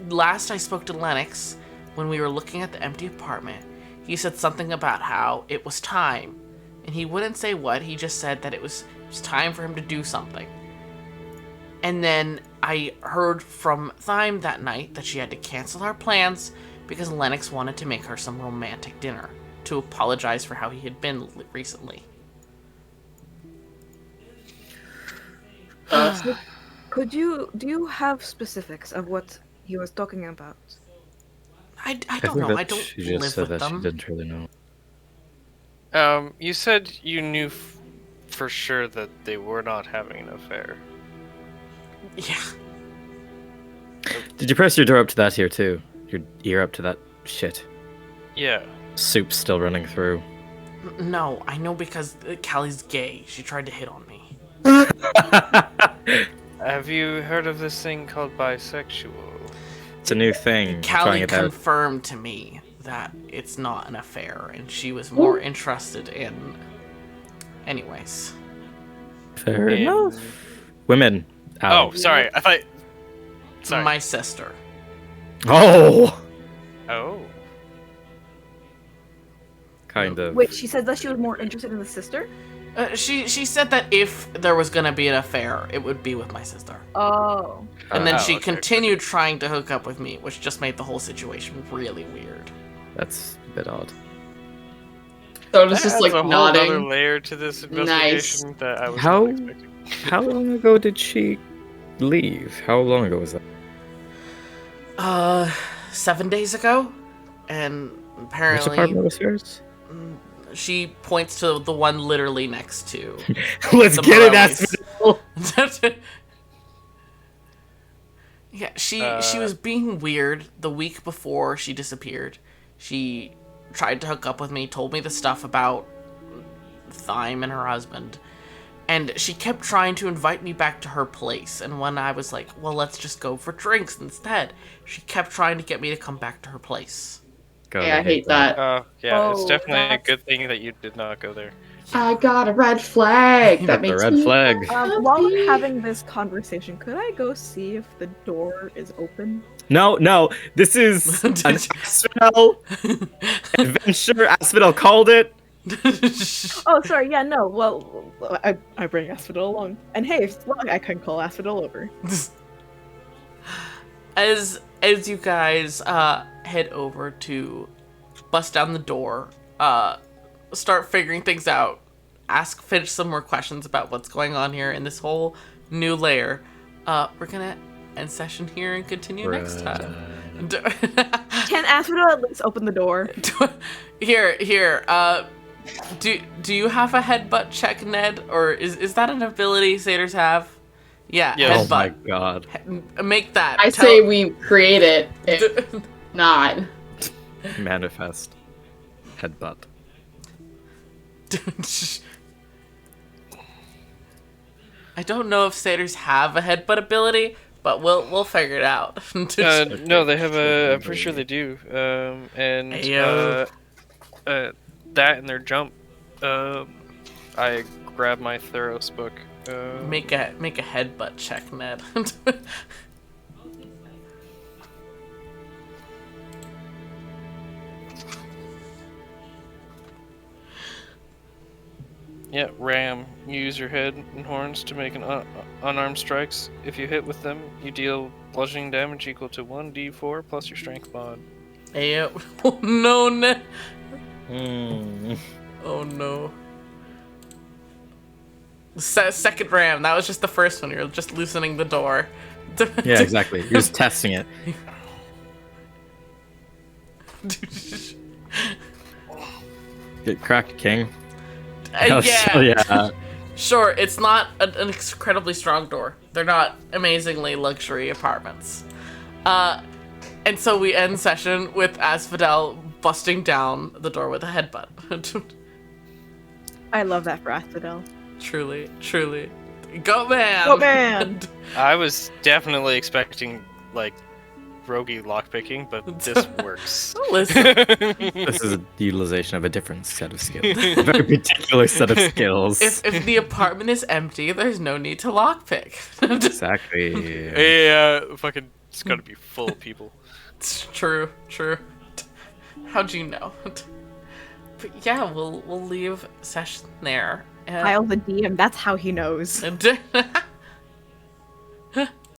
last I spoke to Lennox, when we were looking at the empty apartment, he said something about how it was time. And he wouldn't say what, he just said that it was time for him to do something. And then I heard from Thyme that night that she had to cancel our plans because Lennox wanted to make her some romantic dinner to apologize for how he had been recently. Do you have specifics of what he was talking about? I don't know. I don't She just live said with that she them. didn't really know. you said you knew for sure that they were not having an affair. Yeah. Did you press your door up to that here too? Your ear up to that shit. Yeah. Soup's still running through. No, I know because Callie's gay. She tried to hit on me. Have you heard of this thing called bisexual? It's a new thing. I'm trying Callie it out. confirmed to me that it's not an affair, and she was more interested in... Anyways. Fair enough. Women. Oh, sorry. I thought. Sorry. My sister. Oh! Oh. Kind of. Wait, she said that she was more interested in the sister? She said that if there was gonna be an affair, it would be with my sister. Oh. And then she okay. continued trying to hook up with me, which just made the whole situation really weird. That's a bit odd. So it's That just adds like a whole other nodding. layer to this Nice. investigation that I was How- not expecting. How long ago did she leave? How long ago was that? 7 days ago, and Which apparently apartment was hers? she points to the one literally next to. Let's the get it, Morellis. Aspinall! Yeah, she was being weird the week before she disappeared. She tried to hook up with me, told me the stuff about Thyme and her husband, And she kept trying to invite me back to her place. And when I was like, well, let's just go for drinks instead, she kept trying to get me to come back to her place. God, Yeah, I hate that. Yeah, it's Oh, definitely a that's- good thing that you did not go there. I got a red flag. That Got the makes red me flag. While we're happy. having this conversation, could I go see if the door is open? No, this is an Asphodel adventure. Asphodel called it. Oh, sorry. Yeah, no. Well, I bring Asphodel along, and hey, if it's wrong, I can call Asphodel over. As you guys head over to bust down the door, start figuring things out, finish some more questions about what's going on here in this whole new layer, we're gonna end session here and continue next time. Can Asphodel at least open the door? Here, do you have a headbutt check, Ned, or is that an ability satyrs have? Yeah, Yes. Oh my headbutt. god. Make that. I say we create it. If not. Manifest. Headbutt. I don't know if satyrs have a headbutt ability, but we'll figure it out. No, they have a. I'm pretty sure they do. And Ayo. that and their jump. I grab my Theros book. Make a headbutt check, Ned. Yeah, ram. Use your head and horns to make unarmed strikes. If you hit with them, you deal bludgeoning damage equal to 1d4 plus your strength mod. Ayo. Oh no, Ned. Hmm. Oh no. Second ram. That was just the first one. You're just loosening the door. Yeah, exactly. You're just testing it. Get cracked, King. Hell yeah. Sure, it's not an incredibly strong door. They're not amazingly luxury apartments. And so we end session with Asphodel busting down the door with a headbutt. I love that for Asphodel. Truly. Go man! Go man! I was definitely expecting, like, roguey lockpicking, but this works. Listen. This is a utilization of a different set of skills. A very particular set of skills. If the apartment is empty, there's no need to lockpick. Exactly. Yeah, fucking, it's gotta be full of people. It's true. How'd you know? But yeah, we'll leave session there. Kyle the DM, that's how he knows. And